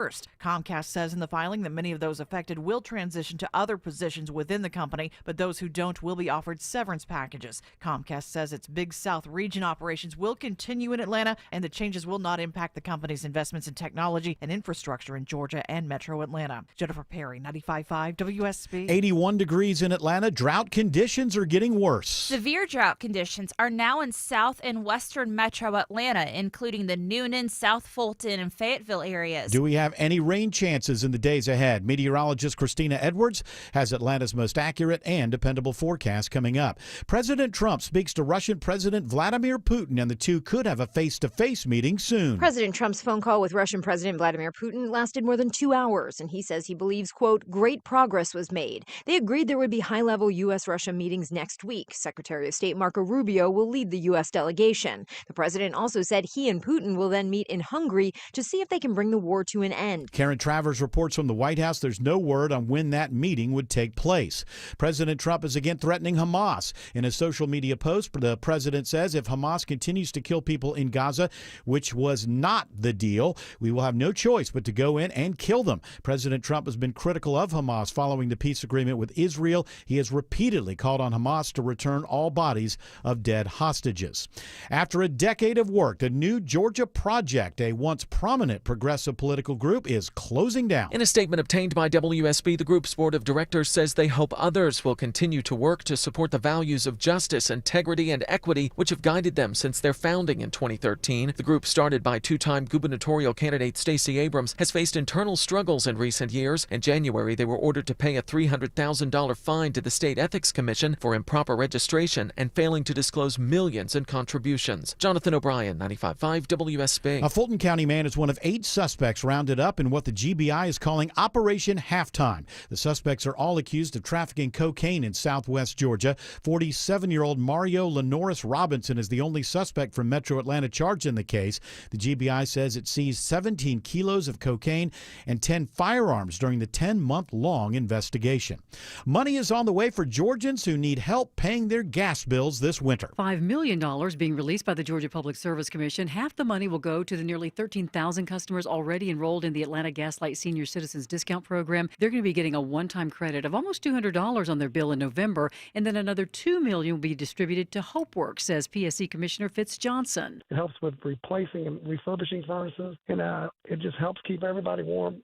First, Comcast says in the filing that many of those affected will transition to other positions within the company, but those who don't will be offered severance packages. Comcast says its Big South region operations will continue in Atlanta, and the changes will not impact the company's investments in technology and infrastructure in Georgia and Metro Atlanta. Jennifer Perry, 95.5 WSB. 81 degrees in Atlanta. Drought conditions are getting worse. Severe drought conditions are now in south and western Metro Atlanta, including the Newnan, South Fulton, and Fayetteville areas. Do we have any rain chances in the days ahead? Meteorologist Christina Edwards has Atlanta's most accurate and dependable forecast coming up. President Trump speaks to Russian President Vladimir Putin, and the two could have a face-to-face meeting soon. President Trump's phone call with Russian President Vladimir Putin lasted more than 2 hours, and he says he believes, quote, great progress was made. They agreed there would be high-level U.S.-Russia meetings next week. Secretary of State Marco Rubio will lead the U.S. delegation. The president also said he and Putin will then meet in Hungary to see if they can bring the war to an end. Karen Travers reports from the White House there's no word on when that meeting would take place. President Trump is again threatening Hamas. In a social media post, the president says if Hamas continues to kill people in Gaza, which was not the deal, we will have no choice but to go in and kill them. President Trump has been critical of Hamas following the peace agreement with Israel. He has repeatedly called on Hamas to return all bodies of dead hostages. After a decade of work, the New Georgia Project, a once prominent progressive political group, is closing down. In a statement obtained by WSB, the group's board of directors says they hope others will continue to work to support the values of justice, integrity, and equity, which have guided them since their founding in 2013. The group, started by two-time gubernatorial candidate Stacey Abrams, has faced internal struggles in recent years. In January, they were ordered to pay a $300,000 fine to the State Ethics Commission for improper registration and failing to disclose millions in contributions. Jonathan O'Brien, 95.5 WSB. A Fulton County man is one of 8 suspects rounded up in what the GBI is calling Operation Halftime. The suspects are all accused of trafficking cocaine in southwest Georgia. 47-year-old Mario Lenoris Robinson is the only suspect from Metro Atlanta charged in the case. The GBI says it seized 17 kilos of cocaine and 10 firearms during the 10-month-long investigation. Money is on the way for Georgians who need help paying their gas bills this winter. $5 million being released by the Georgia Public Service Commission. Half the money will go to the nearly 13,000 customers already enrolled in the Atlanta Gaslight Senior Citizens Discount Program. They're going to be getting a one-time credit of almost $200 on their bill in November, and then another $2 million will be distributed to HopeWorks, says PSC Commissioner Fitz Johnson. It helps with replacing and refurbishing furnaces, and it just helps keep everybody warm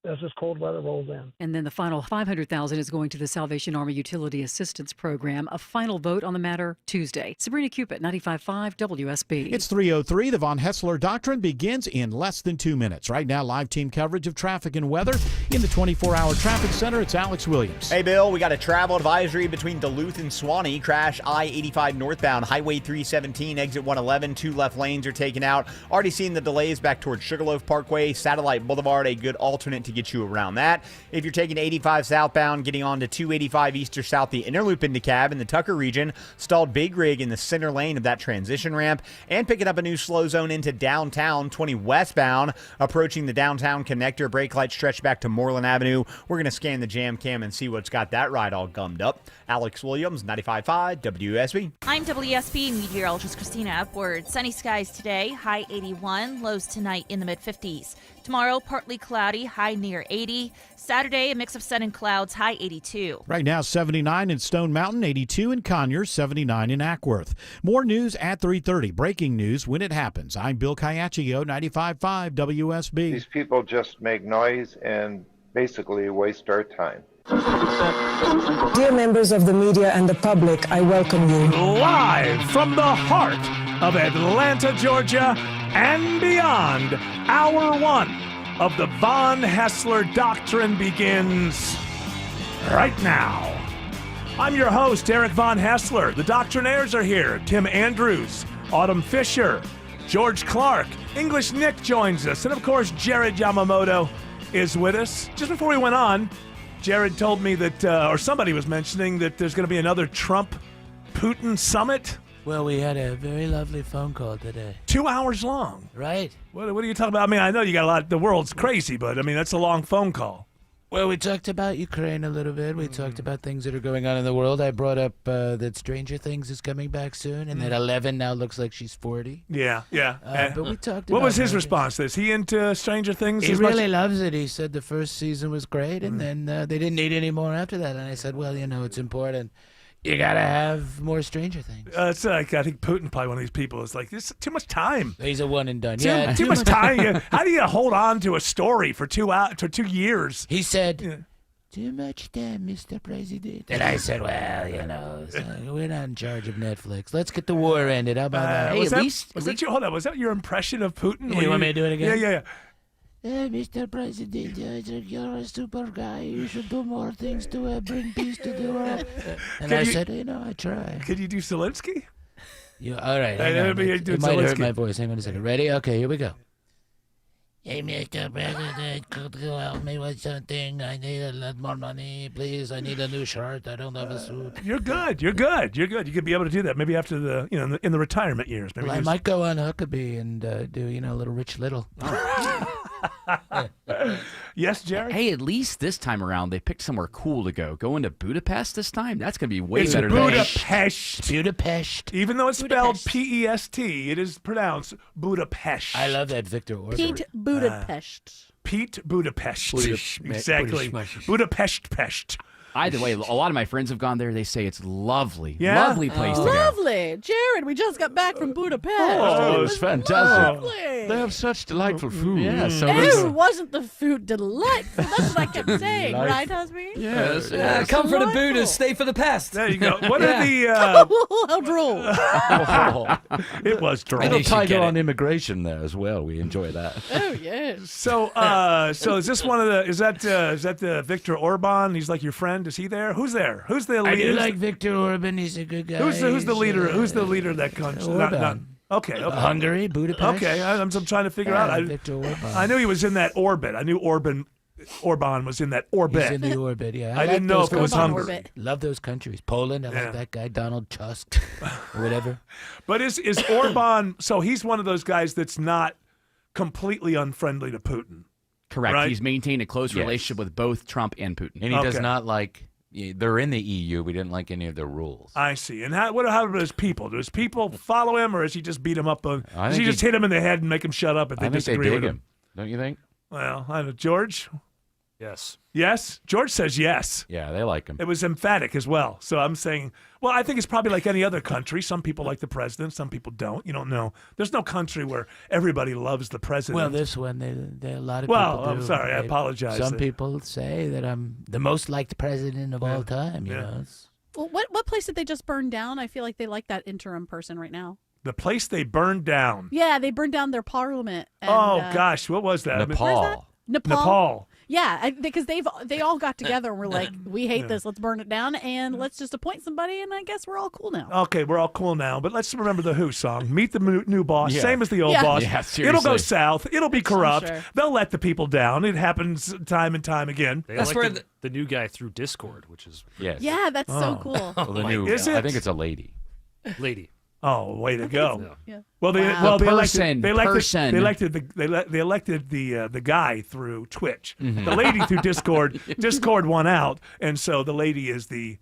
as this cold weather rolls in. And then the final $500,000 is going to the Salvation Army Utility Assistance Program. A final vote on the matter Tuesday. Sabrina Cupid, 95.5 WSB. It's 3:03. The Von Hessler Doctrine begins in less than 2 minutes. Right now, live team coverage of traffic and weather in the 24-hour traffic center. It's Alex Williams. Hey, Bill, we got a travel advisory between Duluth and Suwanee. Crash I-85 northbound, Highway 317, exit 111. 2 left lanes are taken out. Already seeing the delays back towards Sugarloaf Parkway, Satellite Boulevard, a good alternate to get you around that. If you're taking 85 southbound, getting on to 285 east or south, the inner loop into Cab in the Tucker region, stalled Big Rig in the center lane of that transition ramp, and picking up a new slow zone into downtown, 20 westbound, approaching the downtown connector. Brake light stretched back to Moreland Avenue. We're going to scan the jam cam and see what's got that ride all gummed up. Alex Williams, 95.5 WSB. I'm WSB meteorologist Christina Edwards. Sunny skies today, high 81, lows tonight in the mid-50s. Tomorrow, partly cloudy, high near 80. Saturday, a mix of sun and clouds, high 82. Right now, 79 in Stone Mountain, 82 in Conyers, 79 in Ackworth. More news at 3:30. Breaking news when it happens. I'm Bill Caiaccio, 95.5 WSB. These people just make noise and basically waste our time. Dear members of the media and the public, I welcome you. Live from the heart of Atlanta, Georgia, and beyond, Hour 1 of the Von Hessler Doctrine begins right now. I'm your host, Eric Von Hessler. The Doctrinaires are here. Tim Andrews, Autumn Fisher, George Clark, English Nick joins us, and of course, Jared Yamamoto is with us. Just before we went on, Jared told me that, or somebody was mentioning that there's going to be another Trump-Putin summit. Well, we had a very lovely phone call today. 2 hours long. Right. What are you talking about? I mean, I know you got a lot. The world's crazy, but I mean, that's a long phone call. Well, we talked about Ukraine a little bit. We talked about things that are going on in the world. I brought up that Stranger Things is coming back soon, and that 11 now looks like she's 40. Yeah. But we talked What about was his that. response? Is he into Stranger Things? He as much? really loves it. He said the first season was great, and then they didn't need any more after that. And I said, well, it's important. You got to have more Stranger Things. It's like, I think Putin probably one of these people is like, there's too much time. He's a one and done. Too much time. How do you hold on to a story for 2 years? He said, too much time, Mr. President. And I said, well, we're not in charge of Netflix. Let's get the war ended. How about that? Was that your impression of Putin? You want me to do it again? Yeah. Mr. President, I think you're a super guy. You should do more things to bring peace to the world. And I said, I try. Could you do Zelensky? All right. Hang on. It might hurt my voice. Hang on a second. Ready? Okay, here we go. Hey, Mr. President, could you help me with something? I need a lot more money, please. I need a new shirt. I don't have a suit. You're good. You could be able to do that. Maybe after the, in the retirement years. Maybe I might go on Huckabee and do, a little Rich Little. Yes, Jerry? Hey, at least this time around, they picked somewhere cool to go. Going to Budapest this time? That's going to be way It's better Budapest. Budapest. Even though it's spelled P-E-S-T, it is pronounced Budapest. I love that Victor Orban. Pete Budapest. Pete Budapest. Exactly. Budapest Pest. Either way, a lot of my friends have gone there. They say it's lovely. Yeah? Lovely place to go. Lovely. Jared, we just got back from Budapest. Oh, it's fantastic. Lovely. They have such delightful food. Yeah, so Wasn't the food delightful? That's what I kept saying, right, husband? Yes. Come for the Buddhas, stay for the pest. There you go. What are the... How droll. It was droll. Little title on immigration there as well. We enjoy that. Oh, yes. So is this one of the... Is that the Viktor Orban? He's like your friend. Is he there? Who's there? Who's the leader? I do like Viktor Orban. He's a good guy. Who's the leader? Who's the leader of that country? Okay. Hungary, Budapest. Okay, I'm trying to figure out. Viktor Orban. I knew he was in that orbit. I knew Orban was in that orbit. He's in the orbit, yeah. I didn't know if it was Hungary. Love those countries. Poland, I like that guy, Donald Tusk, or whatever. But is Orban, so he's one of those guys that's not completely unfriendly to Putin. Correct. Right? He's maintained a close relationship with both Trump and Putin. And he does not like... They're in the EU. We didn't like any of their rules. I see. And how about his people? Do his people follow him, or does he just beat him up? Does he just hit him in the head and make him shut up if they disagree they dig with him? Don't you think? Well, I don't know. George? Yes. Yes? George says yes. Yeah, they like him. It was emphatic as well. So I'm saying, well, I think it's probably like any other country. Some people like the president. Some people don't. You don't know. There's no country where everybody loves the president. Well, this one, they a lot of well, people do. I'm sorry. I apologize. Some people say that I'm the most liked president of all time. You know. Well, what place did they just burn down? I feel like they like that interim person right now. The place they burned down. Yeah, they burned down their parliament. And, gosh. What was that? Nepal. Nepal. Yeah, because they all got together and were like, we hate this, let's burn it down, and let's just appoint somebody, and I guess we're all cool now. Okay, we're all cool now, but let's remember the Who song. Meet the new boss, same as the old boss. Yeah, seriously. It'll go south. It'll be corrupt. Sure. They'll let the people down. It happens time and time again. They That's where elected the new guy through Discord, which is Yes. Yeah, that's so cool. Well, the new, Is it? I think it's a lady. lady. Oh, way to go! Yeah. Well, they person. they elected the guy through Twitch. Mm-hmm. The lady through Discord. Discord won out, and so the lady is the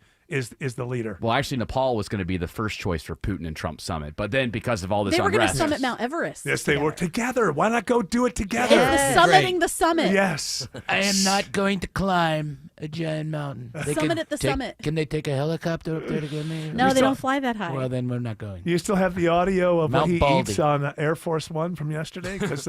leader. Well, actually, Nepal was going to be the first choice for Putin and Trump summit, but then because of all this They were going to unrest, summit Mount Everest. Yes, they were together. Why not go do it together? It's the summiting the summit. Yes. I am not going to climb a giant mountain. Summit at the summit. Can they take a helicopter up there to get me? No, they don't fly that high. Well, then we're not going. You still have the audio of Mount what he Baldy. eats on Air Force One from yesterday? Because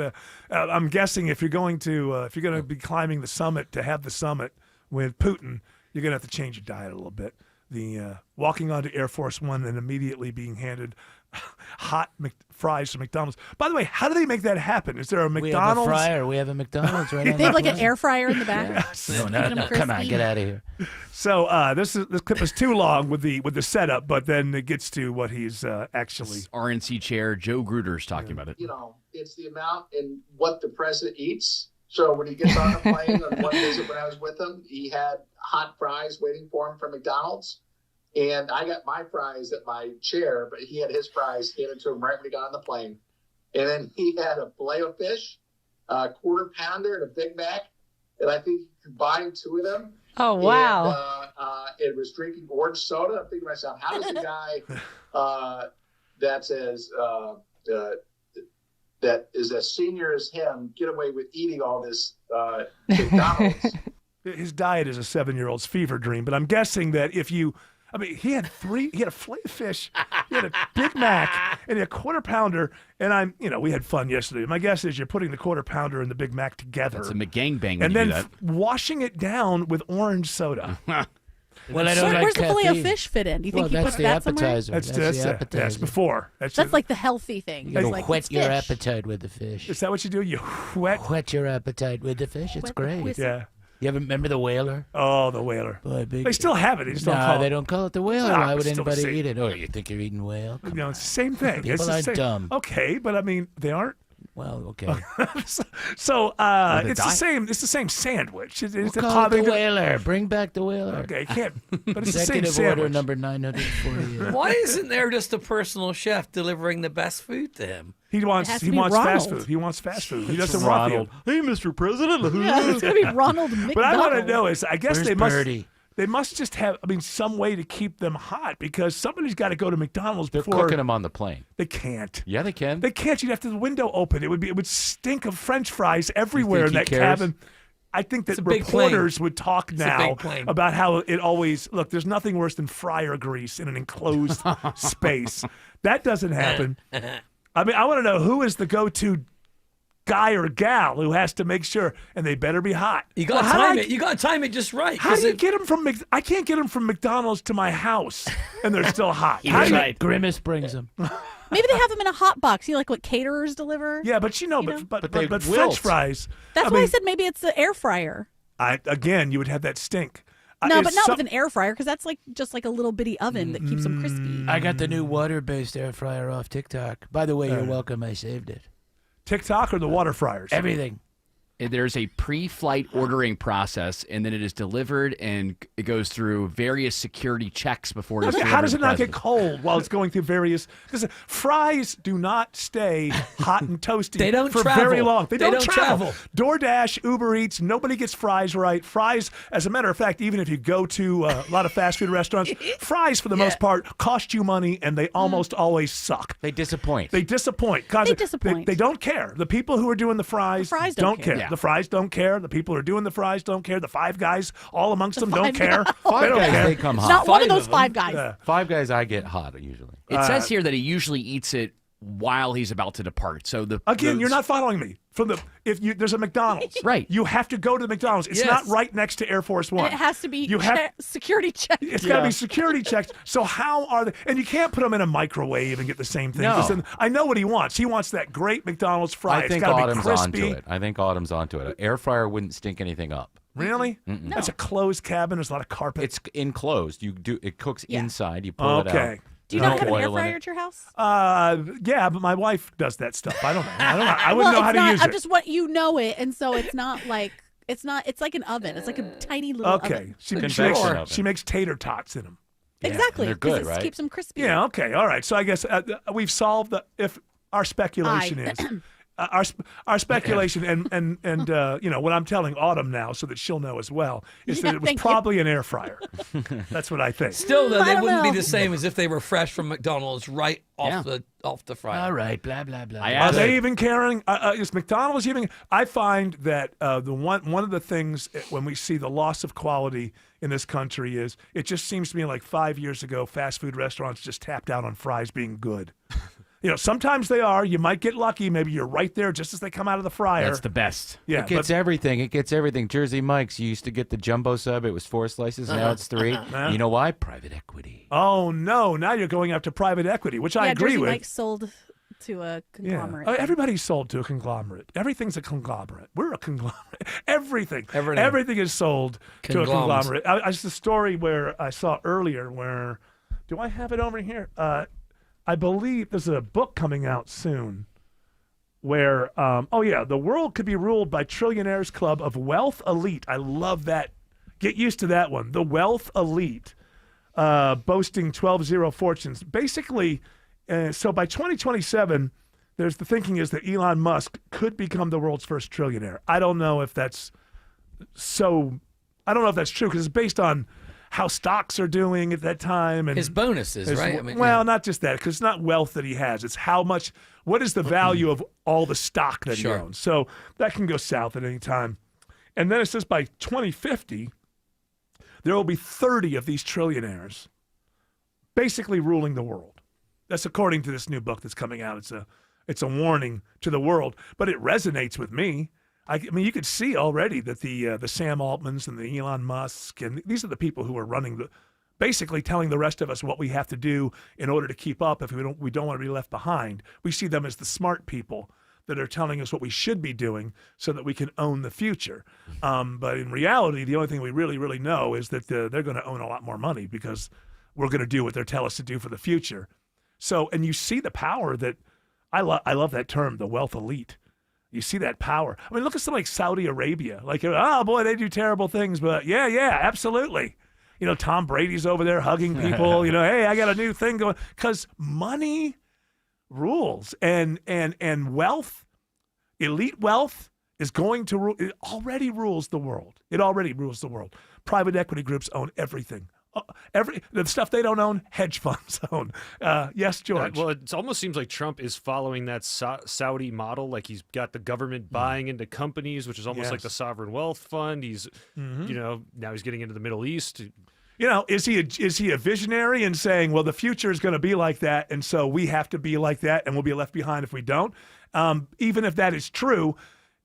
I'm guessing if you're going to be climbing the summit to have the summit with Putin, you're going to have to change your diet a little bit. The walking onto Air Force One and immediately being handed hot fries from McDonald's. By the way, how do they make that happen? Is there a McDonald's? We have a fryer. We have a McDonald's right now. They have like an air fryer in the back. Yes. No, come on, get out of here. So this clip is too long with the setup, but then it gets to what he's actually. RNC chair Joe Gruder's talking about it. It's the amount and what the president eats. So when he gets on a plane, on one visit when I was with him, he had hot fries waiting for him from McDonald's. And I got my fries at my chair, but he had his fries handed to him right when he got on the plane. And then he had a filet of fish, a quarter pounder, and a Big Mac. and I think he combined two of them. Oh, wow. And was drinking orange soda. I'm thinking to myself, how does a guy that's as that is as senior as him get away with eating all this McDonald's? His diet is a 7-year-old's fever dream, but I'm guessing that he had a fillet of fish, he had a Big Mac, and a quarter pounder, and we had fun yesterday. My guess is you're putting the quarter pounder and the Big Mac together. It's a McGangbang and when you then do that. washing it down with orange soda. Well, where's the fillet of fish fit in? Do you think he puts that somewhere? That's the appetizer. That's before. That's like the healthy thing. You gotta like, whet your appetite with the fish. Is that what you do? You whet your appetite with the fish. It's great. Yeah. You ever remember the Whaler? Oh, the Whaler. Boy, they still have it. They just don't call it. They don't call it the Whaler. Nah, Why would it's still anybody the same. eat it? Oh, you think you're eating whale? It's the same thing. People It's the aren't same. dumb. Okay, but they aren't. Well, okay. So it's the same. It's the same sandwich. It's Call it the Whaler. Bring back the Whaler. Okay, can't. But it's the same Executive sandwich. order number 948. Why isn't there just a personal chef delivering the best food to him? He wants fast food. He wants fast food. He doesn't want the. Hey, Mr. President. Yeah, it's gonna be Ronald McDonald. But I want to know is, I guess Where's they must. Birdie? They must just have, some way to keep them hot because somebody's got to go to McDonald's They're before. cooking them on the plane. They can't. Yeah, they can. They can't. You'd have to the window open. It would stink of French fries everywhere in that cabin. I think that reporters would talk now about how it always look. There's nothing worse than fryer grease in an enclosed space. That doesn't happen. I want to know who is the go-to guy or gal who has to make sure, and they better be hot. You got to time it. You got to time it just right. How do you get them from? I can't get them from McDonald's to my house, and they're still hot. Grimace brings them. Maybe they have them in a hot box. You know, like what caterers deliver. Yeah, but but French fries. That's why I said maybe it's the air fryer. Again, you would have that stink. No, but not with an air fryer because that's just like a little bitty oven that keeps them crispy. I got the new water-based air fryer off TikTok. By the way, you're welcome. I saved it. TikTok or the water fryers? Everything. There's a pre-flight ordering process, and then it is delivered, and it goes through various security checks before it's delivered. How does to it the not get president. cold while it's going through various? Because fries do not stay hot and toasty They don't for travel. very long. They don't travel. DoorDash, Uber Eats, nobody gets fries right. Fries, as a matter of fact, even if you go to a lot of fast food restaurants, fries for the most part cost you money, and they almost always suck. They disappoint. They disappoint. They don't care. The people who are doing the fries don't care. Yeah. The fries don't care. The people who are doing the fries don't care. The Five Guys, all amongst them, don't care. Five They don't Guys, care. they come hot. Not one of those Five Guys. Yeah. Five Guys, I get hot usually. It says here that he usually eats it while he's about to depart. So You're not following me. There's a McDonald's, right? You have to go to the McDonald's. It's not right next to Air Force One. And it has to be security checked. It's got to be security checked. So how are they? And you can't put them in a microwave and get the same thing. No. Then, I know what he wants. He wants that great McDonald's fry. I think it's got to be Autumn's crispy. onto it. I think Autumn's onto it. An air fryer wouldn't stink anything up. Really? Mm-mm. That's a closed cabin. There's a lot of carpet. It's enclosed. It cooks inside. You pull it out. Okay. Do you not have an air oil in fryer it. at your house? Yeah, but my wife does that stuff. I don't know. I wouldn't know how to use it. I just want you know it, and so it's not like it's like an oven. It's like a tiny little oven. She makes tater tots in them. Exactly. they're good, it right? keeps them crispy. Yeah. Okay. All right. So I guess we've solved our speculation is. Our speculation and what I'm telling Autumn now, so that she'll know as well, is that it was probably an air fryer. That's what I think. Still, though, they wouldn't be the same as if they were fresh from McDonald's right off the fryer. All right, blah blah blah. Are they even caring? Is McDonald's even? I find that one of the things when we see the loss of quality in this country is it just seems to me like 5 years ago, fast food restaurants just tapped out on fries being good. Sometimes they are. You might get lucky. Maybe you're right there just as they come out of the fryer. That's the best. Yeah, It gets everything. It gets everything. Jersey Mike's, you used to get the jumbo sub. It was 4 slices. Now it's 3. You know why? Private equity. Oh, no. Now you're going after private equity, which I agree Jersey with. Mike sold to a conglomerate. Yeah. Everybody's sold to a conglomerate. Everything's a conglomerate. We're a conglomerate. Everything is sold to a conglomerate. It's the story where I saw earlier where, do I have it over here? I believe there's a book coming out soon where, the world could be ruled by Trillionaires Club of Wealth Elite. I love that. Get used to that one. The Wealth Elite, boasting 12-0 fortunes. Basically, so by 2027, the thinking is that Elon Musk could become the world's first trillionaire. I don't know if that's so I don't know if that's true because it's based on how stocks are doing at that time and his bonuses, right? Not just that, because it's not wealth that he has. It's what is the value of all the stock that he owns. So that can go south at any time. And then it says by 2050, there will be 30 of these trillionaires basically ruling the world. That's according to this new book that's coming out. It's a warning to the world, but it resonates with me. I mean, you could see already that the Sam Altmans and the Elon Musk, and these are the people who are running basically telling the rest of us what we have to do in order to keep up if we don't want to be left behind. We see them as the smart people that are telling us what we should be doing so that we can own the future. But in reality, the only thing we really, really know is that they're going to own a lot more money because we're going to do what they tell us to do for the future. So, and you see the power that I love that term, the wealth elite. You see that power. I mean, look at something like Saudi Arabia. Like, oh, boy, they do terrible things. But, yeah, absolutely. Tom Brady's over there hugging people. Hey, I got a new thing going. Because money rules. And wealth, elite wealth, is going to rule. It already rules the world. It already rules the world. Private equity groups own everything. The stuff they don't own, hedge funds own. Yes, George. Well, it almost seems like Trump is following that Saudi model. Like he's got the government buying into companies, which is almost like the sovereign wealth fund. He's, now he's getting into the Middle East. Is he a visionary and saying, well, the future is going to be like that, and so we have to be like that, and we'll be left behind if we don't? Even if that is true,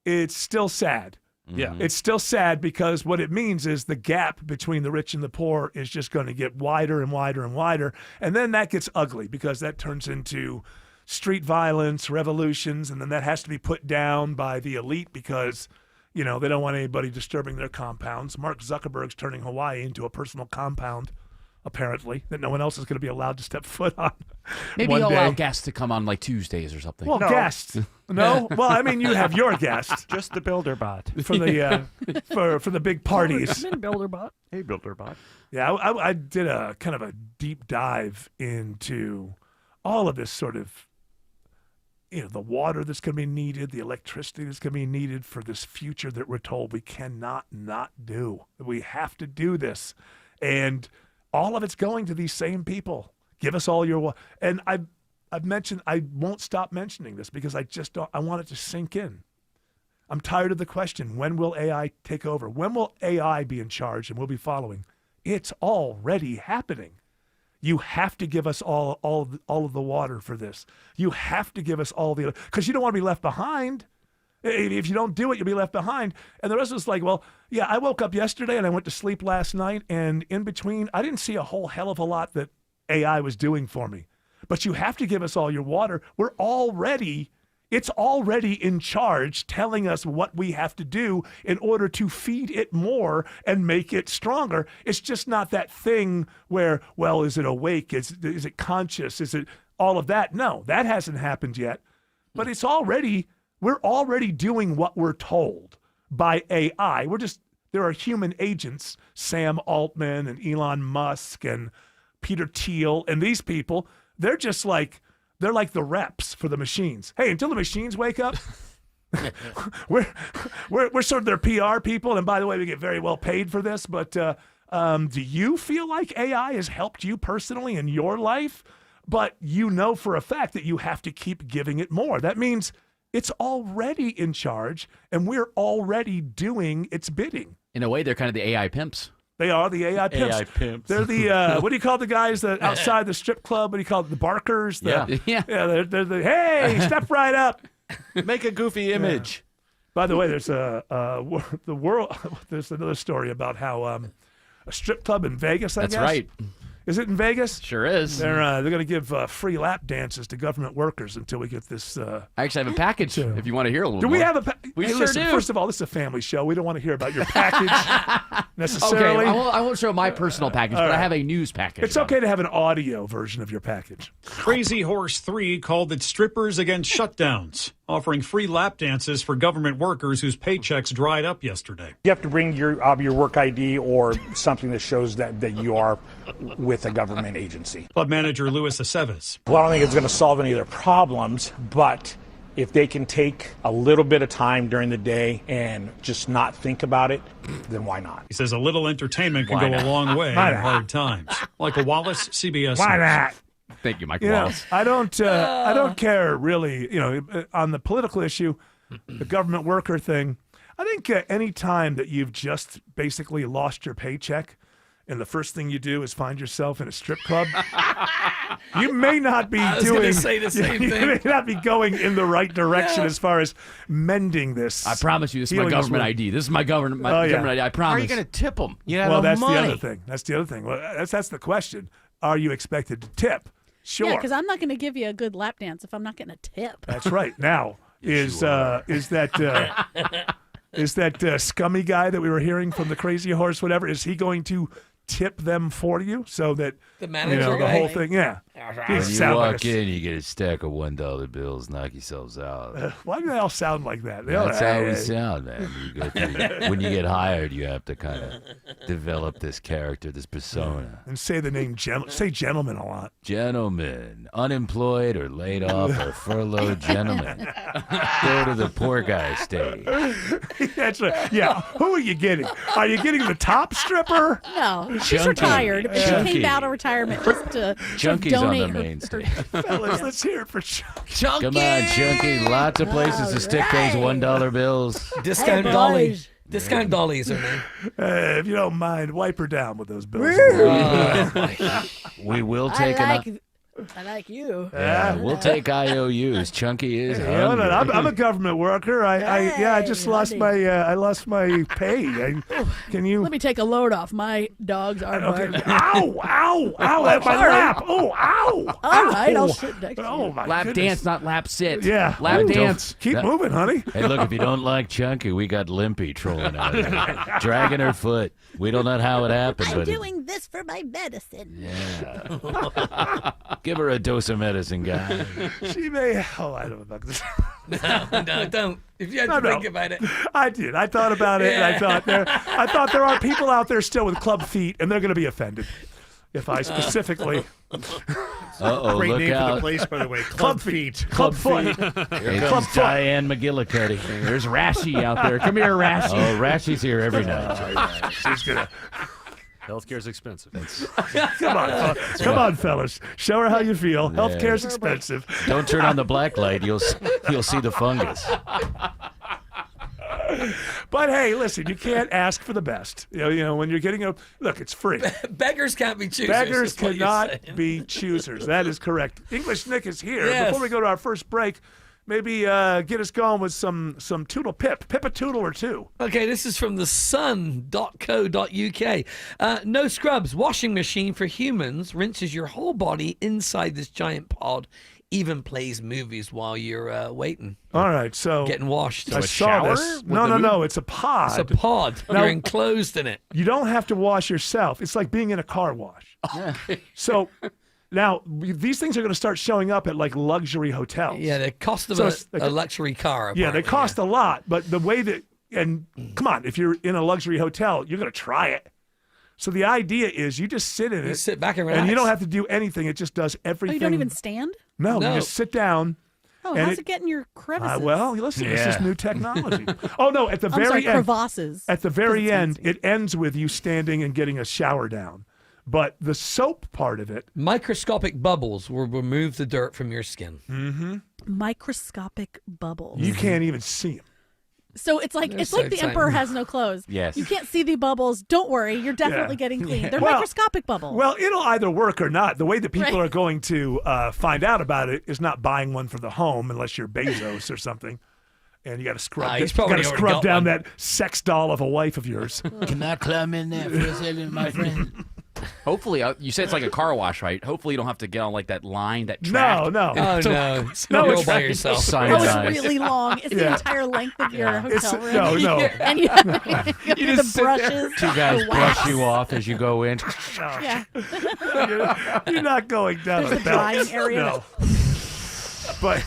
it's still sad. Yeah. It's still sad because what it means is the gap between the rich and the poor is just going to get wider and wider and wider. And then that gets ugly because that turns into street violence, revolutions, and then that has to be put down by the elite because, they don't want anybody disturbing their compounds. Mark Zuckerberg's turning Hawaii into a personal compound, apparently, that no one else is going to be allowed to step foot on. Maybe one he'll day. allow guests to come on like Tuesdays or something. Well, guests. No? Well, I mean, you have your guests. Just the BuilderBot. For the for the big parties. BuilderBot. Hey, BuilderBot. Yeah, I did a kind of a deep dive into all of this sort of, the water that's going to be needed, the electricity that's going to be needed for this future that we're told we cannot not do. We have to do this. And all of it's going to these same people. Give us all your and I've mentioned, I won't stop mentioning this because I want it to sink in. I'm tired of the question, when will AI take over? When will AI be in charge and we'll be following? It's already happening. You have to give us all of the water for this. You have to give us all because you don't want to be left behind. If you don't do it, you'll be left behind. And the rest of us like, well, yeah, I woke up yesterday and I went to sleep last night, and in between, I didn't see a whole hell of a lot that AI was doing for me. But you have to give us all your water. It's already in charge, telling us what we have to do in order to feed it more and make it stronger. It's just not that thing where, well, is it awake? Is it conscious? Is it all of that? No, that hasn't happened yet. But we're already doing what we're told by AI. There are human agents, Sam Altman and Elon Musk and Peter Thiel, and these people, they're like the reps for the machines. Hey, until the machines wake up, we're sort of their PR people. And by the way, we get very well paid for this. But do you feel like AI has helped you personally in your life? But for a fact that you have to keep giving it more. That means it's already in charge, and we're already doing its bidding. In a way, they're kind of the AI pimps. They are the AI pimps. AI pimps. They're the what do you call the guys that outside the strip club? What do you call it? The barkers? Yeah. They're the hey, step right up, make a goofy image. By the way, there's there's another story about how a strip club in Vegas. That's right. Is it in Vegas? Sure is. They're going to give free lap dances to government workers until we get this. I actually have a package if you want to hear a little more. Do we have a We sure listen, do. First of all, this is a family show. We don't want to hear about your package necessarily. Okay, I won't show my personal package, but I have a news package. It's okay to have an audio version of your package. Crazy Horse 3 called it strippers against shutdowns, offering free lap dances for government workers whose paychecks dried up yesterday. You have to bring your work ID or something that shows that you are with a government agency. Club manager Luis Aceves. Well, I don't think it's going to solve any of their problems, but If they can take a little bit of time during the day and just not think about it, then why not? He says a little entertainment can Why go not? a long way in Why not? hard times. Michael Wallace, CBS. Why News. not? Thank you, Michael You know, Wallace. I don't care really. On the political issue, the government worker thing. I think any time that you've just basically lost your paycheck, and the first thing you do is find yourself in a strip club, you may not be I was doing. gonna say the same you thing. may not be going in the right direction as far as mending this. I promise you, this is my healing government wound. ID. This is my government Oh, yeah. government ID. I promise. How are you going to tip them? You got Well, no that's money. the other thing. That's the other thing. Well, that's the question. Are you expected to tip? Sure. Yeah, because I'm not going to give you a good lap dance if I'm not getting a tip. That's right. Now is that scummy guy that we were hearing from the Crazy Horse? Whatever, is he going to tip them for you so that The manager the guy? whole thing? Yeah. When you Sound like walk a- in, you get a stack of $1 bills, knock yourselves out. Why do they all sound like that? That's how we sound, man. When you get hired, you have to kind of develop this character, this persona. And say the name say gentleman a lot. Gentlemen, unemployed or laid off or furloughed gentlemen, go to the poor guy stage. That's right. Yeah. Who are you getting? Are you getting the top stripper? No, she's Chunky. retired. She Chunky. came out of retirement just to Chunky's donate on the main stage. Fellas, let's hear it for Chunky. Come on, Chunky. Lots of places to stick those $1 bills. Discount Dolly. Discount Dolly is her name. If you don't mind, wipe her down with those bills. We will take I like you. Yeah, we'll take IOUs. Chunky is You know, hungry. I'm a government worker. I just lost my pay. Can you? Let me take a load off my dog's arm. Okay. Ow! At my sorry. lap! Oh, ow! All right, I'll Ow. sit next to you. Oh my Lap goodness. dance, not lap sit. Yeah. Lap Ooh, dance. Keep moving, honey. Hey, look, if you don't like Chunky, we got Limpy trolling out there, dragging her foot. We don't know how it happened, but this for my medicine. yeah. Give her a dose of medicine, guy. She may. Oh, I don't know about this. No, don't. If you had to think about it. I did. I thought about it, and I thought there are people out there still with club feet, and they're going to be offended if I specifically. Uh-oh, Great look name for out. the place, by the way. Club Feet. Club foot. Here Club comes foot. Diane McGillicuddy. There's Rashi out there. Come here, Rashi. Oh, Rashi's here every night. She's gonna. Healthcare's expensive. Come on, fellas. Show her how you feel. Healthcare's expensive. Don't turn on the black light. You'll see the fungus. But hey, listen, you can't ask for the best. You know when you're getting a look, it's free. Beggars can't be choosers. Beggars is what you're cannot saying. be choosers. That is correct. English Nick is here. Yes. Before we go to our first break, maybe get us going with some Toodle Pip. Pip a Toodle or two. Okay, this is from the sun.co.uk. No scrubs. Washing machine for humans rinses your whole body inside this giant pod. Even plays movies while you're waiting. All right, so Getting washed. I saw this. No. It's a pod. It's a pod. Now- You're enclosed in it. You don't have to wash yourself. It's like being in a car wash. So now these things are going to start showing up at like luxury hotels. Yeah, the cost of So it's like a luxury car. Yeah, they apparently, cost a lot, but the way that and come on, if you're in a luxury hotel, you're going to try it. So the idea is you just sit in You it, sit back and and you relax. don't have to do anything. It just does Oh, everything. you don't even stand? No, No. you just sit down. Oh, And how's it getting your crevices? Well, listen, it's just new technology. Oh no, at the I'm very sorry, end, crevasses. at the very end, it ends with you standing and getting a shower down. But the soap part of it, Microscopic bubbles will remove the dirt from your skin. Microscopic bubbles. you can't even see them. So it's like That's so the exciting. emperor has no clothes. Yes. You can't see the bubbles. Don't worry, you're definitely getting clean. They're Well- microscopic bubbles. Well, it'll either work or not. The way that people Right. are going to find out about it is not buying one for the home, unless you're Bezos or something. And you got to scrub, He's you probably gotta already scrub got down one. that sex doll of a wife of yours. Can I climb in there for a second, my friend? Hopefully, you said it's like a car wash, right? Hopefully, you don't have to get on like that line, that track. No. Oh, So- no. No, You're it's all by right. yourself. Oh, Cyanide. it's really long. It's the Yeah. entire length of your It's- hotel room. no. And you have, you You have just the sit there. brushes. Two guys the brush wax. you off as you go in. Yeah. You're not going down There's a a belt. drying area. No. But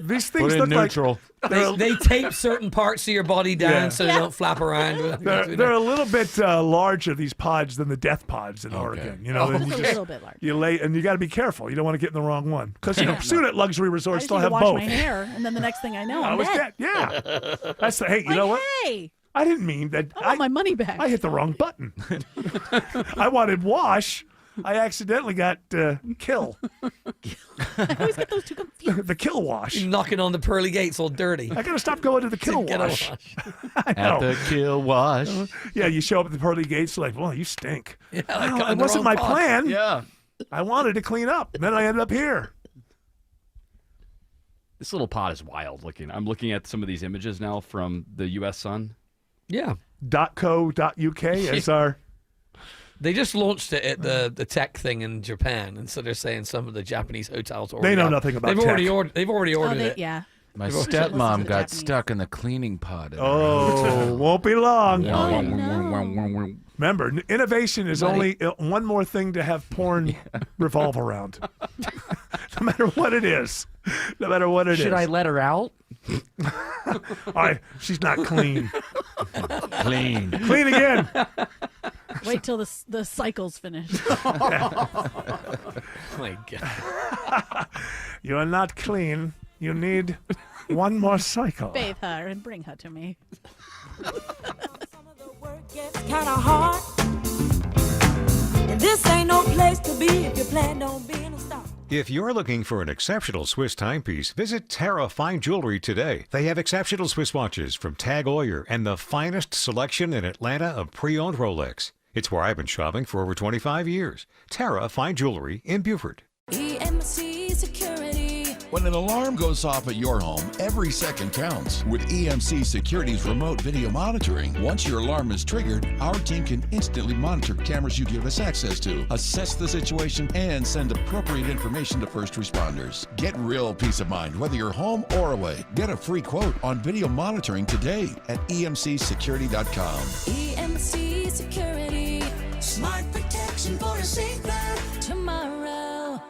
These Put things in look neutral. like They tape certain parts of your body down so they don't flap around. they're a little bit larger, these pods, than the death pods in Oregon. You know, and Just a little bit larger. you lay and you got to be careful. You don't want to get in the wrong one because soon at luxury I resorts just they'll need to have wash both. my hair, and then the next thing I know, I I'm was dead. dead. Yeah, that's the, hey. You know what? Hey, I didn't mean that. I want my money back. I hit the wrong button. I wanted wash. I accidentally got kill. I always get those two confused. The kill wash. You're knocking on the pearly gates all dirty. I gotta stop going to the kill Get a wash. I At know. the kill wash. Yeah, you show up at the pearly gates like, well, you stink. Yeah, Well, got in it the wasn't wrong my pod. plan. Yeah. I wanted to clean up. Then I ended up here. This little pod is wild looking. I'm looking at some of these images now from the U.S. Sun. Yeah. .co.uk is our. They just launched it at the tech thing in Japan, and so they're saying some of the Japanese hotels They already know have- nothing about they've tech. already ordered it. Yeah. My They've already- stepmom got stuck in the cleaning pod. Oh, won't be long. Oh, no. Remember, innovation is Buddy. only one more thing to have porn revolve around. No matter what it is. No matter what it is. Should I let her out? She's not clean. Clean. Clean again. Wait till the cycle's finished. Oh my God. You are not clean. You need one more cycle. Bathe her and bring her to me. Kind of hard. And this ain't no place to be if you plan on being a star. If you're looking for an exceptional Swiss timepiece, visit Terra Fine Jewelry today. They have exceptional Swiss watches from Tag Heuer and the finest selection in Atlanta of pre-owned Rolex. It's where I've been shopping for over 25 years. Terra Fine Jewelry in Beaufort. EMC Security. When an alarm goes off at your home, every second counts. With EMC Security's remote video monitoring, once your alarm is triggered, our team can instantly monitor cameras you give us access to, assess the situation, and send appropriate information to first responders. Get real peace of mind whether you're home or away. Get a free quote on video monitoring today at emcsecurity.com. EMC Security. Smart protection for a safer tomorrow.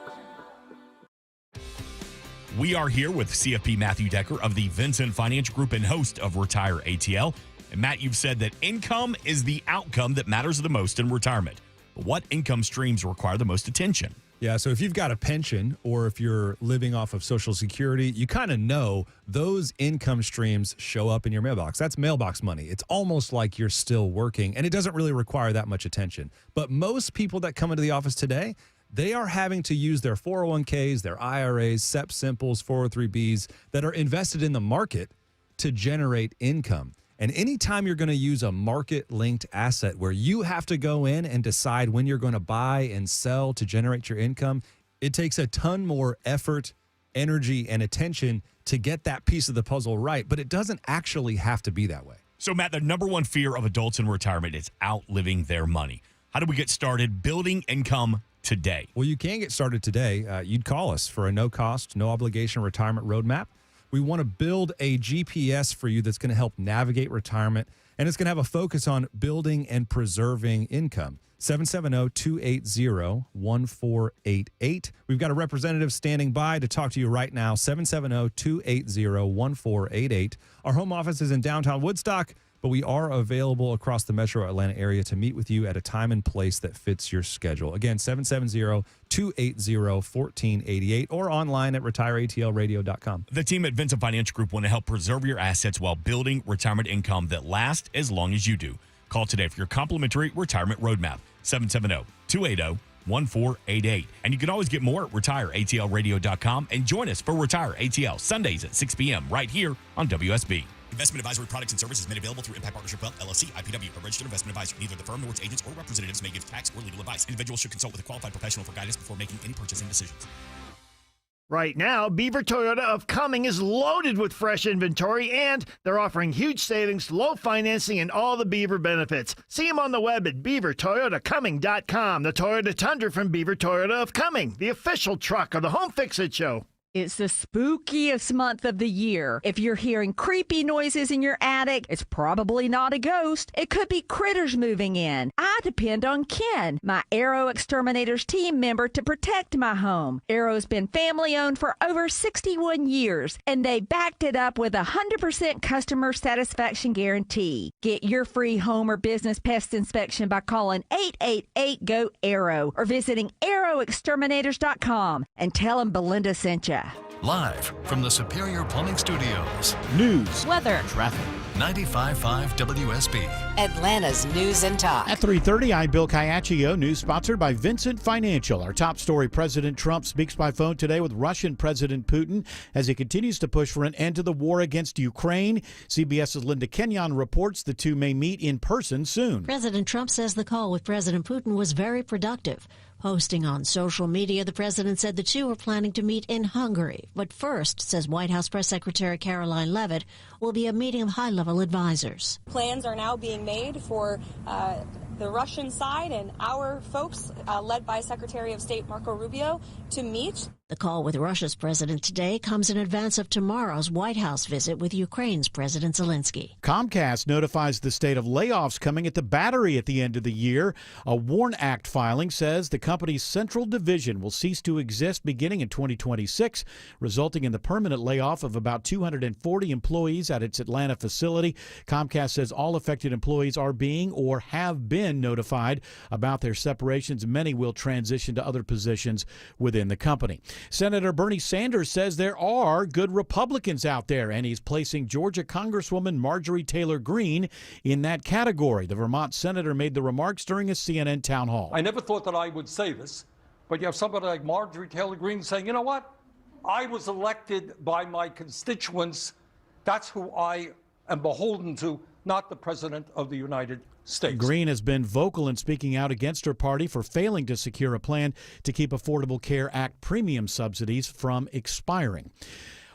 We are here with CFP Matthew Decker of the Vincent Financial Group and host of Retire ATL. And Matt, you've said that income is the outcome that matters the most in retirement. But what income streams require the most attention? Yeah, so if you've got a pension or if you're living off of Social Security, you kind of know those income streams show up in your mailbox. That's mailbox money. It's almost like you're still working, and it doesn't really require that much attention. But most people that come into the office today, they are having to use their 401ks, their IRAs, SEP Simples, 403bs that are invested in the market to generate income. And anytime you're going to use a market-linked asset where you have to go in and decide when you're going to buy and sell to generate your income, it takes a ton more effort, energy, and attention to get that piece of the puzzle right. But it doesn't actually have to be that way. So, Matt, the number one fear of adults in retirement is outliving their money. How do we get started building income today? Well, you can get started today. You'd call us for a no-cost, no-obligation retirement roadmap. We want to build a GPS for you that's going to help navigate retirement, and it's going to have a focus on building and preserving income. 770-280-1488. We've got a representative standing by to talk to you right now, 770-280-1488. Our home office is in downtown Woodstock, but we are available across the metro Atlanta area to meet with you at a time and place that fits your schedule. Again, 770-280-1488 or online at retireatlradio.com. The team at Vincent Financial Group want to help preserve your assets while building retirement income that lasts as long as you do. Call today for your complimentary retirement roadmap, 770-280-1488. And you can always get more at retireatlradio.com and join us for Retire ATL Sundays at 6 p.m. right here on WSB. Investment advisory products and services made available through Impact Partnership Wealth, LLC, IPW, a registered investment advisor. Neither the firm nor its agents or representatives may give tax or legal advice. Individuals should consult with a qualified professional for guidance before making any purchasing decisions. Right now, Beaver Toyota of Cumming is loaded with fresh inventory, and they're offering huge savings, low financing, and all the Beaver benefits. See them on the web at beavertoyotacumming.com. The Toyota Tundra from Beaver Toyota of Cumming, the official truck of the Home Fix-It Show. It's the spookiest month of the year. If you're hearing creepy noises in your attic, it's probably not a ghost. It could be critters moving in. I depend on Ken, my Arrow Exterminators team member, to protect my home. Arrow's been family owned for over 61 years, and they backed it up with a 100% customer satisfaction guarantee. Get your free home or business pest inspection by calling 888-GO-ARROW or visiting arrowexterminators.com and tell them Belinda sent you. Live from the Superior Plumbing Studios. News, weather, traffic. 95.5 WSB. Atlanta's News and Talk. At 3:30, I'm Bill Caiaccio. News sponsored by Vincent Financial. Our top story: President Trump speaks by phone today with Russian President Putin as he continues to push for an end to the war against Ukraine. CBS's Linda Kenyon reports the two may meet in person soon. President Trump says the call with President Putin was very productive. Posting on social media, the president said the two are planning to meet in Hungary. But first, says White House Press Secretary Caroline Leavitt, will be a meeting of high-level advisors. Plans are now being made for the Russian side and our folks, led by Secretary of State Marco Rubio, to meet. The call with Russia's president today comes in advance of tomorrow's White House visit with Ukraine's President Zelensky. Comcast notifies the state of layoffs coming at the Battery at the end of the year. A WARN Act filing says the company's central division will cease to exist beginning in 2026, resulting in the permanent layoff of about 240 employees at its Atlanta facility. Comcast says all affected employees are being or have been notified about their separations. Many will transition to other positions within the company. Senator Bernie Sanders says there are good Republicans out there, and he's placing Georgia Congresswoman Marjorie Taylor Greene in that category. The Vermont senator made the remarks during a CNN town hall. I never thought that I would say this, but you have somebody like Marjorie Taylor Greene saying, you know what? I was elected by my constituents. That's who I am beholden to, not the President of the United States. Greene has been vocal in speaking out against her party for failing to secure a plan to keep Affordable Care Act premium subsidies from expiring.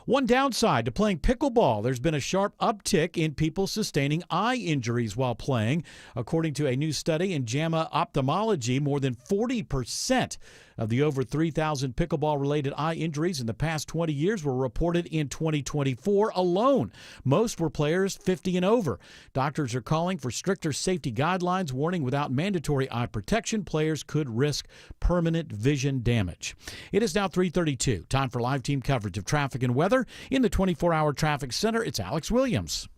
One downside to playing pickleball, there's been a sharp uptick in people sustaining eye injuries while playing. According to a new study in JAMA Ophthalmology, more than 40% of the over 3,000 pickleball-related eye injuries in the past 20 years were reported in 2024 alone. Most were players 50 and over. Doctors are calling for stricter safety guidelines, warning without mandatory eye protection, players could risk permanent vision damage. It is now 3:32. Time for live team coverage of traffic and weather. In the 24-hour traffic center, it's Alex Williams.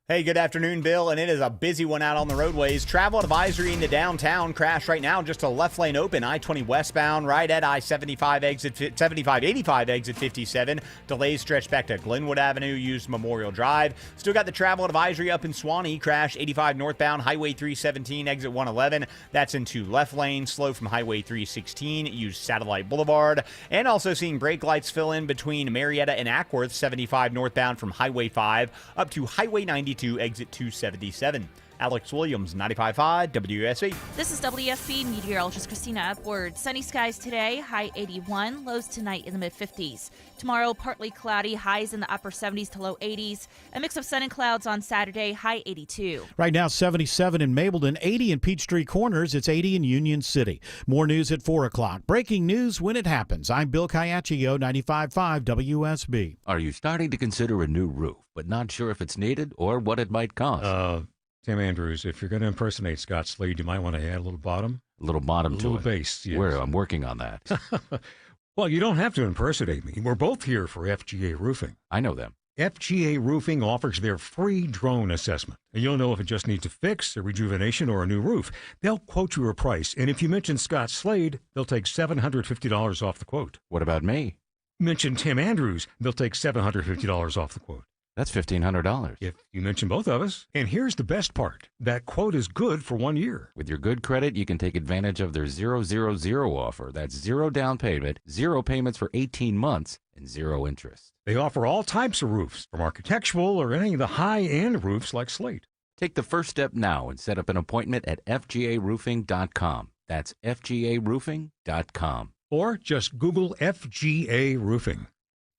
Hey, good afternoon, Bill, and it is a busy one out on the roadways. Travel advisory into downtown. Crash right now, just a left lane open, I-20 westbound, right at I-75 exit 85 exit 57. Delays stretch back to Glenwood Avenue, use Memorial Drive. Still got the travel advisory up in Swanee. Crash 85 northbound, Highway 317 exit 111. That's into left lane, slow from Highway 316. Use Satellite Boulevard. And also seeing brake lights fill in between Marietta and Ackworth, 75 northbound from Highway 5 up to Highway 92. Exit 277. Alex Williams, 95.5 WSB. This is WSB meteorologist Christina Upward. Sunny skies today, high 81, lows tonight in the mid-50s. Tomorrow, partly cloudy, highs in the upper 70s to low 80s. A mix of sun and clouds on Saturday, high 82. Right now, 77 in Mableton, 80 in Peachtree Corners. It's 80 in Union City. More news at 4 o'clock. Breaking news when it happens. I'm Bill Caiaccio, 95.5 WSB. Are you starting to consider a new roof, but not sure if it's needed or what it might cost? Tim Andrews, if you're going to impersonate Scott Slade, you might want to add a little bottom. A little bottom to it. A little bass, yes. I'm working on that. Well, you don't have to impersonate me. We're both here for FGA Roofing. I know them. FGA Roofing offers their free drone assessment. And you'll know if it just needs a fix, a rejuvenation, or a new roof. They'll quote you a price, and if you mention Scott Slade, they'll take $750 off the quote. What about me? Mention Tim Andrews, they'll take $750 off the quote. That's $1,500. If you mention both of us. And here's the best part. That quote is good for 1 year. With your good credit, you can take advantage of their 000 offer. That's 0 down payment, 0 payments for 18 months, and 0 interest. They offer all types of roofs, from architectural or any of the high-end roofs like Slate. Take the first step now and set up an appointment at FGAroofing.com. That's FGAroofing.com. Or just Google FGA Roofing.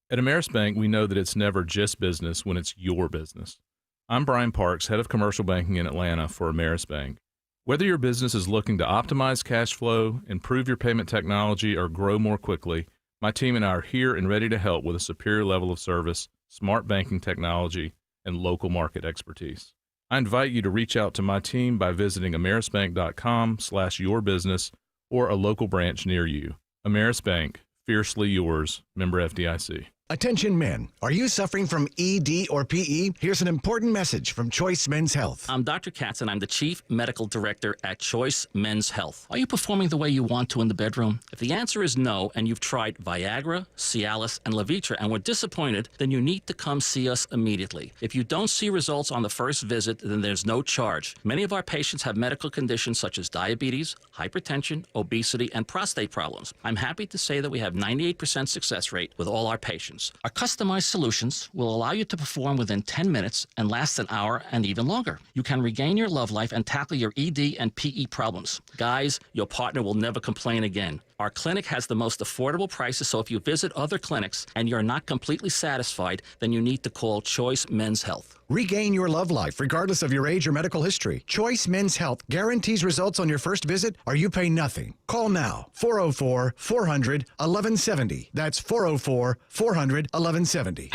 At Ameris Bank, we know that it's never just business when it's your business. I'm Brian Parks, head of commercial banking in Atlanta for Ameris Bank. Whether your business is looking to optimize cash flow, improve your payment technology, or grow more quickly, My team and I are here and ready to help with a superior level of service, smart banking technology, and local market expertise. I invite you to reach out to my team by visiting amerisbank.com/yourbusiness or a local branch near you. Ameris Bank, fiercely yours, member FDIC. Attention men, are you suffering from ED or PE? Here's an important message from Choice Men's Health. I'm Dr. Katz, and I'm the Chief Medical Director at Choice Men's Health. Are you performing the way you want to in the bedroom? If the answer is no, and you've tried Viagra, Cialis, and Levitra and were disappointed, then you need to come see us immediately. If you don't see results on the first visit, then there's no charge. Many of our patients have medical conditions such as diabetes, hypertension, obesity, and prostate problems. I'm happy to say that we have 98% success rate with all our patients. Our customized solutions will allow you to perform within 10 minutes and last an hour and even longer. You can regain your love life and tackle your ED and PE problems. Guys, your partner will never complain again. Our clinic has the most affordable prices, so if you visit other clinics and you're not completely satisfied, then you need to call Choice Men's Health. Regain your love life regardless of your age or medical history. Choice Men's Health guarantees results on your first visit or you pay nothing. Call now, 404-400-1170. That's 404-400-1170.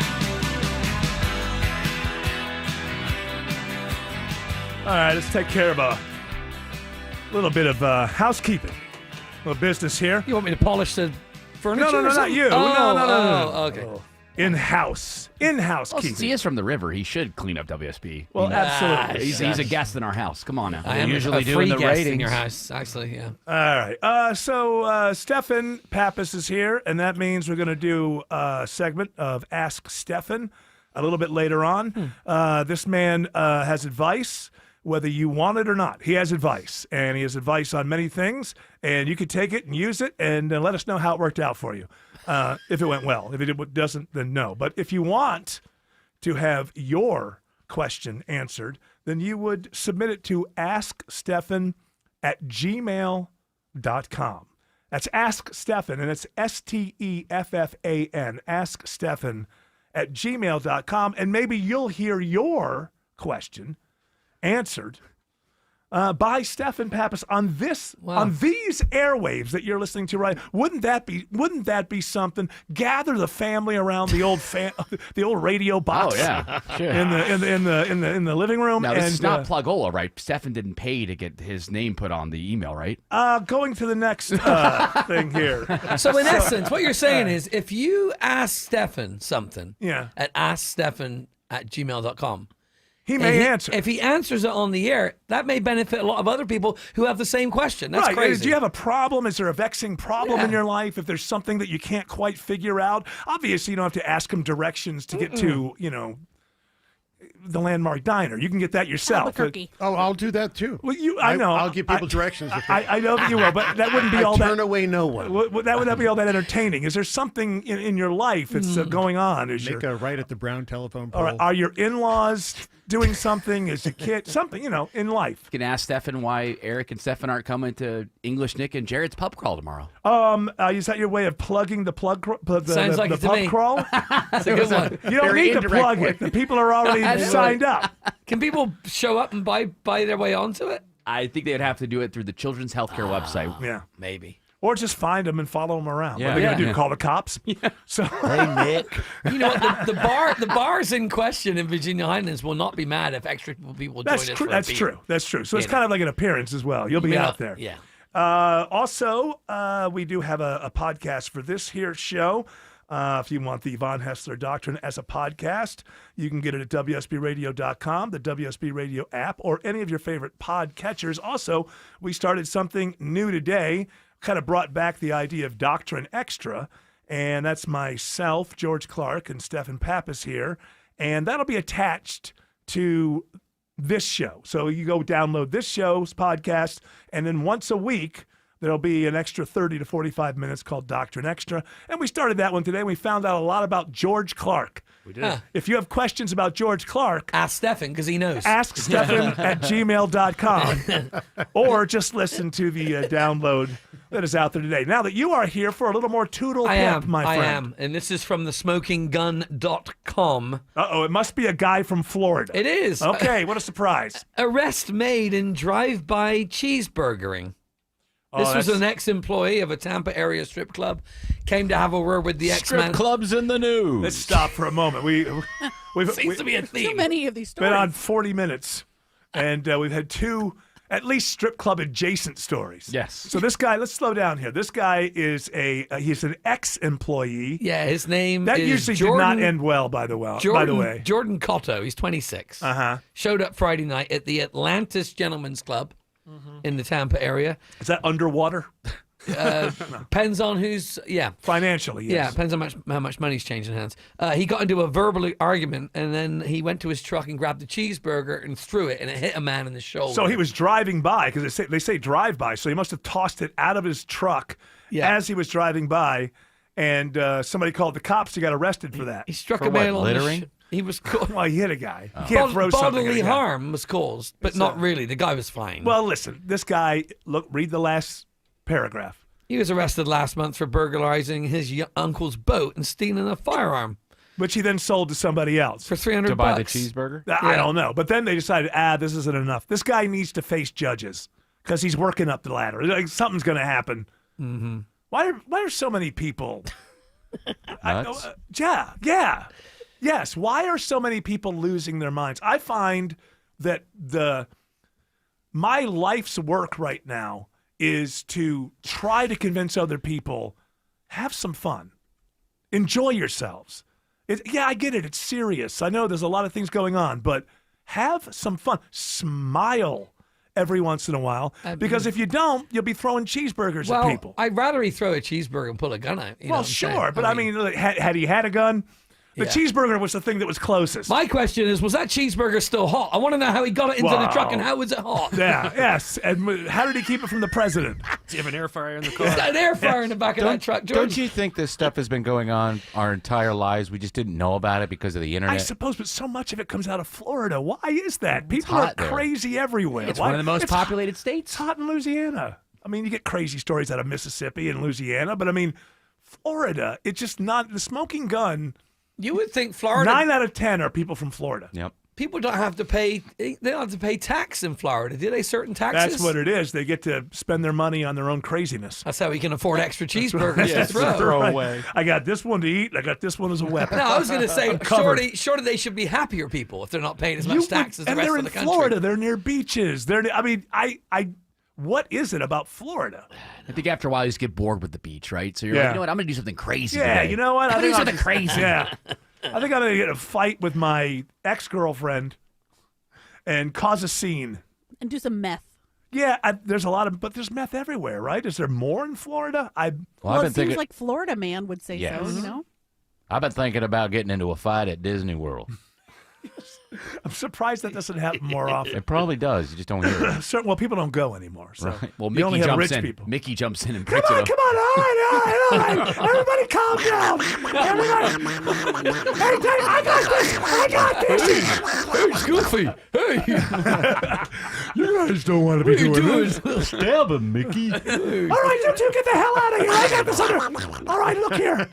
All right, let's take care of a little bit of housekeeping. A little business here. You want me to polish the furniture? No, not you. No. Okay. In-house Well, keeping. since he is from the river, he should clean up WSB. Well, absolutely. He's a guest in our house. Come on now. I am usually a doing free the guest ratings in your house, actually, yeah. All right. So Stefan Pappas is here, and that means we're going to do a segment of Ask Stefan a little bit later on. This man has advice, whether you want it or not. He has advice, and he has advice on many things, and you can take it and use it and let us know how it worked out for you. If it went well. If it doesn't, then no. But if you want to have your question answered, then you would submit it to askstefan@gmail.com. That's Ask Stefan, and it's STEFFAN, askstefan@gmail.com, and maybe you'll hear your question answered by Stefan Pappas on these airwaves that you're listening to, right? Wouldn't that be something? Gather the family around the old the old radio box. Oh yeah, sure. in the living room. Now this and, is not Plugola, right? Stefan didn't pay to get his name put on the email, right? Going to the next thing here. So in essence, what you're saying is if you ask Stefan something at askstefan@gmail.com, he may answer. If he answers it on the air, that may benefit a lot of other people who have the same question. That's right. crazy. Do you have a problem? Is there a vexing problem in your life? If there's something that you can't quite figure out, obviously you don't have to ask him directions to get to, the Landmark Diner. You can get that yourself. Albuquerque. Oh, I'll do that too. Well, I know. I'll give people directions. I know that you will, but that wouldn't be all that. Turn away no one. That would not be all that entertaining. Is there something in your life that's going on? Make a right at the brown telephone pole. All right, are your in-laws doing something? Is your kid something? In life. You can ask Stefan why Eric and Stefan aren't coming to English Nick and Jared's pub crawl tomorrow. Is that your way of plugging the pub crawl? That's a good one. You don't need to plug it. The people are already signed up. Can people show up and buy their way onto it? I think they'd have to do it through the Children's Healthcare website. Yeah, maybe. Or just find them and follow them around. Yeah. What are they going to do? Call the cops? Yeah. So, hey, Nick. You know what? The bars in question in Virginia Highlands will not be mad if extra people join us. That's true. That's true. So it's kind of like an appearance as well. You'll be out there. Yeah. Also, we do have a podcast for this here show. If you want the Von Hessler Doctrine as a podcast, you can get it at WSBRadio.com, the WSB Radio app, or any of your favorite podcatchers. Also, we started something new today, kind of brought back the idea of Doctrine Extra, and that's myself, George Clark, and Stefan Pappas here, and that'll be attached to this show. So you go download this show's podcast, and then once a week, there'll be an extra 30 to 45 minutes called Doctrine Extra. And we started that one today. We found out a lot about George Clark. We did. If you have questions about George Clark, ask Stefan because he knows. Ask Stefan at gmail.com or just listen to the download that is out there today. Now that you are here for a little more toodle pip, my friend. I am. And this is from thesmokinggun.com. Uh-oh, it must be a guy from Florida. It is. Okay, what a surprise. Arrest made in drive-by cheeseburgering. This was an ex-employee of a Tampa area strip club. Came to have a word with the Strip ex-man. clubs in the news. Let's stop for a moment. We've Seems to be a theme. Too many of these stories. been on 40 minutes, and we've had 2 at least strip club adjacent stories. Yes. So this guy, let's slow down here. This guy is he's an ex-employee. Yeah, his name That is usually Jordan, did not end well, by the way. Jordan Cotto. He's 26. Uh-huh. Showed up Friday night at the Atlantis Gentlemen's Club in the Tampa area. Is that underwater? Depends on who's, Financially, yes. Yeah, depends how much money's changing hands. He got into a verbal argument, and then he went to his truck and grabbed a cheeseburger and threw it, and it hit a man in the shoulder. So he was driving by, because they say drive by, so he must have tossed it out of his truck as he was driving by, and somebody called the cops. He got arrested for that. He struck For a man what, on littering? He was caught. Well, he hit a guy. You can't throw something at Bodily a guy. harm was caused, but not really. The guy was fine. Well, listen, this guy, read the last paragraph. He was arrested last month for burglarizing his uncle's boat and stealing a firearm, which he then sold to somebody else for $300 to buy the cheeseburger. I don't know, but then they decided, this isn't enough. This guy needs to face judges because he's working up the ladder. Like, something's going to happen. Mm-hmm. Why are so many people? Nuts? Yes. Why are so many people losing their minds? I find that my life's work right now is to try to convince other people, have some fun, enjoy yourselves. I get it. It's serious. I know there's a lot of things going on, but have some fun. Smile every once in a while, because if you don't, you'll be throwing cheeseburgers at people. I'd rather he throw a cheeseburger and pull a gun out. You know what I'm Sure, saying? but I mean, had he had a gun? The cheeseburger was the thing that was closest. My question is, was that cheeseburger still hot? I want to know how he got it into the truck and how was it hot? Yes. And how did he keep it from the president? Do you have an air fryer in the car? He's got an air fryer in the back of that truck. Jordan. Don't you think this stuff has been going on our entire lives? We just didn't know about it because of the internet. I suppose, but so much of it comes out of Florida. Why is that? People hot are there. crazy everywhere. It's one of the most populated states. It's hot in Louisiana. I mean, you get crazy stories out of Mississippi and Louisiana, but I mean, Florida, it's just not the smoking gun. You would think Florida. 9 out of 10 are people from Florida. Yep. People don't have to pay. They don't have to pay tax in Florida, do they? Certain taxes. That's what it is. They get to spend their money on their own craziness. That's how we can afford extra cheeseburgers to throw. Right. away. I got this one to eat. I got this one as a weapon. No, I was going to say, covered. surely they should be happier people if they're not paying as much tax as the and rest they're of the in country. Florida. They're near beaches. What is it about Florida? I think after a while you just get bored with the beach, right? So you're like, you know what? I'm going to do something crazy Yeah, today. you know what? I'm going to do something crazy. Yeah. I think I'm going to get in a fight with my ex-girlfriend and cause a scene. And do some meth. Yeah, there's there's meth everywhere, right? Is there more in Florida? Well, it seems like Florida man would say Yes. so, you know? I've been thinking about getting into a fight at Disney World. I'm surprised that doesn't happen more often. It probably does. You just don't hear it. Well, people don't go anymore. So Right. Well, you Mickey only have jumps rich in. people. Mickey jumps in and Come breaks it on, up. come on. All right. Everybody calm down. Everybody. Hey, Dave, I got this. Hey, Goofy. Hey. You guys don't want to be doing this. Stab him, Mickey. All right, you two get the hell out of here. I got this under. All right, look here.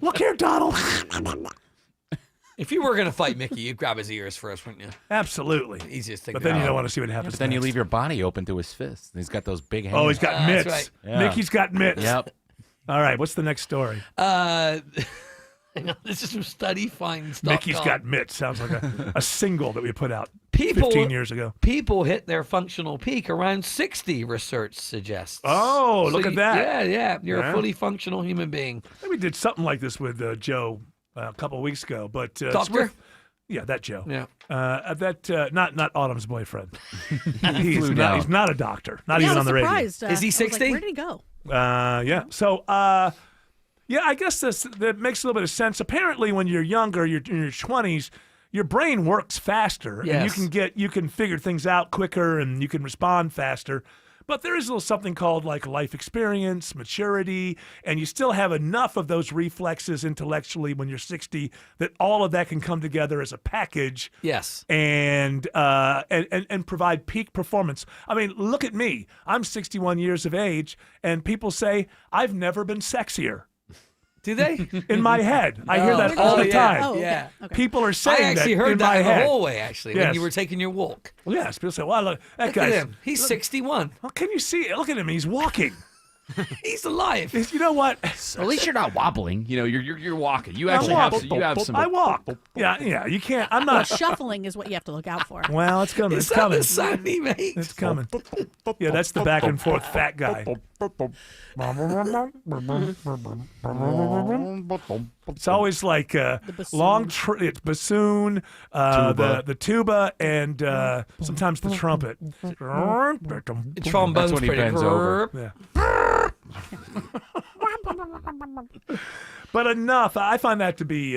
Look here, Donald. If you were going to fight Mickey, you'd grab his ears first, wouldn't you? Absolutely. Easiest thing But to then do. you don't want to see what happens. But then you next. leave your body open to his fists. He's got those big hands. Oh, he's got mitts. That's right. Yeah. Mickey's got mitts. Yep. All right, what's the next story? Hang on, this is from StudyFinds.com. Mickey's got mitts. Sounds like a single that we put out People- 15 years ago. People hit their functional peak around 60, research suggests. Oh, So look at you- that. Yeah. You're Yeah. a fully functional human being. I think we did something like this with Joe a couple of weeks ago. But Doctor? Yeah, that Joe. Yeah. Not Autumn's boyfriend. Flew down. He's not a doctor. Not Yeah, even I on was the radio. surprised. Is he I was 60? Like, where did he go? Yeah. So, yeah, I guess that makes a little bit of sense. Apparently, when you're younger, you're in your 20s, your brain works faster, Yes. and you can figure things out quicker, and you can respond faster. But there is a little something called like life experience, maturity, and you still have enough of those reflexes intellectually when you're 60 that all of that can come together as a package. Yes. And provide peak performance. I mean, look at me. I'm 61 years of age, and people say I've never been sexier. Do they? In my head. I hear that all the time. Oh, okay. Yeah. Okay. People are saying I actually that heard in that my in the head. hallway, actually, when Yes. you were taking your walk. Well, yes, people say, "Well, look, that Look guy's at him. He's 61. How can you see? Look at him. He's walking. He's alive. You know what? At least you're not wobbling. You know, you're walking. You I actually walk. have some. I walk. Yeah. You can't. I'm Well, not. shuffling is what you have to look out for. Well, it's coming. Is It's that coming. the sound he makes? It's coming. Yeah, that's the back and forth fat guy. It's always like long it's bassoon, the tuba, and sometimes the trumpet. Trombone's That's when he pretty bends over. Yeah. But enough. I find that to be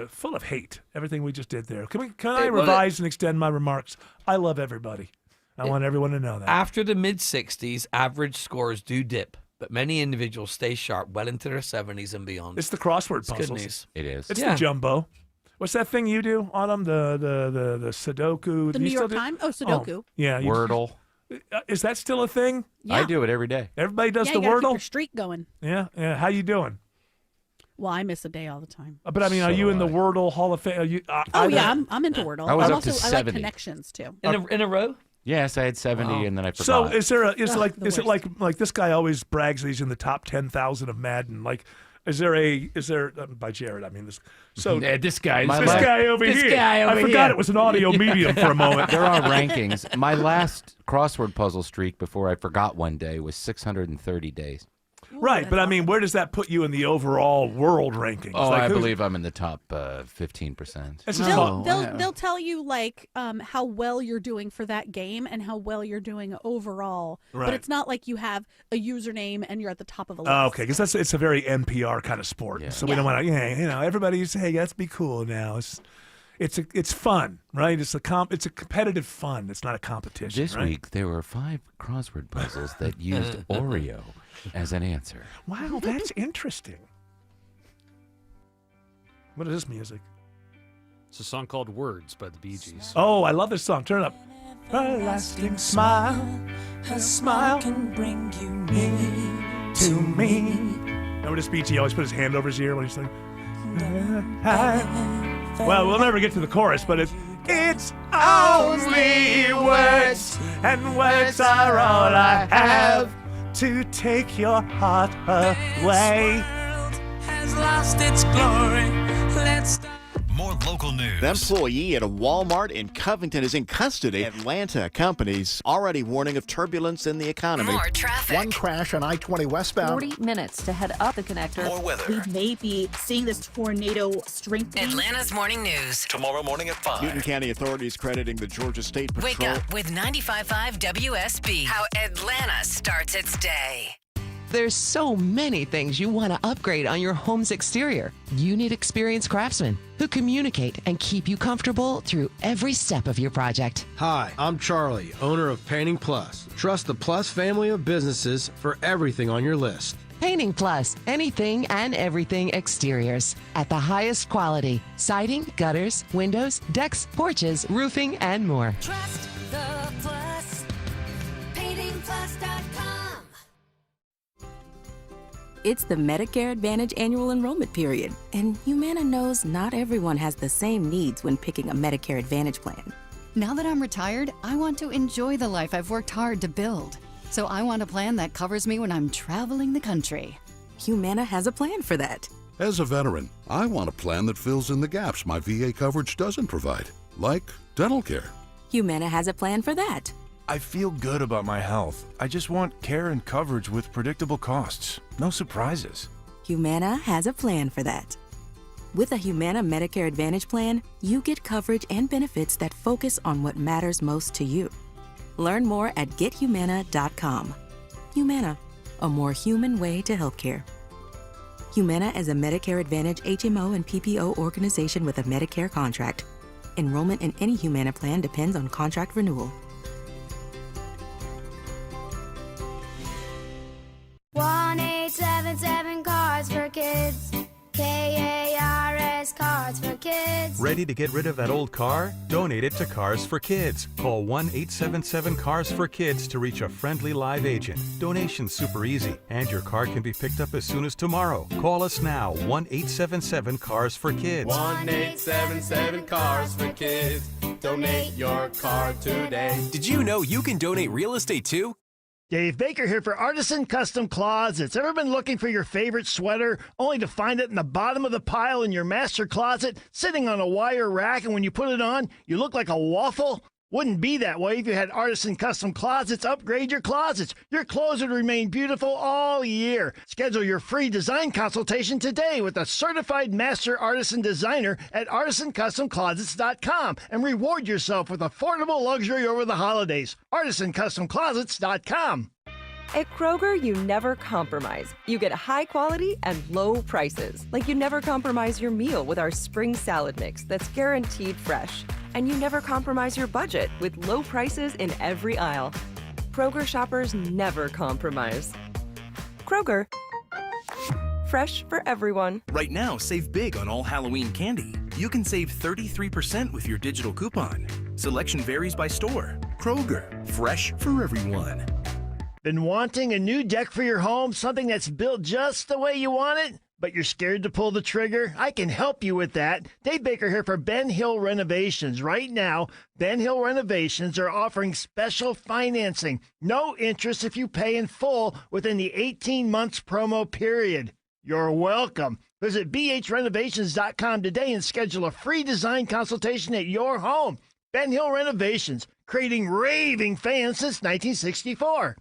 full of hate. Everything we just did there. Can I revise and extend my remarks? I love everybody. I want everyone to know that. After the mid-60s, average scores do dip, but many individuals stay sharp well into their 70s and beyond. It's the crossword It's good puzzles. news. It is. It's the jumbo. What's that thing you do, Autumn? The Sudoku. The Do you New still York do- Times? Oh, Sudoku. Yeah. Wordle. Is that still a thing? Yeah. I do it every day. Everybody does Yeah, the you gotta keep Wordle. your streak going. Yeah. How you doing? Well, I miss a day all the time. But I mean, are you in the Wordle Hall of Fame? Are you, Oh yeah, I'm into Wordle. I was I'm up to also, I 70. like connections too. In a row? Yes, I had 70, and then I forgot. So is there is Ugh, like the is it like this guy always brags that he's in the top 10,000 of Madden? Like, is there by Jared? I mean this. So Yeah, this guy. this guy over here. I forgot it was an audio medium for a moment. There are rankings. My last crossword puzzle streak before I forgot one day was 630 days. Right, but I mean, where does that put you in the overall world rankings? Oh, Like, I who's- believe I'm in the top 15%. This is They'll tell you like how well you're doing for that game and how well you're doing overall. Right. But it's not like you have a username and you're at the top of a list. Oh, okay, because it's a very NPR kind of sport. So we don't want to. Yeah, everybody's hey, let's be cool now. It's fun, right? It's a competitive fun. It's not a competition. This right? week, there were 5 crossword puzzles that used Oreo as an answer. Wow, that's interesting. What is this music? It's a song called Words by the Bee Gees. Oh, I love this song. Turn it up. A lasting smile, a smile can bring you near to me. Remember this beat? He always put his hand over his ear when he's like. Well, we'll never get to the chorus, but it's only words, and words are all I have to take your heart away. Has lost its glory. Let's more local news. The employee at a Walmart in Covington is in custody. Atlanta companies already warning of turbulence in the economy. More traffic. One crash on I-20 westbound. 40 minutes to head up the connector. More weather. We may be seeing this tornado strengthening. Atlanta's morning news. Tomorrow morning at 5. Newton County authorities crediting the Georgia State Patrol. Wake up with 95.5 WSB. How Atlanta starts its day. There's so many things you want to upgrade on your home's exterior. You need experienced craftsmen who communicate and keep you comfortable through every step of your project. Hi, I'm Charlie, owner of Painting Plus. Trust the Plus family of businesses for everything on your list. Painting Plus, anything and everything exteriors at the highest quality. Siding, gutters, windows, decks, porches, roofing, and more. Trust the Plus. PaintingPlus.com. It's the Medicare Advantage annual enrollment period, and Humana knows not everyone has the same needs when picking a Medicare Advantage plan. Now that I'm retired, I want to enjoy the life I've worked hard to build. So I want a plan that covers me when I'm traveling the country. Humana has a plan for that. As a veteran, I want a plan that fills in the gaps my VA coverage doesn't provide, like dental care. Humana has a plan for that. I feel good about my health. I just want care and coverage with predictable costs. No surprises. Humana has a plan for that. With a Humana Medicare Advantage plan, you get coverage and benefits that focus on what matters most to you. Learn more at gethumana.com. Humana, a more human way to healthcare. Humana is a Medicare Advantage HMO and PPO organization with a Medicare contract. Enrollment in any Humana plan depends on contract renewal. 1-877 Cards for Kids. KARS Cards for Kids. Ready to get rid of that old car? Donate it to Cars for Kids. Call 1-877-CARS-FOR-KIDS to reach a friendly live agent. Donation's super easy, and your car can be picked up as soon as tomorrow. Call us now, 1-877-CARS-FOR-KIDS. 1-877-CARS-FOR-KIDS. Donate your car today. Did you know you can donate real estate too? Dave Baker here for Artisan Custom Closets. Ever been looking for your favorite sweater only to find it in the bottom of the pile in your master closet, sitting on a wire rack, and when you put it on, you look like a waffle? Wouldn't be that way if you had Artisan Custom Closets upgrade your closets. Your clothes would remain beautiful all year. Schedule your free design consultation today with a certified master artisan designer at artisancustomclosets.com and reward yourself with affordable luxury over the holidays. artisancustomclosets.com. At Kroger, you never compromise. You get high quality and low prices. Like you never compromise your meal with our spring salad mix that's guaranteed fresh. And you never compromise your budget with low prices in every aisle. Kroger shoppers never compromise. Kroger, fresh for everyone. Right now, save big on all Halloween candy. You can save 33% with your digital coupon. Selection varies by store. Kroger, fresh for everyone. Been wanting a new deck for your home, something that's built just the way you want it, but you're scared to pull the trigger? I can help you with that. Dave Baker here for Ben Hill Renovations. Right now, Ben Hill Renovations are offering special financing. No interest if you pay in full within the 18 months promo period. You're welcome. Visit bhrenovations.com today and schedule a free design consultation at your home. Ben Hill Renovations, creating raving fans since 1964.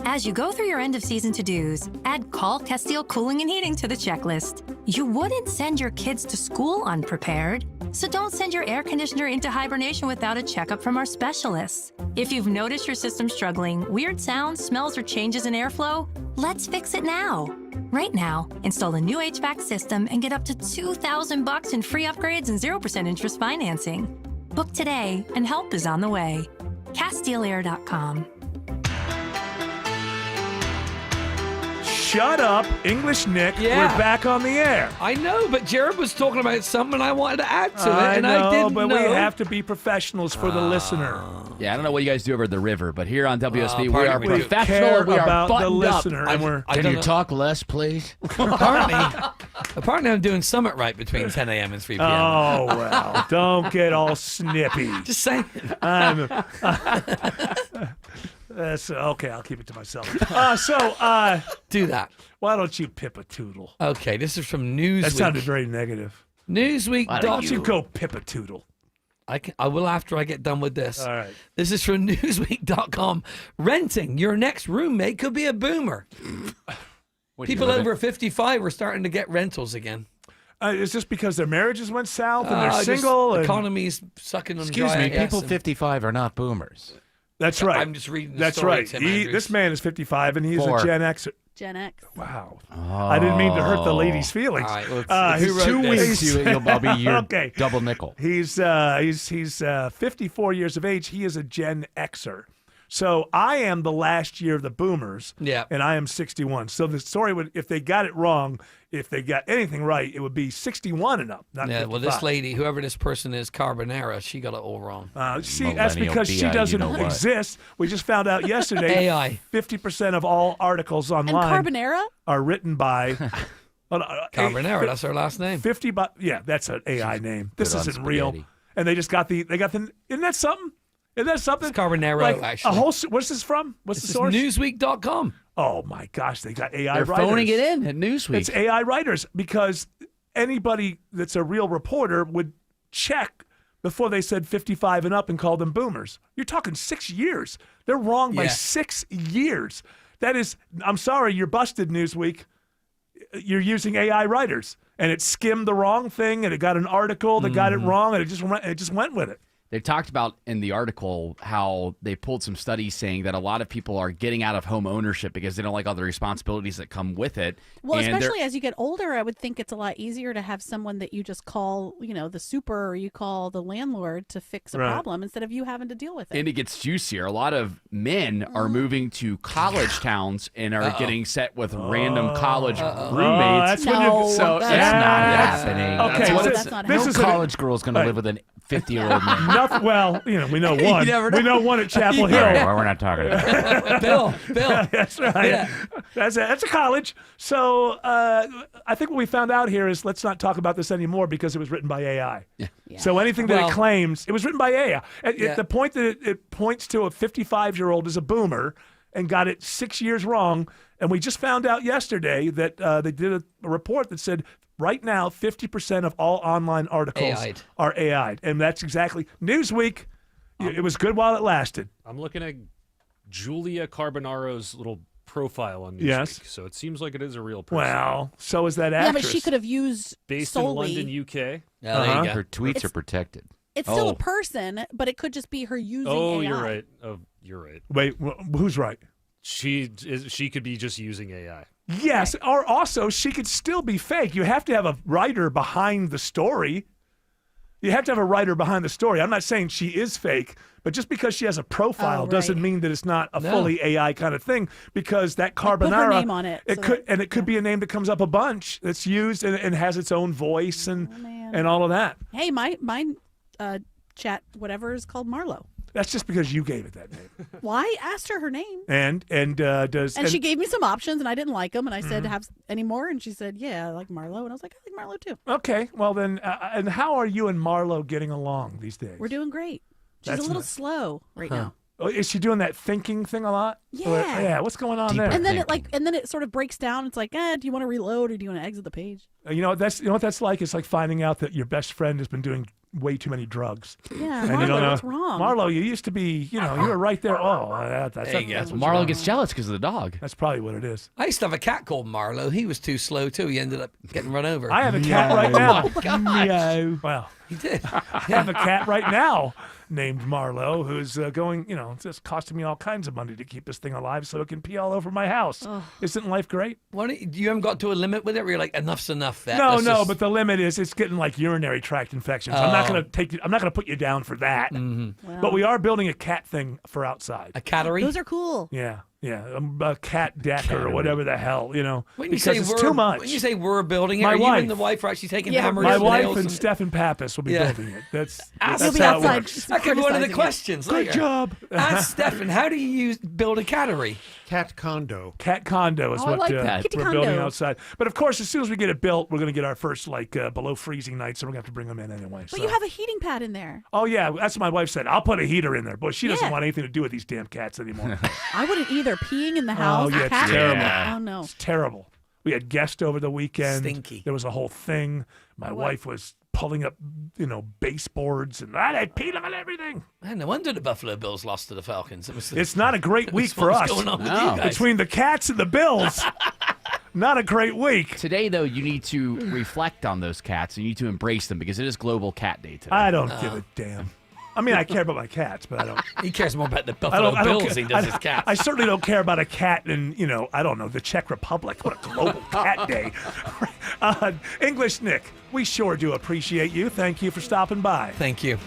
As you go through your end-of-season to-dos, add Call Castile Cooling and Heating to the checklist. You wouldn't send your kids to school unprepared, so don't send your air conditioner into hibernation without a checkup from our specialists. If you've noticed your system struggling, weird sounds, smells, or changes in airflow, let's fix it now. Right now, install a new HVAC system and get up to $2,000 in free upgrades and 0% interest financing. Book today, and help is on the way. CastileAir.com. Shut up, English Nick. Yeah. We're back on the air. I know, but Jared was talking about something I wanted to add to it, I and know, I didn't but know. we have to be professionals for the listener. Yeah, I don't know what you guys do over the river, but here on WSB, we pardon are me, we do. professional. Care We are about the buttoned up. listener, and we're. Can you talk less, please? Apparently, I'm doing Summit right between 10 a.m. and 3 p.m. Oh, well, don't get all snippy. Just saying. That's okay. I'll keep it to myself. Do that. Why don't you pip a toodle? Okay, this is from Newsweek. That sounded very negative. Newsweek. Why don't you go pip a toodle? I will after I get done with this. All right. This is from Newsweek.com. Renting your next roommate could be a boomer. People over 55 are starting to get rentals again. It's just because their marriages went south and they're Just single. And economy's sucking on Excuse dry, me, I guess, people and- 55 are not boomers. That's right. I'm just reading the That's story, right. Tim Andrews. This man is 55 and he's Four. a Gen X. Gen X. Wow. I didn't mean to hurt the lady's feelings. All right, He's who wrote 2 this? weeks. I'll be your Okay. double nickel. He's 54 years of age. He is a Gen Xer. So I am the last year of the boomers. Yeah. And I am 61. So the story would, if they got it wrong, if they got anything right, it would be 61 and up, not Yeah, 55. well, this lady, whoever this person is, Carbonara, she got it all wrong. See, that's because she doesn't exist. We just found out yesterday. AI. 50% of all articles And online Carbonara? are written by Carbonara, that's her last name. 50. Yeah, that's an AI name. This good on isn't real. spaghetti. And they just got the. Isn't that something? Isn't that something? It's Carbonara, Like actually. a whole. What's this from? What's This the source? is Newsweek.com. Oh my gosh, they got AI They're writers. phoning it in at Newsweek. It's AI writers because anybody that's a real reporter would check before they said 55 and up and call them boomers. You're talking 6 years. They're wrong by Yeah. 6 years. That is, I'm sorry, you're busted, Newsweek. You're using AI writers, and it skimmed the wrong thing, and it got an article that got it wrong, and it just went with it. They talked about in the article how they pulled some studies saying that a lot of people are getting out of home ownership because they don't like all the responsibilities that come with it. Well, And especially as you get older, I would think it's a lot easier to have someone that you just call, the super, or you call the landlord to fix a Right. problem instead of you having to deal with it. And it gets juicier. A lot of men are moving to college towns and are getting set with random college roommates. that's when you- so that's it's not that's- happening. okay, That's so what's- not this No is college girl's going to live with an 50-year-old man. Nothing, well, we know one. never know. We know one at Chapel All Hill. right, well, we're not talking about it. Bill. That's right. Yeah. That's a college. So I think what we found out here is let's not talk about this anymore because it was written by AI. Yeah. So anything that Well- it claims, it was written by AI. Yeah. The point that it points to a 55-year-old is a boomer and got it 6 years wrong. And we just found out yesterday that they did a report that said right now 50% of all online articles AI'd. are AI'd. And that's exactly Newsweek. It was good while it lasted. I'm looking at Julia Carbonaro's little profile on Newsweek. Yes. So it seems like it is a real person. Well, so is that yeah, actress. but she could have used Based solely. in London, UK. Her tweets are protected. It's still a person, but it could just be her using Oh, AI. you're right. Oh, you're right. Wait, who's right? She could be just using AI. Yes, or also she could still be fake. You have to have a writer behind the story. You have to have a writer behind the story. I'm not saying she is fake, but just because she has a profile doesn't mean that it's not a fully AI kind of thing. Because that Carbonara, put her name on it, so it could be a name that comes up a bunch that's used and has its own voice and all of that. Hey, my chat whatever is called Marlo. That's just because you gave it that name. Well, I asked her name, And she gave me some options, and I didn't like them, and I said, Mm-hmm. "Have any more?" And she said, "Yeah, I like Marlo," and I was like, "I like Marlo too." Okay, well then, and how are you and Marlo getting along these days? We're doing great. She's That's a little nice. slow right now. Oh, is she doing that thinking thing a lot? Yeah. Yeah. What's going on there? And then it sort of breaks down. It's like, do you want to reload or do you want to exit the page? You know what that's like? It's like finding out that your best friend has been doing way too many drugs. Yeah, And Marlo, you don't know. what's wrong? Marlo, you used to be, you were right there. Oh, that's There you go. that's what's Marlo wrong. gets jealous because of the dog. That's probably what it is. I used to have a cat called Marlo. He was too slow too. He ended up getting run over. I have a cat right now. Oh my God. No. Well, He did. I have a cat right now named Marlo who's going, it's just costing me all kinds of money to keep this thing alive so it can pee all over my house. Isn't life great? You haven't got to a limit with it where you're like, enough's enough. No, but the limit is it's getting like urinary tract infections. I'm not going to put you down for that. But we are building a cat thing for outside. A cattery? Those are cool. Yeah. A cat deck or whatever the hell, When you because say it's we're, too much. When you say we're building it, My are you wife. and the wife are actually taking Yeah, hammers My and wife nails and Stephen Pappas will be Yeah. building it. That's You'll be how it outside works. That could be one of the criticizing it. questions Good later. job. Ask Stefan, how do you build a cattery? Cat condo. Cat condo is Oh, I what like that. Kitty we're condo. building outside. But of course, as soon as we get it built, we're going to get our first below freezing nights, so we're going to have to bring them in anyway. But so. you have a heating pad in there. Oh yeah, that's what my wife said. I'll put a heater in there, but she doesn't Yeah. want anything to do with these damn cats anymore. I wouldn't either. Peeing in the house. Oh yeah, it's cat? terrible. Oh no. It's terrible. We had guests over the weekend. Stinky. There was a whole thing. My wife was pulling up, baseboards and they peed on everything. Man, no wonder the Buffalo Bills lost to the Falcons. It's not a great week for What's us. going on with No. you guys? Between the cats and the Bills, not a great week. Today, though, you need to reflect on those cats and you need to embrace them because it is Global Cat Day today. I don't give a damn. I mean, I care about my cats, but I don't. He cares more about the I Buffalo don't Bills care. than he does his cats. I certainly don't care about a cat in, I don't know, the Czech Republic. What a global cat day. English Nick, we sure do appreciate you. Thank you for stopping by. Thank you.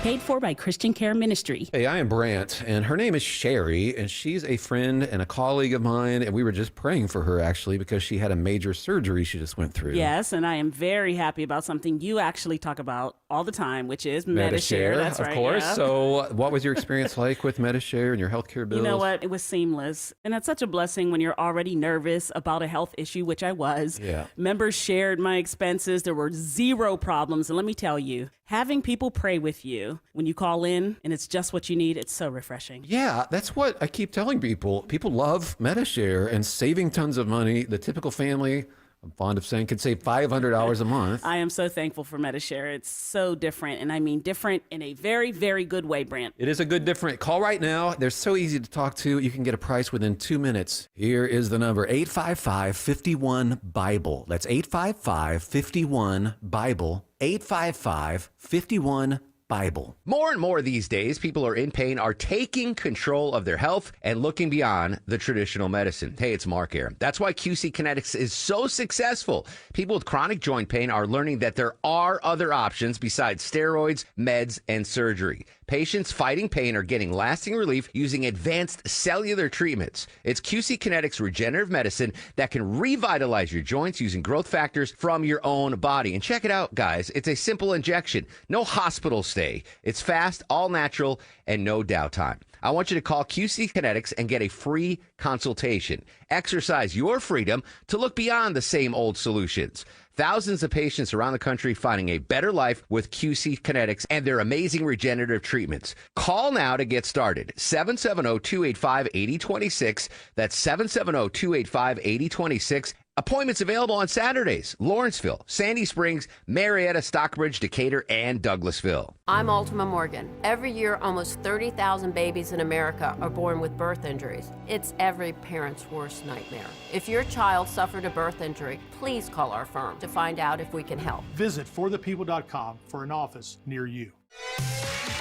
Paid for by Christian Care Ministry. Hey, I am Brant, and her name is Sherry, and she's a friend and a colleague of mine, and we were just praying for her, actually, because she had a major surgery she just went through. Yes, and I am very happy about something you actually talk about all the time, which is MediShare. That's of right. course. Yeah. So what was your experience like with MediShare and your healthcare bills? You know what? It was seamless. And that's such a blessing when you're already nervous about a health issue, which I was. Yeah. Members shared my expenses. There were zero problems. And let me tell you, having people pray with you when you call in and it's just what you need, it's so refreshing. Yeah, that's what I keep telling people. People love MediShare and saving tons of money. The typical family, I'm fond of saying, could save $500 a month. I am so thankful for MediShare. It's so different. And I mean different in a very, very good way, Brant. It is a good different. Call right now. They're so easy to talk to. You can get a price within 2 minutes. Here is the number, 855-51-BIBLE. That's 855-51-BIBLE. 855-51-BIBLE. More and more these days, people are in pain, are taking control of their health and looking beyond the traditional medicine. Hey, it's Mark here. That's why QC Kinetics is so successful. People with chronic joint pain are learning that there are other options besides steroids, meds, and surgery. Patients fighting pain are getting lasting relief using advanced cellular treatments. It's QC Kinetics regenerative medicine that can revitalize your joints using growth factors from your own body. And check it out, guys. It's a simple injection. No hospital stay. It's fast, all natural, and no downtime. I want you to call QC Kinetics and get a free consultation. Exercise your freedom to look beyond the same old solutions. Thousands of patients around the country finding a better life with QC Kinetics and their amazing regenerative treatments. Call now to get started. 770-285-8026. That's 770-285-8026. Appointments available on Saturdays. Lawrenceville, Sandy Springs, Marietta, Stockbridge, Decatur, and Douglasville. I'm Ultima Morgan. Every year, almost 30,000 babies in America are born with birth injuries. It's every parent's worst nightmare. If your child suffered a birth injury, please call our firm to find out if we can help. Visit forthepeople.com for an office near you.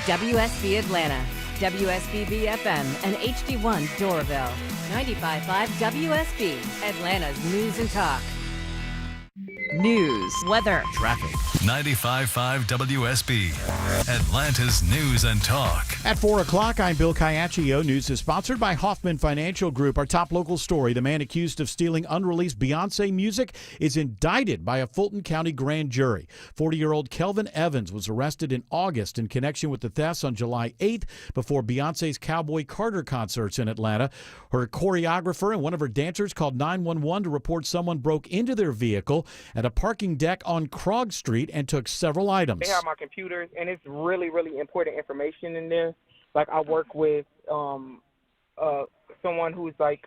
WSB Atlanta, WSBB FM, and HD1 Doraville. 95.5 WSB, Atlanta's news and talk. News, weather, traffic. 95.5 WSB, Atlanta's news and talk. At 4 o'clock, I'm Bill Caiaccio. News is sponsored by Hoffman Financial Group. Our top local story, the man accused of stealing unreleased Beyonce music is indicted by a Fulton County grand jury. 40-year-old Kelvin Evans was arrested in August in connection with the thefts on July 8th before Beyonce's Cowboy Carter concerts in Atlanta. Her choreographer and one of her dancers called 911 to report someone broke into their vehicle at a parking deck on Krog Street and took several items. They have my computers, and it's really, really important information in there. Like, I work with someone who's, like,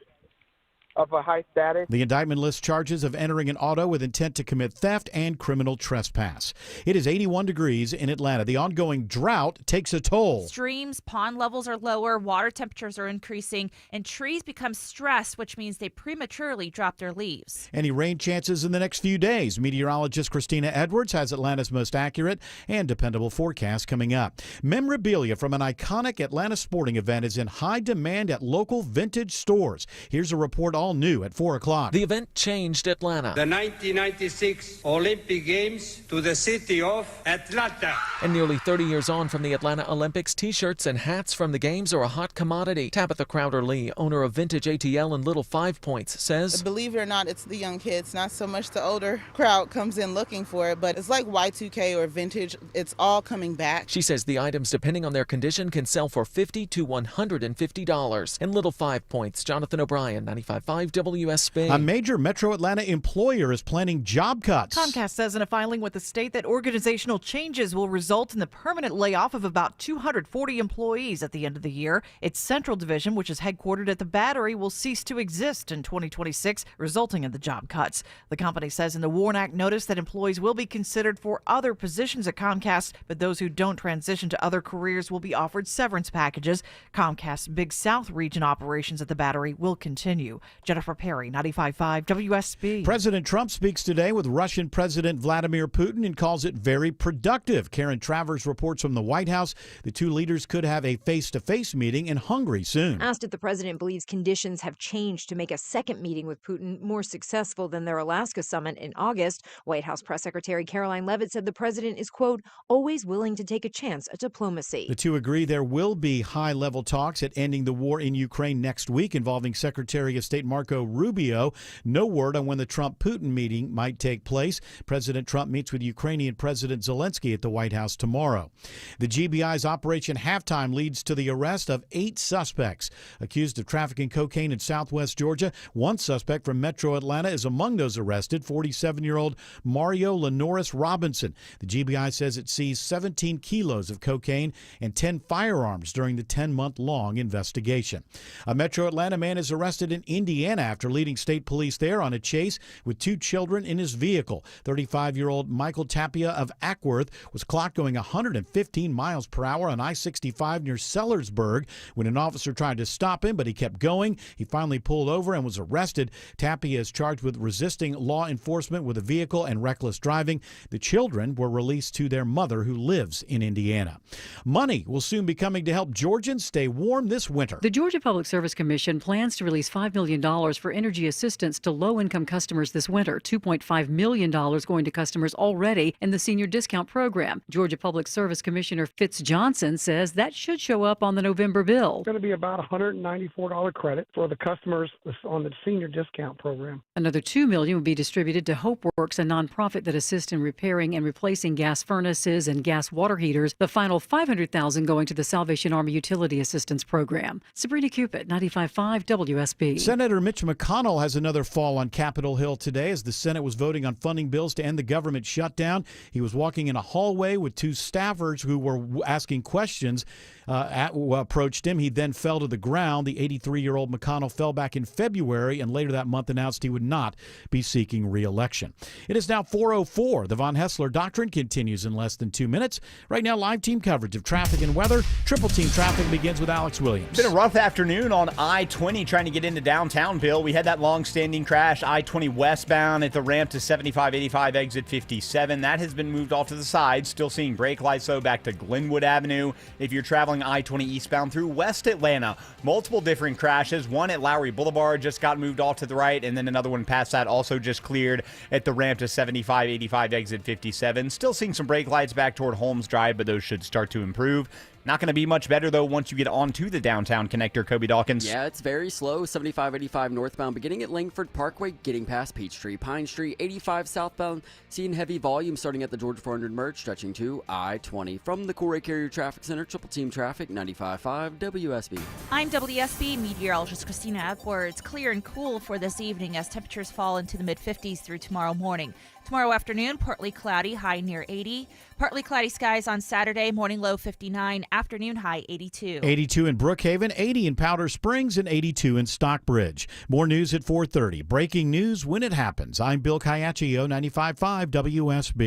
of a high status. The indictment lists charges of entering an auto with intent to commit theft and criminal trespass. It is 81 degrees in Atlanta. The ongoing drought takes a toll. Streams, pond levels are lower, water temperatures are increasing, and trees become stressed, which means they prematurely drop their leaves. Any rain chances in the next few days? Meteorologist Christina Edwards has Atlanta's most accurate and dependable forecast coming up. Memorabilia from an iconic Atlanta sporting event is in high demand at local vintage stores. Here's a report all new at 4 o'clock. The event changed Atlanta. The 1996 Olympic Games to the city of Atlanta. And nearly 30 years on from the Atlanta Olympics, T-shirts and hats from the games are a hot commodity. Tabitha Crowder-Lee, owner of Vintage ATL and Little 5 Points, says, believe it or not, it's the young kids, not so much the older crowd comes in looking for it, but it's like Y2K or vintage. It's all coming back. She says the items, depending on their condition, can sell for $50 to $150. And Little 5 Points, Jonathan O'Brien, 95.5 WSB. A major Metro Atlanta employer is planning job cuts. Comcast says in a filing with the state that organizational changes will result in the permanent layoff of about 240 employees at the end of the year. Its Central Division, which is headquartered at the Battery, will cease to exist in 2026, resulting in the job cuts. The company says in the WARN Act notice that employees will be considered for other positions at Comcast, but those who don't transition to other careers will be offered severance packages. Comcast's Big South region operations at the Battery will continue. Jennifer Perry, 95.5 WSB. President Trump speaks today with Russian President Vladimir Putin and calls it very productive. Karen Travers reports from the White House. The two leaders could have a face-to-face meeting in Hungary soon. Asked if the president believes conditions have changed to make a second meeting with Putin more successful than their Alaska summit in August, White House Press Secretary Caroline Leavitt said the president is, quote, always willing to take a chance at diplomacy. The two agree there will be high-level talks at ending the war in Ukraine next week involving Secretary of State Marco Rubio. No word on when the Trump-Putin meeting might take place. President Trump meets with Ukrainian President Zelensky at the White House tomorrow. The GBI's Operation Halftime leads to the arrest of 8 suspects accused of trafficking cocaine in southwest Georgia. One suspect from Metro Atlanta is among those arrested, 47-year-old Mario Lenoris Robinson. The GBI says it seized 17 kilos of cocaine and 10 firearms during the 10-month-long investigation. A Metro Atlanta man is arrested in Indiana Indiana after leading state police there on a chase with 2 children in his vehicle. 35-year-old Michael Tapia of Ackworth was clocked going 115 miles per hour on I-65 near Sellersburg when an officer tried to stop him, but he kept going. He finally pulled over and was arrested. Tapia is charged with resisting law enforcement with a vehicle and reckless driving. The children were released to their mother, who lives in Indiana. Money will soon be coming to help Georgians stay warm this winter. The Georgia Public Service Commission plans to release $5 million for energy assistance to low-income customers this winter. $2.5 million going to customers already in the senior discount program. Georgia Public Service Commissioner Fitz Johnson says that should show up on the November bill. It's going to be about a $194 credit for the customers on the senior discount program. Another $2 million will be distributed to HopeWorks, a nonprofit that assists in repairing and replacing gas furnaces and gas water heaters. The final $500,000 going to the Salvation Army Utility Assistance Program. Sabrina Cupid, 95.5 WSB. Senator Mitch McConnell has another fall on Capitol Hill today as the Senate was voting on funding bills to end the government shutdown. He was walking in a hallway with 2 staffers who were asking questions. Approached him. He then fell to the ground. The 83-year-old McConnell fell back in February and later that month announced he would not be seeking re-election. It is now 4:04. The Von Hessler Doctrine continues in less than 2 minutes. Right now, live team coverage of traffic and weather. Triple Team Traffic begins with Alex Williams. Been a rough afternoon on I-20 trying to get into downtown, Bill. We had that long-standing crash, I-20 westbound at the ramp to 7585 exit 57. That has been moved off to the side. Still seeing brake lights, though, back to Glenwood Avenue. If you're traveling I-20 eastbound through West Atlanta, multiple different crashes. One at Lowry Boulevard just got moved off to the right, and then another one past that also just cleared at the ramp to 7585 exit 57. Still seeing some brake lights back toward Holmes Drive, but those should start to improve. Not going to be much better, though, once you get onto the downtown connector, Kobe Dawkins. Yeah, it's very slow. 7585 northbound, beginning at Langford Parkway, getting past Peachtree. Pine Street, 85 southbound, seeing heavy volume starting at the Georgia 400 merge, stretching to I-20. From the Coolray Carrier Traffic Center, Triple Team Traffic, 95.5 WSB. I'm WSB meteorologist Christina Edwards. Clear and cool for this evening as temperatures fall into the mid-50s through tomorrow morning. Tomorrow afternoon, partly cloudy, high near 80. Partly cloudy skies on Saturday, morning low 59, afternoon high 82. 82 in Brookhaven, 80 in Powder Springs, and 82 in Stockbridge. More news at 4:30. Breaking news when it happens. I'm Bill Caiaccio, 95.5 WSB.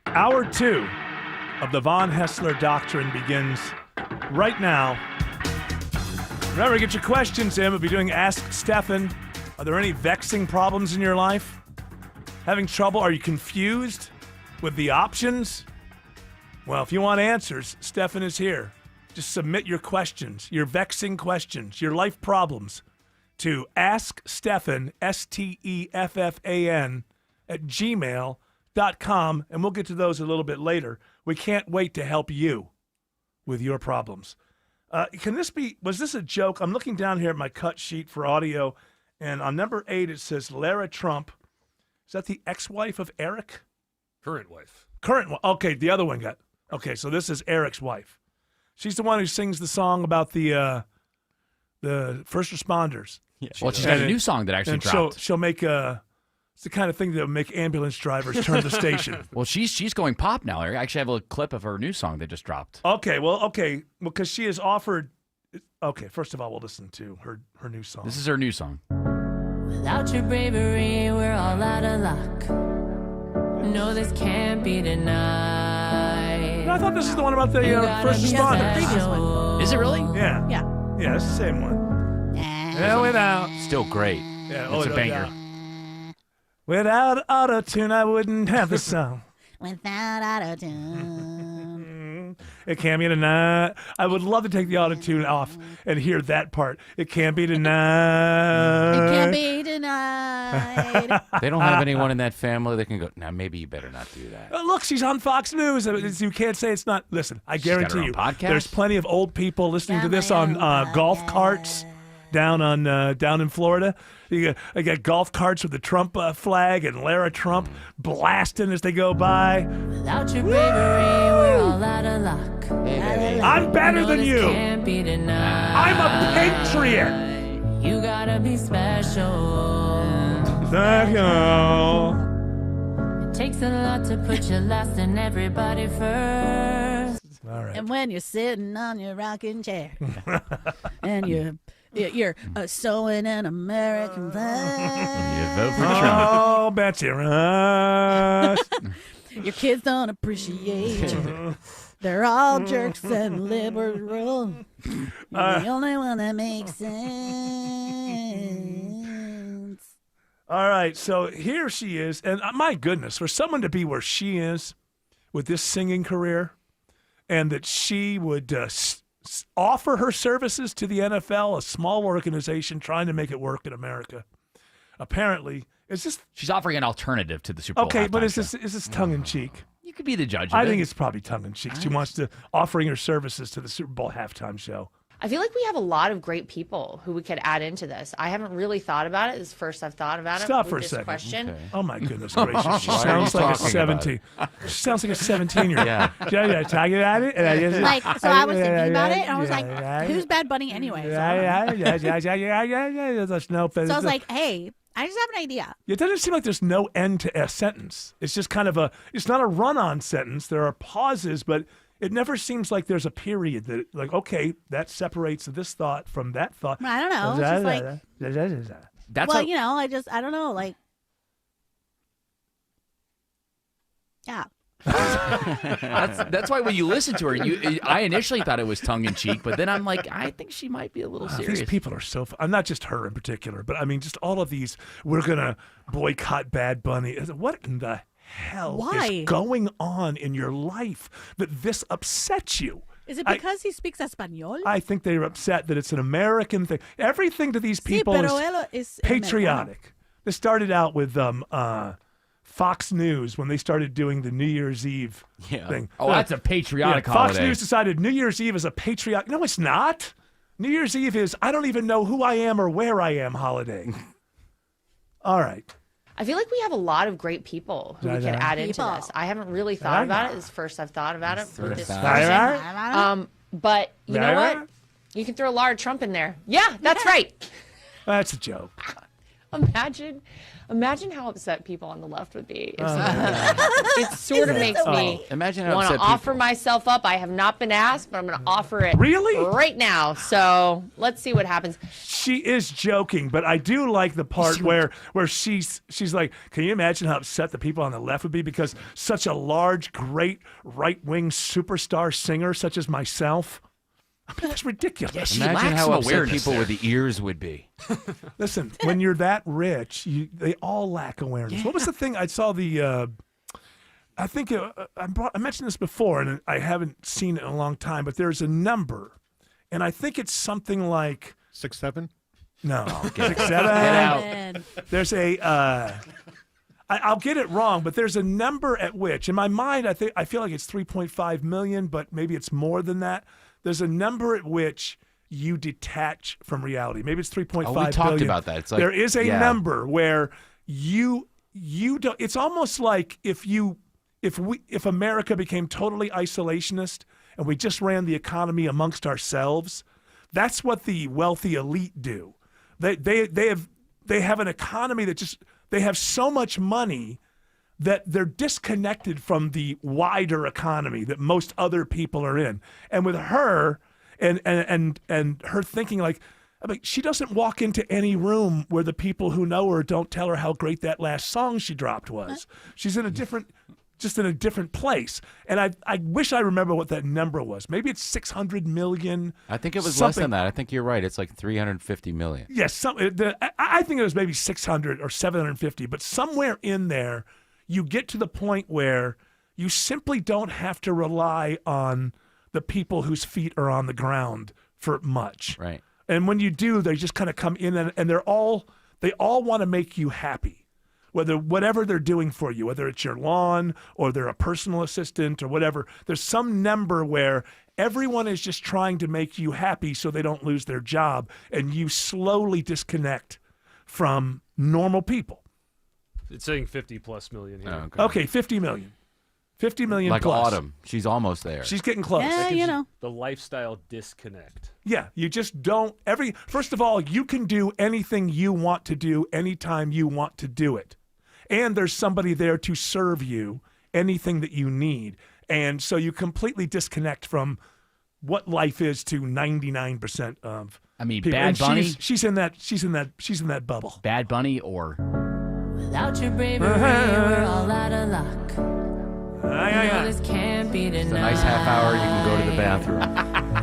Hour 2 of the Von Hessler Doctrine begins right now. Remember, get your questions in. We'll be doing Ask Stephan. Are there any vexing problems in your life? Having trouble? Are you confused with the options? Well, if you want answers, Stephan is here. Just submit your questions, your vexing questions, your life problems to AskStephan, STEFFAN, @gmail.com, and we'll get to those a little bit later. We can't wait to help you with your problems. Was this a joke? I'm looking down here at my cut sheet for audio, and on number 8 it says Lara Trump. Is that the ex-wife of Eric? Current wife. Current one. Okay, the other one got. Okay, so this is Eric's wife. She's the one who sings the song about the first responders. Yeah. Well, she's got a new song that actually dropped. She'll make it's the kind of thing that will make ambulance drivers turn the station. Well, she's going pop now, Eric. I actually have a clip of her new song that just dropped. Okay, because she has offered. Okay, first of all, we'll listen to her new song. This is her new song. Without your bravery, we're all out of luck. No, this can't be denied. No, I thought this is the one about the first responders. The previous one. Is it really? Yeah. Yeah, it's the same one. Yeah, without. Still great. Yeah, it's a banger. Without auto-tune, I wouldn't have the song. Without auto-tune. It can't be denied. I would love to take the auto-tune off and hear that part. It can't be denied. It can't be denied. They don't have anyone in that family that can go, now maybe you better not do that. Look, she's on Fox News. You can't say it's not. Listen, I guarantee you, there's plenty of old people listening to this on golf carts down in Florida. I got golf carts with the Trump flag and Lara Trump blasting as they go by. Without your bravery, we're all out of luck. I'm better than you. Can't be denied. I'm a patriot. You gotta be special. Thank you. It takes a lot to put your last and everybody first. All right. And when you're sitting on your rocking chair and you're You're sowing an American flag. You vote for Trump. Oh, Betsy Ross. Your kids don't appreciate you. They're all jerks and liberal. You're the only one that makes sense. All right, so here she is. And my goodness, for someone to be where she is with this singing career and that she would offer her services to the NFL, a small organization trying to make it work in America. Apparently, it's just she's offering an alternative to the Super Bowl. Okay, but halftime is show. this tongue in cheek? You could be the judge. Of I it. think it's probably tongue in cheek. She wants to offering her services to the Super Bowl halftime show. I feel like we have a lot of great people who we could add into this. I haven't really thought about it. This is the first I've thought about Stop it. for with a this second. question. Okay. Oh my goodness gracious! She Why are sounds you like a talking about 17. She sounds like a 17-year-old. Yeah. Talking about it, and I just Like, so I was thinking about it, and I was like, who's Bad Bunny anyway? So, Yeah. There's no. so I was like, hey, I just have an idea. It doesn't seem like there's no end to a sentence. It's just kind of it's not a run-on sentence. There are pauses, but it never seems like there's a period that, like, okay, that separates this thought from that thought. I don't know. It's just like, That's well, how- you know, I don't know, like, yeah. that's why when you listen to her, I initially thought it was tongue in cheek, but then I'm like, I think she might be a little serious. These people are so. I'm not just her in particular, but I mean, just all of these. We're gonna boycott Bad Bunny. What in the hell Why? is going on in your life that this upsets you? Is it because he speaks Espanol? I think they're upset that it's an American thing. Everything to these people pero él es patriotic. This started out with Fox News when they started doing the New Year's Eve thing. Oh, that's a patriotic Fox holiday. News decided New Year's Eve is a patriotic. No, it's not. New Year's Eve is I don't even know who I am or where I am holiday. All right. I feel like we have a lot of great people who we could add into this. I haven't really thought about it. This is the first I've thought about it with this question. But you know what? You can throw Lara Trump in there. Yeah, that's right. That's a joke. Imagine how upset people on the left would be. It sort of makes me Imagine how want to upset people- offer myself up. I have not been asked, but I'm going to offer it Really? right now. So let's see what happens. She is joking, but I do like the part where she's like, can you imagine how upset the people on the left would be because such a large, great right-wing superstar singer such as myself? I mean, that's ridiculous. Imagine how upset people with the ears would be. Listen, when you're that rich, they all lack awareness. Yeah. What was the thing? I saw I think I mentioned this before, and I haven't seen it in a long time, but there's a number, and I think it's something like 6'7". No, Get 6'7". out. There's I'll get it wrong, but there's a number at which, in my mind, I feel like it's 3.5 million, but maybe it's more than that. There's a number at which you detach from reality. Maybe it's 3.5 Oh, we talked billion. about that. It's like, there is a number where you don't. It's almost like if America became totally isolationist and we just ran the economy amongst ourselves. That's what the wealthy elite do. They have an economy that they have so much money that they're disconnected from the wider economy that most other people are in. And with her and her thinking like, I mean, she doesn't walk into any room where the people who know her don't tell her how great that last song she dropped was. She's in a different place. And I wish I remember what that number was. Maybe it's 600 million. I think it was something. less than that. I think you're right. It's like 350 million. Yes, I think it was maybe 600 or 750, but somewhere in there, you get to the point where you simply don't have to rely on the people whose feet are on the ground for much. Right. And when you do, they just kind of come in and they all want to make you happy. Whatever they're doing for you, whether it's your lawn or they're a personal assistant or whatever, there's some number where everyone is just trying to make you happy so they don't lose their job, and you slowly disconnect from normal people. It's saying 50+ million here. Okay, 50 million. 50 million Like plus. Autumn. She's almost there. She's getting close. The lifestyle disconnect. Yeah, you just don't first of all, you can do anything you want to do anytime you want to do it. And there's somebody there to serve you anything that you need. And so you completely disconnect from what life is to 99% of I mean, people. Bad And Bunny. she's in that bubble. Bad Bunny or Without your bravery, we're all out of luck. No, this can't be denied. It's a nice half hour. You can go to the bathroom.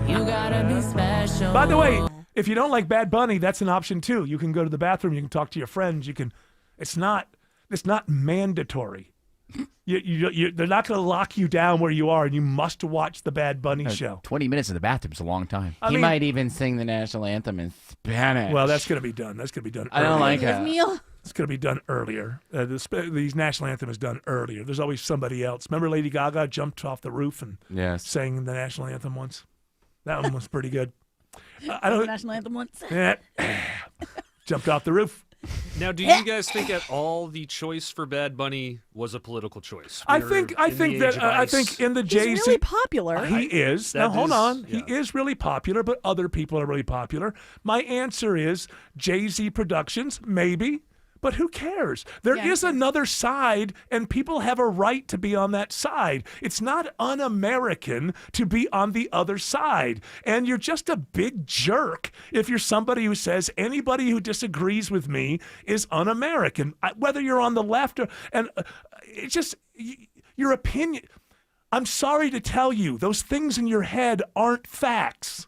You gotta be special. By the way, if you don't like Bad Bunny, that's an option too. You can go to the bathroom. You can talk to your friends. You can. It's not mandatory. They're not going to lock you down where you are, and you must watch the Bad Bunny show. 20 minutes in the bathroom's a long time. He might even sing the national anthem in Spanish. Well, that's going to be done. That's going to be done. I don't like that. It's going to be done earlier. The national anthem is done earlier. There's always somebody else. Remember Lady Gaga jumped off the roof and sang the national anthem once? That one was pretty good. I don't national anthem once. Jumped off the roof. Now, do you guys think at all the choice for Bad Bunny was a political choice? I think in the Jay-Z, he's really popular. He is. Now hold on, he is really popular, but other people are really popular. My answer is Jay-Z Productions, maybe. But who cares? There is another side, and people have a right to be on that side. It's not un-American to be on the other side. And you're just a big jerk if you're somebody who says anybody who disagrees with me is un-American, whether you're on the left or... And it's just your opinion. I'm sorry to tell you, those things in your head aren't facts.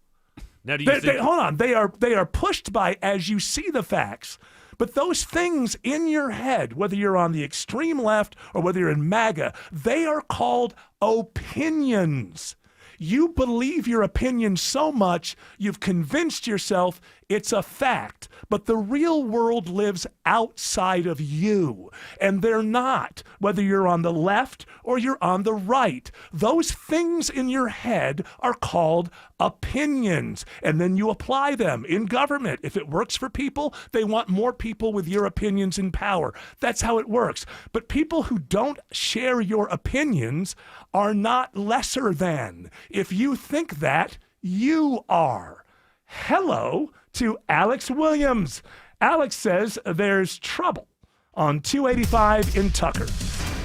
Now, do you think... hold on. They are pushed by as you see the facts. But those things in your head, whether you're on the extreme left or whether you're in MAGA, they are called opinions. You believe your opinion so much, you've convinced yourself it's a fact. But the real world lives outside of you. And they're not, whether you're on the left or you're on the right. Those things in your head are called opinions. And then you apply them in government. If it works for people, they want more people with your opinions in power. That's how it works. But people who don't share your opinions are not lesser than. If you think that, you are. Hello to Alex Williams. Alex says there's trouble on 285 in Tucker.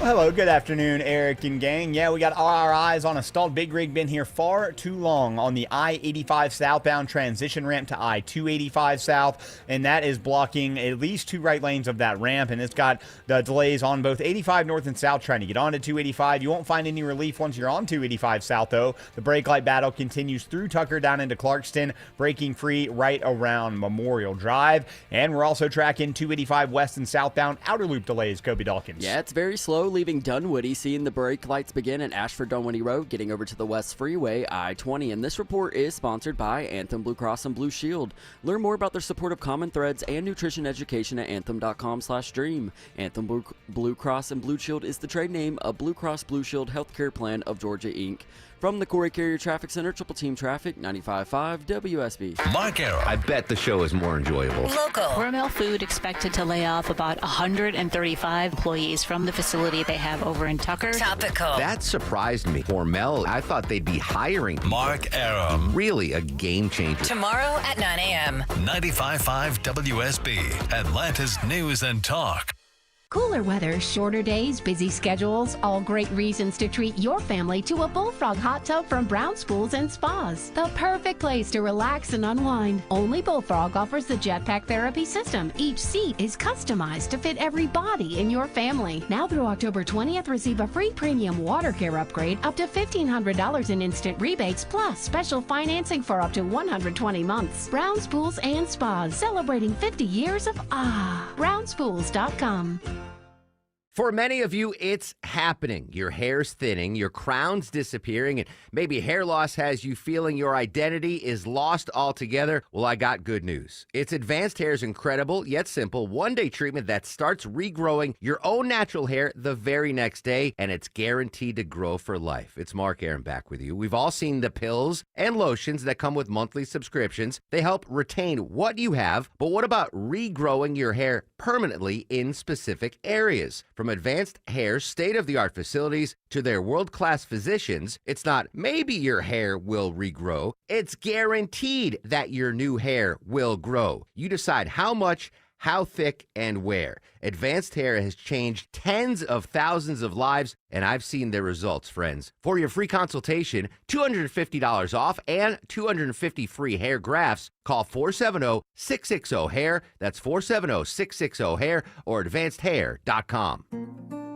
Well, hello, good afternoon, Eric and gang. Yeah, we got all our eyes on a stalled big rig been here far too long on the I-85 southbound transition ramp to I-285 south, and that is blocking at least two right lanes of that ramp, and it's got the delays on both 85 north and south trying to get onto 285. You won't find any relief once you're on 285 south, though. The brake light battle continues through Tucker down into Clarkston, breaking free right around Memorial Drive, and we're also tracking 285 west and southbound outer loop delays, Kobe Dawkins. Yeah, it's very slow, leaving Dunwoody, seeing the brake lights begin at Ashford-Dunwoody Road, getting over to the West Freeway, I-20. And this report is sponsored by Anthem Blue Cross and Blue Shield. Learn more about their support of common threads and nutrition education at anthem.com/dream. Anthem Blue Cross and Blue Shield is the trade name of Blue Cross Blue Shield Healthcare Plan of Georgia, Inc. From the Corey Carrier Traffic Center, Triple Team Traffic, 95.5 WSB. Mark Arrow. I bet the show is more enjoyable. Local. Hormel Food expected to lay off about 135 employees from the facility they have over in Tucker. Topical. That surprised me. Hormel, I thought they'd be hiring. Mark Arrow. Really a game changer. Tomorrow at 9 a.m. 95.5 WSB, Atlanta's News and Talk. Cooler weather, shorter days, busy schedules, all great reasons to treat your family to a Bullfrog hot tub from Brown Schools and Spas. The perfect place to relax and unwind. Only Bullfrog offers the Jetpack Therapy System. Each seat is customized to fit every body in your family. Now through October 20th, receive a free premium water care upgrade, up to $1,500 in instant rebates, plus special financing for up to 120 months. Brown Schools and Spas, celebrating 50 years of BrownSpools.com. For many of you, it's happening. Your hair's thinning, your crown's disappearing, and maybe hair loss has you feeling your identity is lost altogether. Well, I got good news. It's Advanced Hair's incredible, yet simple, one-day treatment that starts regrowing your own natural hair the very next day, and it's guaranteed to grow for life. It's Mark Aaron back with you. We've all seen the pills and lotions that come with monthly subscriptions. They help retain what you have, but what about regrowing your hair permanently in specific areas? From Advanced Hair's state-of-the-art facilities to their world-class physicians, it's not maybe your hair will regrow, it's guaranteed that your new hair will grow. You decide how much, how thick, and where. Advanced Hair has changed tens of thousands of lives, and I've seen their results, friends. For your free consultation, $250 off and 250 free hair grafts, call 470-660-HAIR. That's 470-660-HAIR or advancedhair.com.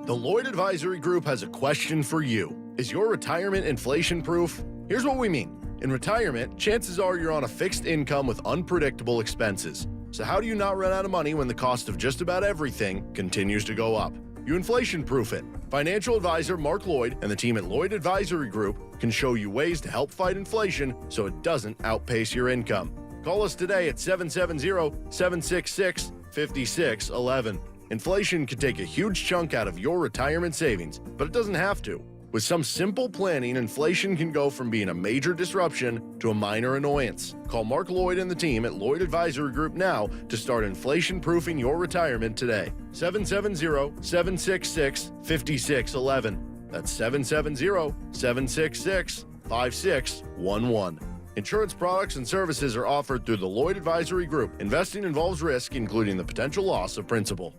The Lloyd Advisory Group has a question for you. Is your retirement inflation proof? Here's what we mean. In retirement, chances are you're on a fixed income with unpredictable expenses. So how do you not run out of money when the cost of just about everything continues to go up? You inflation-proof it. Financial advisor Mark Lloyd and the team at Lloyd Advisory Group can show you ways to help fight inflation so it doesn't outpace your income. Call us today at 770-766-5611. Inflation could take a huge chunk out of your retirement savings, but it doesn't have to. With some simple planning, inflation can go from being a major disruption to a minor annoyance. Call Mark Lloyd and the team at Lloyd Advisory Group now to start inflation-proofing your retirement today. 770-766-5611. That's 770-766-5611. Insurance products and services are offered through the Lloyd Advisory Group. Investing involves risk, including the potential loss of principal.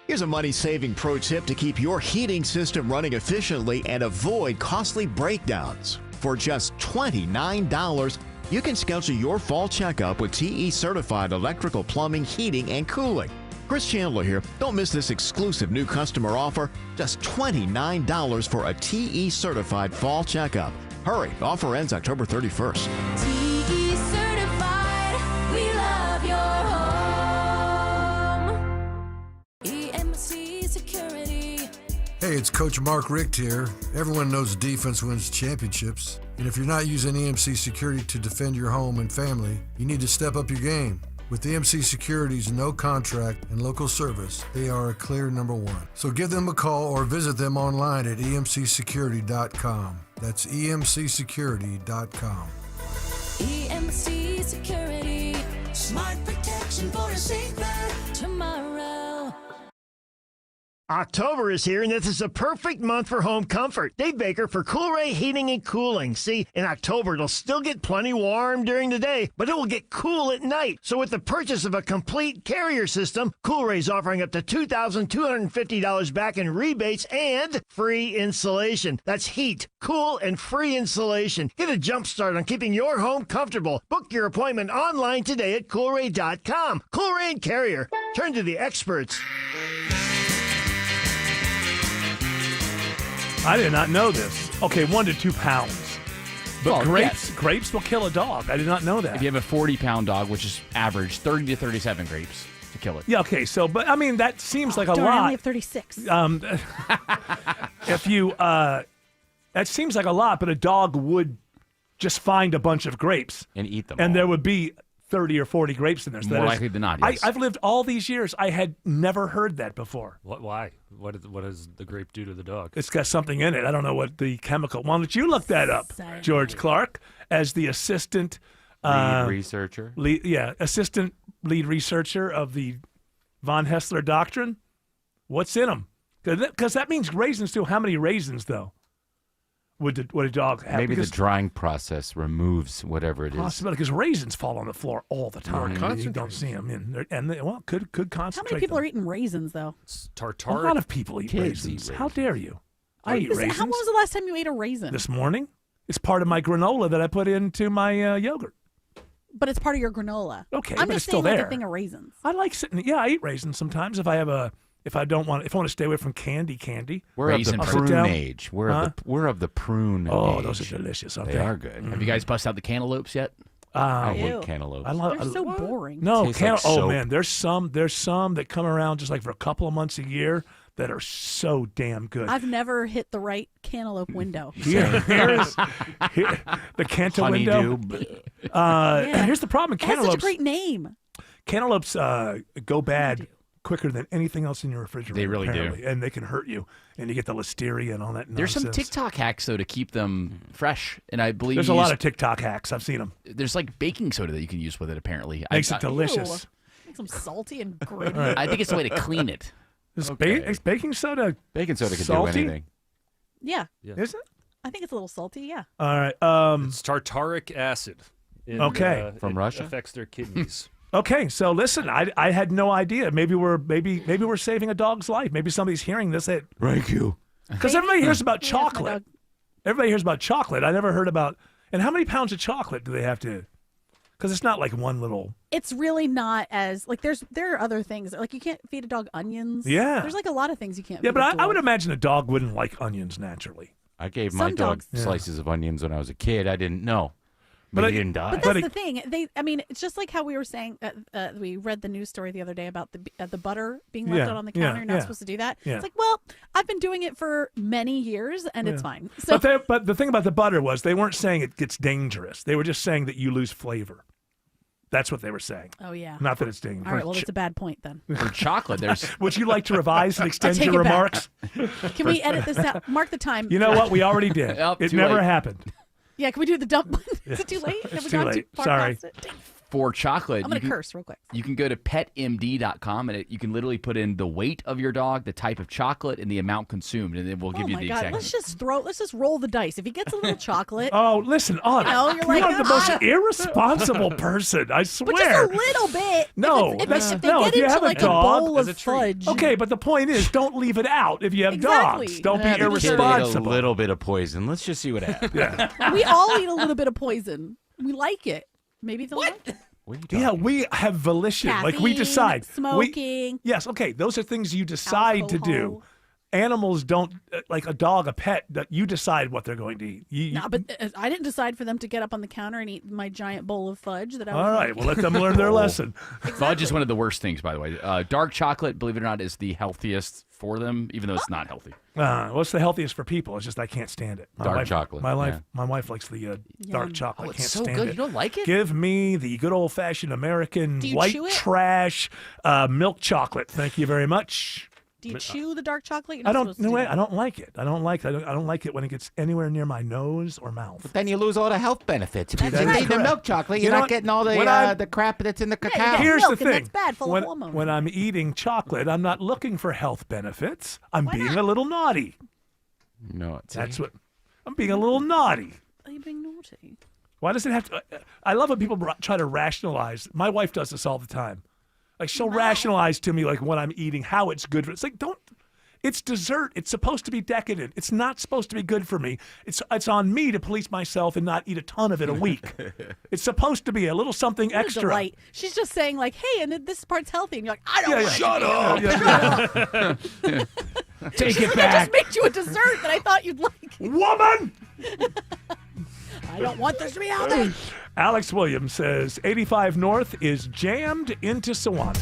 Here's a money-saving pro tip to keep your heating system running efficiently and avoid costly breakdowns. For just $29, you can schedule your fall checkup with TE-certified electrical, plumbing, heating, and cooling. Chris Chandler here. Don't miss this exclusive new customer offer. Just $29 for a TE-certified fall checkup. Hurry, offer ends October 31st. TE-certified, we love your home. EMC Security. Hey, it's Coach Mark Richt here. Everyone knows defense wins championships. And if you're not using EMC Security to defend your home and family, you need to step up your game. With EMC Security's no contract and local service, they are a clear number one. So give them a call or visit them online at emcsecurity.com. That's emcsecurity.com. EMC Security. Smart protection for a safer tomorrow. October is here, and this is a perfect month for home comfort. Dave Baker for Coolray Heating and Cooling. See, in October, it'll still get plenty warm during the day, but it will get cool at night. So with the purchase of a complete Carrier system, Coolray's offering up to $2,250 back in rebates and free installation. That's heat, cool, and free installation. Get a jump start on keeping your home comfortable. Book your appointment online today at Coolray.com. Coolray and Carrier. Turn to the experts. I did not know this. Okay, 1 to 2 pounds. But grapes will kill a dog. I did not know that. If you have a 40-pound dog, which is average, 30 to 37 grapes to kill it. Yeah, okay, so, but I mean, that seems like a Darn, I lot. only have 36. If you, that seems like a lot, but a dog would just find a bunch of grapes. And eat them And all. there would be 30 or 40 grapes in there. So More that is- likely than not, yes. I've lived all these years. I had never heard that before. Why? What does the grape do to the dog? It's got something in it. I don't know what the chemical. Why don't you look that up, George Clark, as the assistant Lead researcher? Assistant lead researcher of the von Hessler doctrine. What's in them? Because that means raisins too. How many raisins, though, would a dog have? Maybe the Because drying process removes whatever it is. possibility, because raisins fall on the floor all the time. More and you don't see them. And they could concentrate. How many people them. are eating raisins, though? A lot of people eat Kids raisins. eat How dare you? I eat raisins. How was the last time you ate a raisin? This morning. It's part of my granola that I put into my yogurt. But it's part of your granola. Okay, I'm but just it's still saying, like there. a thing of raisins. I like sitting. Yeah, I eat raisins sometimes if I want to stay away from candy. We're of the I'll sit prune down. age. We're of the prune Oh, age. those are delicious. Aren't They are good. Have you guys busted out the cantaloupes yet? I Ew. hate cantaloupes. They're so boring. No, Tastes like soap. man, there's some that come around just like for a couple of months a year that are so damn good. I've never hit the right cantaloupe window. Here is the cantaloupe window. Here's the problem: It has such a cantaloupes. great name. Cantaloupes go bad quicker than anything else in your refrigerator. They really do. apparently, and they can hurt you, and you get the listeria and all that. There's some nonsense. TikTok hacks, though, to keep them fresh. And I believe There's a lot of TikTok hacks. I've seen them. There's like baking soda that you can use with it, apparently. Makes it delicious. Ew. Makes them salty and gritty. I think it's the way to clean it. Is baking soda Baking soda can salty? do anything. Yeah. Is it? I think it's a little salty, yeah. All right. It's tartaric acid. Okay. It From Russia? affects their kidneys. Okay, so listen, I had no idea. Maybe we're saving a dog's life. Maybe somebody's hearing this. Thank you. Because everybody hears about chocolate. Everybody hears about chocolate. I never heard about. And how many pounds of chocolate do they have to? Because it's not like one little. It's really not as like there are other things like you can't feed a dog onions. Yeah. There's like a lot of things you can't. Yeah, feed but a I would dog. imagine a dog wouldn't like onions naturally. I gave my Some dog dogs- slices of onions when I was a kid. I didn't know. But he didn't die. But that's the thing. It's just like how we were saying. We read the news story the other day about the butter being left out on the counter. You're not supposed to do that. Yeah. It's like, well, I've been doing it for many years, and it's fine. So But the thing about the butter was they weren't saying it gets dangerous. They were just saying that you lose flavor. That's what they were saying. Oh, yeah. Not that it's dangerous. all right, well, that's a bad point then. For chocolate, there's. Would you like to revise and extend take your it back. remarks? Can we edit this out? Mark the time. You know what? We already did. Oh, It too never late. happened. Yeah, can we do the dump one? Is it too late? Have It's we too gone late. too far Sorry. past it? Dang. For chocolate, I'm going you to can- curse real quick. You can go to petmd.com and you can literally put in the weight of your dog, the type of chocolate, and the amount consumed, and it will give Oh you my the God! exact. Let's just roll the dice. If he gets a little chocolate, Oh, listen, Anna. No, you're like, are the most "Ah." irresponsible person. I swear. but just a little bit. No, if that's they no. get If you into have like a dog, bowl of fudge. Okay, but the point is, don't leave it out. If you have Exactly. dogs, don't Yeah, be the kid ate a Kid ate a irresponsible. little bit of poison. Let's just see what happens. We all eat a little bit of poison. We like it. Maybe the what? Yeah, we have volition. Like we Caffeine, decide. smoking. Yes, okay. Those are things you decide to do. Alcohol. Animals don't, like a dog, a pet, that you decide what they're going to eat. No, but I didn't decide for them to get up on the counter and eat my giant bowl of fudge that I was All right, like- well, let them learn their lesson. Fudge is one of the worst things, by the way. Dark chocolate, believe it or not, is the healthiest for them, even though it's not healthy. What's the healthiest for people? It's just I can't stand it. Dark chocolate, My yeah. wife likes the dark chocolate. Oh, I it's can't so stand good. it. You don't like it? Give me the good old fashioned American Do you white chew it? trash milk chocolate. Thank you very much. Do you chew the dark chocolate? You're I not don't. supposed to No do way. that. I don't like it. I don't like it when it gets anywhere near my nose or mouth. But then you lose all the health benefits. If you That's just eat the correct. milk chocolate, You you're know not what? getting all When I'm- the crap that's in the you cacao. get Here's milk, the and thing. that's bad, full of when, hormones. when I'm eating chocolate, I'm not looking for health benefits. I'm being a little naughty. No, That's what. I'm being a little naughty. Are you being naughty? Why does it have to? I love when people try to rationalize. My wife does this all the time. Like she'll rationalize to me like what I'm eating, how it's good for. It's like don't. It's dessert. It's supposed to be decadent. It's not supposed to be good for me. It's on me to police myself and not eat a ton of it a week. It's supposed to be a little something What a extra. delight. She's just saying like, hey, and then this part's healthy, and you're like, I don't. Yeah, want shut it. up. Take it I back, just made you a dessert that I thought you'd like. woman. I don't want this to be healthy. Alex Williams says 85 North is jammed into Sewanee.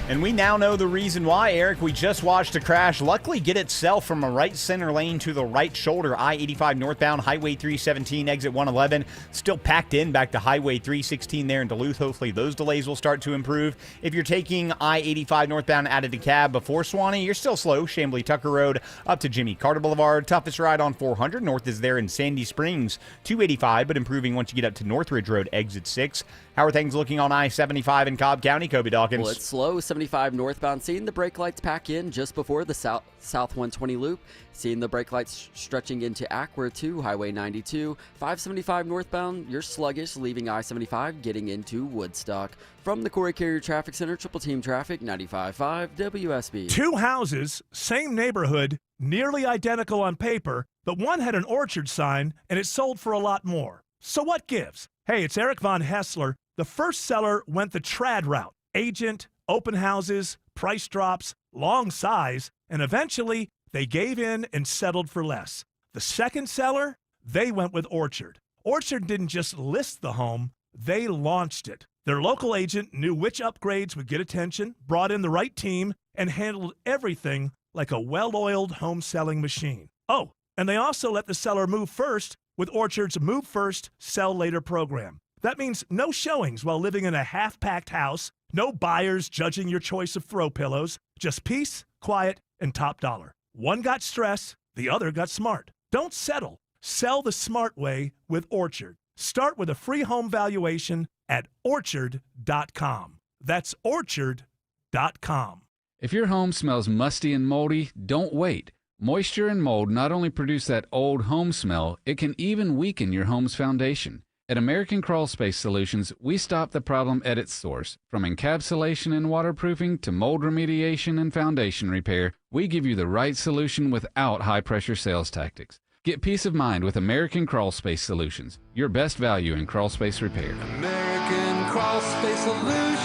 And we now know the reason why, Eric. We just watched a crash luckily get itself from a right center lane to the right shoulder. I-85 northbound, Highway 317, exit 111. Still packed in back to Highway 316 there in Duluth. Hopefully those delays will start to improve. If you're taking I-85 northbound out of DeKalb before Sewanee, you're still slow. Chamblee Tucker Road up to Jimmy Carter Boulevard. Toughest ride on 400 north is there in Sandy Springs. 285, but improving once you get up to Northridge Road, exit 6. How are things looking on I-75 in Cobb County, Kobe Dawkins? Well, it's slow. 75 northbound. Seeing the brake lights pack in just before the south 120 loop. Seeing the brake lights stretching into Acworth to Highway 92. 575 northbound. You're sluggish, leaving I-75, getting into Woodstock. From the Corey Carrier Traffic Center, Triple Team Traffic, 95.5 WSB. Two houses, same neighborhood, nearly identical on paper, but one had an orchard sign and it sold for a lot more. So what gives? Hey, it's Eric Von Hessler. The first seller went the trad route. Agent, open houses, price drops, long size, and eventually they gave in and settled for less. The second seller, they went with Orchard. Orchard didn't just list the home, they launched it. Their local agent knew which upgrades would get attention, brought in the right team, and handled everything like a well-oiled home selling machine. Oh, and they also let the seller move first with Orchard's Move First, Sell Later program. That means no showings while living in a half-packed house, no buyers judging your choice of throw pillows, just peace, quiet, and top dollar. One got stress, the other got smart. Don't settle. Sell the smart way with Orchard. Start with a free home valuation at orchard.com. That's orchard.com. If your home smells musty and moldy, don't wait. Moisture and mold not only produce that old home smell, it can even weaken your home's foundation. At American Crawl Space Solutions, we stop the problem at its source. From encapsulation and waterproofing to mold remediation and foundation repair, we give you the right solution without high-pressure sales tactics. Get peace of mind with American Crawl Space Solutions, your best value in crawl space repair. American Crawl Space Solutions,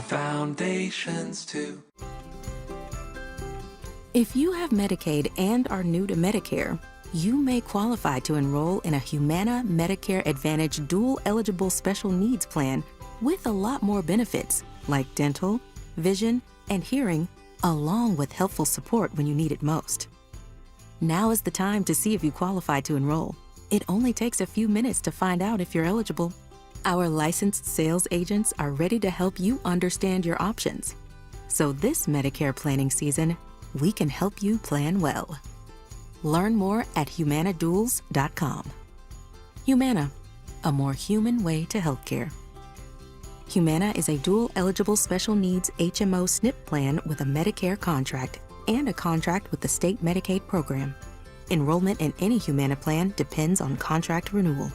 foundations too. If you have Medicaid and are new to Medicare, you may qualify to enroll in a Humana Medicare Advantage dual-eligible special needs plan with a lot more benefits like dental, vision, and hearing, along with helpful support when you need it most. Now is the time to see if you qualify to enroll. It only takes a few minutes to find out if you're eligible. Our licensed sales agents are ready to help you understand your options. So this Medicare planning season, we can help you plan well. Learn more at humanaduals.com. Humana, a more human way to healthcare. Humana is a dual-eligible special needs HMO SNP plan with a Medicare contract and a contract with the state Medicaid program. Enrollment in any Humana plan depends on contract renewal.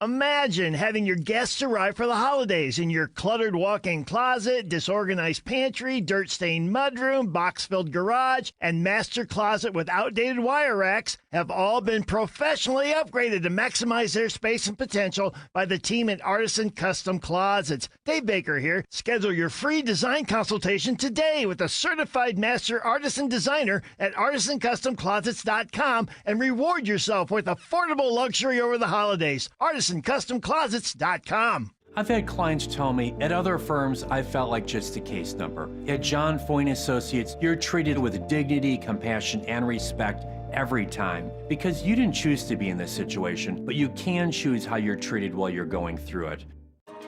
Imagine having your guests arrive for the holidays in your cluttered walk-in closet, disorganized pantry, dirt-stained mudroom, box-filled garage, and master closet with outdated wire racks have all been professionally upgraded to maximize their space and potential by the team at Artisan Custom Closets. Dave Baker here. Schedule your free design consultation today with a certified master artisan designer at artisancustomclosets.com and reward yourself with affordable luxury over the holidays. artisancustomclosets.com. I've had clients tell me at other firms I felt like just a case number. At John Foyne Associates, you're treated with dignity, compassion, and respect every time. Because you didn't choose to be in this situation, but you can choose how you're treated while you're going through it.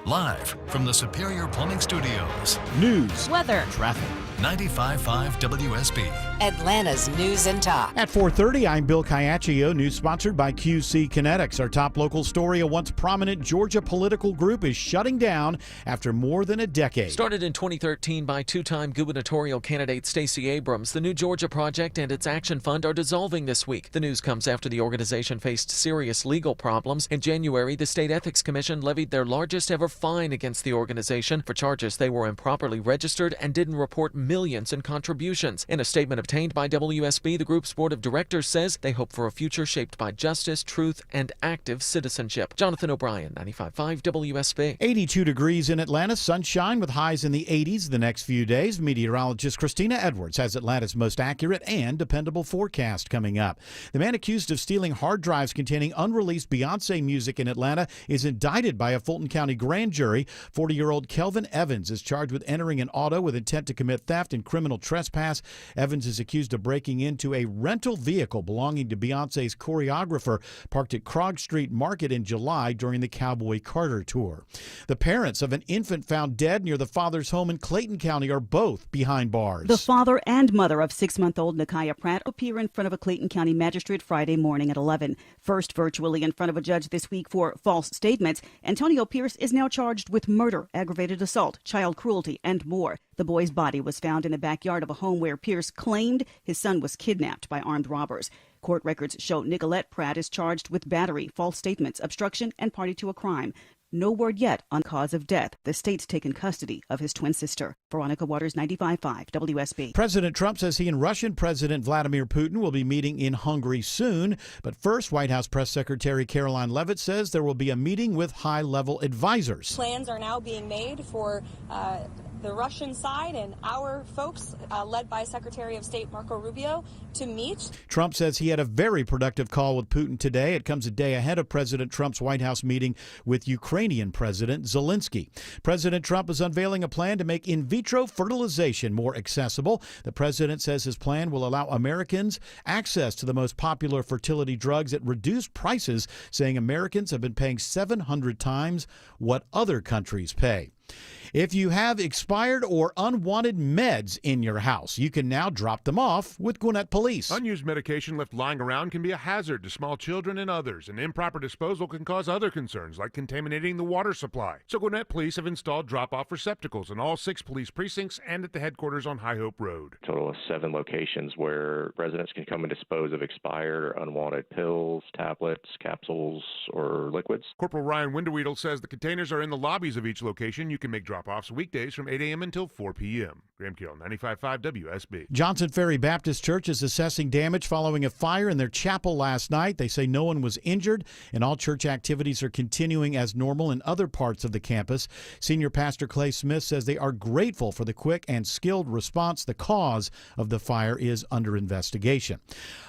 Live from the Superior Plumbing Studios. News, weather, traffic. 95.5 WSB. Atlanta's News and Talk. At 4:30, I'm Bill Caiaccio. News sponsored by QC Kinetics. Our top local story, a once prominent Georgia political group is shutting down after more than a decade. Started in 2013 by two-time gubernatorial candidate Stacey Abrams, the New Georgia Project and its Action Fund are dissolving this week. The news comes after the organization faced serious legal problems. In January, the State Ethics Commission levied their largest ever fine against the organization for charges they were improperly registered and didn't report millions in contributions. In a statement obtained by WSB, the group's board of directors says they hope for a future shaped by justice, truth, and active citizenship. Jonathan O'Brien, 95.5 WSB. 82 degrees in Atlanta, sunshine with highs in the 80s the next few days. Meteorologist Christina Edwards has Atlanta's most accurate and dependable forecast coming up. The man accused of stealing hard drives containing unreleased Beyonce music in Atlanta is indicted by a Fulton County grand jury. 40-year-old Kelvin Evans is charged with entering an auto with intent to commit theft and criminal trespass. Evans is accused of breaking into a rental vehicle belonging to Beyonce's choreographer parked at Krog Street Market in July during the Cowboy Carter tour. The parents of an infant found dead near the father's home in Clayton County are both behind bars. The father and mother of 6-month-old Nakiah Pratt appear in front of a Clayton County magistrate Friday morning at 11. First virtually in front of a judge this week for false statements, Antonio Pierce is now charged with murder, aggravated assault, child cruelty, and more. The boy's body was found in the backyard of a home where Pierce claimed his son was kidnapped by armed robbers. Court records show Nicolette Pratt is charged with battery, false statements, obstruction, and party to a crime. No word yet on cause of death. The state's taken custody of his twin sister. Veronica Waters, 95.5 WSB. President Trump says he and Russian President Vladimir Putin will be meeting in Hungary soon. But first, White House Press Secretary Caroline Leavitt says there will be a meeting with high-level advisors. Plans are now being made for the Russian side and our folks, led by Secretary of State Marco Rubio, to meet. Trump says he had a very productive call with Putin today. It comes a day ahead of President Trump's White House meeting with Ukrainian President Zelensky. President Trump is unveiling a plan to make in vitro fertilization more accessible. The president says his plan will allow Americans access to the most popular fertility drugs at reduced prices, saying Americans have been paying 700 times what other countries pay. If you have expired or unwanted meds in your house, you can now drop them off with Gwinnett Police. Unused medication left lying around can be a hazard to small children and others, and improper disposal can cause other concerns like contaminating the water supply. So Gwinnett Police have installed drop-off receptacles in all 6 police precincts and at the headquarters on High Hope Road. A total of 7 locations where residents can come and dispose of expired or unwanted pills, tablets, capsules, or liquids. Corporal Ryan Winderweedle says the containers are in the lobbies of each location. You can make drop-offs weekdays from 8 a.m. until 4 p.m. Graham Carroll, 95.5 WSB. Johnson Ferry Baptist Church is assessing damage following a fire in their chapel last night. They say no one was injured, and all church activities are continuing as normal in other parts of the campus. Senior Pastor Clay Smith says they are grateful for the quick and skilled response. The cause of the fire is under investigation.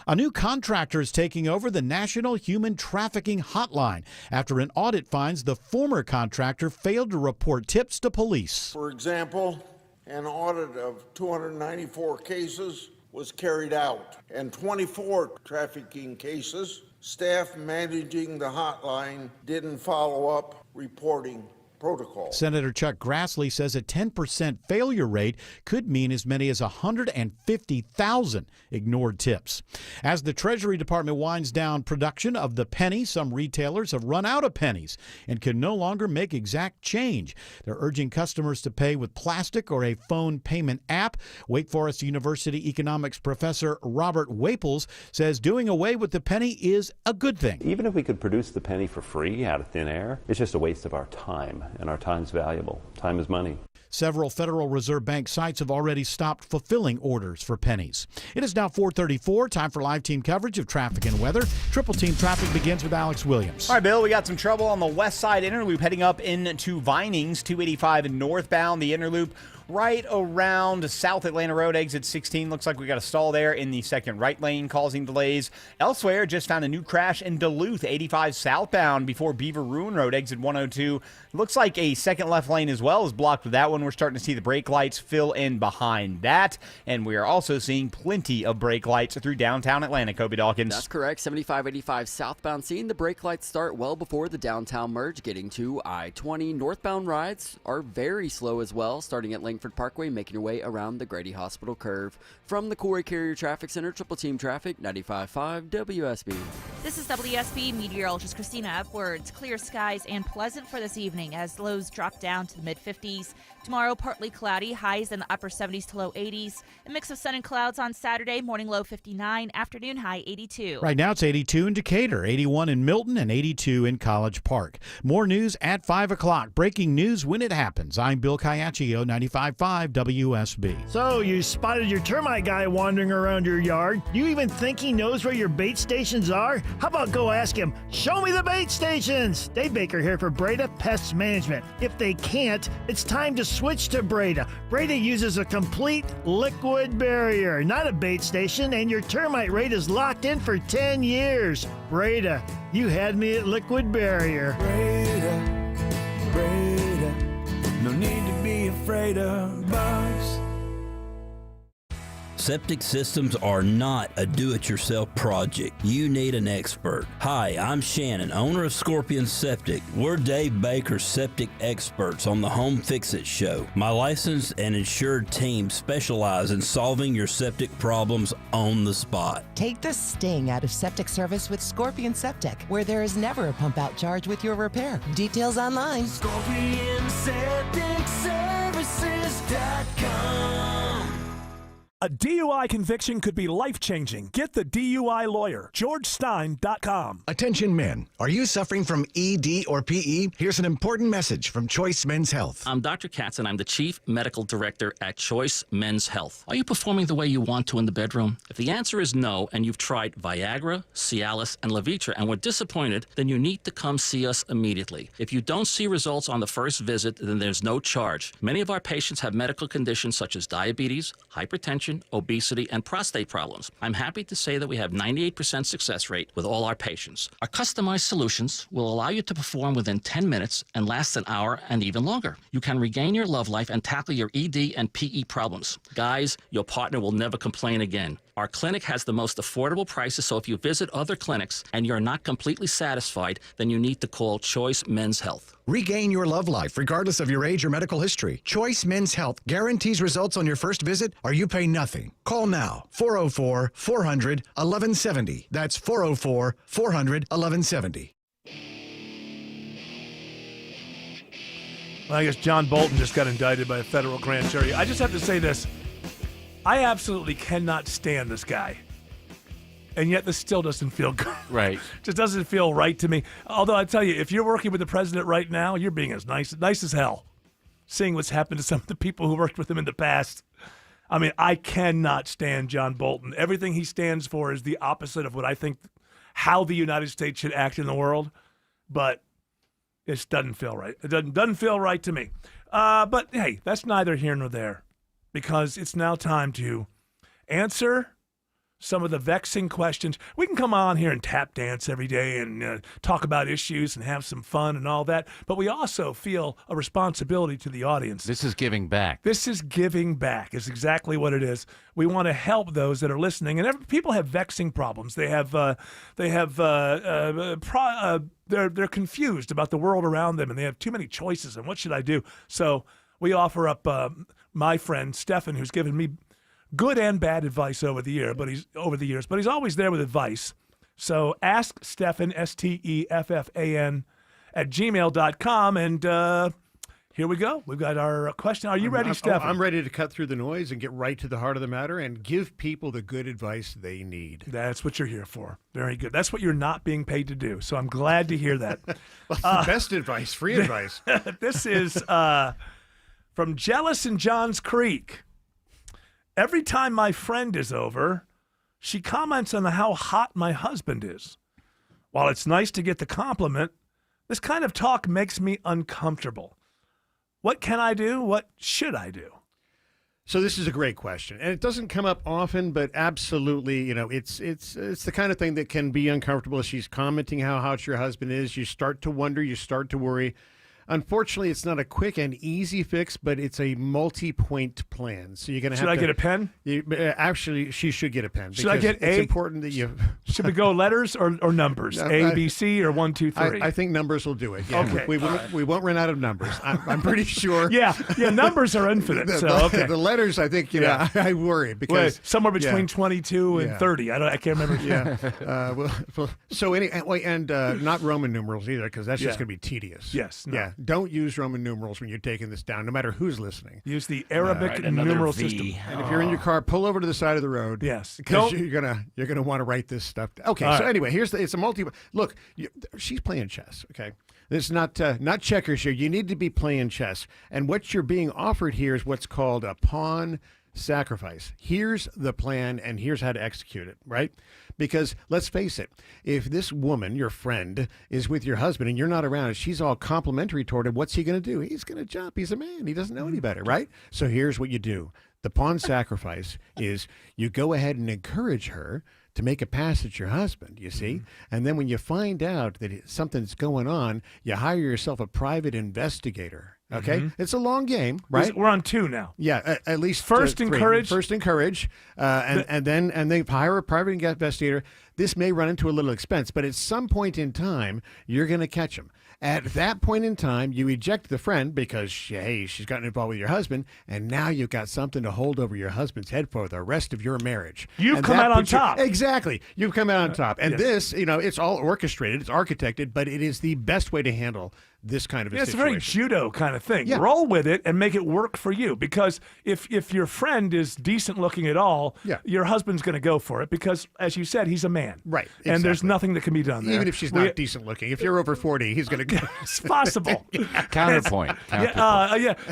A new contractor is taking over the National Human Trafficking Hotline after an audit finds the former contractor failed to report tips to police. For example, an audit of 294 cases was carried out, and 24 trafficking cases, staff managing the hotline didn't follow up reporting protocol. Senator Chuck Grassley says a 10% failure rate could mean as many as 150,000 ignored tips. As the Treasury Department winds down production of the penny, some retailers have run out of pennies and can no longer make exact change. They're urging customers to pay with plastic or a phone payment app. Wake Forest University economics professor Robert Waples says doing away with the penny is a good thing. Even if we could produce the penny for free out of thin air, it's just a waste of our time. And our time's valuable. Time is money. Several Federal Reserve Bank sites have already stopped fulfilling orders for pennies. It is now 4:34. Time for live team coverage of traffic and weather. Triple Team Traffic begins with Alex Williams. All right, Bill, we got some trouble on the west side Interloop heading up into Vinings, 285 northbound. The Interloop right around South Atlanta Road, exit 16. Looks like we got a stall there in the second right lane, causing delays. Elsewhere, just found a new crash in Duluth, 85 southbound before Beaver Ruin Road, exit 102. Looks like a second left lane as well is blocked with that one. We're starting to see the brake lights fill in behind that. And we are also seeing plenty of brake lights through downtown Atlanta, Kobe Dawkins. That's correct. 75-85 southbound, seeing the brake lights start well before the downtown merge, getting to I-20. Northbound rides are very slow as well, starting at Langford Parkway, making your way around the Grady Hospital curve. From the Coolray Carrier Traffic Center, Triple Team Traffic, 95.5 WSB. This is WSB meteorologist Christina Edwards. Clear skies and pleasant for this evening as lows drop down to the mid-50s. Tomorrow, partly cloudy, highs in the upper 70s to low 80s. A mix of sun and clouds on Saturday, morning low 59, afternoon high 82. Right now it's 82 in Decatur, 81 in Milton, and 82 in College Park. More news at 5 o'clock. Breaking news when it happens. I'm Bill Caiaccio, 95.5 WSB. So you spotted your termite guy wandering around your yard. Do you even think he knows where your bait stations are? How about go ask him, show me the bait stations? Dave Baker here for Breda Pest Management. If they can't, it's time to switch to Breda. Breda uses a complete liquid barrier, not a bait station, and your termite rate is locked in for 10 years. Breda, you had me at liquid barrier. Breda, no need to be afraid of bugs. Septic systems are not a do-it-yourself project. You need an expert. Hi, I'm Shannon, owner of Scorpion Septic. We're Dave Baker's septic experts on the Home Fix-It Show. My licensed and insured team specialize in solving your septic problems on the spot. Take the sting out of septic service with Scorpion Septic, where there is never a pump-out charge with your repair. Details online. ScorpionSepticServices.com. A DUI conviction could be life-changing. Get the DUI lawyer, GeorgeStein.com. Attention men, are you suffering from ED or PE? Here's an important message from Choice Men's Health. I'm Dr. Katz, and I'm the Chief Medical Director at Choice Men's Health. Are you performing the way you want to in the bedroom? If the answer is no, and you've tried Viagra, Cialis, and Levitra and were disappointed, then you need to come see us immediately. If you don't see results on the first visit, then there's no charge. Many of our patients have medical conditions such as diabetes, hypertension, obesity, and prostate problems. I'm happy to say that we have 98% success rate with all our patients. Our customized solutions will allow you to perform within 10 minutes and last an hour and even longer. You can regain your love life and tackle your ED and PE problems. Guys, your partner will never complain again. Our clinic has the most affordable prices, so if you visit other clinics and you're not completely satisfied, then you need to call Choice Men's Health. Regain your love life, regardless of your age or medical history. Choice Men's Health guarantees results on your first visit, or you pay nothing. Call now, 404-400-1170. That's 404-400-1170. Well, I guess John Bolton just got indicted by a federal grand jury. I just have to say this. I absolutely cannot stand this guy. And yet this still doesn't feel good. Right. Just doesn't feel right to me. Although I tell you, if you're working with the president right now, you're being as nice as hell. Seeing what's happened to some of the people who worked with him in the past. I mean, I cannot stand John Bolton. Everything he stands for is the opposite of what I think how the United States should act in the world. But it doesn't feel right. It doesn't feel right to me. But hey, that's neither here nor there. Because it's now time to answer some of the vexing questions. We can come on here and tap dance every day and talk about issues and have some fun and all that, but we also feel a responsibility to the audience. This is giving back. This is giving back is exactly what it is. We want to help those that are listening, and people have vexing problems. They're confused about the world around them, and they have too many choices. And what should I do? So we offer up my friend Stefan, who's given me good and bad advice over the years, but he's always there with advice. So ask Stefan, Steffan, at gmail.com, and here we go. We've got our question. Are you ready, Stefan? I'm ready to cut through the noise and get right to the heart of the matter and give people the good advice they need. That's what you're here for. Very good. That's what you're not being paid to do, so I'm glad to hear that. Well, the best advice, free advice. This is from Jealous in Johns Creek. Every time my friend is over, she comments on how hot my husband is. While it's nice to get the compliment, this kind of talk makes me uncomfortable. What can I do? What should I do? So this is a great question, and it doesn't come up often, but absolutely, it's the kind of thing that can be uncomfortable. She's commenting how hot your husband is. You start to wonder, you start to worry. Unfortunately, it's not a quick and easy fix, but it's a multi-point plan. So you're going to have to... Should I get a pen? Actually, she should get a pen. Should I get it's important that you... Should we go letters or numbers? A, B, C, or 1, 2, 3? I think numbers will do it. Yeah. Okay. We won't run out of numbers. I'm pretty sure. Yeah, numbers are infinite. Okay. The letters, I think, I worry because... somewhere between 22 and 30. I can't remember. Yeah. So anyway, and not Roman numerals either, because that's just going to be tedious. Yes. No. Yeah. Don't use Roman numerals when you're taking this down, no matter who's listening. Use the Arabic numeral system. And if you're in your car, pull over to the side of the road. Yes, because you're gonna want to write this stuff down. Okay, so anyway, it's a multi. Look, she's playing chess. Okay, it's not checkers here. You need to be playing chess, and what you're being offered here is what's called a pawn sacrifice. Here's the plan, and here's how to execute it. Right? Because let's face it, if this woman, your friend, is with your husband and you're not around and she's all complimentary toward him, what's he going to do? He's going to jump. He's a man. He doesn't know any better, right? So here's what you do. The pawn sacrifice is you go ahead and encourage her to make a pass at your husband, you see? And then when you find out that something's going on, you hire yourself a private investigator. Okay, it's a long game, right? We're on 2 now. Yeah, at least first encourage. First encourage, and then hire a private investigator. This may run into a little expense, but at some point in time, you're going to catch him. At that point in time, you eject the friend because, she's gotten involved with your husband, and now you've got something to hold over your husband's head for the rest of your marriage. You've come out on top. Exactly. You've come out on top. And this, it's all orchestrated, it's architected, but it is the best way to handle this kind of a situation. It's a very judo kind of thing. Yeah. Roll with it and make it work for you. Because if your friend is decent looking at all, your husband's going to go for it because, as you said, he's a man. Right. Exactly. And there's nothing that can be done there. Even if she's not decent looking. If you're over 40, he's going to go. It's possible. Counterpoint.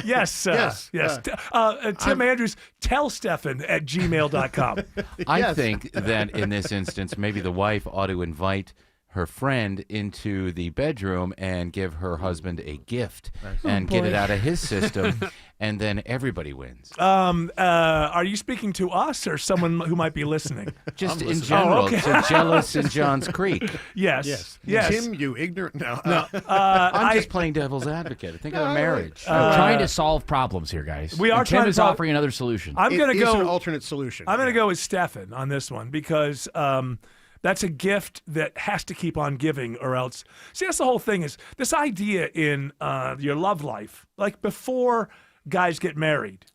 Yes. Tim Andrews, tell Stefan at gmail.com. I think that in this instance, maybe the wife ought to invite her friend into the bedroom and give her husband a gift and get it out of his system, and then everybody wins. Are you speaking to us or someone who might be listening? Just in general, to Jealous in Johns Creek. Yes. Tim, you ignorant. No. I'm just playing devil's advocate. Think of a marriage. We're trying to solve problems here, guys. We are and Tim trying to is solve- offering another solution. I'm going to go an alternate solution. I'm going to go with Stefan on this one because that's a gift that has to keep on giving, or else. See, that's the whole thing. Is this idea in your love life, like before guys get married,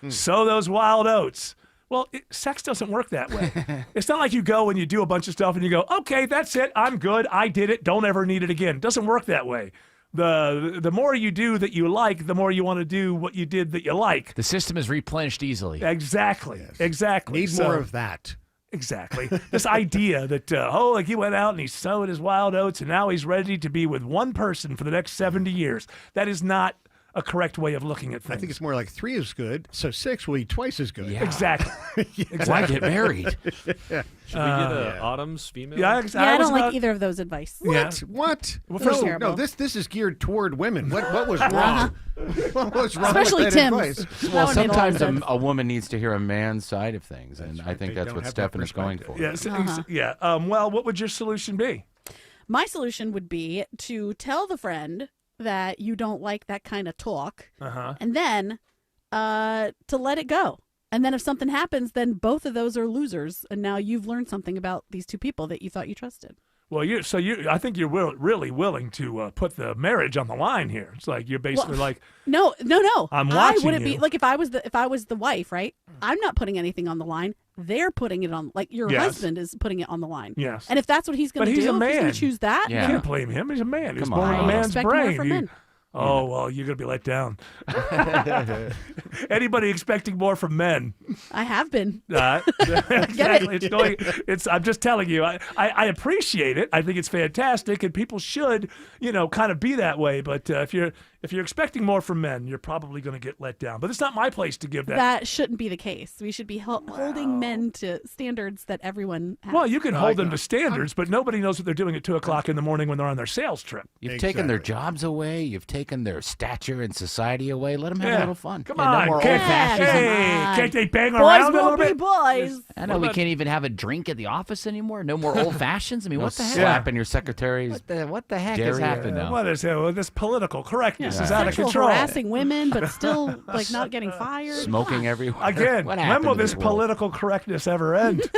sow those wild oats. Well, sex doesn't work that way. It's not like you go and you do a bunch of stuff and you go, okay, that's it. I'm good. I did it. Don't ever need it again. It doesn't work that way. The more you do that you like, the more you want to do what you did that you like. The system is replenished easily. Exactly. Yes. Exactly. Need more of that. Exactly. This idea that, like he went out and he sowed his wild oats and now he's ready to be with one person for the next 70 years. That is not a correct way of looking at things. I think it's more like 3 is good, so 6 will be twice as good. Yeah. Exactly. Why get married? Should we get Autumn's female? Yeah, I don't like either of those advice. What? Well, first, no, this is geared toward women. What was wrong? What was wrong Especially with that Tim's. advice? Well, That would make a lot of sometimes sense. a woman needs to hear a man's side of things, and I think They that's don't what have Stefan that is going for. perspective. Yes. Well, what would your solution be? My solution would be to tell the friend that you don't like that kind of talk, and then to let it go. And then if something happens, then both of those are losers, and now you've learned something about these two people that you thought you trusted. Well, I think you're really willing to put the marriage on the line here. It's like you're basically like, No. I'm watching I wouldn't you. be like if I was the wife, right? I'm not putting anything on the line. They're putting it on, like your Yes. husband is putting it on the line. Yes. And if that's what he's going but to he's do, a if he's man. going to choose that, You can't blame him. He's a man. He's Come born on. with a I man's expect more brain. from men. Oh, well, you're going to be let down. Anybody expecting more from men? I have been. Exactly. I'm just telling you, I appreciate it. I think it's fantastic, and people should, kind of be that way. But if you're expecting more from men, you're probably going to get let down. But it's not my place to give that. That shouldn't be the case. We should be holding men to standards that everyone has. Well, you can hold them to standards, but nobody knows what they're doing at 2:00 in the morning when they're on their sales trip. You've taken their jobs away. You've taken their stature in society away. Let them have Yeah. a little fun. Come no on, more can't, old-fashioned. can't they bang Boys around a will little be bit? boys. I know we can't even have a drink at the office anymore. No more old fashions. I mean, No what the heck? slapping your secretary's What the heck has derriere. happened now? What is it? Well, this political correctness is out of Sexual control. harassing women, but still like not getting fired. Smoking everywhere. Again, What when happened will to this world? political correctness ever end?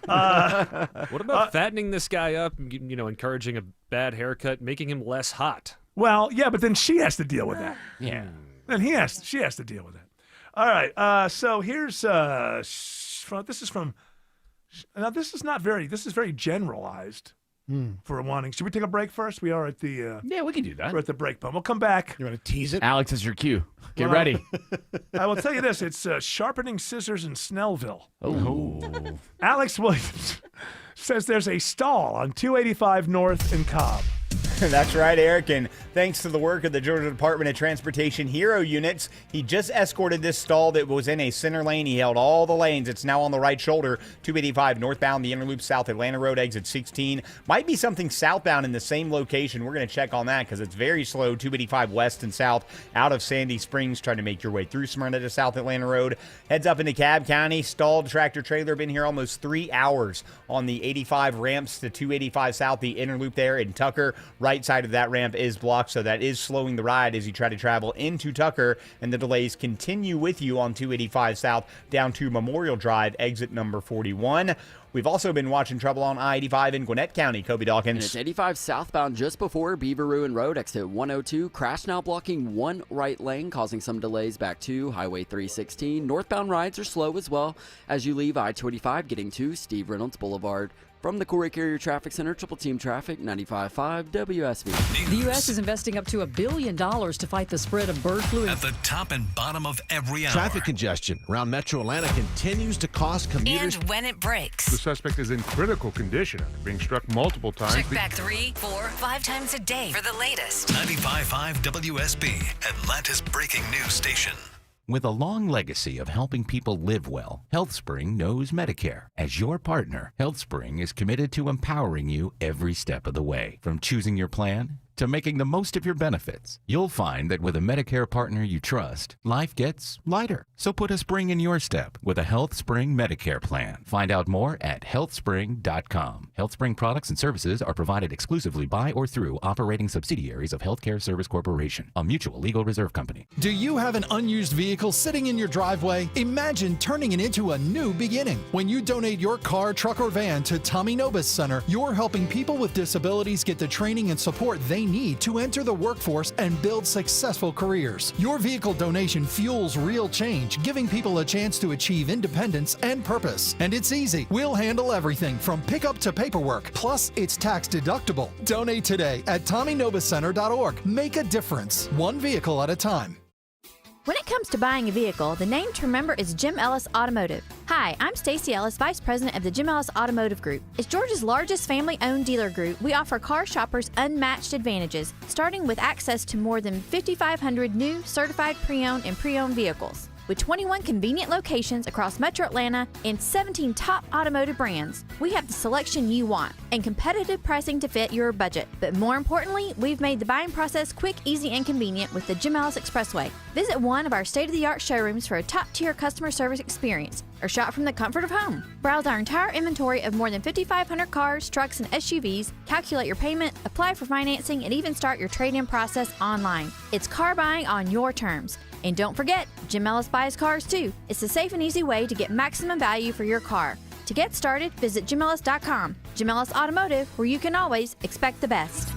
What about fattening this guy up, encouraging a bad haircut, making him less hot? Well, yeah, but then she has to deal with that. Yeah. Then she has to deal with that. All right. So here's this is from. Now this is very generalized for wanting. Should we take a break first? We are at the. Yeah, we can do that. We're at the break point. We'll come back. You want to tease it? Alex, is your cue. Get Well, ready. I will tell you this: it's sharpening scissors in Snellville. Oh. Alex Williams says there's a stall on 285 North in Cobb. That's right, Eric. And thanks to the work of the Georgia Department of Transportation Hero units, he just escorted this stall that was in a center lane. He held all the lanes. It's now on the right shoulder, 285 northbound, the Interloop South Atlanta Road, exit 16. Might be something southbound in the same location. We're going to check on that because it's very slow, 285 west and south out of Sandy Springs, trying to make your way through Smyrna to South Atlanta Road. Heads up into Cobb County, stalled tractor trailer, been here almost 3 hours on the 85 ramps to 285 south, the Interloop there in Tucker. Right side of that ramp is blocked, so that is slowing the ride as you try to travel into Tucker, and the delays continue with you on 285 south down to Memorial Drive, exit number 41. We've also been watching trouble on I-85 in Gwinnett County. Kobe And Dawkins. it's 85 southbound just before Beaver Ruin Road, exit 102. Crash now blocking one right lane, causing some delays back to Highway 316. Northbound rides are slow as well as you leave I-25 getting to Steve Reynolds Boulevard. From the Corey Carrier Traffic Center, Triple Team Traffic, 95.5 WSB. The U.S. is investing up to $1 billion to fight the spread of bird flu. At the top and bottom of every hour. Traffic congestion around Metro Atlanta continues to cost commuters. And when it breaks. The suspect is in critical condition after being struck multiple times. Check back 3, 4, 5 times a day for the latest. 95.5 WSB, Atlanta's breaking news station. With a long legacy of helping people live well, HealthSpring knows Medicare. As your partner, HealthSpring is committed to empowering you every step of the way. From choosing your plan to making the most of your benefits, you'll find that with a Medicare partner you trust, life gets lighter. So put a spring in your step with a HealthSpring Medicare plan. Find out more at healthspring.com. HealthSpring products and services are provided exclusively by or through operating subsidiaries of Healthcare Service Corporation, a mutual legal reserve company. Do you have an unused vehicle sitting in your driveway? Imagine turning it into a new beginning. When you donate your car, truck, or van to Tommy Nobis Center, you're helping people with disabilities get the training and support they need to enter the workforce and build successful careers. Your vehicle donation fuels real change, giving people a chance to achieve independence and purpose. And it's easy. We'll handle everything from pickup to paperwork. Plus, it's tax deductible. Donate today at TommyNobisCenter.org. Make a difference, one vehicle at a time. When it comes to buying a vehicle, the name to remember is Jim Ellis Automotive. Hi, I'm Stacy Ellis, Vice President of the Jim Ellis Automotive Group. As Georgia's largest family-owned dealer group, we offer car shoppers unmatched advantages, starting with access to more than 5,500 new, certified pre-owned and pre-owned vehicles. With 21 convenient locations across Metro Atlanta and 17 top automotive brands, we have the selection you want and competitive pricing to fit your budget. But more importantly, we've made the buying process quick, easy, and convenient with the Jim Ellis Expressway. Visit one of our state-of-the-art showrooms for a top-tier customer service experience or shop from the comfort of home. Browse our entire inventory of more than 5,500 cars, trucks, and SUVs, calculate your payment, apply for financing, and even start your trade-in process online. It's car buying on your terms. And don't forget, Jim Ellis buys cars too. It's a safe and easy way to get maximum value for your car. To get started, visit JimEllis.com. Jim Ellis Automotive, where you can always expect the best.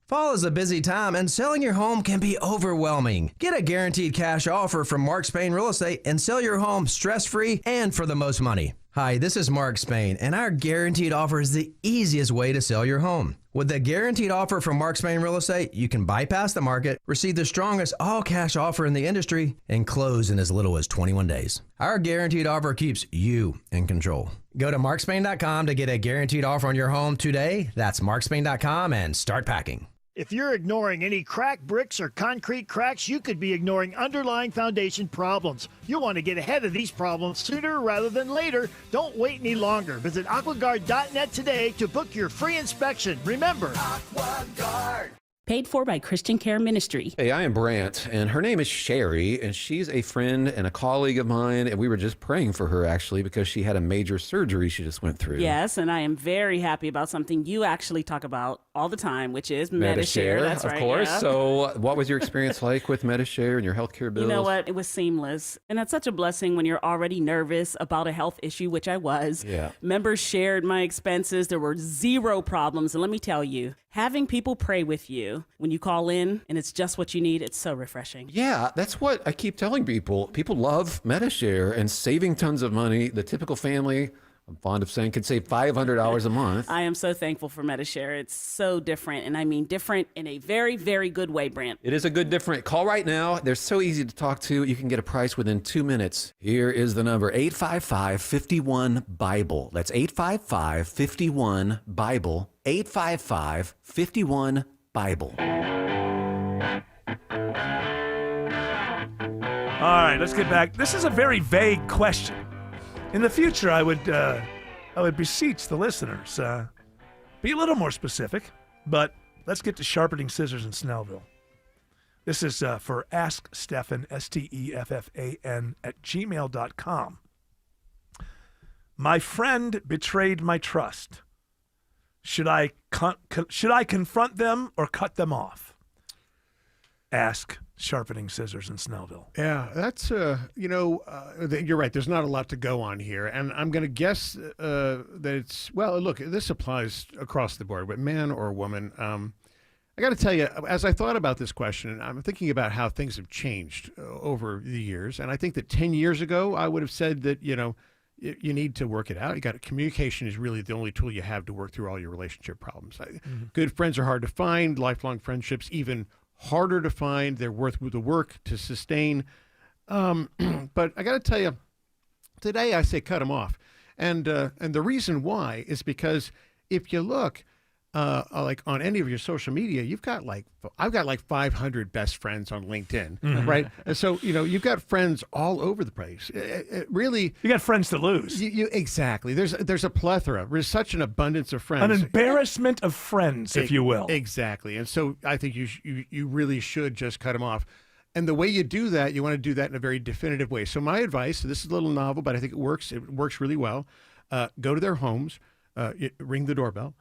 Fall is a busy time, and selling your home can be overwhelming. Get a guaranteed cash offer from Mark Spain Real Estate and sell your home stress-free and for the most money. Hi, this is Mark Spain, and our guaranteed offer is the easiest way to sell your home. With the guaranteed offer from Mark Spain Real Estate, you can bypass the market, receive the strongest all-cash offer in the industry, and close in as little as 21 days. Our guaranteed offer keeps you in control. Go to markspain.com to get a guaranteed offer on your home today. That's markspain.com and start packing. If you're ignoring any cracked bricks or concrete cracks, you could be ignoring underlying foundation problems. You'll want to get ahead of these problems sooner rather than later. Don't wait any longer. Visit aquaguard.net today to book your free inspection. Remember, AquaGuard. Paid for by Christian Care Ministry. Hey, I am Brant, and her name is Sherry, and she's a friend and a colleague of mine, and we were just praying for her, actually, because she had a major surgery she just went through. Yes, and I am very happy about something you actually talk about all the time, which is Medi-Share. That's of right, course. yeah. So what was your experience like with Medi-Share and your healthcare bills? You know what? It was seamless. And that's such a blessing when you're already nervous about a health issue, which I was. Yeah. Members shared my expenses. There were zero problems. And let me tell you, having people pray with you when you call in and it's just what you need, it's so refreshing. Yeah, that's what I keep telling people. People love Medi-Share and saving tons of money. The typical family, I'm fond of saying, can save $500 a month. I am so thankful for Medi-Share. It's so different, and I mean different in a very, very good way, Brant. It is a good different. Call right now. They're so easy to talk to. You can get a price within 2 minutes. Here is the number, 855-51-BIBLE. That's 855-51-BIBLE. 855-51-BIBLE. All right, let's get back. This is a very vague question. In the future, I would beseech the listeners, be a little more specific, but let's get to sharpening scissors in Snellville. This is for Ask Stefan, STEFFAN, @gmail.com. My friend betrayed my trust. Should I confront them or cut them off? Ask Sharpening Scissors in Snellville. Yeah, that's, you're right. There's not a lot to go on here. And I'm going to guess that it's, well, look, this applies across the board, but man or woman. I got to tell you, as I thought about this question, I'm thinking about how things have changed over the years. And I think that 10 years ago, I would have said that, you need to work it out. Communication is really the only tool you have to work through all your relationship problems. Good friends are hard to find. Lifelong friendships, even harder to find. They're worth the work to sustain. But I got to tell you, today I say cut them off. And the reason why is because if you look, like on any of your social media, I've got like 500 best friends on LinkedIn, Mhm. right? And so you've got friends all over the place. It really, you got friends to lose. Exactly. There's a plethora. There's such an abundance of friends. An embarrassment of friends, if you will. Exactly. And so I think you really should just cut them off. And the way you do that, you want to do that in a very definitive way. So my advice, this is a little novel, but I think it works. It works really well. Go to their homes, ring the doorbell.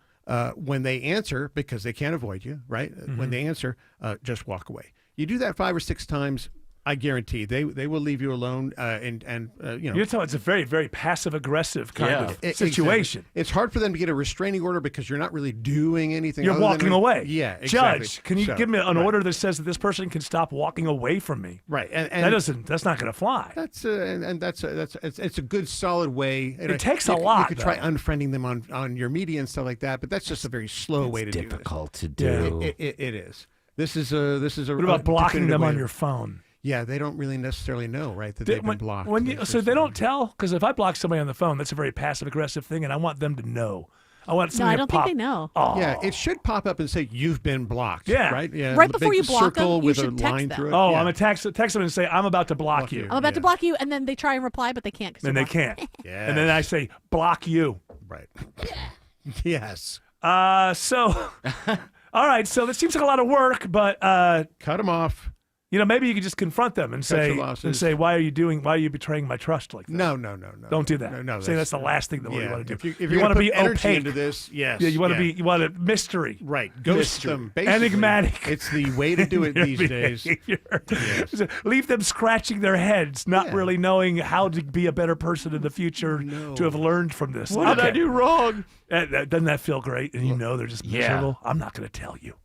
When they answer, because they can't avoid you, right? When they answer, just walk away. You do that 5 or 6 times, I guarantee they will leave you alone. You're telling it's a very, very passive aggressive kind of situation. Exactly. It's hard for them to get a restraining order because you're not really doing anything. You're other than walking away. Yeah, exactly. Judge, can you give me an order that says that this person can stop walking away from me? Right, and that's not going to fly. That's it's a good solid way. It takes a lot. You could try unfriending them on your media and stuff like that, but that's just a very slow way to do this. Difficult to do. It is. This is a. What about blocking definitive them way on to- your phone? Yeah, they don't really necessarily know, right, that they've been blocked. So they don't tell? Because if I block somebody on the phone, that's a very passive-aggressive thing, and I want them to know. I want somebody No, I to don't pop. think they know. Oh. Yeah, it should pop up and say you've been blocked. Yeah. Right. Yeah. Right the before big you block them, circle you with a should text line them. through it. Oh, yeah. I'm going to text them and say, I'm about to block you. I'm about to block you, and then they try and reply, but they can't. 'cause And you're they blocked. can't. And then I say, block you. Right. Yes. So, all right. So that seems like a lot of work, but cut them off. Maybe you could just confront them and Cut your say, losses. why are you betraying my trust like that? No. Don't do that. No, Say that's the last thing that we yeah, want to if do. if you want to gonna be put energy opaque into this, yes. Yeah, you want to be mystery. Right. Ghost Mystery. them. Basically. Enigmatic. It's the way to do it Their these days. behavior. Yes. Leave them scratching their heads, not really knowing how to be a better person in the future to have learned from this. What did I do wrong? Doesn't that feel great? And they're just Yeah. miserable. I'm not going to tell you.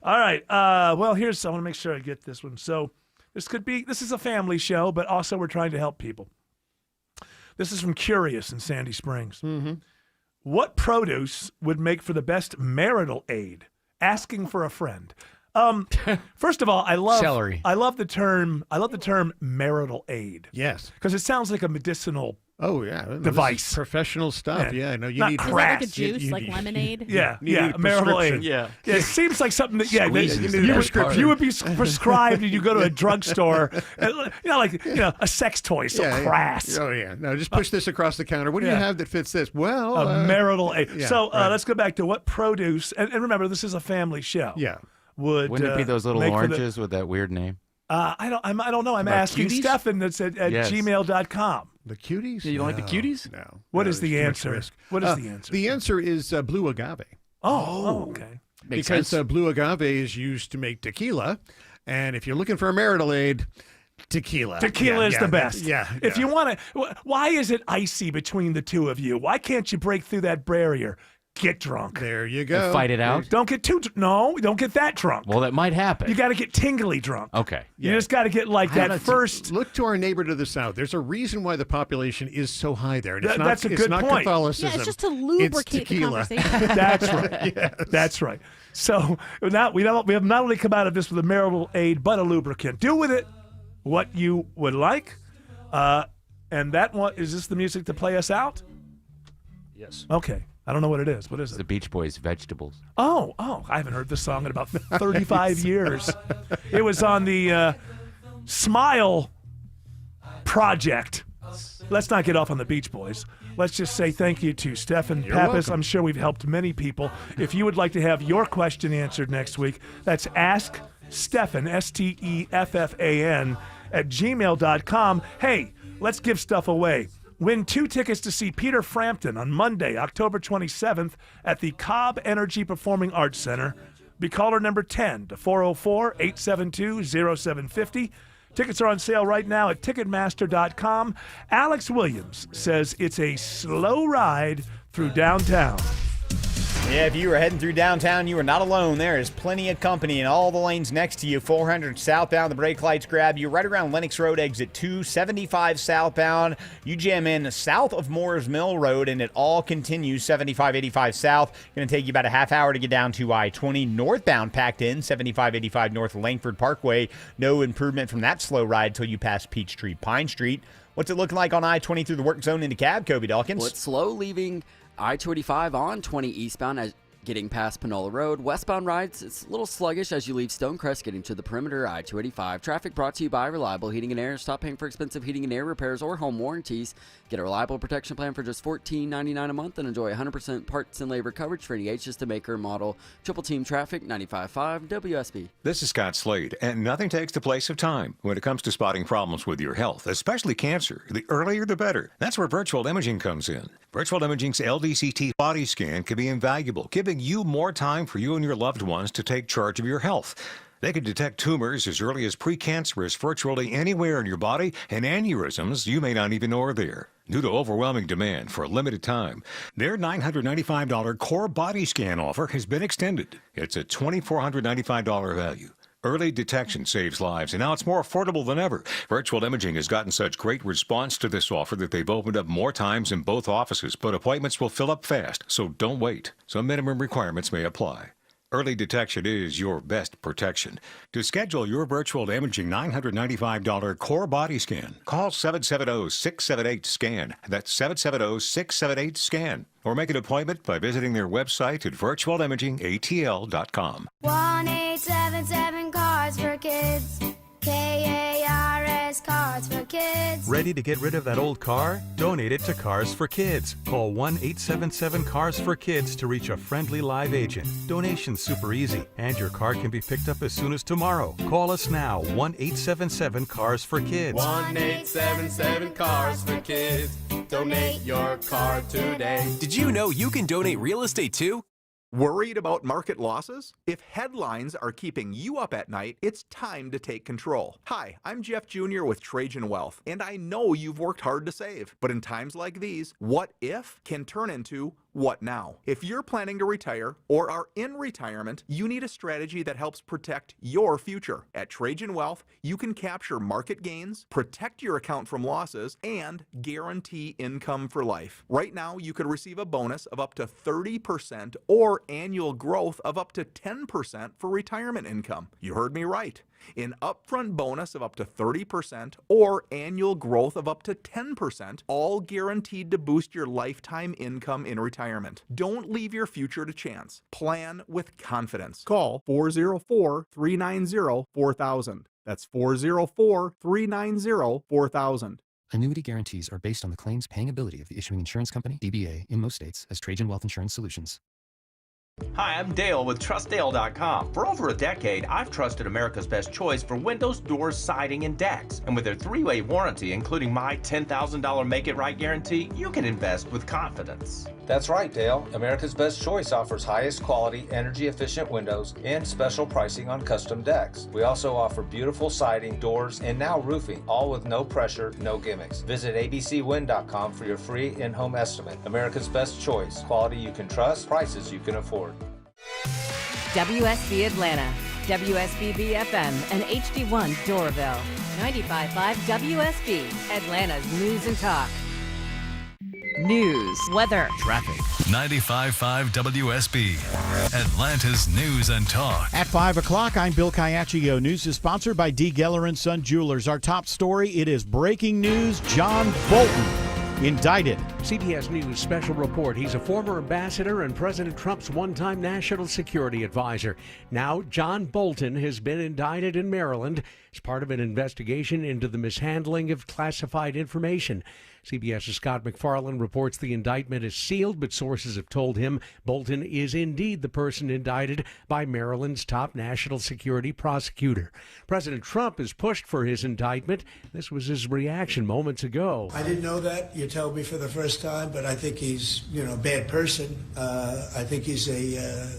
All right. Well, I want to make sure I get this one. So this is a family show, but also we're trying to help people. This is from Curious in Sandy Springs. Mm-hmm. What produce would make for the best marital aid? Asking for a friend. First of all, I love Celery. I love the term marital aid. Yes. Because it sounds like a medicinal Oh yeah, this is device. professional stuff. Yeah, no, you Not need Is that crass. like a juice, like lemonade? Yeah, You need a marital aid. prescription. Yeah, it seems like something that Squeezes you the would, prescription. you would be prescribed and you go to a drugstore, a sex toy, so crass. Oh yeah, no, just push this across the counter. What do you Yeah. have that fits this? Well, A marital aid. yeah, so right. let's go back to what produce, and remember, this is a family show. Yeah. Wouldn't it be those little make for the- oranges with that weird name? I don't know. I'm Like asking cuties? Stefan. That's at Yes. gmail.com. The cuties? You don't like the No, cuties? No. What No, is the there's too much answer? risk. What is the answer? The answer is blue agave. Oh, okay. Makes because sense. blue agave is used to make tequila, and if you're looking for a marital aid, tequila. Tequila is the best. Yeah. If you want to, why is it icy between the two of you? Why can't you break through that barrier? Get drunk. There you go. And fight it out? Don't get don't get that drunk. Well, that might happen. You got to get tingly drunk. Okay. You just got to get like that first. Look to our neighbor to the south. There's a reason why the population is so high there. And it's That's a it's good not point. Catholicism. Yeah, it's just to It's lubricate the tequila. conversation. That's right. Yes. That's right. So now we have not only come out of this with a marital aid, but a lubricant. Do with it what you would like. And that one, is this the music to play us out? Yes. Okay. I don't know what it is. What is It's it? the Beach Boys Vegetables. Oh, I haven't heard this song in about 35 years. It was on the Smile project. Let's not get off on the Beach Boys. Let's just say thank you to Stefan Pappas. welcome. I'm sure we've helped many people. If you would like to have your question answered next week, that's Ask Stefan, Steffan, @gmail.com. Hey, let's give stuff away. Win 2 tickets to see Peter Frampton on Monday, October 27th at the Cobb Energy Performing Arts Center. Be caller number 10 to 404-872-0750. Tickets are on sale right now at Ticketmaster.com. Alex Williams says it's a slow ride through downtown. Yeah, if you are heading through downtown, you are not alone. There is plenty of company in all the lanes next to you. 400 southbound, the brake lights grab you right around Lennox Road, exit 275 southbound. You jam in south of Moores Mill Road, and it all continues 7585 south. Going to take you about a half hour to get down to I-20 northbound, packed in 7585 north Langford Parkway. No improvement from that slow ride till you pass Peachtree Pine Street. What's it looking like on I-20 through the work zone into Cab, Kobe Dawkins? Well, it's slow leaving I-285 on 20 eastbound as getting past Panola Road. Westbound rides, it's a little sluggish as you leave Stonecrest getting to the perimeter. I-285. Traffic brought to you by Reliable Heating and Air. Stop paying for expensive heating and air repairs or home warranties. Get a reliable protection plan for just $14.99 a month and enjoy 100% parts and labor coverage for any HST maker model. Triple Team Traffic, 95.5 WSB. This is Scott Slade, and nothing takes the place of time when it comes to spotting problems with your health, especially cancer. The earlier the better. That's where virtual imaging comes in. Virtual imaging's LDCT body scan can be invaluable, giving you more time for you and your loved ones to take charge of your health. They can detect tumors as early as precancerous virtually anywhere in your body, and aneurysms you may not even know are there. Due to overwhelming demand for a limited time, their $995 core body scan offer has been extended. It's a $2,495 value. Early detection saves lives, and now it's more affordable than ever. Virtual Imaging has gotten such great response to this offer that they've opened up more times in both offices, but appointments will fill up fast, so don't wait. Some minimum requirements may apply. Early detection is your best protection. To schedule your virtual imaging $995 core body scan, call 770-678-SCAN. That's 770-678-SCAN. Or make an appointment by visiting their website at virtualimagingatl.com. 1-877 Cars for Kids. KARS Cars for Kids. Ready to get rid of that old car? Donate it to Cars for Kids. Call 1-877 Cars for Kids to reach a friendly live agent. Donation's super easy, and your car can be picked up as soon as tomorrow. Call us now, 1-877 Cars for Kids. 1-877 Cars for Kids. Donate your car today. Did you know you can donate real estate too? Worried about market losses? If headlines are keeping you up at night, it's time to take control. Hi, I'm Jeff Jr. with Trajan Wealth, and I know you've worked hard to save. But in times like these, what if can turn into what now? If you're planning to retire or are in retirement, you need a strategy that helps protect your future. At Trajan Wealth, you can capture market gains, protect your account from losses, and guarantee income for life. Right now, you could receive a bonus of up to 30% or annual growth of up to 10% for retirement income. You heard me right. An upfront bonus of up to 30% or annual growth of up to 10%, all guaranteed to boost your lifetime income in retirement. Don't leave your future to chance. Plan with confidence. Call 404-390-4000. That's 404-390-4000. Annuity guarantees are based on the claims paying ability of the issuing insurance company, DBA, in most states as Trajan Wealth Insurance Solutions. Hi, I'm Dale with TrustDale.com. For over a decade, I've trusted America's Best Choice for windows, doors, siding, and decks. And with their 3-way warranty, including my $10,000 Make It Right guarantee, you can invest with confidence. That's right, Dale. America's Best Choice offers highest quality, energy-efficient windows and special pricing on custom decks. We also offer beautiful siding, doors, and now roofing, all with no pressure, no gimmicks. Visit abcwin.com for your free in-home estimate. America's Best Choice. Quality you can trust, prices you can afford. WSB Atlanta, WSB FM, and HD1 Doraville. 95.5 WSB, Atlanta's news and talk. News, weather, traffic. 95.5 WSB, Atlanta's news and talk. At 5 o'clock, I'm Bill Caiaccio. News is sponsored by D. Geller & Son Jewelers. Our top story, it is breaking news. John Bolton indicted. CBS News special report. He's a former ambassador and President Trump's one-time national security advisor. Now, John Bolton has been indicted in Maryland as part of an investigation into the mishandling of classified information. CBS's Scott McFarland reports the indictment is sealed, but sources have told him Bolton is indeed the person indicted by Maryland's top national security prosecutor. President Trump has pushed for his indictment. This was his reaction moments ago. I didn't know that. You told me for the first time, but I think he's, a bad person. I think he's a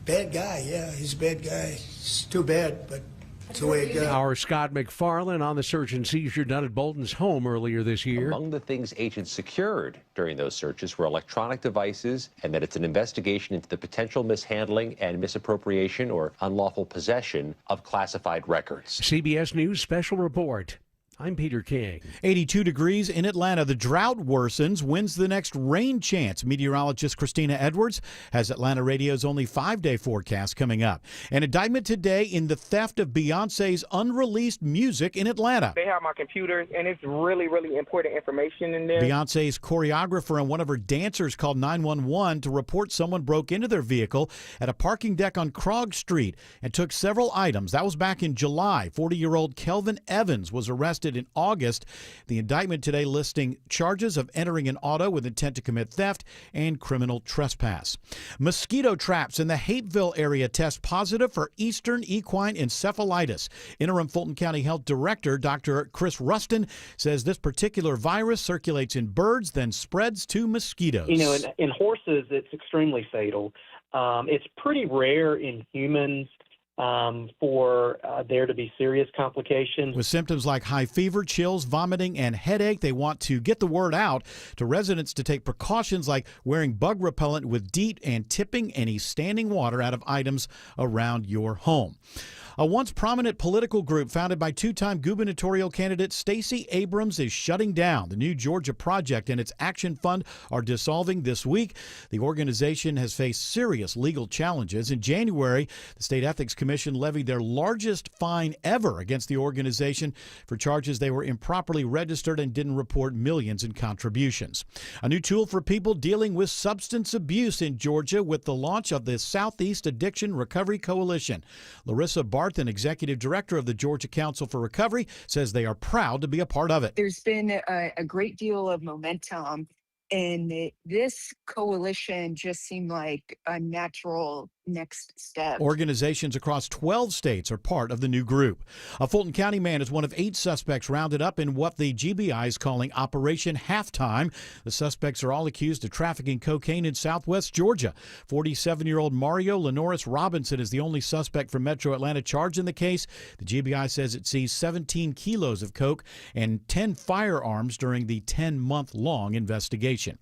bad guy. Yeah, he's a bad guy. It's too bad, but it's the way it goes. Our Scott McFarland on the search and seizure done at Bolton's home earlier this year. Among the things agents secured during those searches were electronic devices, and that it's an investigation into the potential mishandling and misappropriation or unlawful possession of classified records. CBS News special report. I'm Peter King. 82 degrees in Atlanta. The drought worsens. When's the next rain chance? Meteorologist Christina Edwards has Atlanta Radio's only 5-day forecast coming up. An indictment today in the theft of Beyonce's unreleased music in Atlanta. They have my computers, and it's really, really important information in there. Beyonce's choreographer and one of her dancers called 911 to report someone broke into their vehicle at a parking deck on Krog Street and took several items. That was back in July. 40-year-old Kelvin Evans was arrested in August. The indictment today listing charges of entering an auto with intent to commit theft and criminal trespass. Mosquito traps in the Hapeville area test positive for Eastern equine encephalitis. Interim Fulton County Health Director Dr. Chris Rustin says this particular virus circulates in birds, then spreads to mosquitoes. You know, in horses, it's extremely fatal. It's pretty rare in humans for there to be serious complications. With symptoms like high fever, chills, vomiting, and headache, they want to get the word out to residents to take precautions like wearing bug repellent with DEET and tipping any standing water out of items around your home. A once prominent political group founded by two-time gubernatorial candidate Stacey Abrams is shutting down. The New Georgia Project and its Action Fund are dissolving this week. The organization has faced serious legal challenges. In January, the State Ethics Commission levied their largest fine ever against the organization for charges they were improperly registered and didn't report millions in contributions. A new tool for people dealing with substance abuse in Georgia with the launch of the Southeast Addiction Recovery Coalition. Larissa Barthen, executive director of the Georgia Council for Recovery, says they are proud to be a part of it. There's been a great deal of momentum, and this coalition just seemed like a natural next step. Organizations across 12 states are part of the new group. A Fulton County man is one of 8 suspects rounded up in what the GBI is calling Operation Halftime. The suspects are all accused of trafficking cocaine in southwest Georgia. 47-year-old Mario Lenoris Robinson is the only suspect from Metro Atlanta charged in the case. The GBI says it seized 17 kilos of coke and 10 firearms during the 10-month-long investigation.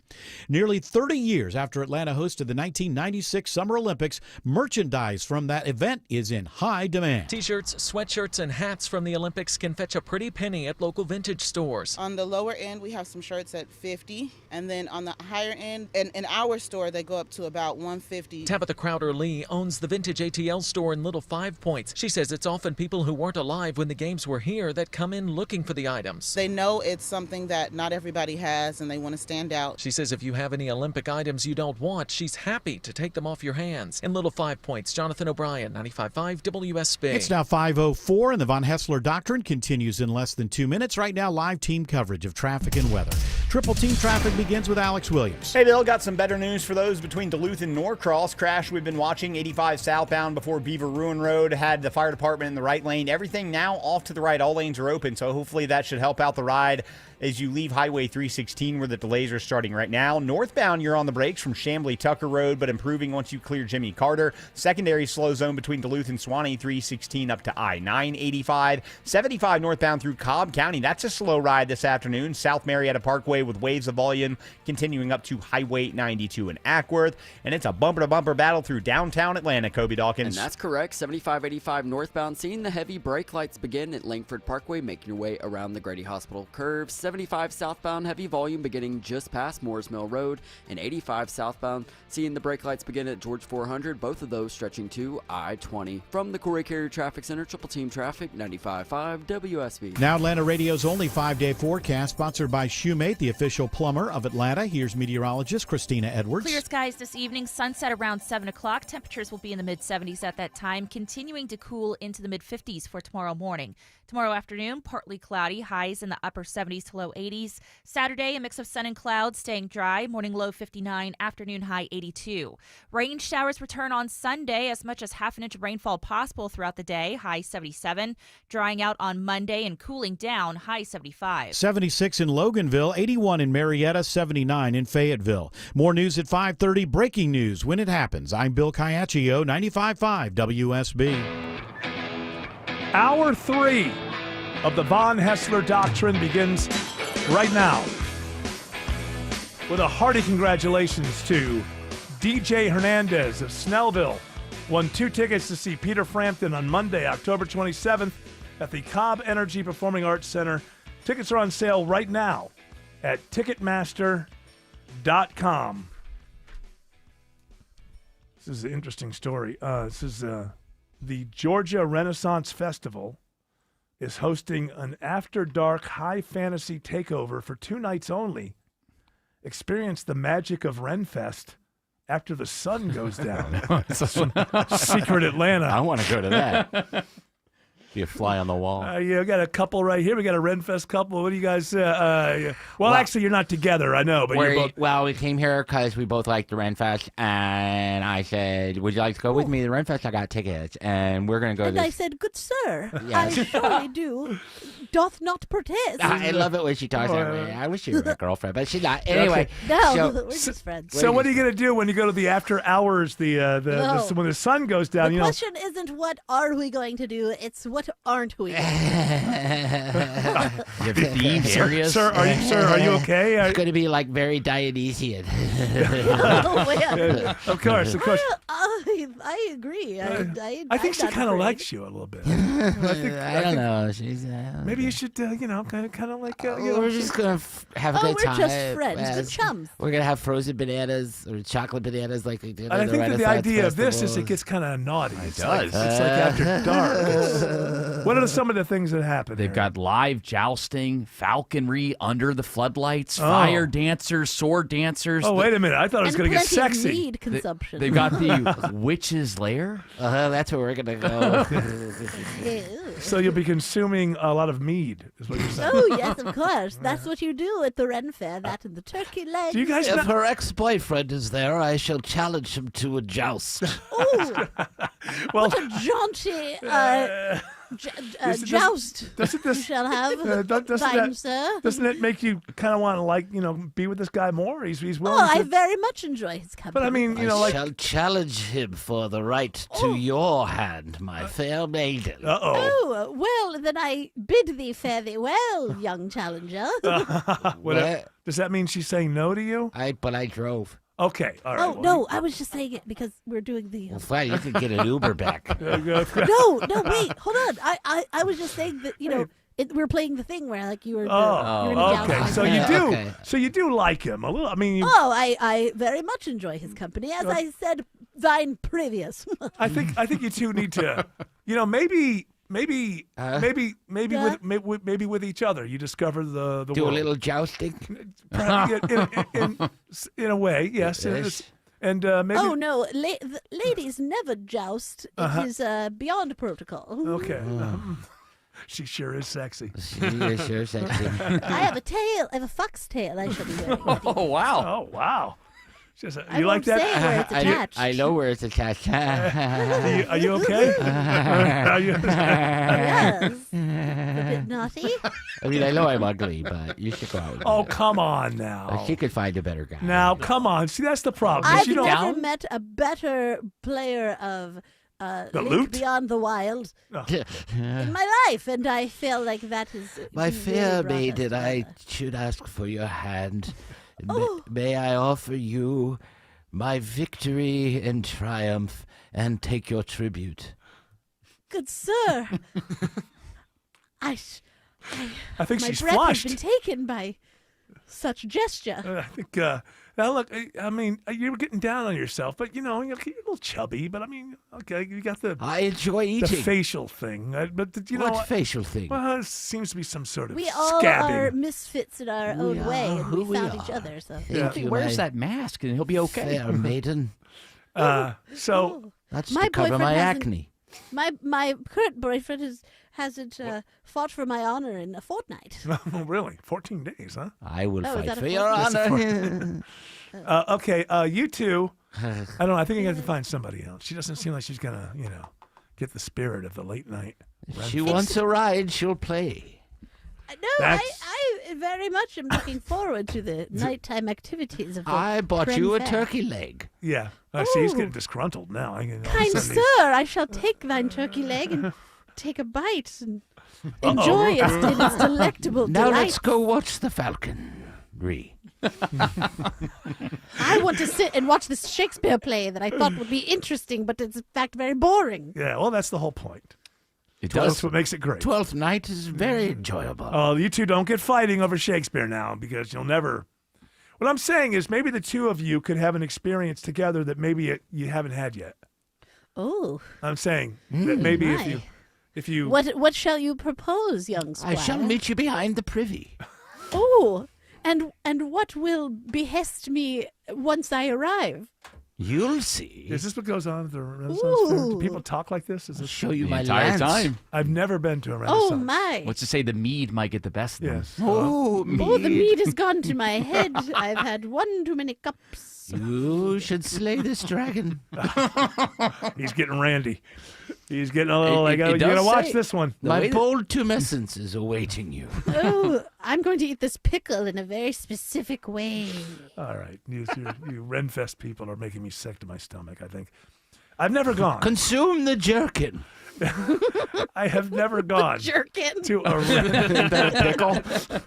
Nearly 30 years after Atlanta hosted the 1996 Summer Olympics, merchandise from that event is in high demand. T-shirts, sweatshirts, and hats from the Olympics can fetch a pretty penny at local vintage stores. On the lower end, we have some shirts at $50, and then on the higher end, in our store, they go up to about $150. Tabitha Crowder-Lee owns the Vintage ATL store in Little Five Points. She says it's often people who weren't alive when the games were here that come in looking for the items. They know it's something that not everybody has, and they want to stand out. She says if you have any Olympic items you don't want, she's happy to take them off your hands. In Little 5 Points, Jonathan O'Brien, 95.5 WSB. It's now 5:04, and the Von Hessler Doctrine continues in less than 2 minutes. Right now, live team coverage of traffic and weather. Triple team traffic begins with Alex Williams. Hey, Bill, got some better news for those between Duluth and Norcross. Crash we've been watching, 85 southbound before Beaver Ruin Road, had the fire department in the right lane. Everything now off to the right. All lanes are open, so hopefully that should help out the ride as you leave Highway 316 where the delays are starting right now. Northbound, you're on the brakes from Chamblee-Tucker Road, but improving once you clear Jimmy Carter. Secondary slow zone between Duluth and Swanee, 316 up to I-985. 75 northbound through Cobb County. That's a slow ride this afternoon. South Marietta Parkway with waves of volume continuing up to Highway 92 in Ackworth. And it's a bumper-to-bumper battle through downtown Atlanta, Kobe Dawkins. And that's correct. 75-85 northbound, seeing the heavy brake lights begin at Langford Parkway, making your way around the Grady Hospital curve. 75 southbound, heavy volume beginning just past Moores Mill Road, and 85 southbound, seeing the brake lights begin at George 400, both of those stretching to I-20. From the Corey Carrier Traffic Center, Triple Team Traffic, 95.5 WSB. Now Atlanta Radio's only 5-day forecast, sponsored by Shoemate, the official plumber of Atlanta. Here's meteorologist Christina Edwards. Clear skies this evening, sunset around 7 o'clock. Temperatures will be in the mid-70s at that time, continuing to cool into the mid-50s for tomorrow morning. Tomorrow afternoon, partly cloudy, highs in the upper 70s to low 80s. Saturday, a mix of sun and clouds, staying dry, morning low 59, afternoon high 82. Rain showers return on Sunday, as much as half an inch of rainfall possible throughout the day, high 77. Drying out on Monday and cooling down, high 75. 76 in Loganville, 81 in Marietta, 79 in Fayetteville. More news at 5:30, breaking news when it happens. I'm Bill Caiaccio, 95.5 WSB. Hour 3 of the Von Hessler Doctrine begins right now with a hearty congratulations to DJ Hernandez of Snellville. Won 2 tickets to see Peter Frampton on Monday, October 27th at the Cobb Energy Performing Arts Center Tickets are on sale right now at Ticketmaster.com. This is an interesting story. This is the Georgia Renaissance Festival is hosting an after-dark high fantasy takeover for 2 nights only. Experience the magic of Renfest after the sun goes down. Secret Atlanta. I want to go to that. Be a fly on the wall. Yeah, we got a couple right here. We got a Renfest couple. What do you guys? Well, actually, you're not together. I know, but you're both. Well, we came here because we both like the Renfest, and I said, "Would you like to go with me to the Renfest? I got tickets, and we're gonna go." And to I this. said, "Good sir, Yes. I surely do. Doth not protest." I love it when she talks that way. I wish you were a girlfriend, but she's not. Anyway, No, so, we're just friends. So what are you gonna do when you go to the after hours? No. When the sun goes down? The You know. question isn't what are we going to do; it's what aren't we. You thieves areas? Sir, are you okay? It's going to be like very Dionysian. Of course. I agree. I think she kind of likes you a little bit. I don't know. She's maybe you should, kind of like. we're just gonna have a good we're time. just friends, Yes. chums. We're gonna have frozen bananas or chocolate bananas, like we did. I at think that the Renaissance idea of this is Festival. it gets kind of naughty. It does. It's like after dark. What are some of the things that happen? They've here? got live jousting, falconry under the floodlights, fire dancers, sword dancers. Oh, wait a minute. I thought it was going to get sexy. Mead consumption. They've got the witch's lair. That's where we're gonna go. So you'll be consuming a lot of mead, is what you're saying. Oh yes, of course. That's what you do at the Ren Fair. That and the turkey legs. Do you guys If her ex-boyfriend is there, I shall challenge him to a joust. Ooh, what a jaunty joust you shall have, fine sir. Doesn't it make you kind of want to be with this guy more? He's willing Oh, I to. very much enjoy his company. But I mean, I shall challenge him for the right to your hand, my fair maiden. Oh, well, then I bid thee fare thee well, young challenger. Does that mean she's saying no to you? But I drove. Okay, all right. Oh, no, I was just saying it because we're doing the... Well, fine, you can get an Uber back. No, wait, hold on. I was just saying that, we're playing the thing where, like, you were... okay. So you do. So you do like him a little. I mean, I very much enjoy his company, as I said thine previous. I think you two need to, maybe with each other, you discover the Do world. a little jousting? in a way, yes. Yes. And maybe. Oh, no, ladies never joust. It is beyond protocol. Okay. She sure is sexy. She is sure sexy. I have a tail. I have a fox tail I shall be wearing. Oh, wow. I you like won't that? say where it's attached. I know where it's attached. Are you okay? Yes. A bit naughty. I mean, I know I'm ugly, but you should go out with me. Oh, come on now. She could find a better guy. Now, come on. See, that's the problem. I've You don't- never met a better player of Link lute? Beyond the Wild in my life, and I feel like that is My really fair brought us maiden, I together. should ask for your hand. Oh. May I offer you my victory and triumph and take your tribute? Good sir. I think my she's breath flushed. has been taken by such gesture. I think. Now look, I mean, you were getting down on yourself, but you're a little chubby. But I mean, okay, you got the. I enjoy the eating. facial thing, but What facial thing? Well, it seems to be some sort of We all scabbing. are misfits in our own way, and who we we found are. each other. So If he wears that mask, and he'll be okay. Fair maiden. So That's My to cover boyfriend my hasn't- acne. My current boyfriend hasn't fought for my honor in a fortnight. Oh, really? 14 days, huh? I will Oh, is fight that a for your fortnight? honor. Okay, you two. I don't know. I think you have to find somebody else. She doesn't seem like she's gonna, get the spirit of the late night. If she wants a ride, she'll play. No, I very much am looking forward to the nighttime activities of the I bought you a Ren turkey leg. Yeah. See, he's Ooh. getting disgruntled now. Kind sir, I shall take thine turkey leg and take a bite and enjoy its delectable Now delights. let's go watch the falcon. I want to sit and watch this Shakespeare play that I thought would be interesting, but it's in fact very boring. Yeah, well, that's the whole point. It That's what makes it great. 12th Night is very enjoyable. Oh, you two don't get fighting over Shakespeare now because you'll never. What I'm saying is maybe the two of you could have an experience together that maybe you haven't had yet. Oh. I'm saying that maybe my. if you. What shall you propose, young squire? I shall meet you behind the privy. Oh, and what will behest me once I arrive? You'll see. Is this what goes on at the Renaissance Fair? Do people talk like this? Is this show you The my entire lance. time. I've never been to a Renaissance. Oh my! What's to say the mead might get the best of them? Yes. Oh, Oh, the mead has gone to my head. I've had one too many cups. You should slay this dragon. He's getting randy. He's getting a little. It You does gotta watch say- this one. My bold tumescence is awaiting you. Oh, I'm going to eat this pickle in a very specific way. All right, you Renfest people are making me sick to my stomach. I think I've never gone. Consume the jerkin. I have never gone Jerkin. to a Is that a pickle?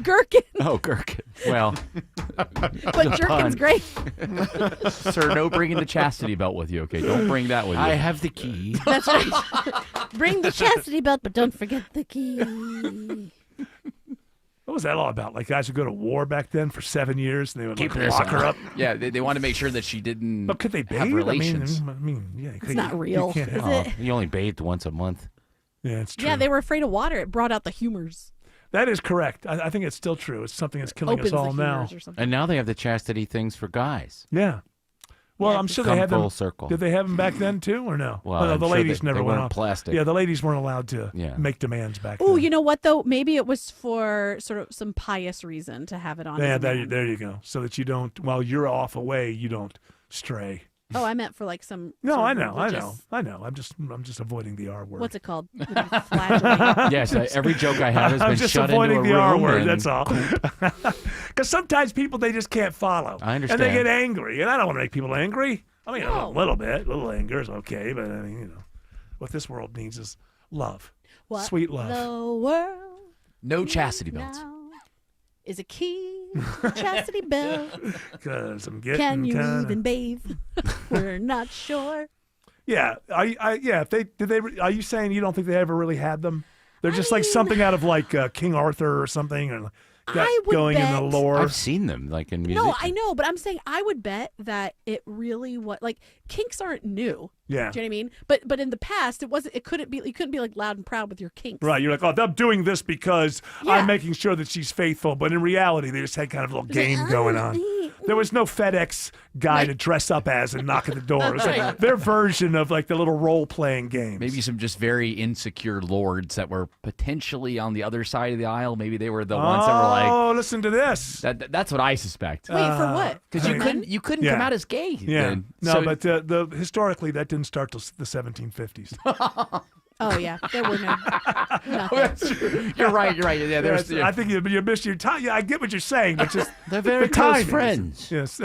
Gherkin. Oh, gherkin. Well, But jerkin's great. sir, no bringing the chastity belt with you, okay? Don't bring that with you. I have the key. That's right. Bring the chastity belt, but don't forget the key. What was that all about? Like guys would go to war back then for 7 years and they would Keep like, this lock her on. up. Yeah, they want to make sure that she didn't But could they bathe? have relations. I mean, yeah. It's not real, can't is have- it? You only bathed once a month. Yeah, it's true. Yeah, they were afraid of water. It brought out the humors. That is correct. I think it's still true. It's something that's killing Opens us all the now. humors or something. And now they have the chastity things for guys. Yeah. Well, Yeah, I'm sure come they had them. full circle. Did they have them back then too, or no? Well, Oh, no, I'm the sure ladies they never went weren't on. plastic. Yeah, the ladies weren't allowed to Yeah. make demands back Oh, then. you know what though? Maybe it was for sort of some pious reason to have it on. Yeah, as a man. there you go. So that you don't, while you're off away, you don't stray. Oh, I meant for like some. No, sort I of know. religious- I'm just avoiding the R word. What's it called? Flagellate. Yes, every joke I have has I'm been just shut into avoiding a the R room. word. and- That's all. Because sometimes people they just can't follow. I And they understand. get angry, and I don't want to make people angry. I mean, No. a little bit, a little anger is okay, but I mean, what this world needs is love, What sweet love. the world No chastity belts. now is a key chastity belt. Because I'm getting Can you kinda... even bathe? We're not sure. Yeah, yeah. If are you saying you don't think they ever really had them? They're just like something out of like King Arthur or something, or I would going in the bet- lore. I've seen them like in music. No, I know, but I'm saying I would bet that it really was like kinks aren't new. Yeah. Do you know what I mean? But in the past, it wasn't. It couldn't be. You couldn't be like loud and proud with your kinks. Right, you're like, oh, I'm doing this because Yeah. I'm making sure that she's faithful. But in reality, they just had kind of a little game going on. There was no FedEx guy to dress up as and knock at the door. It was like their version of like the little role-playing games. Maybe some just very insecure lords that were potentially on the other side of the aisle. Maybe they were the ones that were like, oh, listen to this. That's what I suspect. Wait, for what? Because you couldn't Yeah. come out as gay. Yeah, then. no, So- but the historically that didn't start till the 1750s. Oh yeah, there were no. Nothing. That's true. You're right. Yeah, there's. I think you missed your time. Yeah, I get what you're saying, but just They're very the close timing is- friends. Yes.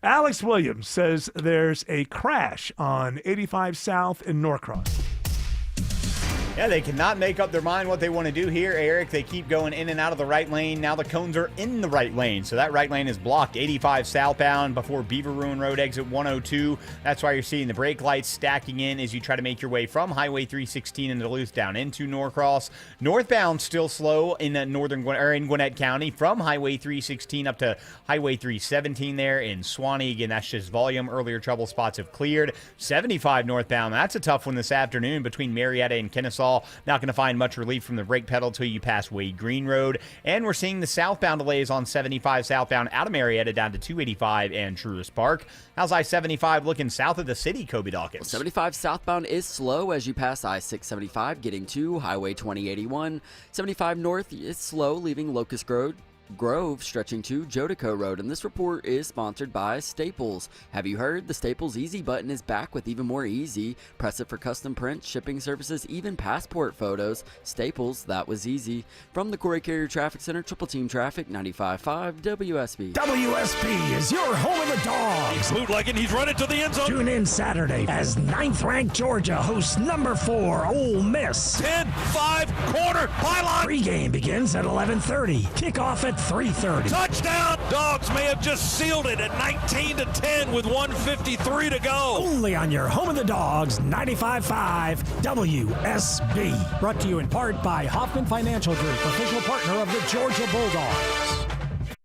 Alex Williams says there's a crash on 85 South in Norcross. Yeah, they cannot make up their mind what they want to do here, Eric. They keep going in and out of the right lane. Now the cones are in the right lane, so that right lane is blocked. 85 southbound before Beaver Ruin Road, exit 102. That's why you're seeing the brake lights stacking in as you try to make your way from Highway 316 in Duluth down into Norcross. Northbound still slow in in Gwinnett County from Highway 316 up to Highway 317 there in Suwanee. Again, that's just volume. Earlier trouble spots have cleared. 75 northbound. That's a tough one this afternoon between Marietta and Kennesaw. Not going to find much relief from the brake pedal till you pass Wade Green Road. And we're seeing the southbound delays on 75 southbound out of Marietta down to 285 and Truist Park. How's I-75 looking south of the city, Kobe Dawkins? 75 southbound is slow as you pass I-675 getting to Highway 2081. 75 north is slow leaving Locust Grove stretching to Jodico Road, and this report is sponsored by Staples. Have you heard? The Staples Easy button is back with even more easy. Press it for custom prints, shipping services, even passport photos. Staples, that was easy. From the Corey Carrier Traffic Center, Triple Team Traffic, 95.5 WSB. WSB is your home of the Dogs. Bootlegging, he's running to the end zone. Tune in Saturday as 9th-ranked Georgia hosts number 4 Ole Miss. 10-5 corner pylon Pre-game begins at 11:30. Kickoff at 3:30. Touchdown! Dogs may have just sealed it at 19-10 with 1:53 to go. Only on your home of the Dogs, 95.5 WSB. Brought to you in part by Hoffman Financial Group, official partner of the Georgia Bulldogs.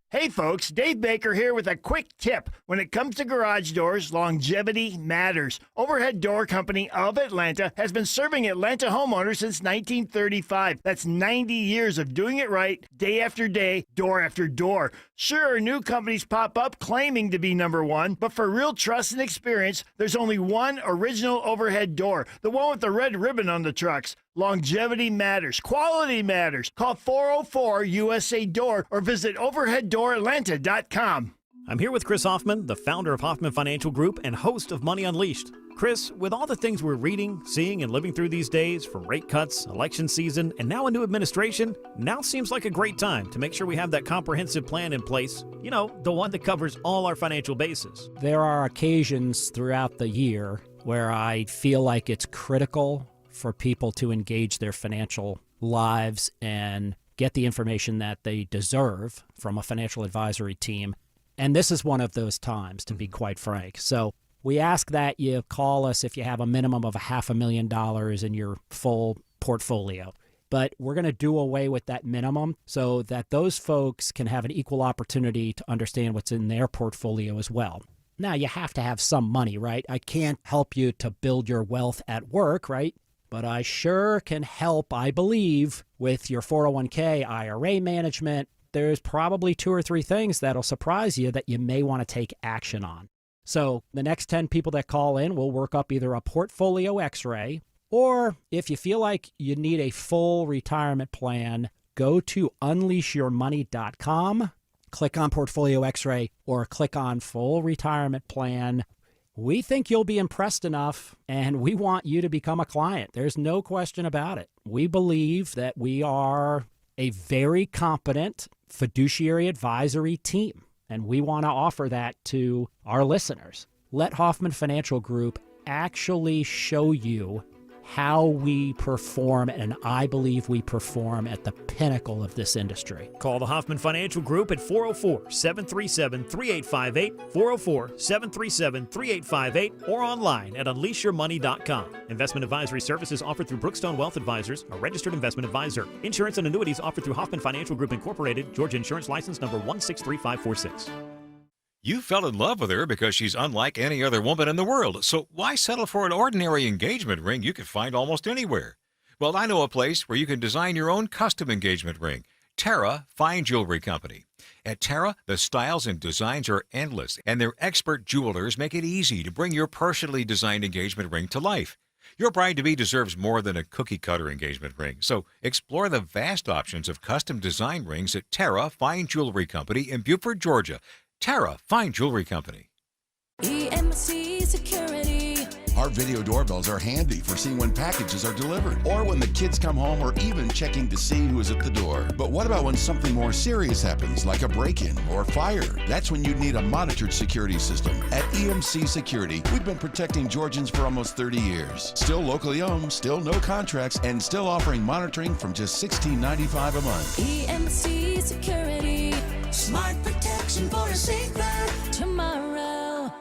Hey folks, Dave Baker here with a quick tip. When it comes to garage doors, longevity matters. Overhead Door Company of Atlanta has been serving Atlanta homeowners since 1935. That's 90 years of doing it right, day after day, door after door. Sure, new companies pop up claiming to be number one, but for real trust and experience, there's only one original overhead door, the one with the red ribbon on the trucks. Longevity matters. Quality matters. Call 404-USA-DOOR or visit overheaddooratlanta.com. I'm here with Chris Hoffman, the founder of Hoffman Financial Group and host of Money Unleashed. Chris, with all the things we're reading, seeing, and living through these days, from rate cuts, election season, and now a new administration, now seems like a great time to make sure we have that comprehensive plan in place. You know, the one that covers all our financial bases. There are occasions throughout the year where I feel like it's critical for people to engage their financial lives and get the information that they deserve from a financial advisory team. And this is one of those times, to be quite frank. So we ask that you call us if you have a minimum of $500,000 in your full portfolio. But we're going to do away with that minimum so that those folks can have an equal opportunity to understand what's in their portfolio as well. Now, you have to have some money, right? I can't help you to build your wealth at work, right? But I sure can help, I believe, with your 401k, IRA management. There's probably 2 or 3 things that'll surprise you that you may want to take action on. So the next 10 people that call in, we'll work up either a portfolio x-ray, or if you feel like you need a full retirement plan, go to unleashyourmoney.com, click on portfolio x-ray, or click on full retirement plan. We think you'll be impressed enough, and we want you to become a client. There's no question about it. We believe that we are a very competent fiduciary advisory team, and we want to offer that to our listeners. Let Hoffman Financial Group actually show you how we perform, and I believe we perform at the pinnacle of this industry. Call the Hoffman Financial Group at 404-737-3858, 404-737-3858, or online at unleashyourmoney.com. Investment advisory services offered through Brookstone Wealth Advisors, a registered investment advisor. Insurance and annuities offered through Hoffman Financial Group Incorporated, Georgia Insurance License number 163546. You fell in love with her because she's unlike any other woman in the world, so why settle for an ordinary engagement ring you could find almost anywhere? Well, I know a place where you can design your own custom engagement ring. Terra Fine Jewelry Company. At Terra, the styles and designs are endless, and their expert jewelers make it easy to bring your personally designed engagement ring to life. Your bride-to-be deserves more than a cookie-cutter engagement ring, so explore the vast options of custom design rings at Terra Fine Jewelry Company in Beaufort, Georgia. Terra Fine Jewelry Company. EMC Security. Our video doorbells are handy for seeing when packages are delivered or when the kids come home or even checking to see who is at the door. But what about when something more serious happens, like a break-in or fire? That's when you need a monitored security system. At EMC Security, we've been protecting Georgians for almost 30 years. Still locally owned, still no contracts, and still offering monitoring from just $16.95 a month. EMC Security. Smart protection for a safer tomorrow.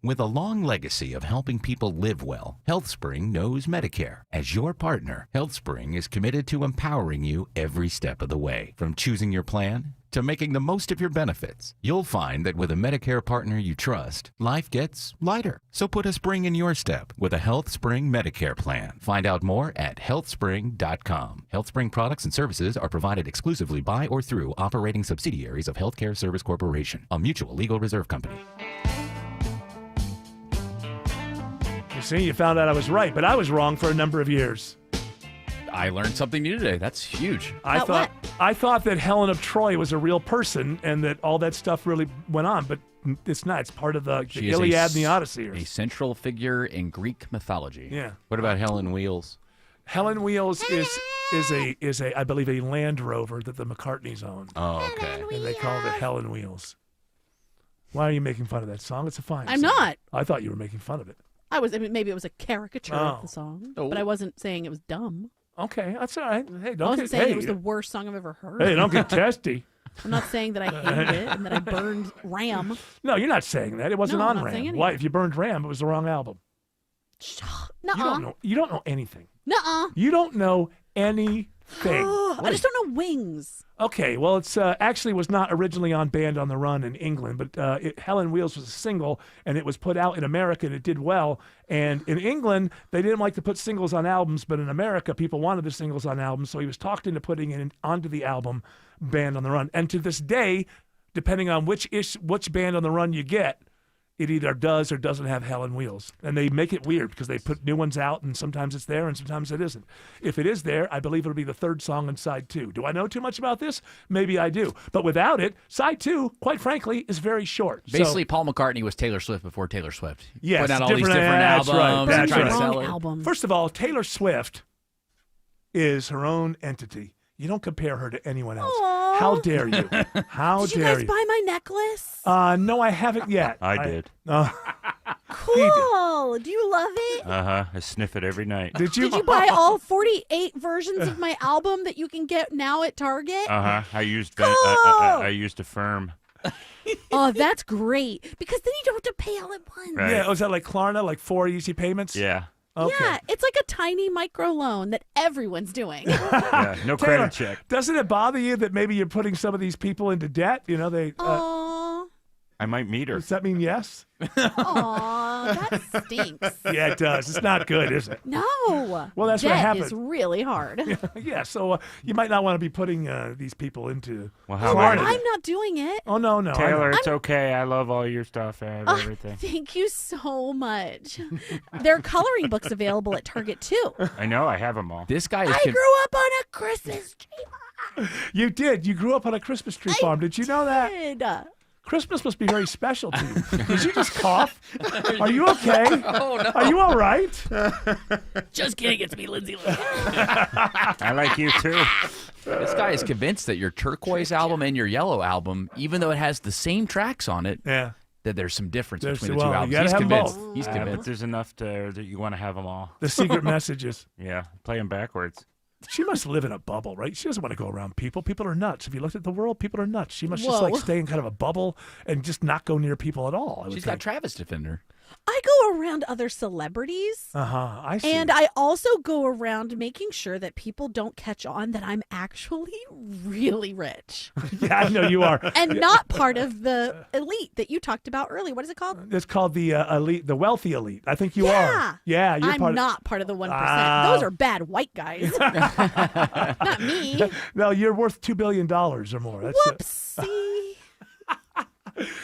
With a long legacy of helping people live well, HealthSpring knows Medicare. As your partner, HealthSpring is committed to empowering you every step of the way. From choosing your plan to making the most of your benefits, you'll find that with a Medicare partner you trust, life gets lighter. So put a spring in your step with a HealthSpring Medicare plan. Find out more at healthspring.com. HealthSpring products and services are provided exclusively by or through operating subsidiaries of Healthcare Service Corporation, a mutual legal reserve company. You see, you found out I was right, but I was wrong for a number of years. I learned something new today. That's huge. I thought that Helen of Troy was a real person and that all that stuff really went on, but it's not. It's part of the Iliad and the Odyssey. A central figure in Greek mythology. Yeah. What about Helen Wheels? Helen Wheels is a I believe a Land Rover that the McCartneys own. Oh, okay. And they call it Helen Wheels. Why are you making fun of that song? It's a fine song. I'm not. I thought you were making fun of it. I mean, maybe it was a caricature of the song, but I wasn't saying it was dumb. Okay, that's all right. Hey, I don't wasn't get saying it was the worst song I've ever heard. Hey, don't get testy. I'm not saying that I hated it and that I burned Ram. No, you're not saying that. It wasn't No, I'm on not saying Ram. anything. Why? If you burned Ram, it was the wrong album. Nuh-uh. You don't know anything. Nuh-uh. You don't know anything. I just don't know Wings. Okay, well, it's actually was not originally on Band on the Run in England, but Hell on Wheels was a single, and it was put out in America, and it did well. And in England, they didn't like to put singles on albums, but in America, people wanted the singles on albums, so he was talked into putting it onto the album Band on the Run. And to this day, depending on which Band on the Run you get, it either does or doesn't have Hell on Wheels. And they make it weird because they put new ones out, and sometimes it's there and sometimes it isn't. If it is there, I believe it'll be the third song on side 2. Do I know too much about this? Maybe I do. But without it, side 2, quite frankly, is very short. Basically, Paul McCartney was Taylor Swift before Taylor Swift. Yes, putting out all these different that's albums right, and that's trying right. to sell it. First of all, Taylor Swift is her own entity. You don't compare her to anyone else. Aw. How dare you? How Did you dare guys buy my necklace? No, I haven't yet. I did. Cool. Do you love it? I sniff it every night. Did you? Did you buy all 48 versions of my album that you can get now at Target? I used I used Affirm. Oh, that's great. Because then you don't have to pay all at once. Right. Yeah, was that like Klarna, like 4 easy payments? Yeah. Okay. Yeah, it's like a tiny micro loan that everyone's doing. Yeah, no Taylor, credit check. Doesn't it bother you that maybe you're putting some of these people into debt? You know, they. Aw. I might meet her. Does that mean yes? Aw, that stinks. Yeah, it does. It's not good, is it? No. Well, that's what Debt happened. is really hard. Yeah, so you might not want to be putting these people into. Well, how Klarna. about I'm not doing it. Oh no, no, Taylor, it's okay. I love all your stuff. I have everything. Thank you so much. There are coloring books available at Target too. I know. I have them all. This guy is. I grew up on a Christmas tree. You did. You grew up on a Christmas tree farm. Did you know that? Did. Christmas must be very special to you. Did you just cough? Are you okay? Oh, no. Are you all right? Just kidding. It's me, Lindsay. I like you too. This guy is convinced that your turquoise album and your yellow album, even though it has the same tracks on it, Yeah. that there's some difference There's- between the two well, you albums. gotta He's have 'em convinced. both. He's But convinced. there's enough that you want to have them all. The secret messages. Yeah, play them backwards. She must live in a bubble, right? She doesn't want to go around people. People are nuts. If you looked at the world, people are nuts. She must just like Whoa. stay in kind of a bubble and just not go near people at all. She's got Travis Defender. I go around other celebrities. I see. And I also go around making sure that people don't catch on that I'm actually really rich. Yeah, I know you are. And not part of the elite that you talked about earlier. What is it called? It's called the elite, the wealthy elite. I think you are. Yeah, you're I'm part not part of the 1%. Ah. Those are bad white guys. Not me. No, you're worth $2 billion or more. That's Whoopsie.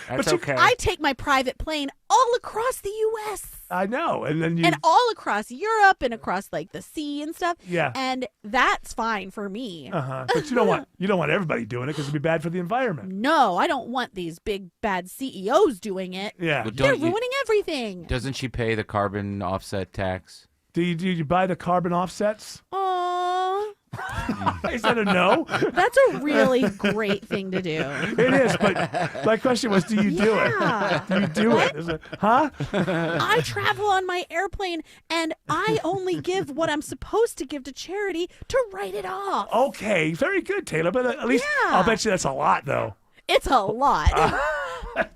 That's okay. I take my private plane all across the U.S. I know. And then you. and all across Europe and across like the sea and stuff. Yeah. And that's fine for me. But you don't want everybody doing it because it'd be bad for the environment. No, I don't want these big bad CEOs doing it. Yeah. But They're don't you- ruining everything. Doesn't she pay the carbon offset tax? Do you buy the carbon offsets? Aww. Is that a no? That's a really great thing to do. It is, but my question was, do you do Yeah. it? Do you do it? Is it? Huh? I travel on my airplane and I only give what I'm supposed to give to charity to write it off. Okay, very good, Taylor. But at least Yeah. I'll bet you that's a lot, though. It's a lot.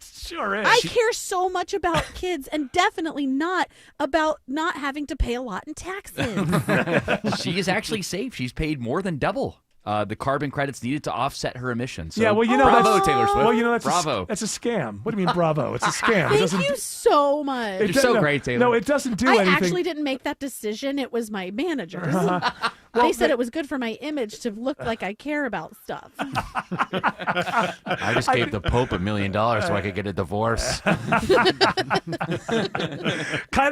Sure is. I care so much about kids and definitely not about not having to pay a lot in taxes. She is actually safe. She's paid more than double the carbon credits needed to offset her emissions. So Yeah, well, you know, bravo, that's, Taylor Swift. Well, you know, that's bravo. that's a scam. What do you mean, bravo? It's a scam. It Thank doesn't. you so much. It doesn't- No, it doesn't do I anything. actually didn't make that decision. It was my managers. Well, they said it was good for my image to look like I care about stuff. I just gave the Pope $1 million so I could get a divorce. Kind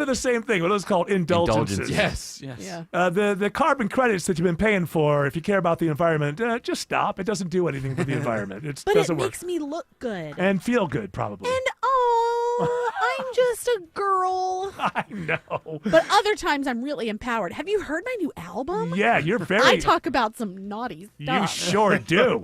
of the same thing. What is called indulgences. Yes, yes. Yeah. The carbon credits that you've been paying for, if you care about the environment, just stop. It doesn't do anything for the environment. It But it doesn't work. makes me look good. And feel good, probably. And oh, I'm just a girl. I know. But other times I'm really empowered. Have you heard my new album? Yeah, you're very. I talk about some naughty stuff. You sure do.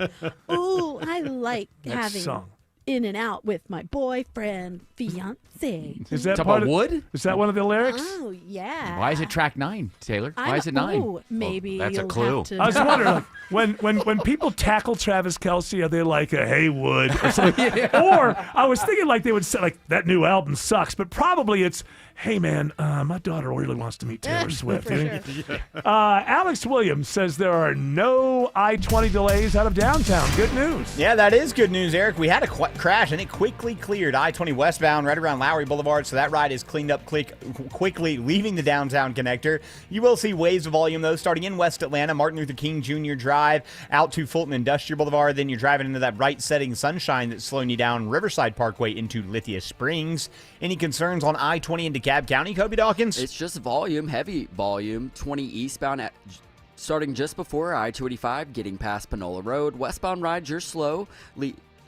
Ooh, I like Next having song. in and out with my boyfriend, fiance. Is that Talk part about of, wood? Is that one of the lyrics? Oh, yeah. Why is it track 9, Taylor? Why is it 9? Oh, maybe that's a you'll clue. have to I was know. wondering, like, when people tackle Travis Kelce, are they like, "Hey, Wood"? Or, something? Or I was thinking like they would say, like, "That new album sucks," but probably it's, "Hey, man, my daughter really wants to meet Taylor Swift." For You know? sure. Alex Williams says there are no I-20 delays out of downtown. Good news. Yeah, that is good news, Eric. We had a crash, and it quickly cleared I-20 westbound right around Lowry Boulevard, so that ride is cleaned up quickly, leaving the downtown connector. You will see waves of volume, though, starting in West Atlanta, Martin Luther King Jr. Drive, out to Fulton Industrial Boulevard. Then you're driving into that bright setting sunshine that's slowing you down Riverside Parkway into Lithia Springs. Any concerns on I-20 in DeKalb County, Kobe Dawkins? It's just volume, heavy volume. 20 eastbound starting just before I-285, getting past Panola Road. Westbound rides, you're slow.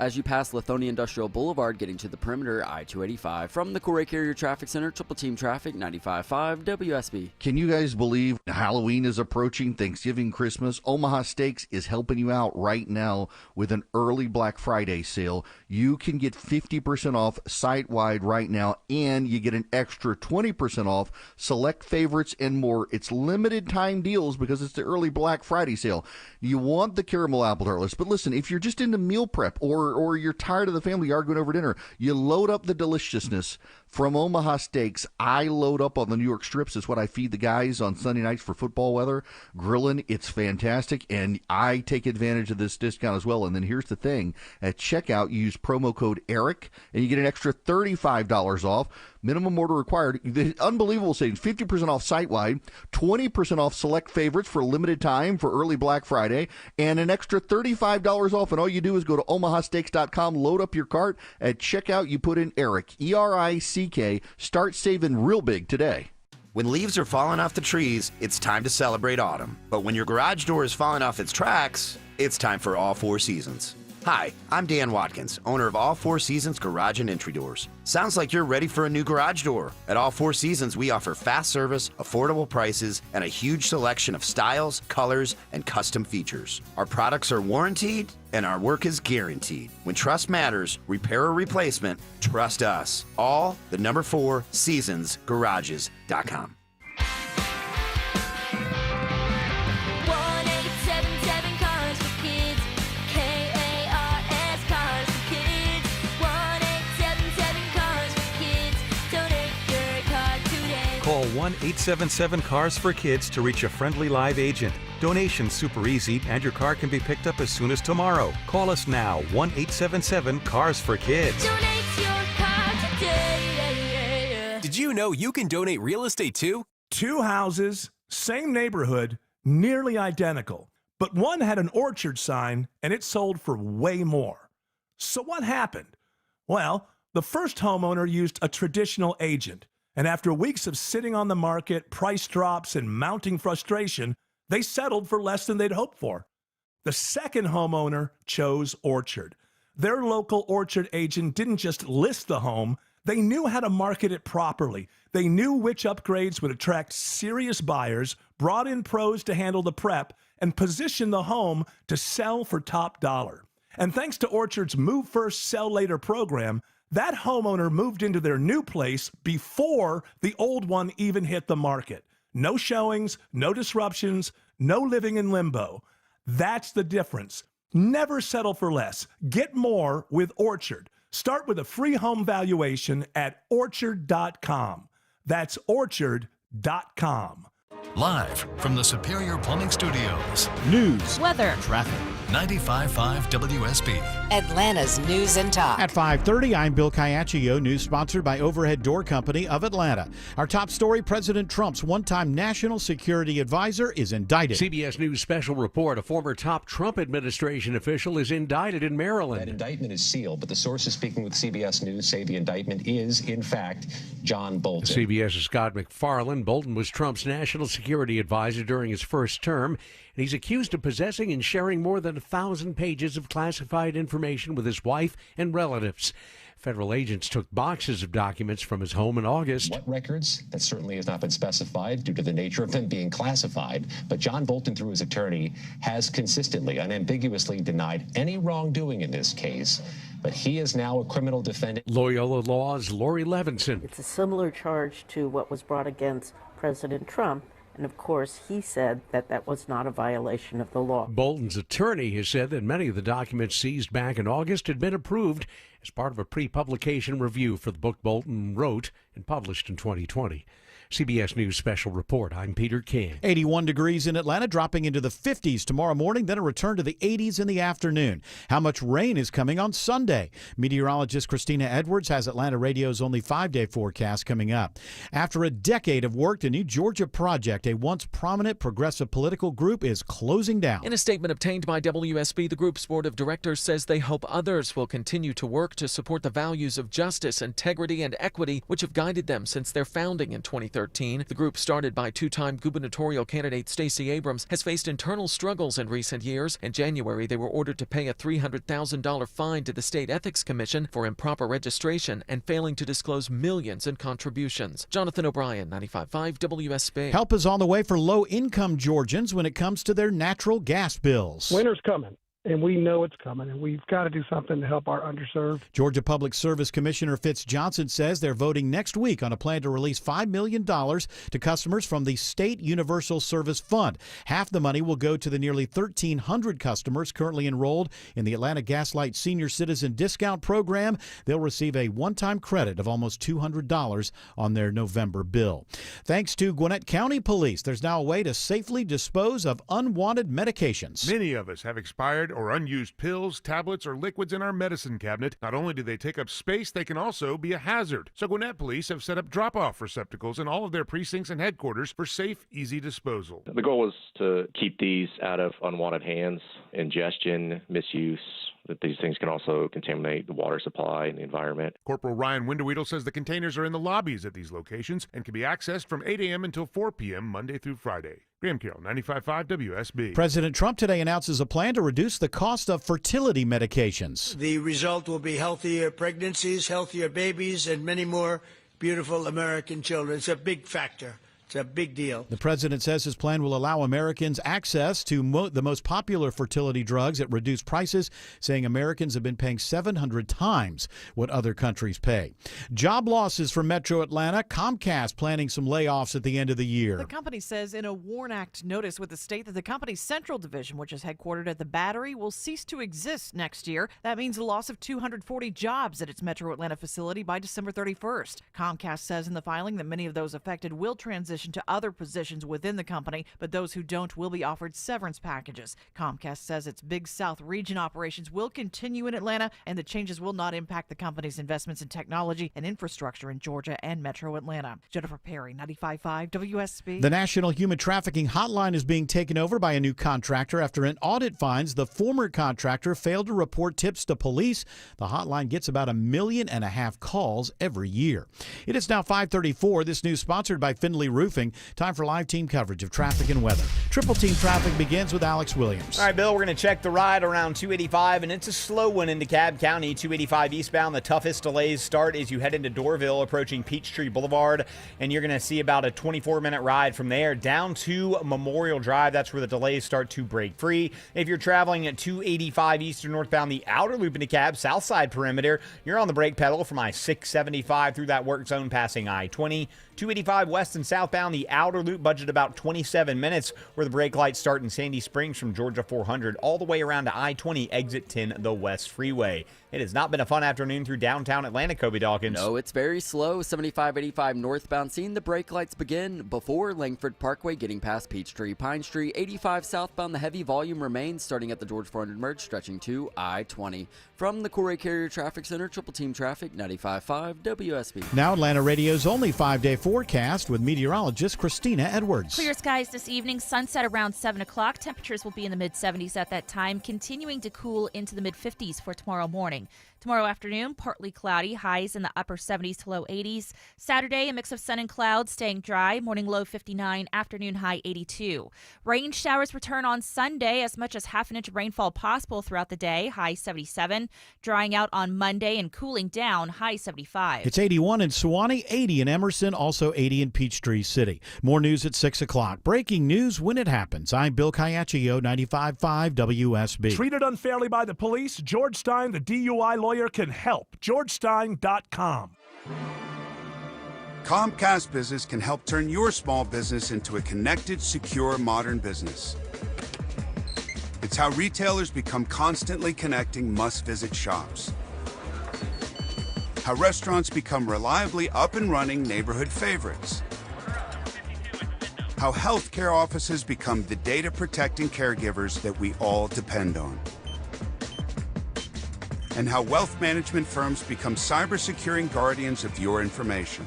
As you pass Lithonia Industrial Boulevard, getting to the perimeter, I-285. From the Corey Carrier Traffic Center, Triple Team Traffic, 95.5 WSB. Can you guys believe Halloween is approaching, Thanksgiving, Christmas? Omaha Steaks is helping you out right now with an early Black Friday sale. You can get 50% off site-wide right now, and you get an extra 20% off select favorites and more. It's limited time deals because it's the early Black Friday sale. You want the caramel apple tartlets, but listen, if you're just into meal prep or you're tired of the family arguing over dinner, you load up the deliciousness from Omaha Steaks. I load up on the New York strips. It's what I feed the guys on Sunday nights for football weather. Grilling, it's fantastic, and I take advantage of this discount as well. And then here's the thing. At checkout, you use promo code ERIC, and you get an extra $35 off. Minimum order required. The unbelievable savings. 50% off site-wide, 20% off select favorites for a limited time for early Black Friday, and an extra $35 off. And all you do is go to omahasteaks.com, load up your cart. At checkout, you put in ERIC, E-R-I-C-K. Start saving real big today. When leaves are falling off the trees, it's time to celebrate autumn. But when your garage door is falling off its tracks, it's time for All Four Seasons. Hi, I'm Dan Watkins, owner of All Four Seasons Garage and Entry Doors. Sounds like you're ready for a new garage door. At All Four Seasons, we offer fast service, affordable prices, and a huge selection of styles, colors, and custom features. Our products are warranted, and our work is guaranteed. When trust matters, repair or replacement, trust us. All the number 4 Seasons Garages.com. 1877 Cars for Kids. K-A-R-S Cars for Kids. 1877 Cars for Kids. Donate your car today. Call 1-877-CARS-FOR-KIDS to reach a friendly live agent. Donation's super easy, and your car can be picked up as soon as tomorrow. Call us now, 1-877-CARS-FOR-KIDS. Donate your car today. Did you know you can donate real estate too? 2 houses, same neighborhood, nearly identical. But one had an orchard sign, and it sold for way more. So what happened? Well, the first homeowner used a traditional agent. And after weeks of sitting on the market, price drops, and mounting frustration, they settled for less than they'd hoped for. The second homeowner chose Orchard. Their local orchard agent didn't just list the home, they knew how to market it properly. They knew which upgrades would attract serious buyers, brought in pros to handle the prep, and positioned the home to sell for top dollar. And thanks to Orchard's Move First, Sell Later program, that homeowner moved into their new place before the old one even hit the market. No showings, no disruptions, no living in limbo. That's the difference. Never settle for less. Get more with Orchard. Start with a free home valuation at orchard.com. That's orchard.com. Live from the Superior Plumbing Studios. News, weather, traffic. 95.5 WSB. Atlanta's News and Talk. At 5:30, I'm Bill Caiaccio. News sponsored by Overhead Door Company of Atlanta. Our top story, President Trump's one-time national security advisor is indicted. CBS News special report, a former top Trump administration official is indicted in Maryland. That indictment is sealed, but the sources speaking with CBS News say the indictment is, in fact, John Bolton. CBS's Scott McFarland. Bolton was Trump's national security advisor during his first term, and he's accused of possessing and sharing more than 1,000 pages of classified information with his wife and relatives. Federal agents took boxes of documents from his home in August. What records? That certainly has not been specified due to the nature of them being classified. But John Bolton, through his attorney, has consistently, unambiguously denied any wrongdoing in this case. But he is now a criminal defendant. Loyola Law's Lori Levinson. It's a similar charge to what was brought against President Trump. And of course, he said that that was not a violation of the law. Bolton's attorney has said that many of the documents seized back in August had been approved as part of a pre-publication review for the book Bolton wrote and published in 2020. CBS News Special Report. I'm Peter King. 81 degrees in Atlanta, dropping into the 50s tomorrow morning, then a return to the 80s in the afternoon. How much rain is coming on Sunday? Meteorologist Christina Edwards has Atlanta Radio's only 5-day forecast coming up. After a decade of work, the New Georgia Project, a once prominent progressive political group, is closing down. In a statement obtained by WSB, the group's board of directors says they hope others will continue to work to support the values of justice, integrity, and equity, which have guided them since their founding in 2013. The group, started by two-time gubernatorial candidate Stacey Abrams, has faced internal struggles in recent years. In January, they were ordered to pay a $300,000 fine to the State Ethics Commission for improper registration and failing to disclose millions in contributions. Jonathan O'Brien, 95.5 WSB. Help is on the way for low-income Georgians when it comes to their natural gas bills. Winter's coming, and we know it's coming, and we've got to do something to help our underserved. Georgia Public Service Commissioner Fitz Johnson says they're voting next week on a plan to release $5 million to customers from the State Universal Service Fund. Half the money will go to the nearly 1,300 customers currently enrolled in the Atlanta Gaslight Senior Citizen Discount Program. They'll receive a one-time credit of almost $200 on their November bill. Thanks to Gwinnett County Police, there's now a way to safely dispose of unwanted medications. Many of us have expired or unused pills, tablets, or liquids in our medicine cabinet. Not only do they take up space, they can also be a hazard. So Gwinnett Police have set up drop-off receptacles in all of their precincts and headquarters for safe, easy disposal. The goal is to keep these out of unwanted hands, ingestion, misuse, that these things can also contaminate the water supply and the environment. Corporal Ryan Winderweedle says the containers are in the lobbies at these locations and can be accessed from 8 a.m. until 4 p.m. Monday through Friday. Graham Carroll, 95.5 WSB. President Trump today announces a plan to reduce the cost of fertility medications. The result will be healthier pregnancies, healthier babies, and many more beautiful American children. It's a big factor. It's a big deal. The president says his plan will allow Americans access to the most popular fertility drugs at reduced prices, saying Americans have been paying 700 times what other countries pay. Job losses for Metro Atlanta. Comcast planning some layoffs at the end of the year. The company says in a WARN Act notice with the state that the company's central division, which is headquartered at the Battery, will cease to exist next year. That means the loss of 240 jobs at its Metro Atlanta facility by December 31st. Comcast says in the filing that many of those affected will transition to other positions within the company, but those who don't will be offered severance packages. Comcast says its Big South region operations will continue in Atlanta, and the changes will not impact the company's investments in technology and infrastructure in Georgia and Metro Atlanta. Jennifer Perry, 95.5 WSB. The National Human Trafficking Hotline is being taken over by a new contractor after an audit finds the former contractor failed to report tips to police. The hotline gets about 1.5 million calls every year. It is now 5:34. This news sponsored by Findlay Roofing. Time for live team coverage of traffic and weather. Triple Team Traffic begins with Alex Williams. All right, Bill, we're going to check the ride around 285, and it's a slow one into Cobb County. 285 eastbound, the toughest delays start as you head into Dorville, approaching Peachtree Boulevard, and you're going to see about a 24-minute ride from there down to Memorial Drive. That's where the delays start to break free. If you're traveling at 285 eastern northbound, the outer loop into Cobb, south side perimeter, you're on the brake pedal from I-675 through that work zone passing I-20. 285 west and southbound, the outer loop, budget about 27 minutes, where the brake lights start in Sandy Springs from Georgia 400 all the way around to I-20, exit 10, the West Freeway. It has not been a fun afternoon through downtown Atlanta, Kobe Dawkins. No, it's very slow. 75-85 northbound, seeing the brake lights begin before Langford Parkway, getting past Peachtree, Pine Street. 85 southbound, the heavy volume remains starting at the Georgia 400 merge, stretching to I-20. From the Corey Carrier Traffic Center, Triple Team Traffic, 95.5 WSB. Now Atlanta Radio's only 5-day forecast with meteorologist Christina Edwards. Clear skies this evening, sunset around 7 o'clock. Temperatures will be in the mid-70s at that time, continuing to cool into the mid-50s for tomorrow morning. Tomorrow afternoon, partly cloudy, highs in the upper 70s to low 80s. Saturday, a mix of sun and clouds, staying dry, morning low 59, afternoon high 82. Rain showers return on Sunday, as much as half an inch of rainfall possible throughout the day, high 77. Drying out on Monday and cooling down, high 75. It's 81 in Sewanee, 80 in Emerson, also 80 in Peachtree City. More news at 6 o'clock. Breaking news when it happens. I'm Bill Caiaccio, 95.5 WSB. Treated unfairly by the police? George Stein, the DUI lawyer, can help. GeorgeStein.com. Comcast Business can help turn your small business into a connected, secure, modern business. It's how retailers become constantly connecting must-visit shops. How restaurants become reliably up and running neighborhood favorites. How healthcare offices become the data-protecting caregivers that we all depend on. And how wealth management firms become cyber-securing guardians of your information.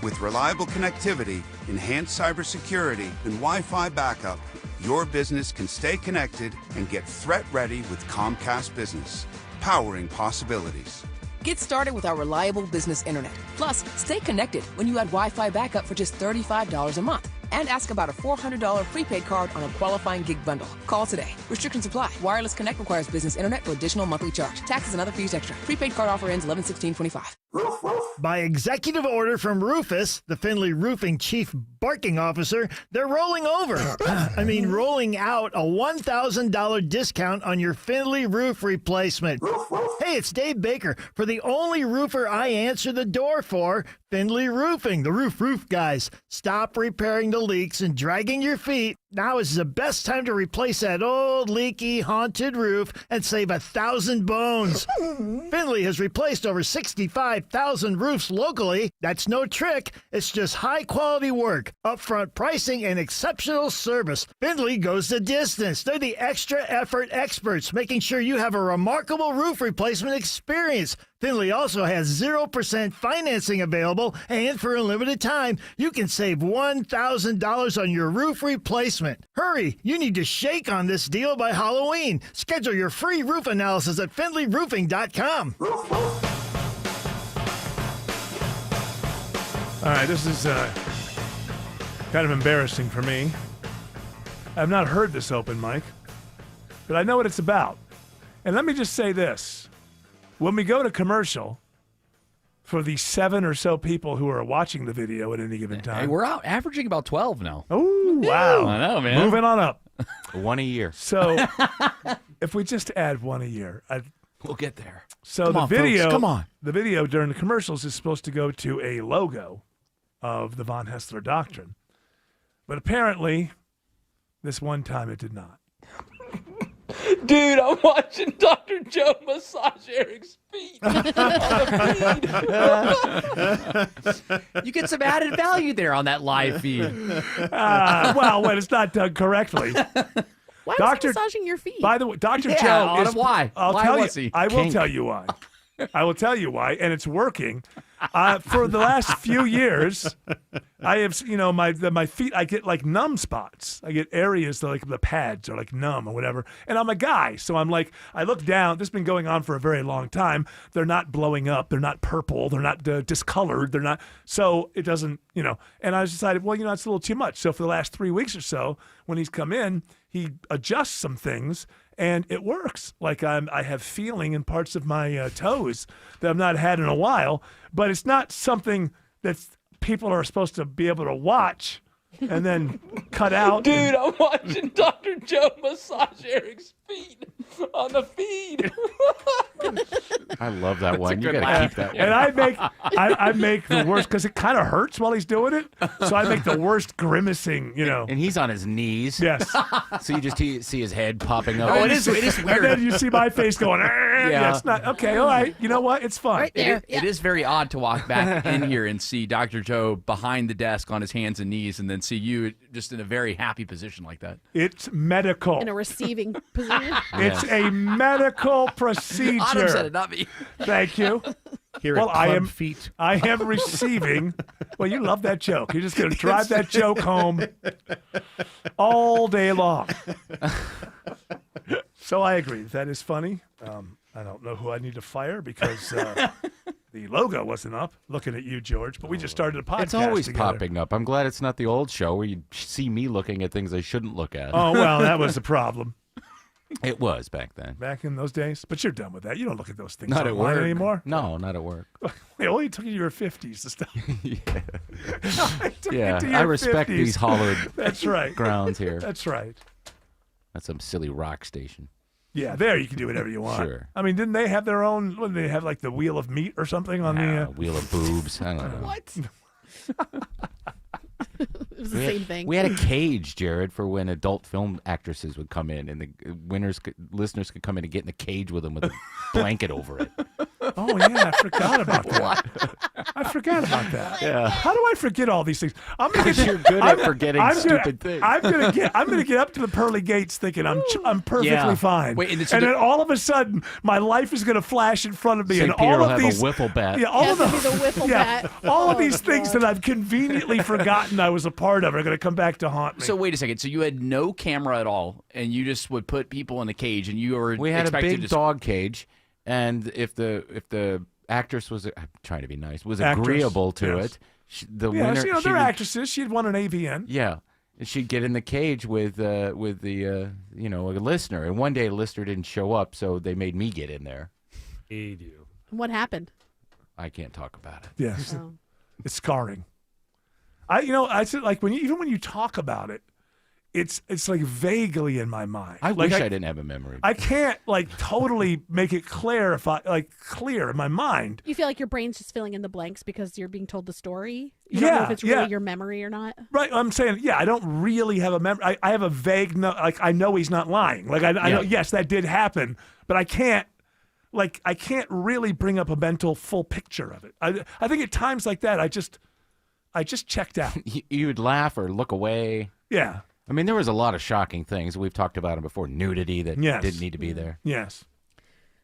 With reliable connectivity, enhanced cybersecurity, and Wi-Fi backup, your business can stay connected and get threat-ready with Comcast Business, powering possibilities. Get started with our reliable business internet. Plus, stay connected when you add Wi-Fi backup for just $35 a month. And ask about a $400 prepaid card on a qualifying gig bundle. Call today. Restrictions apply. Wireless Connect requires business internet for additional monthly charge. Taxes and other fees extra. Prepaid card offer ends 11/16/25. By executive order from Rufus, the Findlay Roofing Chief Barking Officer, they're rolling over. Rolling out a $1,000 discount on your Findlay roof replacement. Hey, it's Dave Baker for the only roofer I answer the door for, Findlay Roofing, the roof guys. Stop repairing the leaks and dragging your feet. Now is the best time to replace that old, leaky, haunted roof and save 1,000 bones. Findlay has replaced over 65,000 roofs locally. That's no trick. It's just high-quality work, upfront pricing, and exceptional service. Findlay goes the distance. They're the extra effort experts, making sure you have a remarkable roof replacement experience. Findlay also has 0% financing available, and for a limited time, you can save $1,000 on your roof replacement. Hurry, you need to shake on this deal by Halloween. Schedule your free roof analysis at FindlayRoofing.com. All right, this is kind of embarrassing for me. I've not heard this open mic, but I know what it's about. And let me just say this. When we go to commercial, for the 7 or so people who are watching the video at any given time. Hey, we're out averaging about 12 now. Oh, wow. I know, man. Moving on up. One a year. So if we just add one a year, we'll get there. So Come the on, video, folks. Come on. The video during the commercials is supposed to go to a logo of the Von Hessler Doctrine. But apparently, this one time it did not. Dude, I'm watching Dr. Joe massage Eric's feet on the feed. You get some added value there on that live feed. Well, when it's not done correctly. Why was he massaging your feet? By the way, Dr. Yeah, Joe is... why? Why tell was you, he? I will Kink. tell you why. I will tell you why, and it's working. For the last few years, I have, my feet, I get like numb spots. I get areas that like the pads are like numb or whatever. And I'm a guy, so I'm like, I look down. This has been going on for a very long time. They're not blowing up. They're not purple. They're not discolored. They're not. So it doesn't, And I decided, well, it's a little too much. So for the last 3 weeks or so, when he's come in, he adjusts some things. And it works. Like I have feeling in parts of my toes that I've not had in a while. But it's not something that people are supposed to be able to watch and then cut out. Dude, I'm watching Dr. Joe massage Eric's feet on the feed. I love that one. You good got to laugh. keep that one. And I make the worst because it kind of hurts while he's doing it. So I make the worst grimacing, And he's on his knees. Yes. So you just see his head popping up. Oh, it is weird. And then you see my face going, yeah, it's not, okay, all right. You know what? It's fun. Right there. It is very odd to walk back in here and see Dr. Joe behind the desk on his hands and knees and then see you just in a very happy position like that. It's medical. In a receiving position. It's a medical procedure. Autumn said it, not me. Thank you. Here well, at I Club am Feet. I am receiving. Well, you love that joke. You're just going to drive that joke home all day long. So I agree. That is funny. I don't know who I need to fire because the logo wasn't up. Looking at you, George, but we just started a podcast. It's always together. popping up. I'm glad it's not the old show where you see me looking at things I shouldn't look at. Oh well, that was the problem. It was back then. Back in those days. But you're done with that. You don't look at those things Not at online work anymore. No, not at work. It only took you to your 50s to stop. Yeah, I respect these hollowed That's right. grounds here. That's right. That's some silly rock station. Yeah, there you can do whatever you want. Sure. I mean, didn't they have their own? What, did they have like the Wheel of Meat or something on the Wheel of Boobs. I don't know. What? It was the We same had, thing. we had a cage, Jared, for when adult film actresses would come in, and the listeners could come in and get in the cage with them with a blanket over it. Oh yeah, I forgot about that. I forgot about that. Yeah. How do I forget all these things? I'm gonna You're good at forgetting stupid things. I'm gonna get up to the pearly gates thinking I'm perfectly Yeah. fine. Wait, and then all of a sudden my life is gonna flash in front of me, St. and Peter all will of have these a wiffle bat. Yeah, all Yeah, of it's gonna be the wiffle bat. all of Oh, these things God. that I've conveniently forgotten I was a part of are gonna come back to haunt me. So wait a second. So you had no camera at all, and you just would put people in a cage, and you were We had a expected big to dog cage, and if the actress was, I'm trying to be nice, was Actress, agreeable to yes. it, the yeah, winner. you know, she they're would- actresses. She'd won an AVN. Yeah, and she'd get in the cage with the a listener, and one day a listener didn't show up, so they made me get in there. What happened? I can't talk about it. Yes, Oh. it's scarring. I said like even when you talk about it, it's like vaguely in my mind. I Like, wish I didn't have a memory. I can't like totally make it clear clear in my mind. You feel like your brain's just filling in the blanks because you're being told the story? You don't know if it's yeah. really your memory or not? Right, I'm saying, yeah, I don't really have a memory. I have a vague, I know he's not lying. Like I know, yes, that did happen, but I can't really bring up a mental full picture of it. I think at times like that, I just checked out. You would laugh or look away. Yeah. I mean, there was a lot of shocking things. We've talked about them before. Nudity that Yes. didn't need to be there. Yes.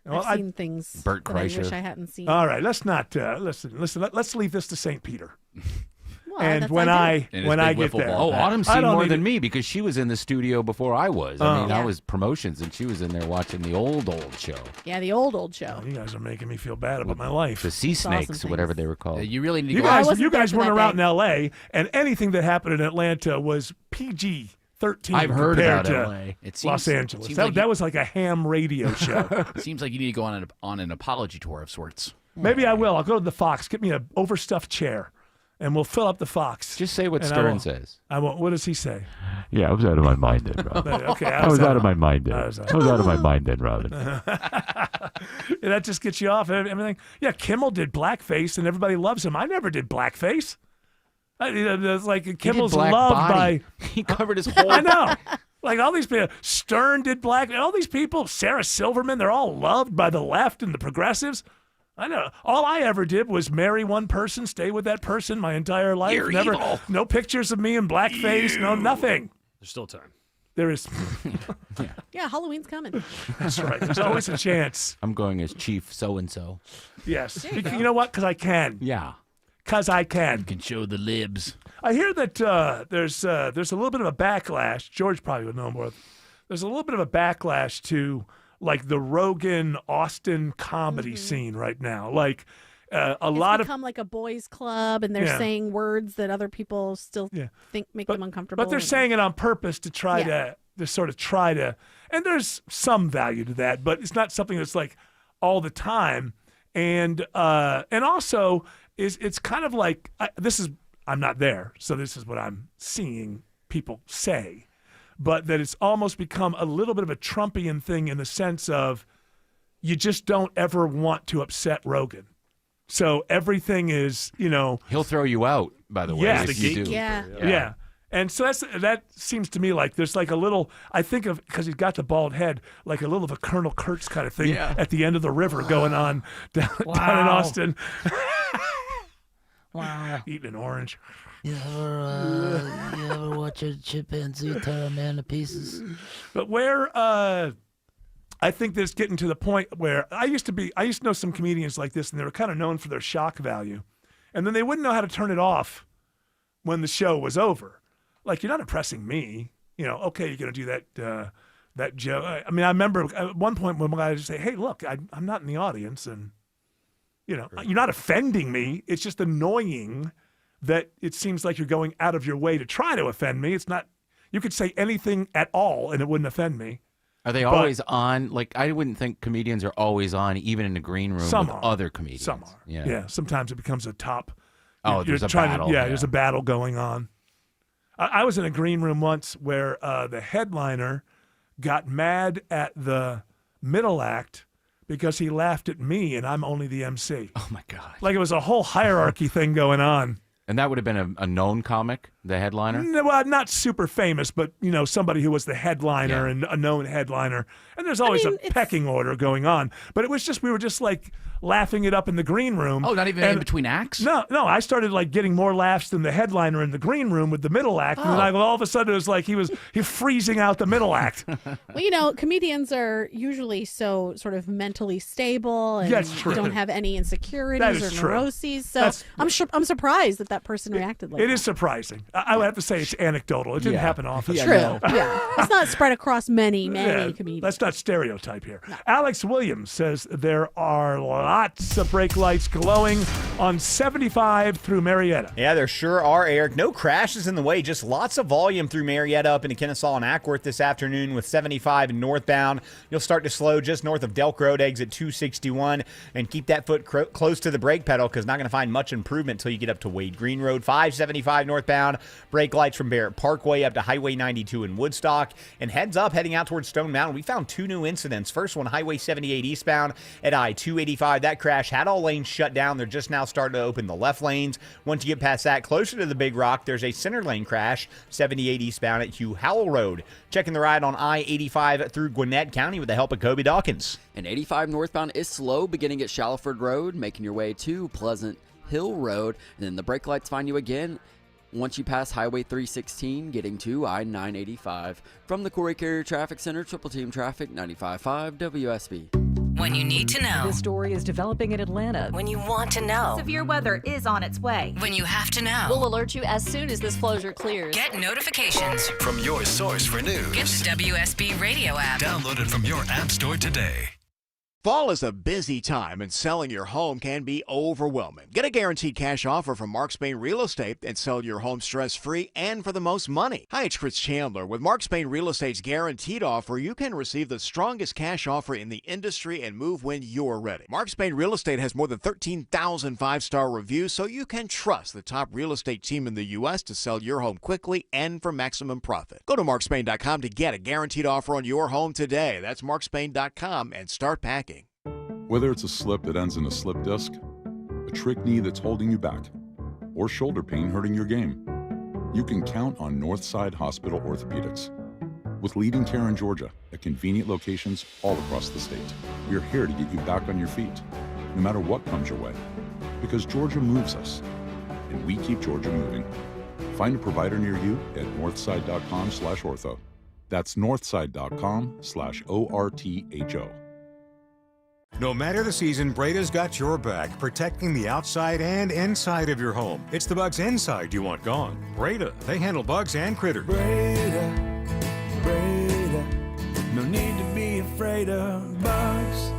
I've seen things Bert that I wish Kreischer. I hadn't seen. All right, let's not listen. Let's leave this to St. Peter. Well, and that's when I And when his I big get wiffle there, ball. Oh, Autumn's I seen don't more need than to- me because she was in the studio before I was. I mean, Yeah. I was promotions, and she was in there watching the old show. Yeah, the old show. You guys are making me feel bad about my life. The Sea Saw some Snakes, whatever things. they were called. You really need to You go. guys, wasn't you there guys for weren't that around day. in L.A., and anything that happened in Atlanta was PG-13 I've heard compared about to LA. It Los seems- Angeles. seems That, like that you- was like a ham radio show. Seems like you need to go on an apology tour of sorts. Maybe I will. I'll go to the Fox. Get me an overstuffed chair, and we'll fill up the Fox. Just say what And I Stern won't- says. I won't. What does he say? Yeah, I was out of my mind then, Robin. Okay, I was out of my mind then. I I was was out. out of my mind then, Robin. Yeah, that just gets you off everything. Yeah, Kimmel did blackface, and everybody loves him. I never did blackface. It's like Kimmel's black loved body. by. He covered his whole. I know. Like all these people, Stern did black. All these people, Sarah Silverman, they're all loved by the left and the progressives. I know. All I ever did was marry one person, stay with that person my entire life. You're Never, evil. no pictures of me in blackface. No, nothing. There's still time. There is. Yeah, Halloween's coming. That's right. There's always a chance. I'm going as Chief So and So. Yes. There you go. You know what? Because I can. Yeah. Because I can. You can show the libs. I hear that there's a little bit of a backlash. George probably would know more. There's a little bit of a backlash to like the Rogan Austin comedy scene right now. Like a It's lot of become like a boys' club, and they're Yeah. saying words that other people still Yeah. think make them uncomfortable. but they're and- saying it on purpose to try Yeah. to sort of try to. And there's some value to that, but it's not something that's like all the time. And also it's kind of like I'm not there, so this is what I'm seeing people say. But that it's almost become a little bit of a Trumpian thing in the sense of you just don't ever want to upset Rogan. So everything is, He'll throw you out, by the way, Yes. if you do. Yeah. And so that seems to me like there's like a little, I think of, because he's got the bald head, like a little of a Colonel Kurtz kind of thing at the end of the river going on down in Austin. Wow. Eating an orange. You ever watch a chimpanzee tear a man to pieces? But where I think there's getting to the point where I used to know some comedians like this, and they were kind of known for their shock value. And then they wouldn't know how to turn it off when the show was over. Like, you're not impressing me. You know, okay, you're going to do that joke. I mean, I remember at one point when I would say, hey, look, I'm not in the audience, and, you know, you're not offending me. It's just annoying that it seems like you're going out of your way to try to offend me. It's not, you could say anything at all and it wouldn't offend me. Are they always on? Like, I wouldn't think comedians are always on, even in the green room with other comedians. Some are. Yeah. Sometimes it becomes a top. Oh, there's a battle. There's a battle going on. I was in a green room once where the headliner got mad at the middle act because he laughed at me and I'm only the MC. Oh, my God. Like, it was a whole hierarchy thing going on. And that would have been a known comic, the headliner? No, well, not super famous, but, you know, somebody who was the headliner and a known headliner. And there's always a pecking order going on. But it was just, we were just like laughing it up in the green room. Oh, not even in between acts? No, I started like getting more laughs than the headliner in the green room with the middle act. And then all of a sudden it was like he freezing out the middle act. Well, you know, comedians are usually so sort of mentally stable and don't have any insecurities or neuroses. So I'm surprised that person reacted like that. It is surprising. I would have to say it's anecdotal. It didn't happen often. True. Yeah. It's not spread across many comedians. Let's not stereotype here. No. Alex Williams says there are lots of brake lights glowing on 75 through Marietta. Yeah, there sure are, Eric. No crashes in the way, just lots of volume through Marietta up into Kennesaw and Ackworth this afternoon with 75 northbound. You'll start to slow just north of Delk Road, exit 261, and keep that foot close to the brake pedal because not going to find much improvement until you get up to Wade Green Road. 575 northbound, brake lights from Barrett Parkway up to Highway 92 in Woodstock, and heads up heading out towards Stone Mountain. We found 2 new incidents. First one, Highway 78 eastbound at I-285. That crash had all lanes shut down. They're just now starting to open the left lanes. Once you get past that, closer to the Big Rock, there's a center lane crash, 78 eastbound at Hugh Howell Road. Checking the ride on I-85 through Gwinnett County with the help of Kobe Dawkins. And 85 northbound is slow beginning at Shallowford Road, making your way to Pleasant Hill Road, and then the brake lights find you again once you pass Highway 316, getting to I-985. From the Corey Carrier Traffic Center, Triple Team Traffic, 95.5 WSB. When you need to know. This story is developing in Atlanta. When you want to know. Severe weather is on its way. When you have to know. We'll alert you as soon as this closure clears. Get notifications from your source for news. Get the WSB radio app. Download it from your app store today. Fall is a busy time and selling your home can be overwhelming. Get a guaranteed cash offer from Mark Spain Real Estate and sell your home stress-free and for the most money. Hi, it's Chris Chandler. With Mark Spain Real Estate's guaranteed offer, you can receive the strongest cash offer in the industry and move when you're ready. Mark Spain Real Estate has more than 13,000 five-star reviews, so you can trust the top real estate team in the U.S. to sell your home quickly and for maximum profit. Go to markspain.com to get a guaranteed offer on your home today. That's markspain.com and start packing. Whether it's a slip that ends in a slip disc, a trick knee that's holding you back, or shoulder pain hurting your game, you can count on Northside Hospital Orthopedics. With leading care in Georgia at convenient locations all across the state, we are here to get you back on your feet, no matter what comes your way. Because Georgia moves us, and we keep Georgia moving. Find a provider near you at northside.com/ortho. That's northside.com/ORTHO. No matter the season, Breda's got your back, protecting the outside and inside of your home. It's the bugs inside you want gone. Breda, they handle bugs and critters. Breda, no need to be afraid of bugs.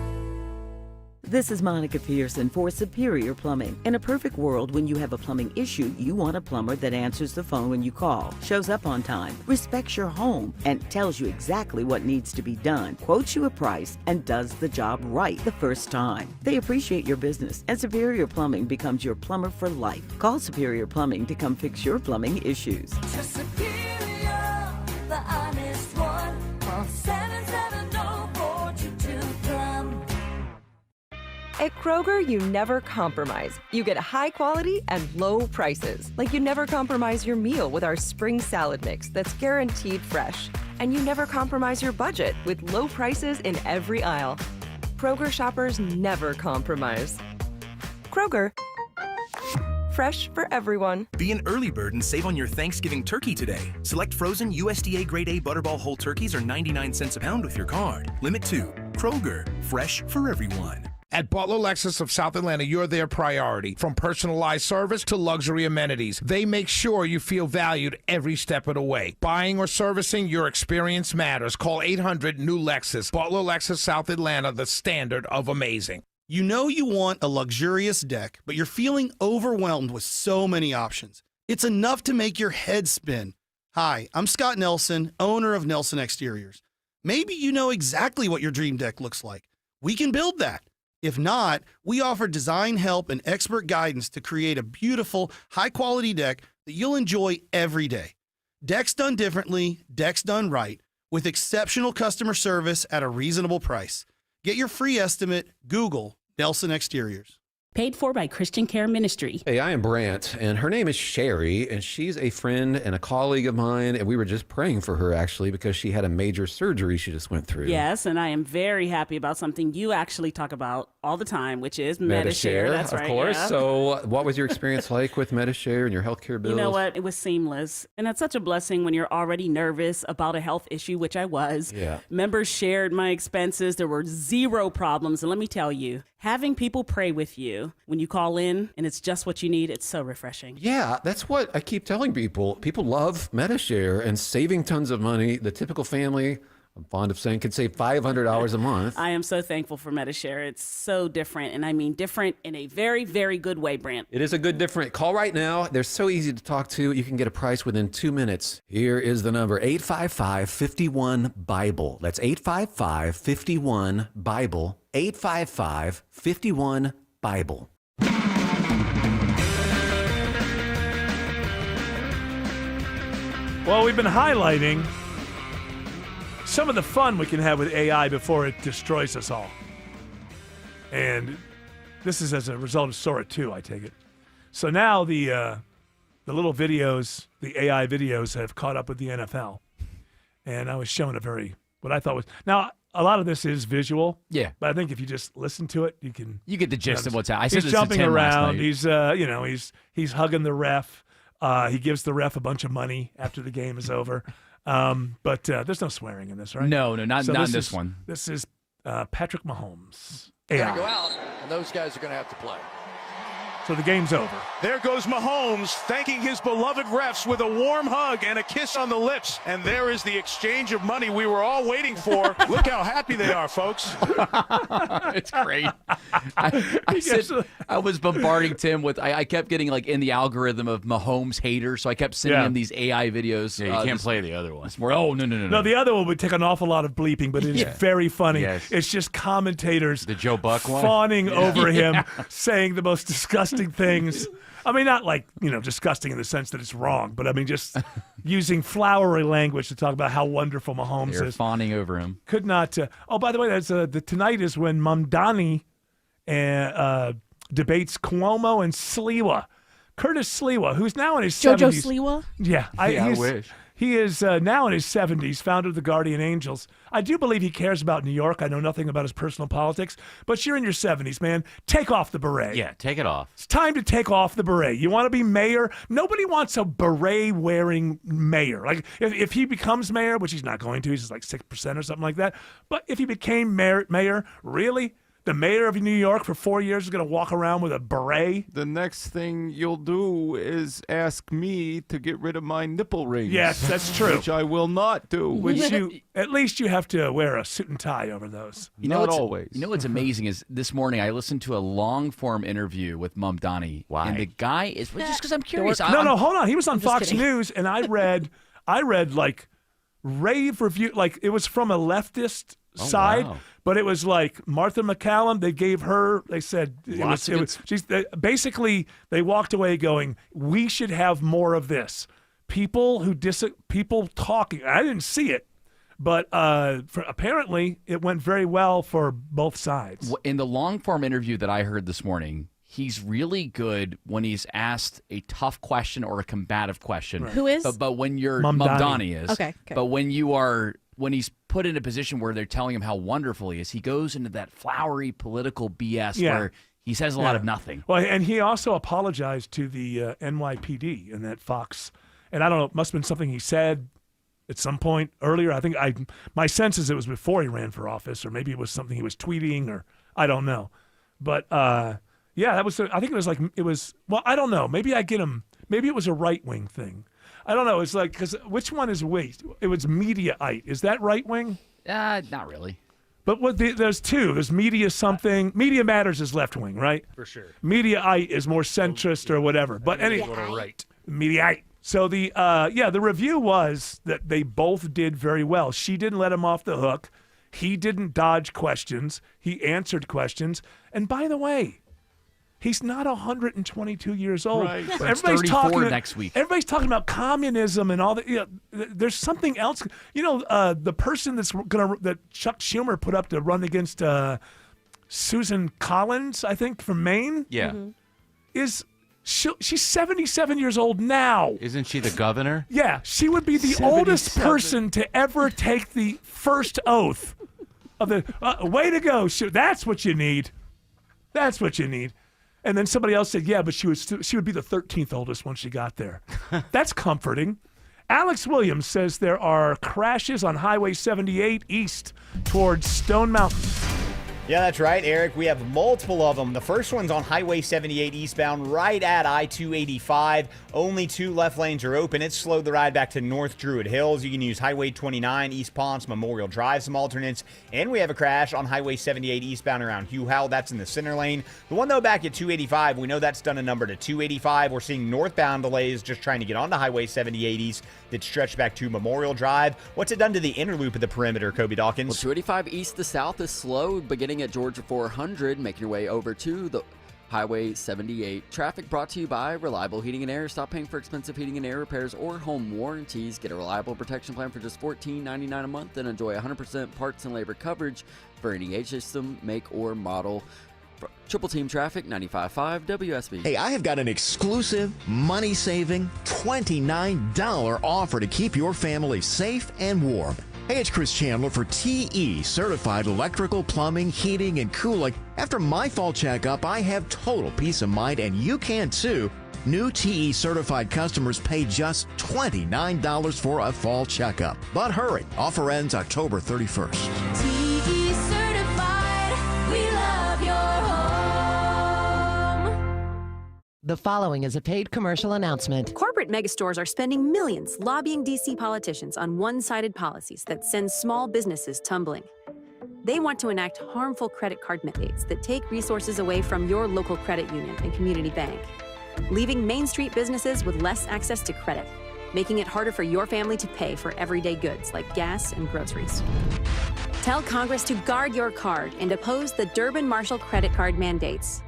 This is Monica Pearson for Superior Plumbing. In a perfect world, when you have a plumbing issue, you want a plumber that answers the phone when you call, shows up on time, respects your home, and tells you exactly what needs to be done, quotes you a price, and does the job right the first time. They appreciate your business, and Superior Plumbing becomes your plumber for life. Call Superior Plumbing to come fix your plumbing issues. To Superior, the honest one, call 770-422-PLUM. At Kroger, you never compromise. You get high quality and low prices. Like you never compromise your meal with our spring salad mix that's guaranteed fresh. And you never compromise your budget with low prices in every aisle. Kroger shoppers never compromise. Kroger, fresh for everyone. Be an early bird and save on your Thanksgiving turkey today. Select frozen USDA Grade A Butterball whole turkeys are 99 cents a pound with your card. Limit 2. Kroger, fresh for everyone. At Butler Lexus of South Atlanta, you're their priority. From personalized service to luxury amenities, they make sure you feel valued every step of the way. Buying or servicing, your experience matters. Call 800-NEW-LEXUS. Butler Lexus South Atlanta, the standard of amazing. You know you want a luxurious deck, but you're feeling overwhelmed with so many options. It's enough to make your head spin. Hi, I'm Scott Nelson, owner of Nelson Exteriors. Maybe you know exactly what your dream deck looks like. We can build that. If not, we offer design help and expert guidance to create a beautiful, high-quality deck that you'll enjoy every day. Decks done differently, decks done right, with exceptional customer service at a reasonable price. Get your free estimate, Google Nelson Exteriors. Paid for by Christian Care Ministry. Hey, I am Brant, and her name is Sherry, and she's a friend and a colleague of mine, and we were just praying for her, actually, because she had a major surgery she just went through. Yes, and I am very happy about something you actually talk about all the time, which is Medi-Share. That's right. Of course. Yeah. So what was your experience like with Medi-Share and your healthcare bills? You know what? It was seamless. And that's such a blessing when you're already nervous about a health issue, which I was. Yeah. Members shared my expenses. There were zero problems. And let me tell you, having people pray with you when you call in and it's just what you need, it's so refreshing. Yeah, that's what I keep telling people. People love Medi-Share and saving tons of money. The typical family, I'm fond of saying, could save $500 a month. I am so thankful for Medi-Share. It's so different, and I mean different in a very, very good way, Brant. It is a good different. Call right now. They're so easy to talk to. You can get a price within 2 minutes. Here is the number, 855-51-BIBLE. That's 855-51-BIBLE. 855-51-BIBLE. Well, we've been highlighting some of the fun we can have with AI before it destroys us all. And this is as a result of Sora 2, I take it. So now the little videos, the AI videos have caught up with the NFL. And I was shown what I thought was, now a lot of this is visual. Yeah. But I think if you just listen to it, you get the gist of what's happening. He's jumping around. He's hugging the ref. He gives the ref a bunch of money after the game is over. But there's no swearing in this, right? No, not in this one. This is Patrick Mahomes. They're going to go out, and those guys are going to have to play. So the game's over. There goes Mahomes thanking his beloved refs with a warm hug and a kiss on the lips. And there is the exchange of money we were all waiting for. Look how happy they are, folks. It's great. I was bombarding Tim with, I kept getting like in the algorithm of Mahomes haters, so I kept sending him these AI videos. Yeah, you can't play the other one. No. No, the other one would take an awful lot of bleeping, but it is very funny. Yes. It's just commentators The Joe Buck one? fawning over him, saying the most disgusting things. I mean, not like, disgusting in the sense that it's wrong, but I mean, just using flowery language to talk about how wonderful Mahomes They're is. fawning over him. Could not. Oh, by the way, that's tonight is when Mamdani debates Cuomo and Sliwa. Curtis Sliwa, who's now in his 70s. Jojo Sliwa? Yeah. I wish. He is now in his 70s, founder of the Guardian Angels. I do believe he cares about New York. I know nothing about his personal politics, but you're in your 70s, man. Take off the beret. Yeah, take it off. It's time to take off the beret. You want to be mayor? Nobody wants a beret-wearing mayor. Like, if he becomes mayor, which he's not going to, he's just like 6% or something like that. But if he became mayor, really? The mayor of New York for 4 years is going to walk around with a beret? The next thing you'll do is ask me to get rid of my nipple rings. Yes, that's true. Which I will not do. At least you have to wear a suit and tie over those. Not always. You know what's amazing is this morning I listened to a long-form interview with Mamdani. Why? And the guy is, just because I'm curious. No, hold on. He was on Fox News, and I read like rave review. Like, it was from a leftist side, wow. but it was like Martha McCallum. They said basically they walked away going, we should have more of this. People talking. I didn't see it, but apparently it went very well for both sides. In the long-form interview that I heard this morning, he's really good when he's asked a tough question or a combative question. Right. Who is? But when you're Mamdani is. Okay. But when he's put in a position where they're telling him how wonderful he is, he goes into that flowery political BS where he says a lot of nothing. Well, and he also apologized to the NYPD in that Fox, and I don't know, it must have been something he said at some point earlier. I think my sense is it was before he ran for office, or maybe it was something he was tweeting, or I don't know. But yeah, that was. I think it was. Well, I don't know. Maybe I get him. Maybe it was a right-wing thing. I don't know. It's like, because which one is wait? It was Mediaite. Is that right-wing? Not really. But there's two. There's Media something. Media Matters is left-wing, right? For sure. Mediaite is more centrist or whatever. But anyway, right. Mediaite. So the review was that they both did very well. She didn't let him off the hook. He didn't dodge questions. He answered questions. And by the way, he's not 122 years old. Right. Everybody's 34 next week. Everybody's talking about communism and all that. You know, there's something else. You know, the person that Chuck Schumer put up to run against Susan Collins, I think, from Maine. Yeah. She's 77 years old now. Isn't she the governor? Yeah, she would be the 77. oldest person to ever take the first oath of the. Way to go! That's what you need. That's what you need. And then somebody else said, yeah, but she would be the 13th oldest when she got there. That's comforting. Alex Williams says there are crashes on Highway 78 east towards Stone Mountain. Yeah, that's right, Eric. We have multiple of them. The first one's on Highway 78 eastbound right at I-285. Only 2 left lanes are open. It's slowed the ride back to North Druid Hills. You can use Highway 29, East Ponce, Memorial Drive, some alternates. And we have a crash on Highway 78 eastbound around Hugh Howell. That's in the center lane. The one, though, back at 285, we know that's done a number to 285. We're seeing northbound delays just trying to get onto Highway 78 east that stretch back to Memorial Drive. What's it done to the inner loop of the perimeter, Kobe Dawkins? Well, 285 east to south is slowed, beginning at Georgia 400, making your way over to the Highway 78. Traffic brought to you by Reliable Heating and Air. Stop paying for expensive heating and air repairs or home warranties. Get a reliable protection plan for just $14.99 a month and enjoy 100% parts and labor coverage for any age system, make, or model. Triple Team Traffic, 95.5 WSB. Hey, I have got an exclusive, money-saving, $29 offer to keep your family safe and warm. Hey, it's Chris Chandler for TE Certified Electrical, Plumbing, Heating, and Cooling. After my fall checkup, I have total peace of mind, and you can too. New TE Certified customers pay just $29 for a fall checkup. But hurry, offer ends October 31st. TE Certified, we love your home. The following is a paid commercial announcement. Corporate megastores are spending millions lobbying D.C. politicians on one-sided policies that send small businesses tumbling. They want to enact harmful credit card mandates that take resources away from your local credit union and community bank, leaving Main Street businesses with less access to credit, making it harder for your family to pay for everyday goods like gas and groceries. Tell Congress to guard your card and oppose the Durbin-Marshall credit card mandates.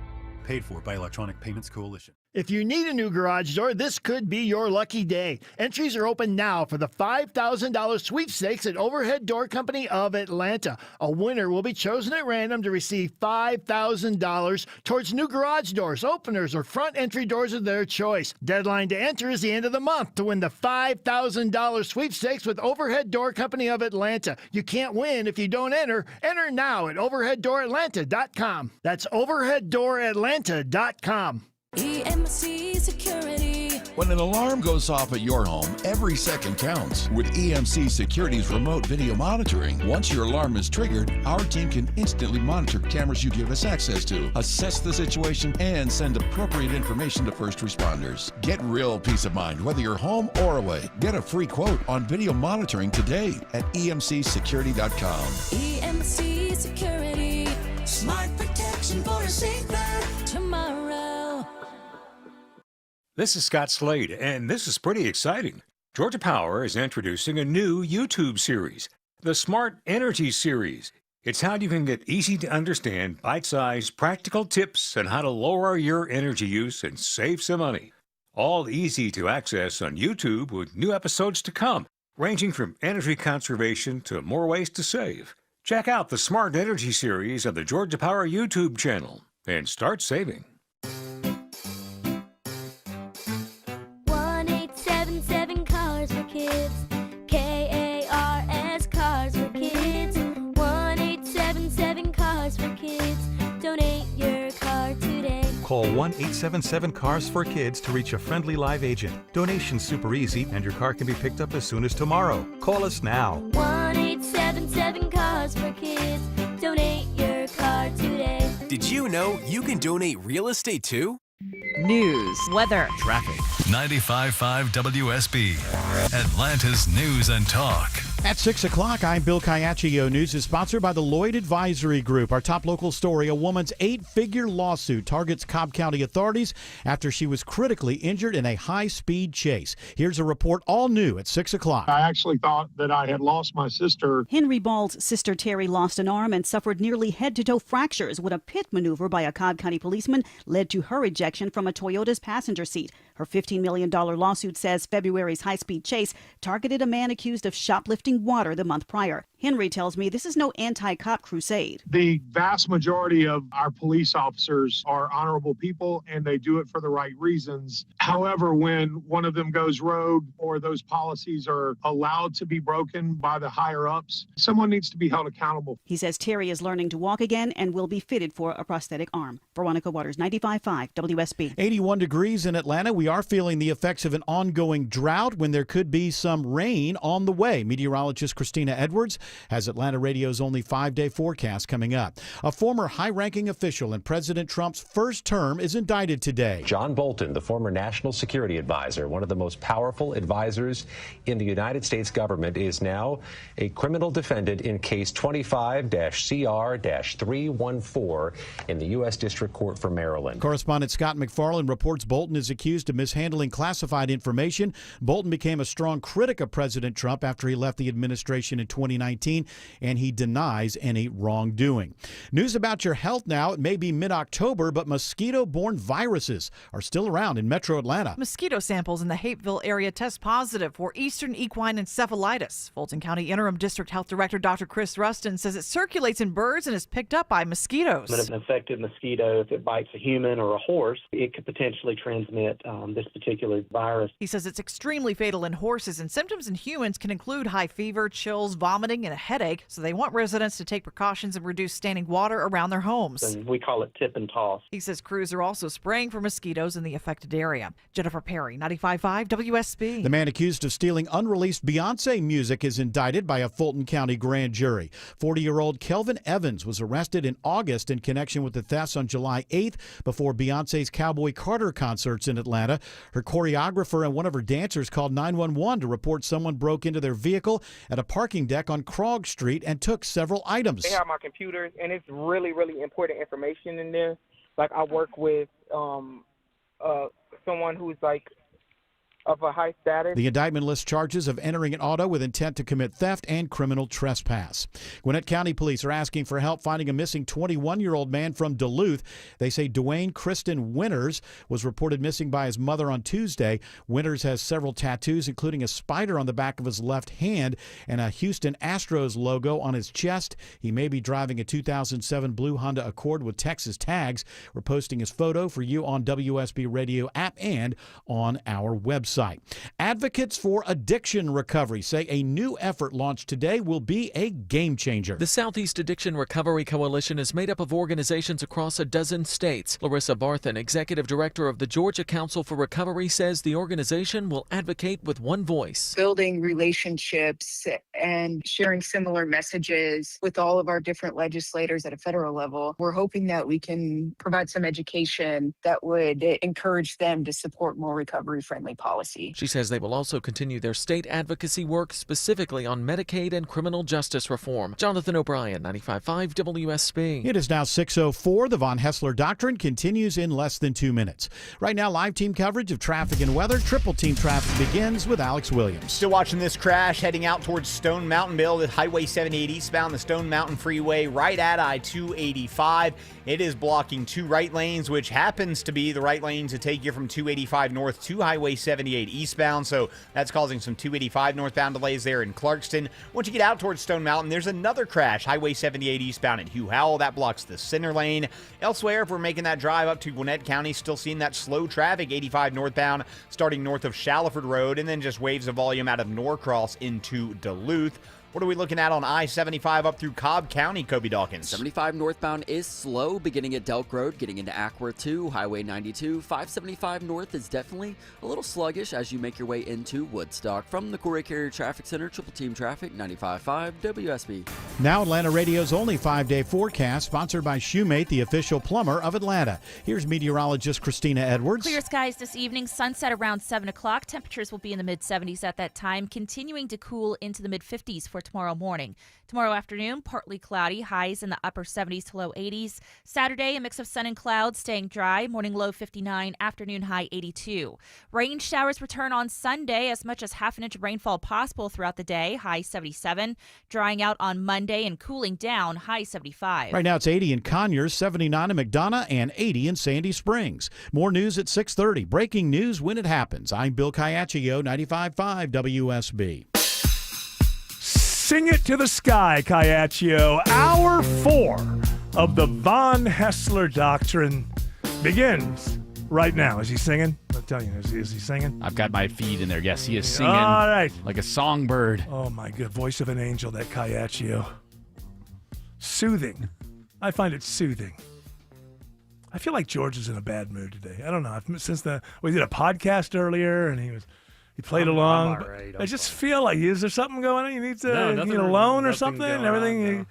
Paid for by Electronic Payments Coalition. If you need a new garage door, this could be your lucky day. Entries are open now for the $5,000 sweepstakes at Overhead Door Company of Atlanta. A winner will be chosen at random to receive $5,000 towards new garage doors, openers, or front entry doors of their choice. Deadline to enter is the end of the month to win the $5,000 sweepstakes with Overhead Door Company of Atlanta. You can't win if you don't enter. Enter now at overheaddooratlanta.com. That's overheaddooratlanta.com. EMC Security. When an alarm goes off at your home, every second counts. With EMC Security's remote video monitoring, once your alarm is triggered, our team can instantly monitor cameras you give us access to, assess the situation, and send appropriate information to first responders. Get real peace of mind whether you're home or away. Get a free quote on video monitoring today at emcsecurity.com. EMC Security. Smart protection for a safer tomorrow. This is Scott Slade, and this is pretty exciting. Georgia Power is introducing a new YouTube series, the Smart Energy Series. It's how you can get easy-to-understand, bite-sized, practical tips on how to lower your energy use and save some money. All easy to access on YouTube with new episodes to come, ranging from energy conservation to more ways to save. Check out the Smart Energy Series on the Georgia Power YouTube channel and start saving. 1877 Cars for Kids. KARS Cars for Kids. 1877 Cars for Kids. Donate your car today. Call 1-877-CARS-for-KIDS to reach a friendly live agent. Donation's super easy, and your car can be picked up as soon as tomorrow. Call us now. 1-877-CARS-for-KIDS. Donate your car today. Did you know you can donate real estate too? News, weather, Traffic. 95.5 WSB, Atlanta's News and Talk. At 6 o'clock, I'm Bill Caiaccio. News is sponsored by the Lloyd Advisory Group. Our top local story, a woman's 8-figure lawsuit targets Cobb County authorities after she was critically injured in a high-speed chase. Here's a report all new at 6 o'clock. I actually thought that I had lost my sister. Henry Ball's sister Terry lost an arm and suffered nearly head-to-toe fractures when a pit maneuver by a Cobb County policeman led to her ejection from a Toyota's passenger seat. Her $15 million lawsuit says February's high-speed chase targeted a man accused of shoplifting water the month prior. Henry tells me this is no anti-cop crusade. The vast majority of our police officers are honorable people, and they do it for the right reasons. However, when one of them goes rogue or those policies are allowed to be broken by the higher-ups, someone needs to be held accountable. He says Terry is learning to walk again and will be fitted for a prosthetic arm. Veronica Waters, 95.5 WSB. 81 degrees in Atlanta. We are feeling the effects of an ongoing drought when there could be some rain on the way. Meteorologist Christina Edwards has Atlanta Radio's only 5-day forecast coming up. A former high-ranking official in President Trump's first term is indicted today. John Bolton, the former national security advisor, one of the most powerful advisors in the United States government, is now a criminal defendant in case 25-CR-314 in the U.S. District Court for Maryland. Correspondent Scott McFarland reports Bolton is accused of mishandling classified information. Bolton became a strong critic of President Trump after he left the administration in 2019, and he denies any wrongdoing. News about your health now. It may be mid-October, but mosquito-borne viruses are still around in metro Atlanta. Mosquito samples in the Hapeville area test positive for eastern equine encephalitis. Fulton County Interim District Health Director Dr. Chris Rustin says it circulates in birds and is picked up by mosquitoes. An infected mosquito, if it bites a human or a horse, it could potentially transmit this particular virus. He says it's extremely fatal in horses, and symptoms in humans can include high fever, chills, vomiting, and a headache, so they want residents to take precautions and reduce standing water around their homes. And we call it tip and toss. He says crews are also spraying for mosquitoes in the affected area. Jennifer Perry, 95.5 WSB. The man accused of stealing unreleased Beyonce music is indicted by a Fulton County grand jury. 40-year-old Kelvin Evans was arrested in August in connection with the thefts on July 8th before Beyonce's Cowboy Carter concerts in Atlanta. Her choreographer and one of her dancers called 911 to report someone broke into their vehicle at a parking deck on Krog Street and took several items. They have my computers, and it's really, really important information in there. Like, I work with someone who's like of a high status. The indictment lists charges of entering an auto with intent to commit theft and criminal trespass. Gwinnett County Police are asking for help finding a missing 21-year-old man from Duluth. They say Dwayne Kristen Winters was reported missing by his mother on Tuesday. Winters has several tattoos, including a spider on the back of his left hand and a Houston Astros logo on his chest. He may be driving a 2007 blue Honda Accord with Texas tags. We're posting his photo for you on WSB Radio app and on our website. Advocates for addiction recovery say a new effort launched today will be a game changer. The Southeast Addiction Recovery Coalition is made up of organizations across a dozen states. Larissa Barthen, executive director of the Georgia Council for Recovery, says the organization will advocate with one voice. Building relationships and sharing similar messages with all of our different legislators at a federal level. We're hoping that we can provide some education that would encourage them to support more recovery-friendly policy. She says they will also continue their state advocacy work specifically on Medicaid and criminal justice reform. Jonathan O'Brien, 95.5 WSB. It is now 6:04. The Von Hessler Doctrine continues in less than 2 minutes. Right now, live team coverage of traffic and weather. Triple team traffic begins with Alex Williams. Still watching this crash heading out towards Stone Mountain Bill at Highway 78 eastbound, the Stone Mountain Freeway right at I-285. It is blocking two right lanes, which happens to be the right lane to take you from 285 north to Highway 78 eastbound, so that's causing some 285 northbound delays there in Clarkston. Once you get out towards Stone Mountain, there's another crash, Highway 78 eastbound at Hugh Howell. That blocks the center lane. Elsewhere, if we're making that drive up to Gwinnett County, still seeing that slow traffic, 85 northbound, starting north of Shallowford Road, and then just waves of volume out of Norcross into Duluth. What are we looking at on I-75 up through Cobb County, Kobe Dawkins? 75 northbound is slow, beginning at Delk Road, getting into Ackworth 2, Highway 92. 575 north is definitely a little sluggish as you make your way into Woodstock. From the Corey Carrier Traffic Center, Triple Team Traffic, 95.5 WSB. Now Atlanta Radio's only 5-day forecast, sponsored by Shoemate, the official plumber of Atlanta. Here's meteorologist Christina Edwards. Clear skies this evening, sunset around 7 o'clock. Temperatures will be in the mid-70s at that time, continuing to cool into the mid-50s for tomorrow morning. Tomorrow afternoon, partly cloudy, highs in the upper 70s to low 80s. Saturday, a mix of sun and clouds, staying dry, morning low 59, afternoon high 82. Rain showers return on Sunday, as much as half an inch of rainfall possible throughout the day, high 77. Drying out on Monday and cooling down, high 75. Right now it's 80 in Conyers, 79 in McDonough, and 80 in Sandy Springs. More news at 6:30. Breaking news when it happens. I'm Bill Caiaccio, 95.5 WSB. Sing it to the sky, Caiaccio. Hour 4 of the Von Hessler Doctrine begins right now. Is he singing? I'm telling you, is he singing? I've got my feed in there. Yes, he is singing All right. like a songbird. Oh, my good. Voice of an angel, that Caiaccio. Soothing. I find it soothing. I feel like George is in a bad mood today. I don't know. Since we did a podcast earlier, and he played along. I'm all right. I just feel like, is there something going on? You need to nothing, get a loan or nothing something? going Everything? on, You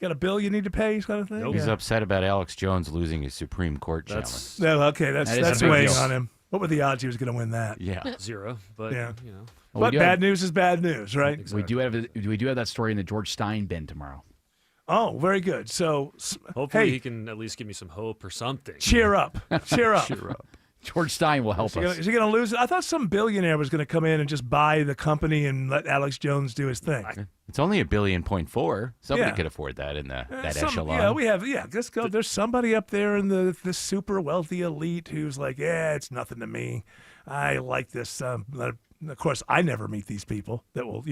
got a bill you need to pay kind of thing? Nope. He's Yeah. upset about Alex Jones losing his Supreme Court challenge. No, okay, That is that's a big weighing deal. on him. What were the odds he was going to win that? Yeah. 0, but Yeah. you know. Well, But we do bad have- news is bad news, right? We do have that story in the George Stein bin tomorrow. Oh, very good. So, Hopefully hey, he can at least give me some hope or something. cheer up. Cheer up. Cheer up. George Stein will help us. Is he going to lose it? I thought some billionaire was going to come in and just buy the company and let Alex Jones do his thing. It's only $1.4 billion. Somebody Yeah. could afford that in that echelon. Yeah, we have. Yeah, let's go. There's somebody up there in the super wealthy elite who's like, yeah, it's nothing to me. I like this. Of course, I never meet these people that will,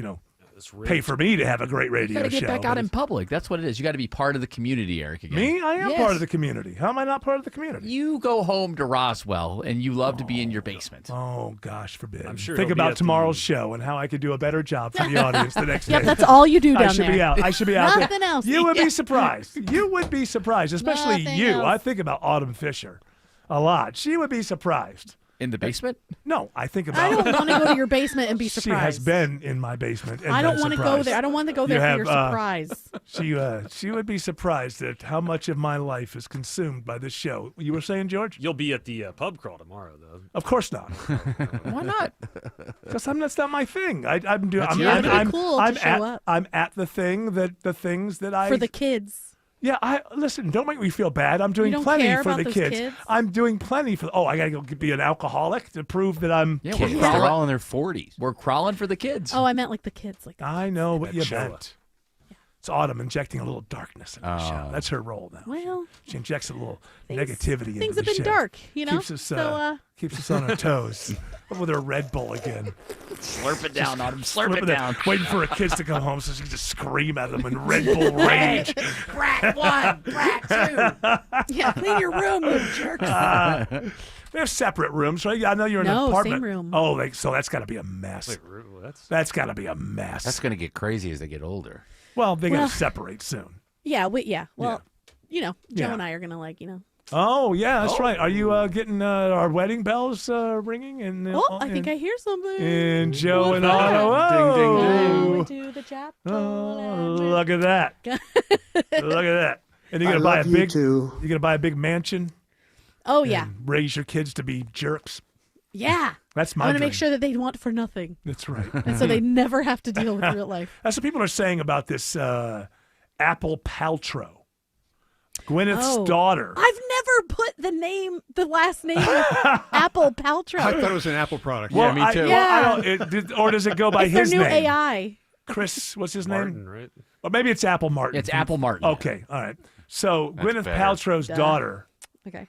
pay for me to have a great You radio got to get show. back out in public. That's what it is. You got to be part of the community, Eric. Again. Me? I am Yes. part of the community. How am I not part of the community? You go home to Roswell, and you love to be in your basement. Oh, gosh forbid. I'm sure Think he'll be about at tomorrow's show and how I could do a better job for the audience the next day. Yep, that's all you do down I should there. be out. I should be out. Nothing there. else. You would Yeah. be surprised. You would be surprised, especially Nothing you. else. I think about Autumn Fisher a lot. She would be surprised. In the basement? No, I think about. I don't want to go to your basement and be She surprised. has been in my basement. And I don't been want to go surprised. there. I don't want to go there You for have, your surprise. She would be surprised at how much of my life is consumed by this show. You were saying, George? You'll be at the pub crawl tomorrow, though. Of course not. Why not? Because that's not my thing. I'm doing. That's I'm, your I'm, thing. I'm, Cool to I'm show at. up. I'm at the things that I For the kids. Yeah, listen. Don't make me feel bad. I'm doing don't plenty care for about the those kids. kids? I'm doing plenty for. Oh, I gotta go be an alcoholic to prove that I'm. Yeah, kidding. they're all in their 40s. We're crawling for the kids. Oh, I meant like the kids. Like I know what you Show meant. It's Autumn injecting a little darkness into the show. Oh. That's her role now. Well, She injects a little negativity things into have the been show. dark, you know? Keeps us, So, keeps us on our toes. With her Red Bull again. Slurp it down, Autumn. Slurp Slurp it down. Waiting for her kids to come home so she can just scream at them in Red Bull rage. Crack 1, crack 2. yeah, clean your room, you jerks. They have separate rooms, right? I know you're in an No, apartment. same room. Oh, so that's got to be a mess. Wait, that's That's got to be a mess. That's going to get crazy as they get older. Well, they're Well- going to separate soon. yeah, Well, Joe Yeah. and I are going to Oh, yeah, that's right. Are you getting our wedding bells ringing? Oh, I think I hear something. In Joe What's and that? Otto. Ding, ding, Oh. Going to the chapel. Oh, look at that. Look at that. And you're I gonna buy a love you big too. You're gonna buy a big mansion Oh, yeah. and raise your kids to be jerks. Yeah. That's I my want to dream. make sure that they want for nothing. That's right. And so they never have to deal with real life. That's what people are saying about this Apple Paltrow. Gwyneth's daughter. I've never put the last name Apple Paltrow. I thought it was an Apple product. Well, yeah, me too. Well, I don't, or does it go by It's his their new name? AI. Chris, what's his Martin, name? right? Or maybe it's Apple Martin. It's Apple Martin. Okay, all right. So That's Gwyneth better. Paltrow's Duh. daughter, Okay.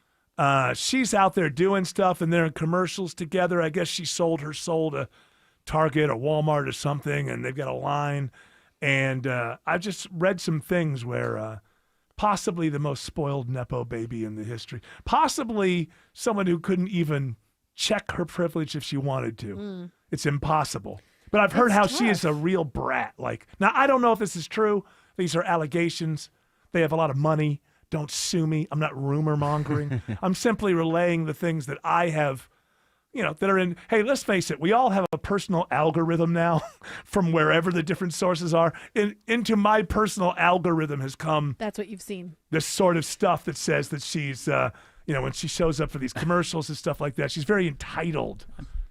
she's out there doing stuff, and they're in commercials together. I guess she sold her soul to Target or Walmart or something, and they've got a line. And I've just read some things where possibly the most spoiled Nepo baby in the history, possibly someone who couldn't even check her privilege if she wanted to. It's impossible. But I've heard It's how tough. she is a real brat. Like, now I don't know if this is true. These are allegations. They have a lot of money. Don't sue me. I'm not rumor mongering. I'm simply relaying the things that I have, that are in. Hey, let's face it. We all have a personal algorithm now from wherever the different sources are. Into my personal algorithm has come That's what you've seen. this sort of stuff that says that she's, when she shows up for these commercials and stuff like that, she's very entitled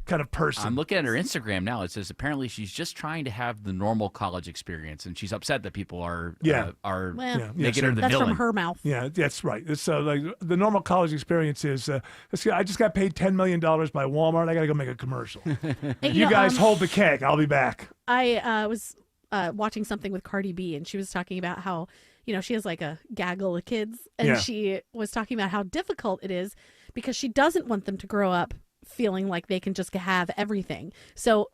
kind of person. I'm looking at her Instagram now. It says apparently she's just trying to have the normal college experience, and she's upset that people are Well, making her the that's villain. from her mouth. Yeah, that's right. So like the normal college experience is, I just got paid $10 million by Walmart. I got to go make a commercial. You guys hold the keg. I'll be back. I was watching something with Cardi B, and she was talking about how, she has like a gaggle of kids, and she was talking about how difficult it is because she doesn't want them to grow up feeling like they can just have everything. So,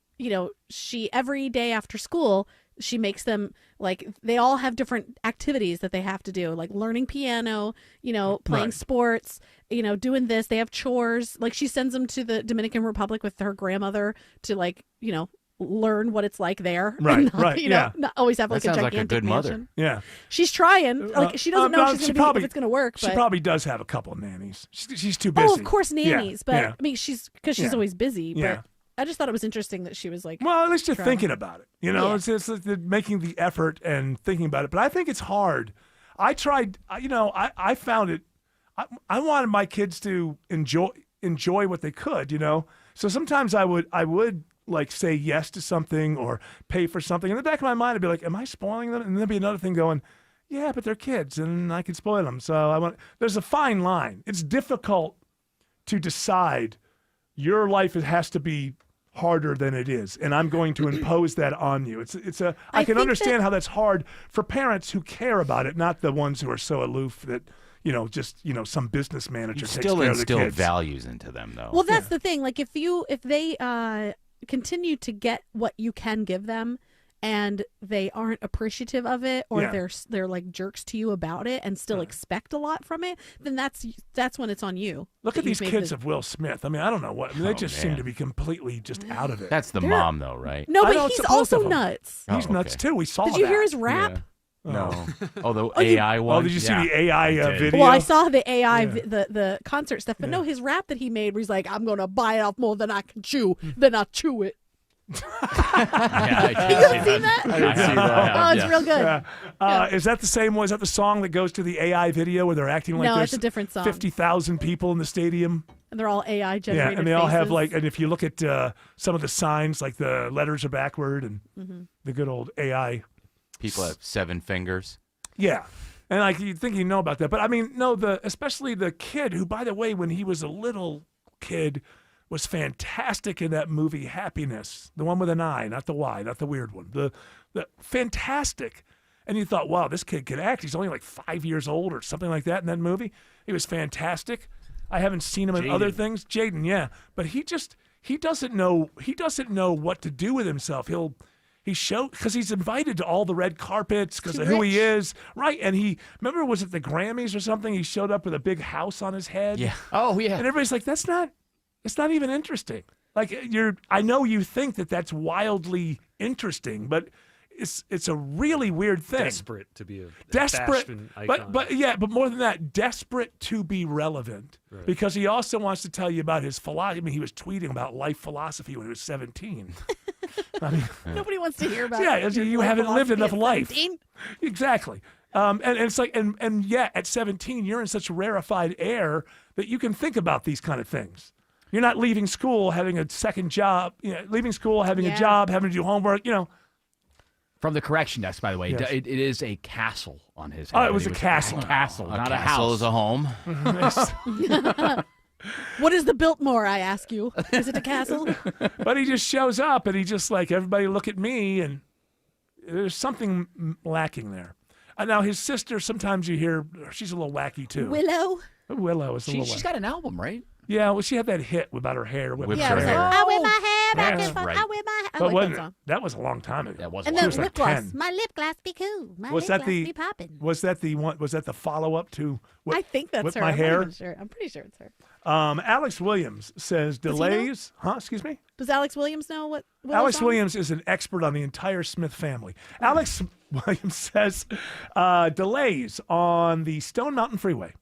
she every day after school, she makes them like they all have different activities that they have to do, like learning piano, playing sports, doing this. They have chores. Like she sends them to the Dominican Republic with her grandmother to learn what it's like there. Right, and not, right, not always have like That a sounds gigantic like a good mother. mansion. Yeah. She's trying. Like she doesn't know if it's going to work. She but... probably does have a couple of nannies. She's too busy. Oh, of course, nannies. But Yeah. I mean, she's always busy. Yeah. But I just thought it was interesting that she was like, Well, at least you're trying. thinking about it. Yeah. It's making the effort and thinking about it. But I think it's hard. I tried. I found it. I wanted my kids to enjoy what they could. So sometimes I would like say yes to something or pay for something. In the back of my mind, I'd be like, am I spoiling them? And there'd be another thing going, yeah, but they're kids and I can spoil them. So there's a fine line. It's difficult to decide your life has to be harder than it is. And I'm going to impose that on you. I can understand how that's hard for parents who care about it, not the ones who are so aloof that, some business manager You takes still care of the instill kids. values into them, though. well, that's the thing. Like if they continue to get what you can give them, and they aren't appreciative of it, or they're like jerks to you about it, and still expect a lot from it, then that's when it's on you. Look at these kids of Will Smith. I mean, I don't know what. They just seem to be completely just out of it. That's the mom, though, right? No, I know but it's he's both of also them. nuts. He's nuts too. We saw Did that. you hear his rap? No. Oh, the AI one? Oh, did you see the AI video? Well, I saw the AI, the concert stuff, but no, his rap that he made where he's like, I'm going to bite off more than I can chew, then I chew it. I You seen that? I didn't see that. Oh, it's real good. Is that the same one? Is that the song that goes to the AI video where they're acting like No, there's it's a different song. 50,000 people in the stadium? And they're all AI Yeah, generated and they all have faces. and if you look at some of the signs, like the letters are backward and Mhm. the good old AI. People have 7 fingers. Yeah. And like you think you know about that. But I mean, no, especially the kid who, by the way, when he was a little kid, was fantastic in that movie Happiness. The one with an I, not the Y, not the weird one. The fantastic. And you thought, wow, this kid can act. He's only like 5 years old or something like that in that movie. He was fantastic. I haven't seen him in other things. Jaden, yeah. But he doesn't know what to do with himself. Because he's invited to all the red carpets because of who he is. Right. And remember, was it the Grammys or something? He showed up with a big house on his head. Yeah. Oh, yeah. And everybody's like, it's not even interesting. Like I know you think that that's wildly interesting, but it's a really weird thing. Desperate to be a desperate, fashion icon. but more than that, desperate to be relevant. Right. Because he also wants to tell you about his philosophy. I mean, he was tweeting about life philosophy when he was 17. I mean, Nobody wants to hear about yeah, your you life haven't lived philosophy enough at life. 17. Exactly. And it's like, and yet at 17, you're in such rarefied air that you can think about these kind of things. You're not leaving school, having a second job, leaving school, having a job, having to do homework, From the correction desk, by the way, Yes. it is a castle on his head. Oh, it was a castle. A castle, not a castle house. is a home. What is the Biltmore, I ask you? Is it a castle? But he just shows up and he just like, everybody look at me, and there's something lacking there. Now his sister, sometimes you hear she's a little wacky too. Willow? Willow is a little wacky. She's got an album, right? Yeah, well, she had that hit about her hair. Whipped Yeah, her it was like, hair. I whip my hair hair back Yeah. and forth. Right. I wear my hair. I But like wasn't that it? song. That was a long time ago. That was And a the long was time. lip like gloss. 10. My lip gloss be cool. My Was lip that gloss the be popping. Was that the one? Was that the follow up to? I think that's Whip her. My I'm Hair? not even sure. I'm pretty sure it's her. Alex Williams says Does he know? delays. Huh? Excuse me. Does Alex Williams know what? Alex song? Williams is an expert on the entire Smith family. Alex Williams says delays on the Stone Mountain Freeway.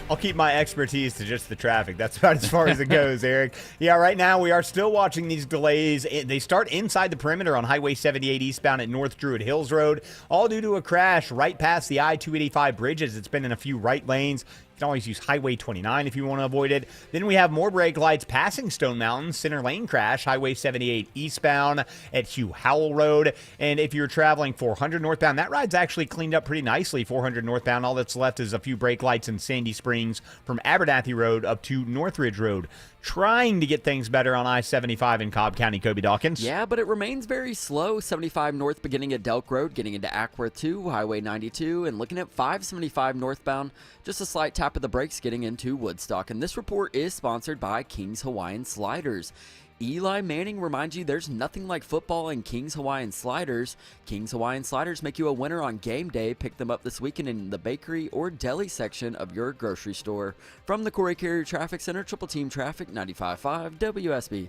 I'll keep my expertise to just the traffic. That's about as far as it goes, Eric. Yeah, right now we are still watching these delays. They start inside the perimeter on Highway 78 eastbound at North Druid Hills Road, all due to a crash right past the I-285 bridges. It's been in a few right lanes. You can always use Highway 29 if you want to avoid it. Then we have more brake lights passing Stone Mountain, center lane crash, Highway 78 eastbound at Hugh Howell Road. And if you're traveling 400 northbound, that ride's actually cleaned up pretty nicely. 400 northbound, all that's left is a few brake lights in Sandy Springs from Abernathy Road up to Northridge Road. Trying to get things better on I-75 in Cobb County. Kobe Dawkins. Yeah, but it remains very slow. 75 north beginning at Delk Road, getting into Ackworth 2, Highway 92, and looking at 575 northbound. Just a slight tap of the brakes getting into Woodstock. And this report is sponsored by King's Hawaiian Sliders. Eli Manning reminds you there's nothing like football and King's Hawaiian Sliders. King's Hawaiian Sliders make you a winner on game day. Pick them up this weekend in the bakery or deli section of your grocery store. From the Corey Carrier Traffic Center, Triple Team Traffic, 95.5 WSB.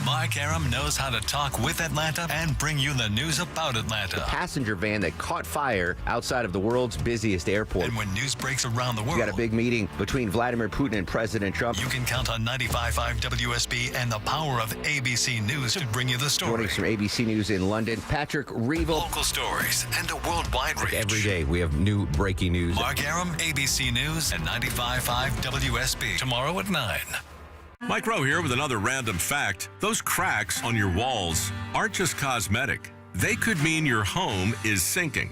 Mike Aram knows how to talk with Atlanta and bring you the news about Atlanta. Passenger van that caught fire outside of the world's busiest airport. And when news breaks around the world, We got a big meeting between Vladimir Putin and President Trump. you can count on 95.5 WSB and the power of ABC News to bring you the story. Joining us from ABC News in London, Patrick Reevil. Local stories and a worldwide reach. Every day we have new breaking news. Mark Aram, ABC News and 95.5 WSB. Tomorrow at 9. Mike Rowe here with another random fact. Those cracks on your walls aren't just cosmetic. They could mean your home is sinking.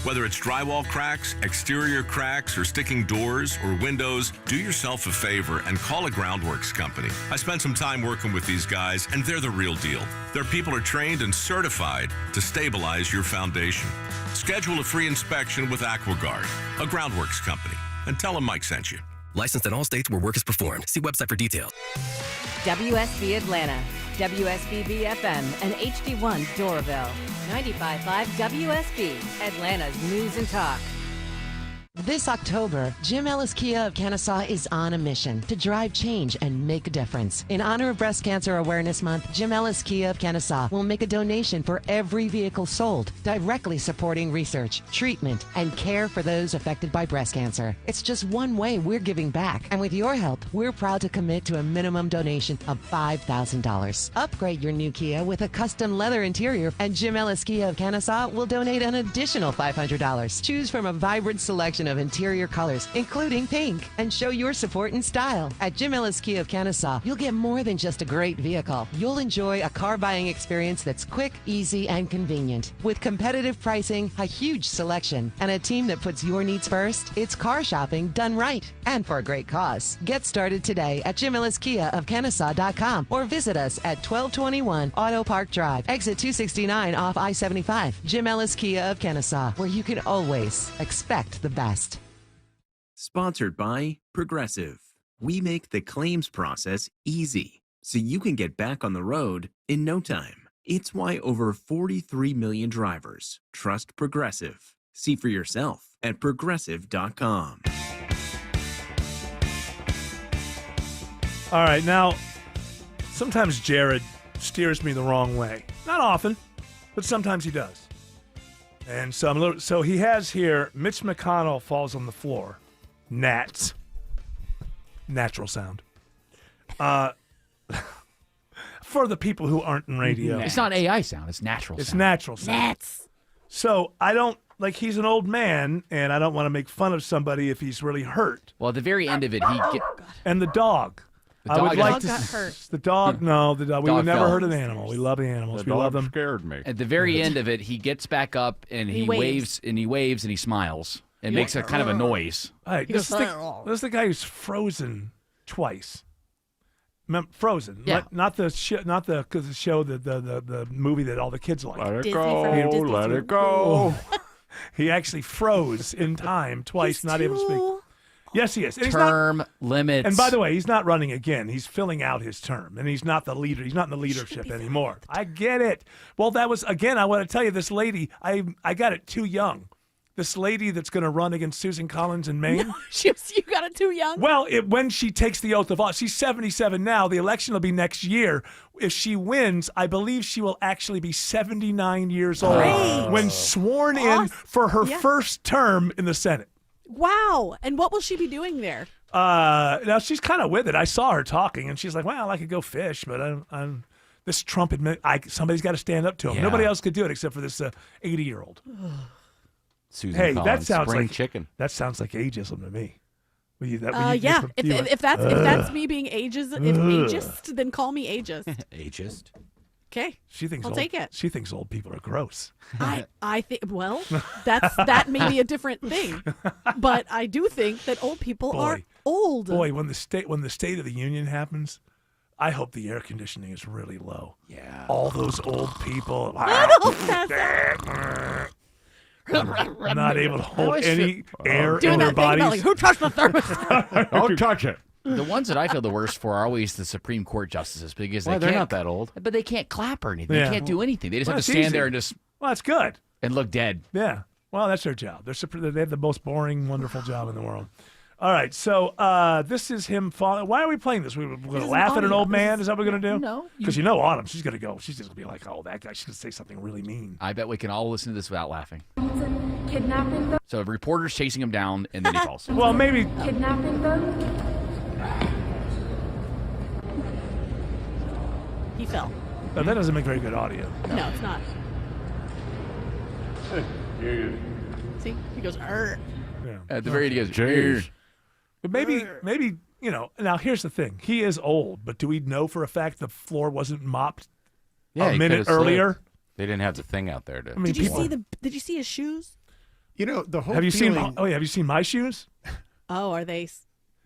Whether it's drywall cracks, exterior cracks, or sticking doors or windows, do yourself a favor and call a Groundworks company. I spent some time working with these guys, and they're the real deal. Their people are trained and certified to stabilize your foundation. Schedule a free inspection with AquaGuard, a Groundworks company, and tell them Mike sent you. Licensed in all states where work is performed. See website for details. WSB Atlanta, WSB BFM, and HD1 Doraville. 95.5 WSB, Atlanta's News and Talk. This October, Jim Ellis Kia of Kennesaw is on a mission to drive change and make a difference. In honor of Breast Cancer Awareness Month, Jim Ellis Kia of Kennesaw will make a donation for every vehicle sold, directly supporting research, treatment, and care for those affected by breast cancer. It's just one way we're giving back, and with your help, we're proud to commit to a minimum donation of $5,000. Upgrade your new Kia with a custom leather interior, and Jim Ellis Kia of Kennesaw will donate an additional $500. Choose from a vibrant selection of interior colors, including pink, and show your support and style. At Jim Ellis Kia of Kennesaw, you'll get more than just a great vehicle. You'll enjoy a car buying experience that's quick, easy, and convenient. With competitive pricing, a huge selection, and a team that puts your needs first, it's car shopping done right and for a great cause. Get started today at Jim Ellis Kia of Kennesaw.com or visit us at 1221 Auto Park Drive, exit 269 off I-75. Jim Ellis Kia of Kennesaw, where you can always expect the best. Sponsored by Progressive. We make the claims process easy, so you can get back on the road in no time. It's why over 43 million drivers trust Progressive. See for yourself at Progressive.com. All right, now, sometimes Jared steers me the wrong way. Not often, but sometimes he does. And so he has here, Mitch McConnell falls on the floor. Nats. Natural sound. For the people who aren't in radio. It's not AI sound. It's natural sound. It's natural sound. Nats. So I don't, he's an old man, and I don't want to make fun of somebody if he's really hurt. Well, at the very end of it, And the dog. The I dog would like got to hurt. The dog, no. The dog. We Dog would never fell. hurt an animal. We love the animals. We love them. Scared me. At the very end of it, he gets back up and he waves and he smiles and makes a kind of a noise. All right, this is the guy who's frozen twice. Frozen, Yeah. not the show, the movie that all the kids like. Let it go, let it go. He actually froze in time twice, not able to speak. Yes, he is. And term limits. And by the way, he's not running again. He's filling out his term, and he's not the leader. He's not in the leadership anymore. I get it. Well, that was, again, I want to tell you, this lady, I got it too young. This lady that's going to run against Susan Collins in Maine. No, you got it too young. Well, when she takes the oath of office, she's 77 now. The election will be next year. If she wins, I believe she will actually be 79 years old when sworn in for her first term in the Senate. Wow. And what will she be doing there? Now she's kind of with it. I saw her talking, and she's like, "Well, I could go fish, but I'm this Trump somebody's got to stand up to him. Yeah. Nobody else could do it except for this 80-year-old." Susan Hey, Collins, that sounds spring like chicken. That sounds like ageism to me. Yeah. If that's me being ageist, then call me ageist. Ageist. Okay. I'll take it. She thinks old people are gross. I think that may be a different thing, but I do think that old people are old. Boy, when the State of the Union happens, I hope the air conditioning is really low. Yeah. All those old people. Not able to hold any air in their bodies. Who touched the thermostat? Don't touch it. The ones that I feel the worst for are always the Supreme Court justices because Well, they're they're not that old. But they can't clap or anything. Yeah. They can't do anything. They just Well, have to it's stand easy. there and just Well, that's good. and look dead. Yeah. Well, that's their job. They have the most boring, wonderful job in the world. All right. So this is him falling. Why are we playing this? We're going to laugh at an old man? Is that what we're going to do? No. Because Autumn, she's going to go. She's just going to be like, oh, that guy. She's going to say something really mean. I bet we can all listen to this without laughing. Kidnapping them. So a reporter's chasing him down, and then he falls. Well, maybe. Kidnapping them. He fell. No, that doesn't make very good audio. No, it's not. See, he goes. Arr. Yeah. At the very end, he goes, Jeez. But maybe, now here's the thing. He is old, but do we know for a fact the floor wasn't mopped Yeah, a he minute could've slipped. earlier? They didn't have the thing out there to. I mean, Did you people- see his shoes? You know, the whole Have you seen? feeling, Oh yeah, have you seen my shoes? Oh, are they?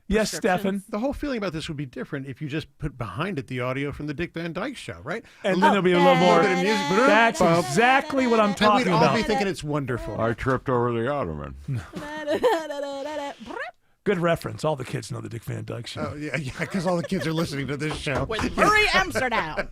Yes, prescriptions? Stefan. the whole feeling about this would be different if you just put behind it the audio from the Dick Van Dyke Show, right? And then there'll be a little more. bit of music. That's exactly what I'm And talking we'd all about. be thinking it's wonderful. I tripped over the ottoman. Good reference. All the kids know the Dick Van Dyke Show. Oh, yeah, because all the kids are listening to this show. With Murray Amsterdam.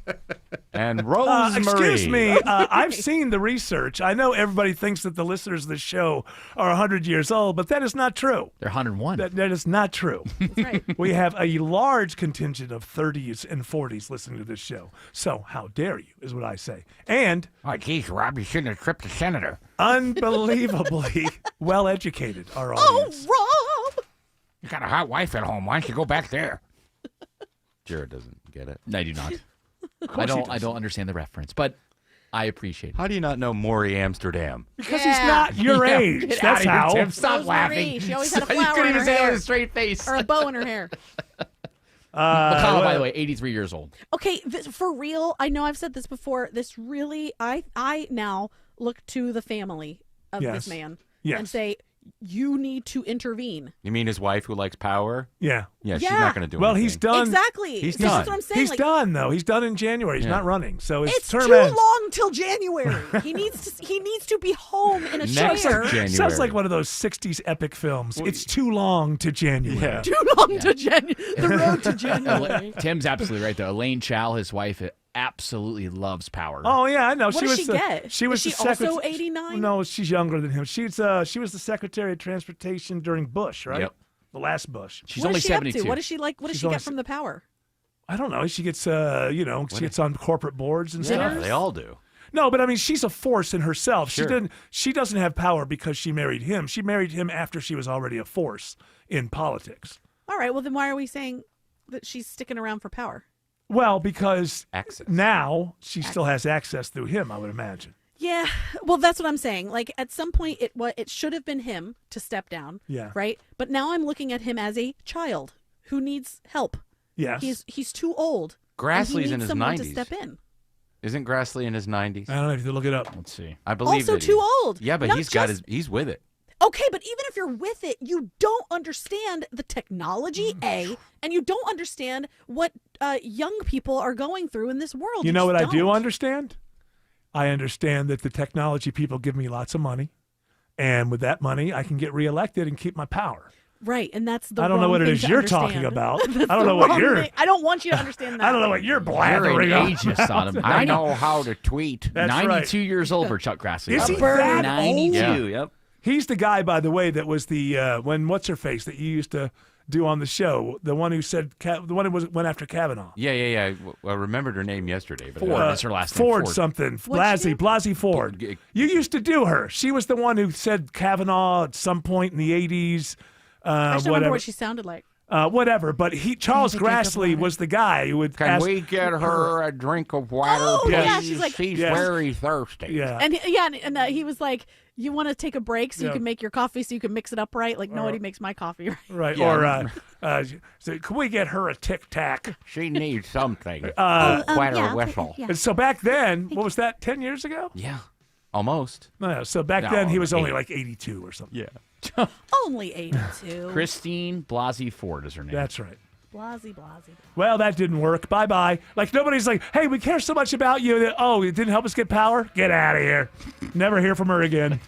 And Rosemary. Excuse me. I've seen the research. I know everybody thinks that the listeners of this show are 100 years old, but that is not true. They're 101. That is not true. That's right. We have a large contingent of 30s and 40s listening to this show. So how dare you, is what I say. And Oh, geez, Rob, you shouldn't have tripped the senator. unbelievably well-educated, our Oh, audience. Rob. You got a hot wife at home. Why don't you go back there? Jared doesn't get it. I do not. course he I don't understand the reference, but I appreciate it. How do you not know Maury Amsterdam? Because he's not your age. Get That's outta here, how. Tim. Stop Rosemary, laughing. she always had a You flower couldn't in even her say it hair. with a straight face. Or a bow in her hair. McConnell, by the way, 83 years old. Okay, for real, I know I've said this before. This really, I now look to the family of Yes. this man Yes. and say, you need to intervene. You mean his wife who likes power? Yeah. Yeah, she's Yeah. not going to do Well, anything. he's done. Exactly. He's This done. is what I'm saying. He's like, done, though. He's done in January. He's Yeah. not running. So his it's term too ends. long till January. He needs to be home in a Next chair. January. Sounds like one of those 60s epic films. It's too long to January. Yeah. Too long to January. The road to January. Tim's absolutely right, though. Elaine Chao, his wife, absolutely loves power. Oh yeah, I know. What does she get? She was Is she the also secret- 89? No, she's younger than him. She was the Secretary of Transportation during Bush, right? Yep. The last Bush. She's What only is she up 72. to? What is she like? What does She's she only get from the power? I don't know. She gets she gets on corporate boards and Yeah, stuff. they all do. No, but I mean, she's a force in herself. Sure. She doesn't have power because she married him. She married him after she was already a force in politics. All right. Well, then why are we saying that she's sticking around for power? Well, because Access. now she still has access through him, I would imagine. Yeah. Well, that's what I'm saying. Like at some point, it should have been him to step down. Yeah. Right. But now I'm looking at him as a child who needs help. Yes. He's too old. and he Grassley's needs in his someone 90s. to step in. Isn't Grassley in his 90s? I don't know if you look it up. Let's see. I believe Also that too he- old. Yeah, but Not he's with it. Okay, but even if you're with it, you don't understand the technology, A, and you don't understand what young people are going through in this world. You know what just I do don't. understand? I understand that the technology people give me lots of money, and with that money, I can get reelected and keep my power. Right, and that's the I don't know wrong what it thing is to you're understand. talking about. That's I don't the know what wrong you're. thing. I don't want you to understand that. I don't know what you're blathering You're on an ageist about. on him. I know how to tweet. That's 92 right. years old for Chuck Grassley. Is he that 92. old? Yep. He's the guy, by the way, that was the when what's her face that you used to do on the show. The one who said the one who went after Kavanaugh. Yeah. I remembered her name yesterday. But Ford. That's her last name. Ford something. Blasey Ford. You used to do her. She was the one who said Kavanaugh at some point in the 80s. I just don't remember what she sounded like. Whatever, but Charles Grassley was the guy who would Can ask we get her a drink of water, please? Yeah, she's like- She's Yes. very thirsty. Yeah. And he was like, you want to take a break so you can make your coffee so you can mix it up right? Like, nobody makes my coffee right. Right. Yeah. Or so can we get her a Tic Tac? She needs something. Wet yeah, her whistle. yeah. And so back then, what was that? 10 years ago? Yeah, almost. No, so back No, then he was only 8. like 82 or something. Yeah. Only 82. Christine Blasey Ford is her name. That's right. Blasey. Well, that didn't work. Bye-bye. Like, nobody's like, hey, we care so much about you that, it didn't help us get power? Get out of here. Never hear from her again.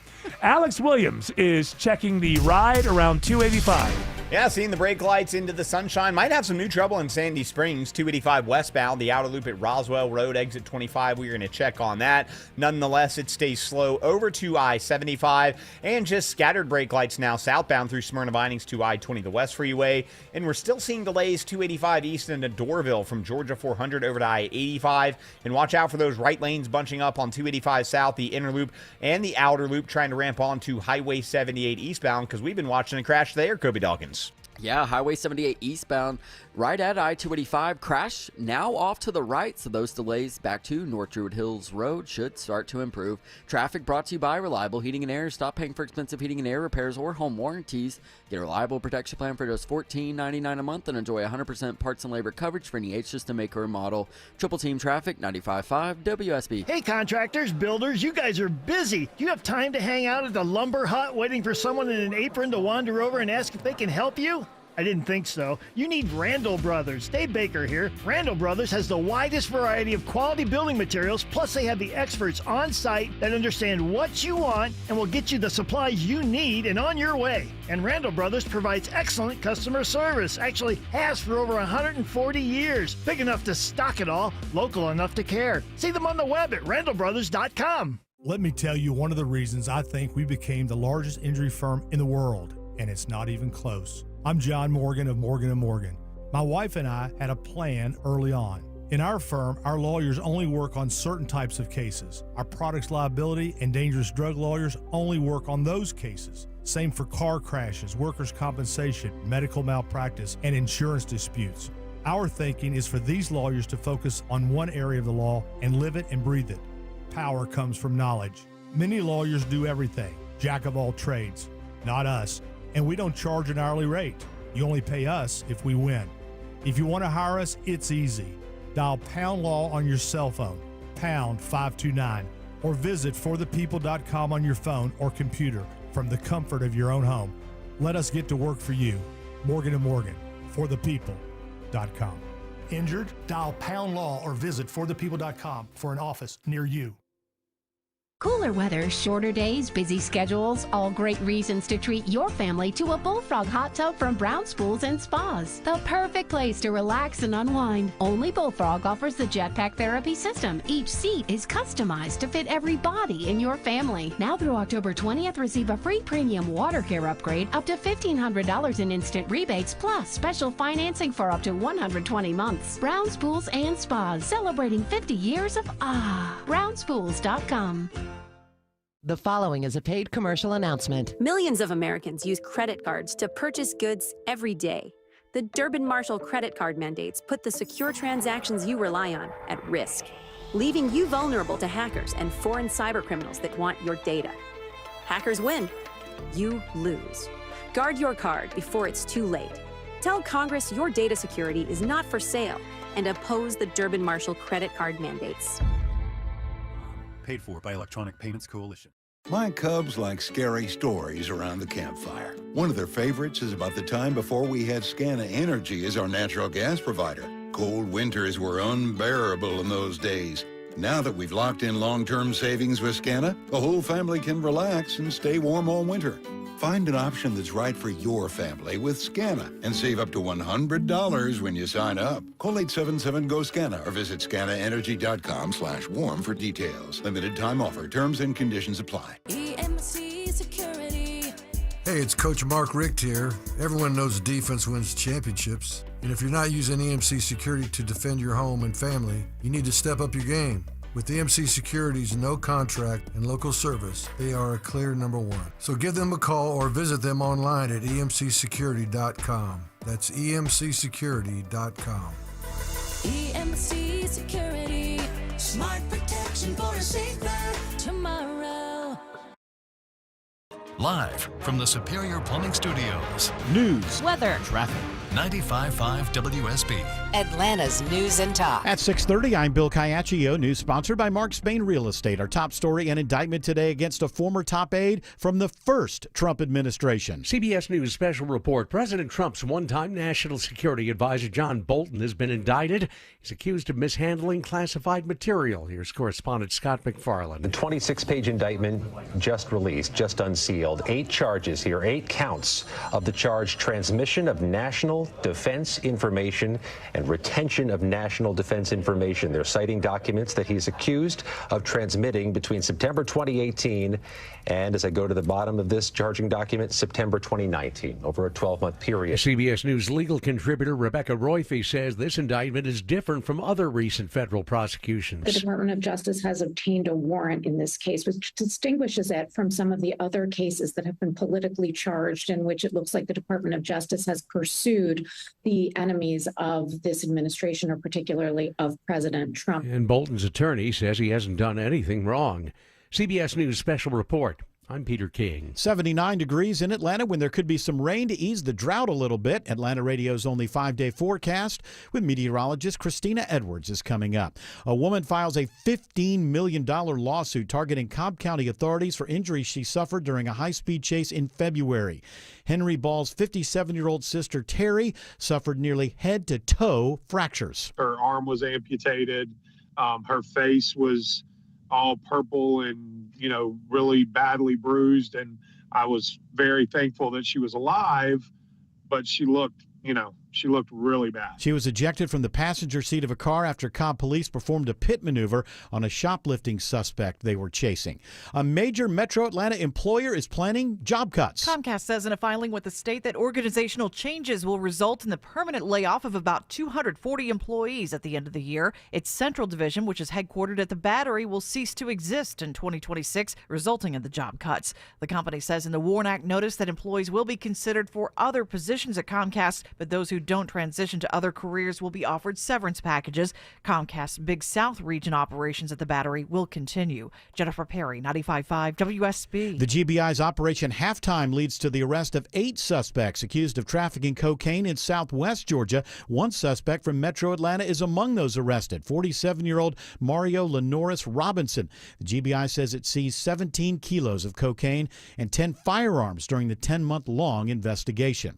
Alex Williams is checking the ride around 285. Yeah, seeing the brake lights into the sunshine. Might have some new trouble in Sandy Springs, 285 westbound, the outer loop at Roswell Road, exit 25. We're going to check on that. Nonetheless, it stays slow over to I-75 and just scattered brake lights now southbound through Smyrna Vinings to I-20, the West Freeway. And we're still seeing delays 285 east into Doraville from Georgia 400 over to I-85. And watch out for those right lanes bunching up on 285 south, the inner loop and the outer loop, trying to ramp onto Highway 78 eastbound because we've been watching a crash there, Kobe Dawkins. Yeah, Highway 78 eastbound, right at I-285. Crash now off to the right, so those delays back to North Druid Hills Road should start to improve. Traffic brought to you by Reliable Heating and Air. Stop paying for expensive heating and air repairs or home warranties. Get a reliable protection plan for just $14.99 a month and enjoy 100% parts and labor coverage for any H system maker or model. Triple Team Traffic, 95.5 WSB. Hey contractors, builders, you guys are busy. Do you have time to hang out at the lumber hut waiting for someone in an apron to wander over and ask if they can help you? I didn't think so. You need Randall Brothers. Dave Baker here. Randall Brothers has the widest variety of quality building materials, plus they have the experts on site that understand what you want and will get you the supplies you need and on your way. And Randall Brothers provides excellent customer service, actually has for over 140 years. Big enough to stock it all, local enough to care. See them on the web at randallbrothers.com. Let me tell you one of the reasons I think we became the largest injury firm in the world, and it's not even close. I'm John Morgan of Morgan & Morgan. My wife and I had a plan early on. In our firm, our lawyers only work on certain types of cases. Our products liability and dangerous drug lawyers only work on those cases. Same for car crashes, workers' compensation, medical malpractice, and insurance disputes. Our thinking is for these lawyers to focus on one area of the law and live it and breathe it. Power comes from knowledge. Many lawyers do everything, jack of all trades. Not us. And we don't charge an hourly rate. You only pay us if we win. If you want to hire us, it's easy. Dial Pound Law on your cell phone, pound 529, or visit forthepeople.com on your phone or computer from the comfort of your own home. Let us get to work for you. Morgan & Morgan, forthepeople.com. Injured? Dial Pound Law or visit forthepeople.com for an office near you. Cooler weather, shorter days, busy schedules, all great reasons to treat your family to a Bullfrog hot tub from Brown's Pools and Spas. The perfect place to relax and unwind. Only Bullfrog offers the Jetpack Therapy System. Each seat is customized to fit every body in your family. Now through October 20th, receive a free premium water care upgrade, up to $1,500 in instant rebates, plus special financing for up to 120 months. Brown's Pools and Spas, celebrating 50 years of BrownsPools.com. The following is a paid commercial announcement. Millions of Americans use credit cards to purchase goods every day. The Durbin-Marshall credit card mandates put the secure transactions you rely on at risk, leaving you vulnerable to hackers and foreign cybercriminals that want your data. Hackers win, you lose. Guard your card before it's too late. Tell Congress your data security is not for sale and oppose the Durbin-Marshall credit card mandates. Paid for by Electronic Payments Coalition. My cubs like scary stories around the campfire. One of their favorites is about the time before we had Scana Energy as our natural gas provider. Cold winters were unbearable in those days. Now that we've locked in long-term savings with Scana, the whole family can relax and stay warm all winter. Find an option that's right for your family with Scanna and save up to $100 when you sign up. Call 877-GO-SCANNA or visit scannaenergy.com/warm for details. Limited time offer. Terms and conditions apply. EMC Security. Hey, it's Coach Mark Richt here. Everyone knows defense wins championships. And if you're not using EMC Security to defend your home and family, you need to step up your game. With EMC Security's no contract and local service, they are a clear number one. So give them a call or visit them online at emcsecurity.com. That's emcsecurity.com. EMC Security. Smart protection for a safer tomorrow. Live from the Superior Plumbing Studios. News, weather, traffic. 95.5 WSB. Atlanta's News and Talk. At 6:30, I'm Bill Caiaccio. News sponsored by Mark Spain Real Estate. Our top story, an indictment today against a former top aide from the first Trump administration. CBS News special report. President Trump's one-time national security advisor, John Bolton, has been indicted. He's accused of mishandling classified material. Here's correspondent Scott McFarland. The 26-page indictment just released, just unsealed. 8 charges here, 8 counts of the charge: transmission of national defense information and retention of national defense information. They're citing documents that he's accused of transmitting between September 2018 and, as I go to the bottom of this charging document, September 2019, over a 12-month period. CBS News legal contributor Rebecca Royfe says this indictment is different from other recent federal prosecutions. The Department of Justice has obtained a warrant in this case, which distinguishes it from some of the other cases that have been politically charged, in which it looks like the Department of Justice has pursued the enemies of this administration, or particularly of President Trump. And Bolton's attorney says he hasn't done anything wrong. CBS News special report. I'm Peter King. 79 degrees in Atlanta when there could be some rain to ease the drought a little bit. Atlanta Radio's only 5-day forecast with meteorologist Christina Edwards is coming up. A woman files a $15 million lawsuit targeting Cobb County authorities for injuries she suffered during a high-speed chase in February. Henry Ball's 57-year-old sister Terry suffered nearly head-to-toe fractures. Her arm was amputated. Her face was all purple and, really badly bruised. And I was very thankful that she was alive, but she looked really bad. She was ejected from the passenger seat of a car after Cobb police performed a pit maneuver on a shoplifting suspect they were chasing. A major Metro Atlanta employer is planning job cuts. Comcast says in a filing with the state that organizational changes will result in the permanent layoff of about 240 employees at the end of the year. Its Central Division, which is headquartered at the Battery, will cease to exist in 2026, resulting in the job cuts. The company says in the WARN Act notice that employees will be considered for other positions at Comcast, but those who don't transition to other careers will be offered severance packages. Comcast's Big South region operations at the Battery will continue. Jennifer Perry, 95.5 WSB. The GBI's Operation Halftime leads to the arrest of 8 suspects accused of trafficking cocaine in southwest Georgia. One suspect from Metro Atlanta is among those arrested, 47-year-old Mario Lenoris Robinson. The GBI says it seized 17 kilos of cocaine and 10 firearms during the 10-month-long investigation.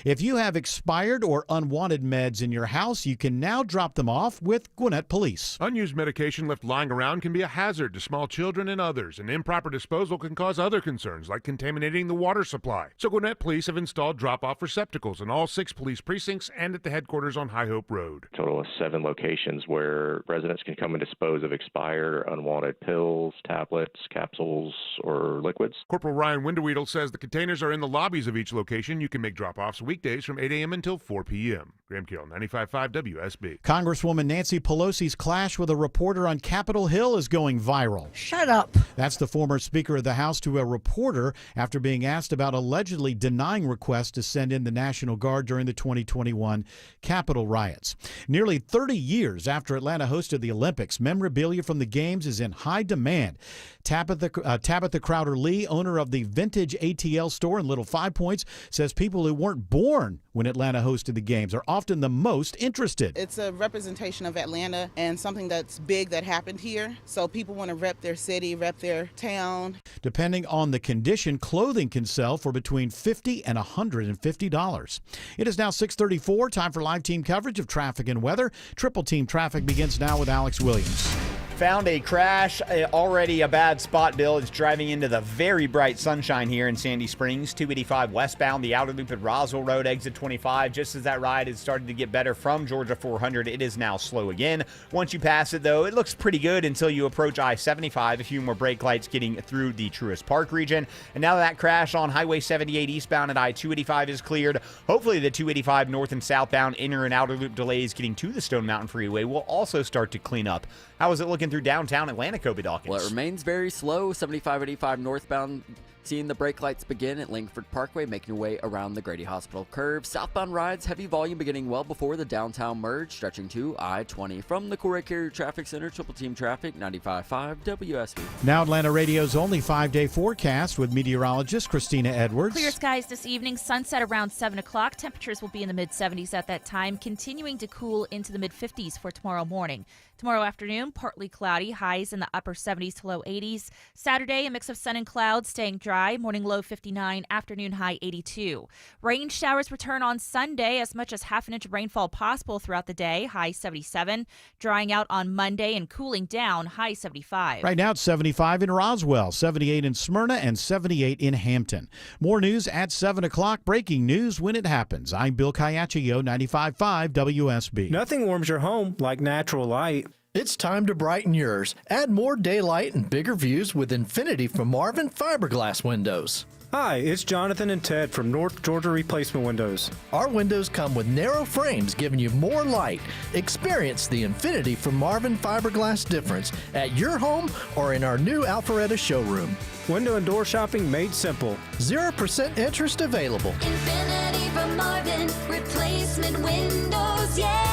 If you have expired or unwanted meds in your house, you can now drop them off with Gwinnett Police. Unused medication left lying around can be a hazard to small children and others, and improper disposal can cause other concerns like contaminating the water supply. So Gwinnett Police have installed drop-off receptacles in all 6 police precincts and at the headquarters on High Hope Road. Total of 7 locations where residents can come and dispose of expired or unwanted pills, tablets, capsules, or liquids. Corporal Ryan Winderweedle says the containers are in the lobbies of each location. You can make drop-offs weekdays from 8 a.m. until 4 p.m. Graham Carroll, 95.5 WSB. Congresswoman Nancy Pelosi's clash with a reporter on Capitol Hill is going viral. Shut up. That's the former Speaker of the House to a reporter after being asked about allegedly denying requests to send in the National Guard during the 2021 Capitol riots. Nearly 30 years after Atlanta hosted the Olympics, memorabilia from the Games is in high demand. Tabitha Crowder-Lee, owner of the Vintage ATL store in Little Five Points, says people who weren't born when Atlanta hosted the Games are often the most interested. It's a representation of Atlanta and something that's big that happened here. So people want to rep their city, rep their town. Depending on the condition, clothing can sell for between $50 and $150. It is now 6:34, time for live team coverage of traffic and weather. Triple Team Traffic begins now with Alex Williams. Found a crash, already a bad spot, Bill. It's driving into the very bright sunshine here in Sandy Springs. 285 westbound, the outer loop at Roswell Road, exit 25. Just as that ride has started to get better from Georgia 400, it is now slow again. Once you pass it, though, it looks pretty good until you approach I-75. A few more brake lights getting through the Truist Park region. And now that crash on Highway 78 eastbound at I-285 is cleared. Hopefully the 285 north and southbound inner and outer loop delays getting to the Stone Mountain Freeway will also start to clean up. How is it looking through downtown Atlanta, Kobe Dawkins? Well, it remains very slow. 75-85 northbound, seeing the brake lights begin at Langford Parkway, making your way around the Grady Hospital curve. Southbound rides, heavy volume beginning well before the downtown merge, stretching to I-20. From the Corey Carrier Traffic Center, Triple Team Traffic, 95.5 WSB. Now Atlanta Radio's only 5-day forecast with meteorologist Christina Edwards. Clear skies this evening, sunset around 7 o'clock. Temperatures will be in the mid-70s at that time, continuing to cool into the mid-50s for tomorrow morning. Tomorrow afternoon, partly cloudy, highs in the upper 70s to low 80s. Saturday, a mix of sun and clouds, staying dry, morning low 59, afternoon high 82. Rain showers return on Sunday, as much as half an inch of rainfall possible throughout the day, high 77. Drying out on Monday and cooling down, high 75. Right now it's 75 in Roswell, 78 in Smyrna, and 78 in Hampton. More news at 7 o'clock. Breaking news when it happens. I'm Bill Caiaccio, 95.5 WSB. Nothing warms your home like natural light. It's time to brighten yours. Add more daylight and bigger views with Infinity from Marvin Fiberglass Windows. Hi, it's Jonathan and Ted from North Georgia Replacement Windows. Our windows come with narrow frames giving you more light. Experience the Infinity from Marvin Fiberglass difference at your home or in our new Alpharetta showroom. Window and door shopping made simple. 0% interest available. Infinity from Marvin, replacement windows, yeah!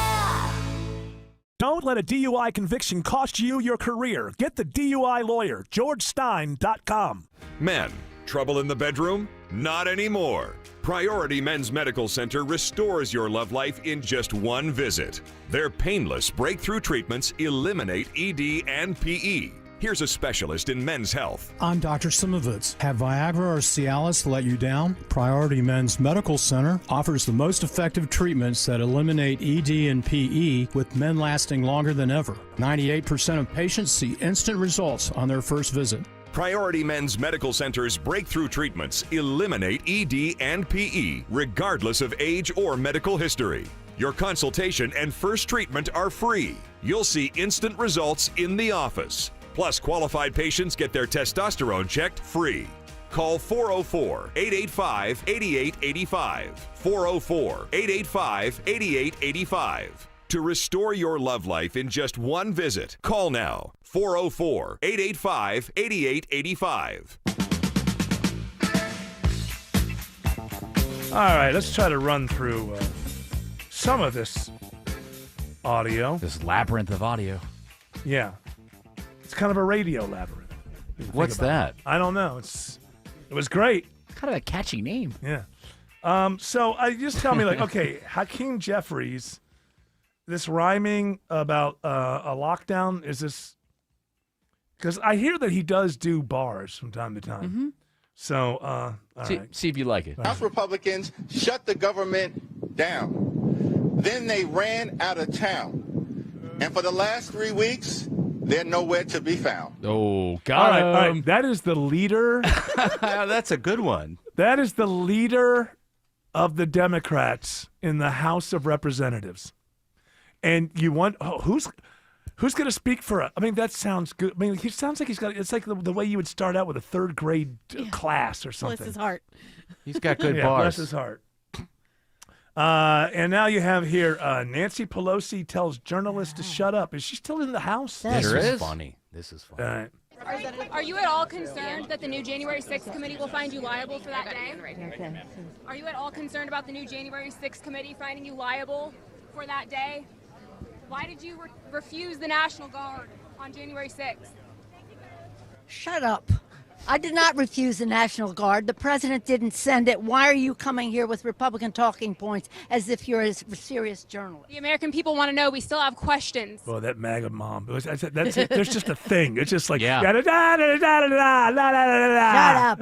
Don't let a DUI conviction cost you your career. Get the DUI lawyer, GeorgeStein.com. Men, trouble in the bedroom? Not anymore. Priority Men's Medical Center restores your love life in just one visit. Their painless breakthrough treatments eliminate ED and PE. Here's a specialist in men's health. I'm Dr. Simovitz. Have Viagra or Cialis let you down? Priority Men's Medical Center offers the most effective treatments that eliminate ED and PE, with men lasting longer than ever. 98% of patients see instant results on their first visit. Priority Men's Medical Center's breakthrough treatments eliminate ED and PE, regardless of age or medical history. Your consultation and first treatment are free. You'll see instant results in the office. Plus, qualified patients get their testosterone checked free. Call 404-885-8885. 404-885-8885. To restore your love life in just one visit, call now. 404-885-8885. All right, let's try to run through some of this audio. This labyrinth of audio. Yeah. It's kind of a radio labyrinth. What's that? I don't know. It was great. Kind of a catchy name. Yeah. So just tell me, like, okay, Hakeem Jeffries, this rhyming about a lockdown, is this? Because I hear that he does do bars from time to time. Mm-hmm. So, all right. See if you like it. House Republicans shut the government down. Then they ran out of town. And for the last 3 weeks, they're nowhere to be found. Oh, got him. All right. That is the leader. That's a good one. That is the leader of the Democrats in the House of Representatives. And you want who's going to speak for it? I mean, that sounds good. I mean, he sounds like he's got. It's like the way you would start out with a third grade class or something. Bless his heart. He's got good yeah, bars. Bless his heart. And now you have here Nancy Pelosi tells journalists to shut up. Is she still in the House? This is funny. This is funny. Are you at all concerned that the new January 6th committee will find you liable for that day? Are you at all concerned about the new January 6th committee finding you liable for that day? Why did you refuse the National Guard on January 6th? Shut up. I did not refuse the National Guard. The president didn't send it. Why are you coming here with Republican talking points as if you're a serious journalist? The American people want to know. We still have questions. Oh, that MAGA mom. That's it. There's just a thing. It's just like, yeah. Shut up.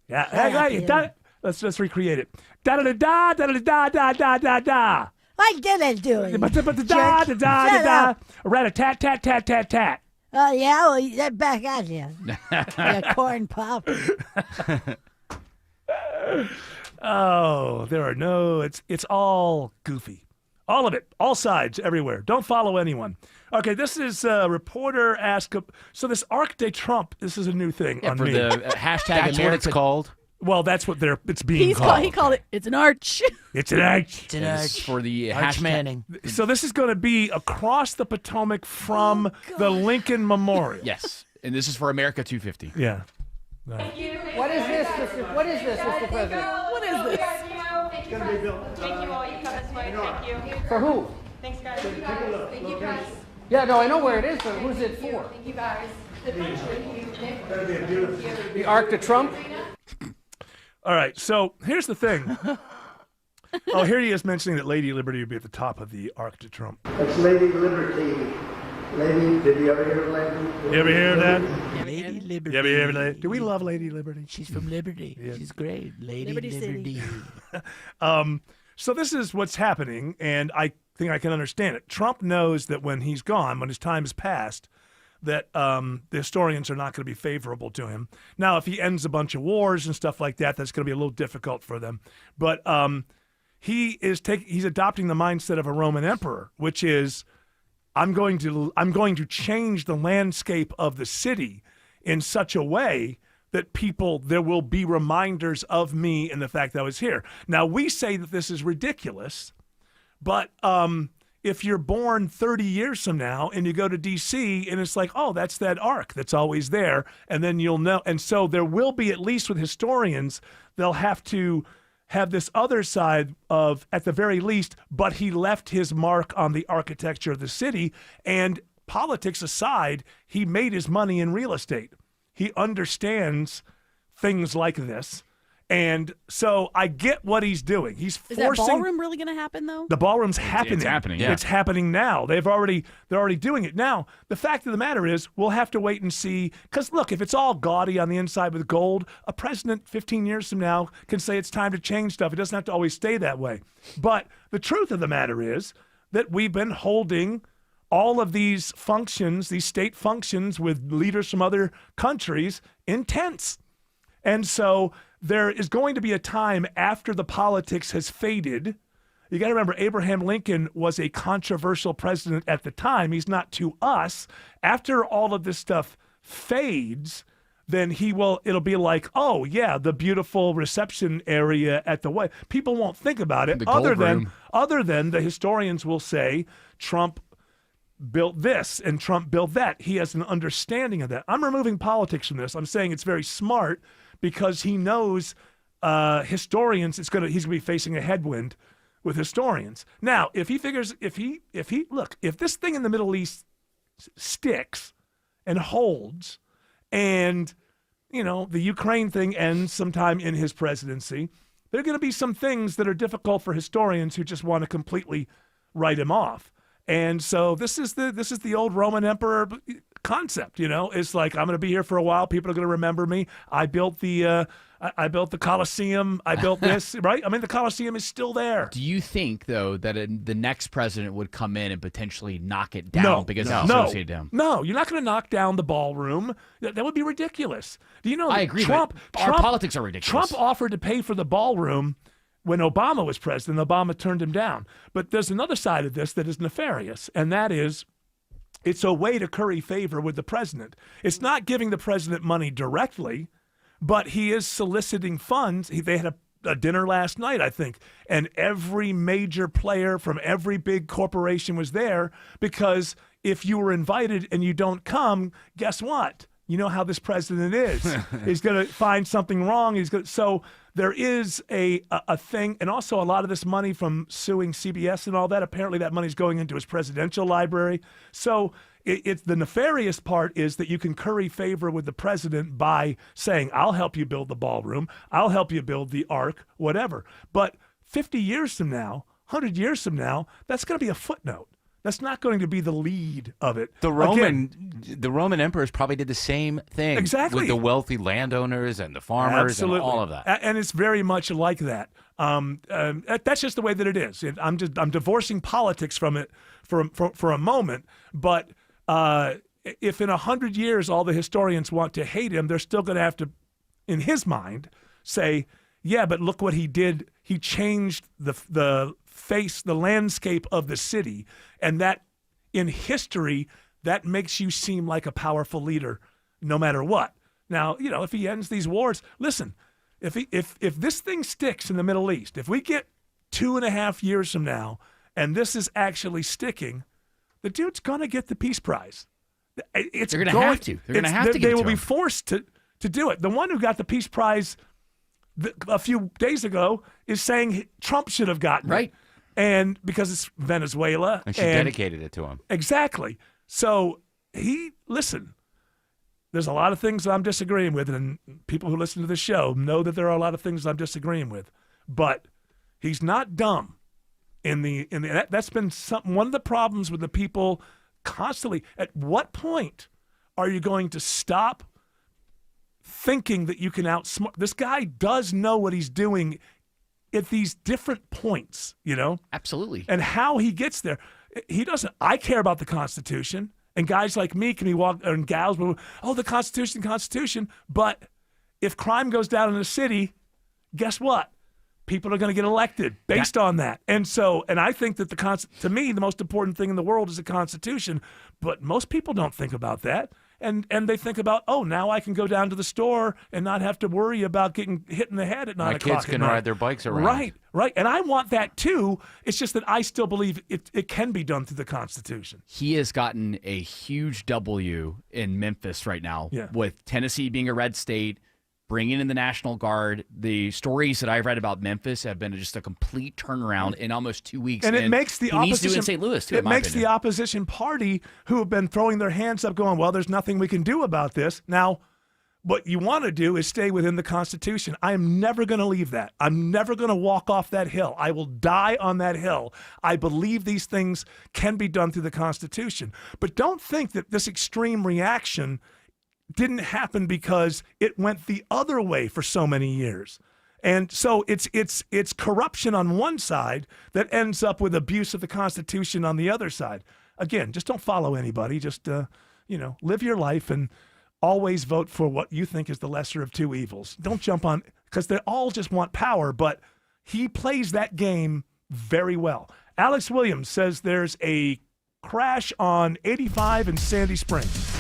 Yeah. Let's recreate it. Da da da da da da da da da da. I didn't do it. Da da da da da. Rat a tat tat tat tat tat. Oh, yeah, well, they're back at you. Yeah, corn pop. Oh, there are no. It's all goofy. All of it. All sides, everywhere. Don't follow anyone. Okay, this is a reporter ask. So this Arc de Trump, this is a new thing on for me. the hashtag That's what it's called. Well, that's what it's being called. He called it. It's an arch. It's an arch. It's an arch. For the Arch hashtag. Manning. So this is going to be across the Potomac from the Lincoln Memorial. Yes, and this is for America 250. Yeah. What is this, Mr. President? What is this? It's going to be built. Thank you all. You come this way. Thank you. For who? Thanks, guys. Take a look. Thank you, guys. Yeah, no, I know where it is, but who's it for? Thank you, guys. The Arc de Trump? All right, so here's the thing. Oh, here he is mentioning that Lady Liberty would be at the top of the Arc de Trump. That's Lady Liberty. Lady, did you ever hear of Lady? You ever hear of that? Lady Liberty. You ever hear of that? Do we love Lady Liberty? She's from Liberty. Yeah. She's great. Lady Liberty Liberty. City. So this is what's happening, and I think I can understand it. Trump knows that when he's gone, when his time has passed, that the historians are not going to be favorable to him. Now, if he ends a bunch of wars and stuff like that, that's going to be a little difficult for them. But he's adopting the mindset of a Roman emperor, which is, I'm going to change the landscape of the city in such a way that there will be reminders of me and the fact that I was here. Now, we say that this is ridiculous, but if you're born 30 years from now and you go to D.C. and it's like, oh, that's that arc that's always there, and then you'll know. And so there will be, at least with historians, they'll have to have this other side of, at the very least, but he left his mark on the architecture of the city. And politics aside, he made his money in real estate. He understands things like this. And so I get what he's doing. He's Is forcing. that ballroom really going to happen, though? The ballroom's happening. It's happening. Yeah. It's happening now. They're already doing it now. The fact of the matter is, we'll have to wait and see. Because look, if it's all gaudy on the inside with gold, a president 15 years from now can say it's time to change stuff. It doesn't have to always stay that way. But the truth of the matter is that we've been holding all of these functions, these state functions with leaders from other countries in tents. And so there is going to be a time after the politics has faded. You got to remember, Abraham Lincoln was a controversial president at the time. He's not to us. After all of this stuff fades, then it'll be like, oh yeah, the beautiful reception area at the way. People won't think about it other than the historians will say Trump built this and Trump built that. He has an understanding of that. I'm removing politics from this. I'm saying it's very smart because he knows historians. He's going to be facing a headwind with historians. Now, if this thing in the Middle East sticks and holds, and the Ukraine thing ends sometime in his presidency, there are going to be some things that are difficult for historians who just want to completely write him off. And so this is the old Roman emperor concept. It's like, I'm going to be here for a while. People are going to remember me. I built the Colosseum. I built this, right? I mean, the Colosseum is still there. Do you think, though, that the next president would come in and potentially knock it down because it's associated with him? No, you're not going to knock down the ballroom. That would be ridiculous. Do you know? I agree. Trump, our politics are ridiculous. Trump offered to pay for the ballroom when Obama was president. Obama turned him down. But there's another side of this that is nefarious, and that is, it's a way to curry favor with the president. It's not giving the president money directly, but he is soliciting funds. They had a dinner last night, I think, and every major player from every big corporation was there, because if you were invited and you don't come, guess what? You know how this president is. He's going to find something wrong. So there is a thing, and also a lot of this money from suing CBS and all that, apparently that money's going into his presidential library. So it's the nefarious part is that you can curry favor with the president by saying, I'll help you build the ballroom, I'll help you build the ark, whatever. But 50 years from now, 100 years from now, that's going to be a footnote. That's not going to be the lead of it. The Roman emperors probably did the same thing with the wealthy landowners and the farmers and all of that. And it's very much like that. That's just the way that it is. I'm divorcing politics from it for a moment, but if in 100 years all the historians want to hate him, they're still going to have to, in his mind, say, yeah, but look what he did. He changed the face, the landscape of the city. And that, in history, that makes you seem like a powerful leader no matter what. Now, if he ends these wars, listen, if this thing sticks in the Middle East, if we get 2.5 years from now and this is actually sticking, the dude's going to get the Peace Prize. They're going to have to. They're going to have to. They will be forced to do it. The one who got the Peace Prize a few days ago is saying Trump should have gotten it. And because it's Venezuela. And she dedicated it to him. Exactly. So listen, there's a lot of things that I'm disagreeing with, and people who listen to the show know that there are a lot of things I'm disagreeing with. But he's not dumb. That's been one of the problems with the people constantly. At what point are you going to stop thinking that you can outsmart? This guy does know what he's doing at these different points, Absolutely. And how he gets there. He doesn't. I care about the Constitution, and guys like me can be and gals, the Constitution. But if crime goes down in the city, guess what? People are going to get elected based on that. And I think that to me, the most important thing in the world is the Constitution. But most people don't think about that. And they think about, now I can go down to the store and not have to worry about getting hit in the head at 9 o'clock. My kids can ride their bikes around. Right. And I want that too. It's just that I still believe it can be done through the Constitution. He has gotten a huge W in Memphis right now, with Tennessee being a red state, bringing in the National Guard. The stories that I've read about Memphis have been just a complete turnaround in almost 2 weeks. And it makes the opposition. He needs to do it in St. Louis, too. It makes the opposition party who have been throwing their hands up going, well, there's nothing we can do about this. Now, what you want to do is stay within the Constitution. I am never going to leave that. I'm never going to walk off that hill. I will die on that hill. I believe these things can be done through the Constitution. But don't think that this extreme reaction didn't happen because it went the other way for so many years. And so it's corruption on one side that ends up with abuse of the Constitution on the other side. Again, just don't follow anybody. Just, live your life and always vote for what you think is the lesser of two evils. Don't jump on, because they all just want power, but he plays that game very well. Alex Williams says there's a crash on 85 in Sandy Springs.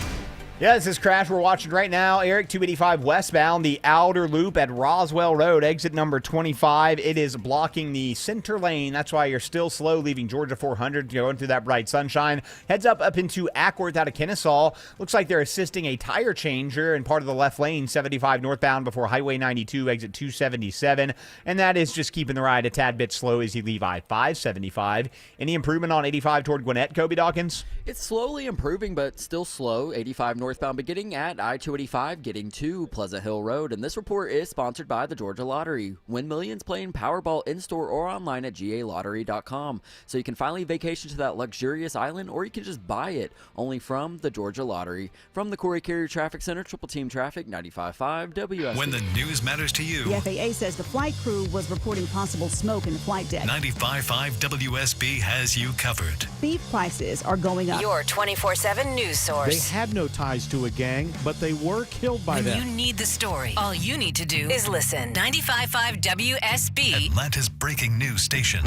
Yeah, this is Crash we're watching right now. Eric, 285 westbound, the outer loop at Roswell Road, exit number 25. It is blocking the center lane. That's why you're still slow leaving Georgia 400, going through that bright sunshine. Heads up into Ackworth out of Kennesaw. Looks like they're assisting a tire changer in part of the left lane, 75 northbound before Highway 92, exit 277. And that is just keeping the ride a tad bit slow as you leave I-575. Any improvement on 85 toward Gwinnett, Kobe Dawkins? It's slowly improving, but still slow. 85 northbound beginning at I-285, getting to Pleasant Hill Road. And this report is sponsored by the Georgia Lottery. Win millions playing Powerball in-store or online at GALottery.com. So you can finally vacation to that luxurious island, or you can just buy it, only from the Georgia Lottery. From the Corey Carrier Traffic Center, Triple Team Traffic, 95.5 WSB. When the news matters to you. The FAA says the flight crew was reporting possible smoke in the flight deck. 95.5 WSB has you covered. Beef prices are going up. Your 24/7 news source. They had no ties to a gang, but they were killed by them. When you need the story, all you need to do is listen. 95.5 WSB. Atlanta's breaking news station.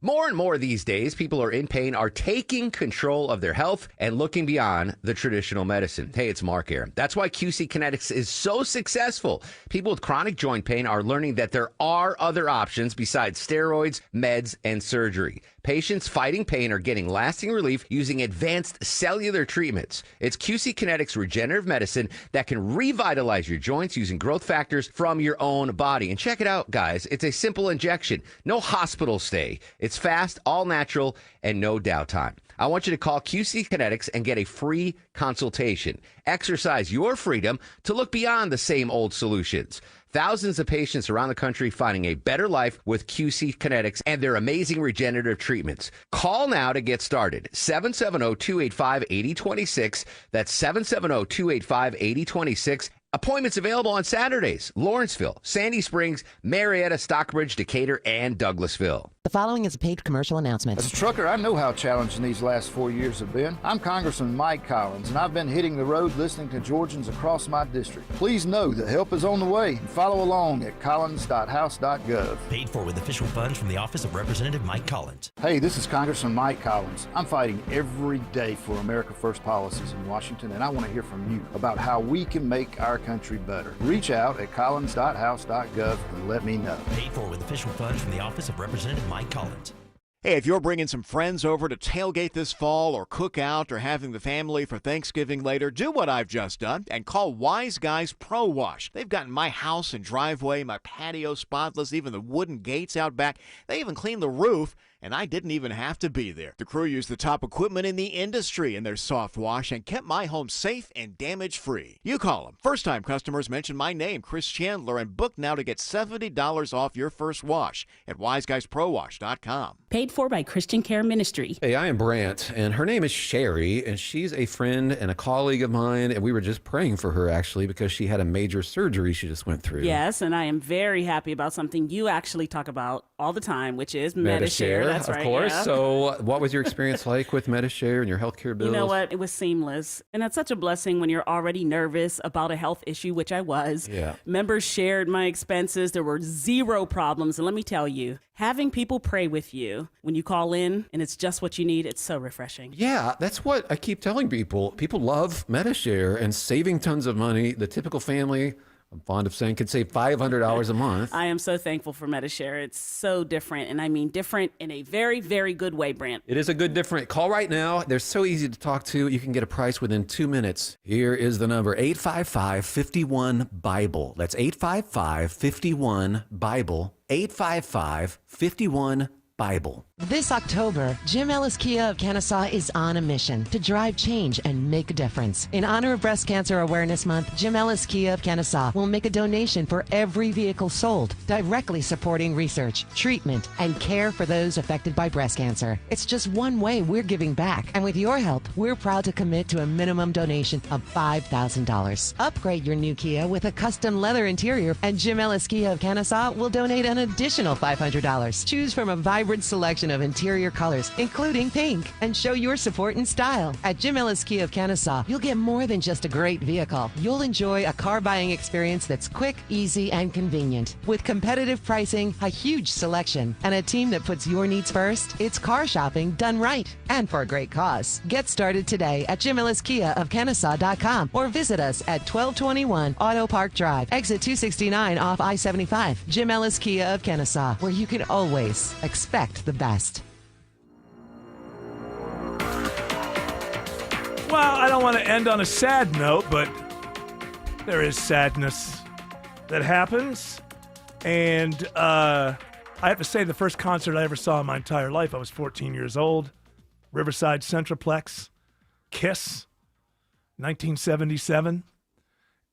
More and more these days, people who are in pain are taking control of their health and looking beyond the traditional medicine. Hey, it's Mark here. That's why QC Kinetics is so successful. People with chronic joint pain are learning that there are other options besides steroids, meds, and surgery. Patients fighting pain are getting lasting relief using advanced cellular treatments. It's QC Kinetics regenerative medicine that can revitalize your joints using growth factors from your own body. And check it out, guys. It's a simple injection. No hospital stay. It's fast, all natural, and no downtime. I want you to call QC Kinetics and get a free consultation. Exercise your freedom to look beyond the same old solutions. Thousands of patients around the country finding a better life with QC Kinetics and their amazing regenerative treatments. Call now to get started. 770-285-8026. That's 770-285-8026. Appointments available on Saturdays. Lawrenceville, Sandy Springs, Marietta, Stockbridge, Decatur, and Douglasville. The following is a paid commercial announcement. As a trucker, I know how challenging these last 4 years have been. I'm Congressman Mike Collins, and I've been hitting the road listening to Georgians across my district. Please know that help is on the way, and follow along at collins.house.gov. Paid for with official funds from the Office of Representative Mike Collins. Hey, this is Congressman Mike Collins. I'm fighting every day for America First policies in Washington, and I want to hear from you about how we can make our country better. Reach out at collins.house.gov and let me know. Paid for with official funds from the Office of Representative Mike Collins. Hey, if you're bringing some friends over to tailgate this fall or cook out or having the family for Thanksgiving later, do what I've just done and call Wise Guys Pro Wash. They've gotten my house and driveway, my patio spotless, even the wooden gates out back. They even cleaned the roof, and I didn't even have to be there. The crew used the top equipment in the industry in their soft wash and kept my home safe and damage-free. You call them. First-time customers mention my name, Chris Chandler, and book now to get $70 off your first wash at wiseguysprowash.com. Paid for by Christian Care Ministry. Hey, I am Brant, and her name is Sherry, and she's a friend and a colleague of mine, and we were just praying for her, actually, because she had a major surgery she just went through. Yes, and I am very happy about something you actually talk about all the time, which is Medi-Share. That's of right, course. yeah. So what was your experience like with Medi-Share and your healthcare bills? You know what? It was seamless. And that's such a blessing when you're already nervous about a health issue, which I was. Yeah. Members shared my expenses. There were zero problems. And let me tell you, having people pray with you when you call in and it's just what you need, it's so refreshing. Yeah, that's what I keep telling people. People love Medi-Share and saving tons of money. The typical family, I'm fond of saying, can save $500 a month. I am so thankful for Medi-Share. It's so different, and I mean different in a very, very good way, Brant. It is a good different. Call right now. They're so easy to talk to. You can get a price within 2 minutes. Here is the number, 855-51-BIBLE. That's 855-51-BIBLE. 855-51-BIBLE. This October, Jim Ellis Kia of Kennesaw is on a mission to drive change and make a difference. In honor of Breast Cancer Awareness Month, Jim Ellis Kia of Kennesaw will make a donation for every vehicle sold, directly supporting research, treatment, and care for those affected by breast cancer. It's just one way we're giving back, and with your help, we're proud to commit to a minimum donation of $5,000. Upgrade your new Kia with a custom leather interior, and Jim Ellis Kia of Kennesaw will donate an additional $500. Choose from a vibrant selection of interior colors, including pink, and show your support and style. At Jim Ellis Kia of Kennesaw, you'll get more than just a great vehicle. You'll enjoy a car buying experience that's quick, easy, and convenient. With competitive pricing, a huge selection, and a team that puts your needs first, it's car shopping done right and for a great cause. Get started today at JimEllisKia.Kennesaw.com or visit us at 1221 Auto Park Drive, exit 269 off I-75. Jim Ellis Kia of Kennesaw, where you can always expect the best. Well, I don't want to end on a sad note, but there is sadness that happens. And I have to say, the first concert I ever saw in my entire life, I was 14 years old. Riverside Centralplex, Kiss, 1977.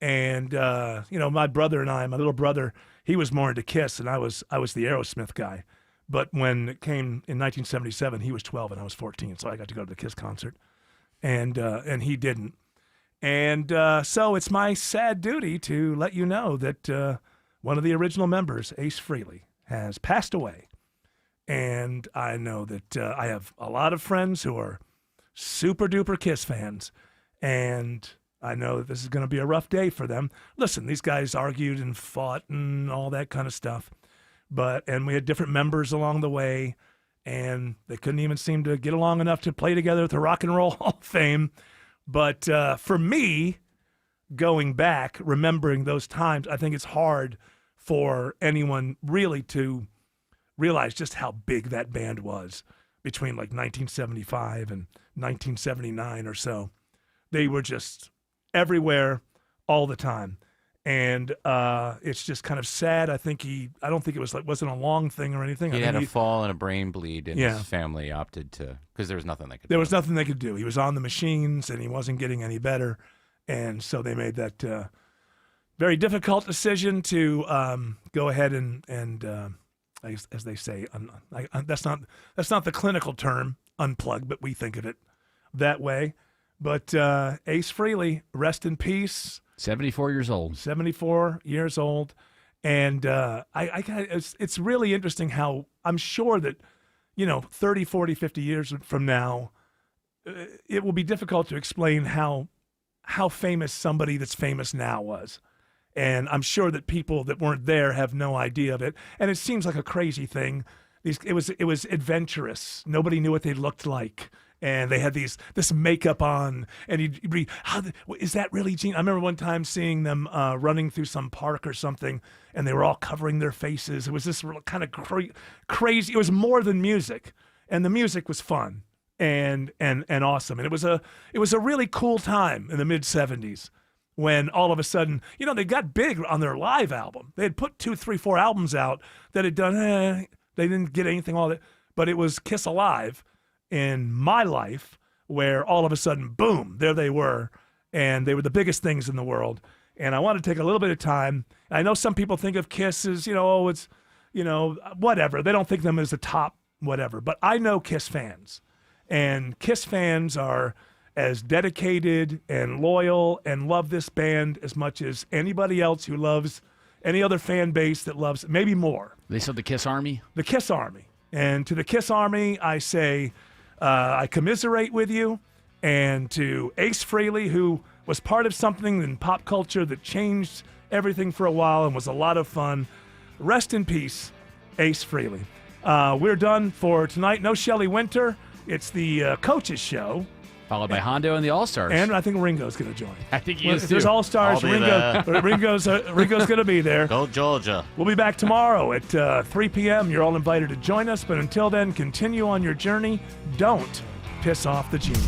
And, my brother and I, my little brother, he was more into Kiss, and I was the Aerosmith guy. But when it came in 1977, he was 12 and I was 14, so I got to go to the Kiss concert, and he didn't. And so it's my sad duty to let you know that one of the original members, Ace Frehley, has passed away. And I know that I have a lot of friends who are super-duper Kiss fans, and I know that this is going to be a rough day for them. Listen, these guys argued and fought and all that kind of stuff. And we had different members along the way, and they couldn't even seem to get along enough to play together at the Rock and Roll Hall of Fame. But for me, going back, remembering those times, I think it's hard for anyone really to realize just how big that band was between like 1975 and 1979 or so. They were just everywhere all the time. And it's just kind of sad. I don't think it wasn't a long thing or anything. He had a fall and a brain bleed, and his family opted to, because there was nothing they could do. There was nothing they could do. He was on the machines, and he wasn't getting any better. And so they made that very difficult decision to go ahead and as they say, that's not the clinical term, unplug, but we think of it that way. But Ace Frehley, rest in peace. 74 years old. 74 years old. And it's really interesting how I'm sure that, 30, 40, 50 years from now, it will be difficult to explain how famous somebody that's famous now was. And I'm sure that people that weren't there have no idea of it. And it seems like a crazy thing. It was adventurous. Nobody knew what they looked like. And they had this makeup on, and you'd read, is that really Gene? I remember one time seeing them running through some park or something, and they were all covering their faces. It was this kind of crazy. It was more than music, and the music was fun and awesome. And it was a really cool time in the mid '70s when all of a sudden, they got big on their live album. They had put 2, 3, 4 albums out that had done. They didn't get anything all that, but it was Kiss Alive in my life, where all of a sudden, boom, there they were, and they were the biggest things in the world. And I want to take a little bit of time. I know some people think of Kiss as, it's, whatever. They don't think of them as the top whatever. But I know Kiss fans, and Kiss fans are as dedicated and loyal and love this band as much as anybody else who loves any other fan base that loves it, maybe more. They said the Kiss Army? The Kiss Army. And to the Kiss Army, I say, I commiserate with you. And to Ace Frehley, who was part of something in pop culture that changed everything for a while and was a lot of fun, rest in peace, Ace Frehley. We're done for tonight. No Shelley Winter. It's the coaches show. Followed by Hondo and the All-Stars. And I think Ringo's going to join. I think he is, too. too. There's All-Stars. Ringo's going to be there. Go Georgia. We'll be back tomorrow at 3 p.m. You're all invited to join us. But until then, continue on your journey. Don't piss off the genie.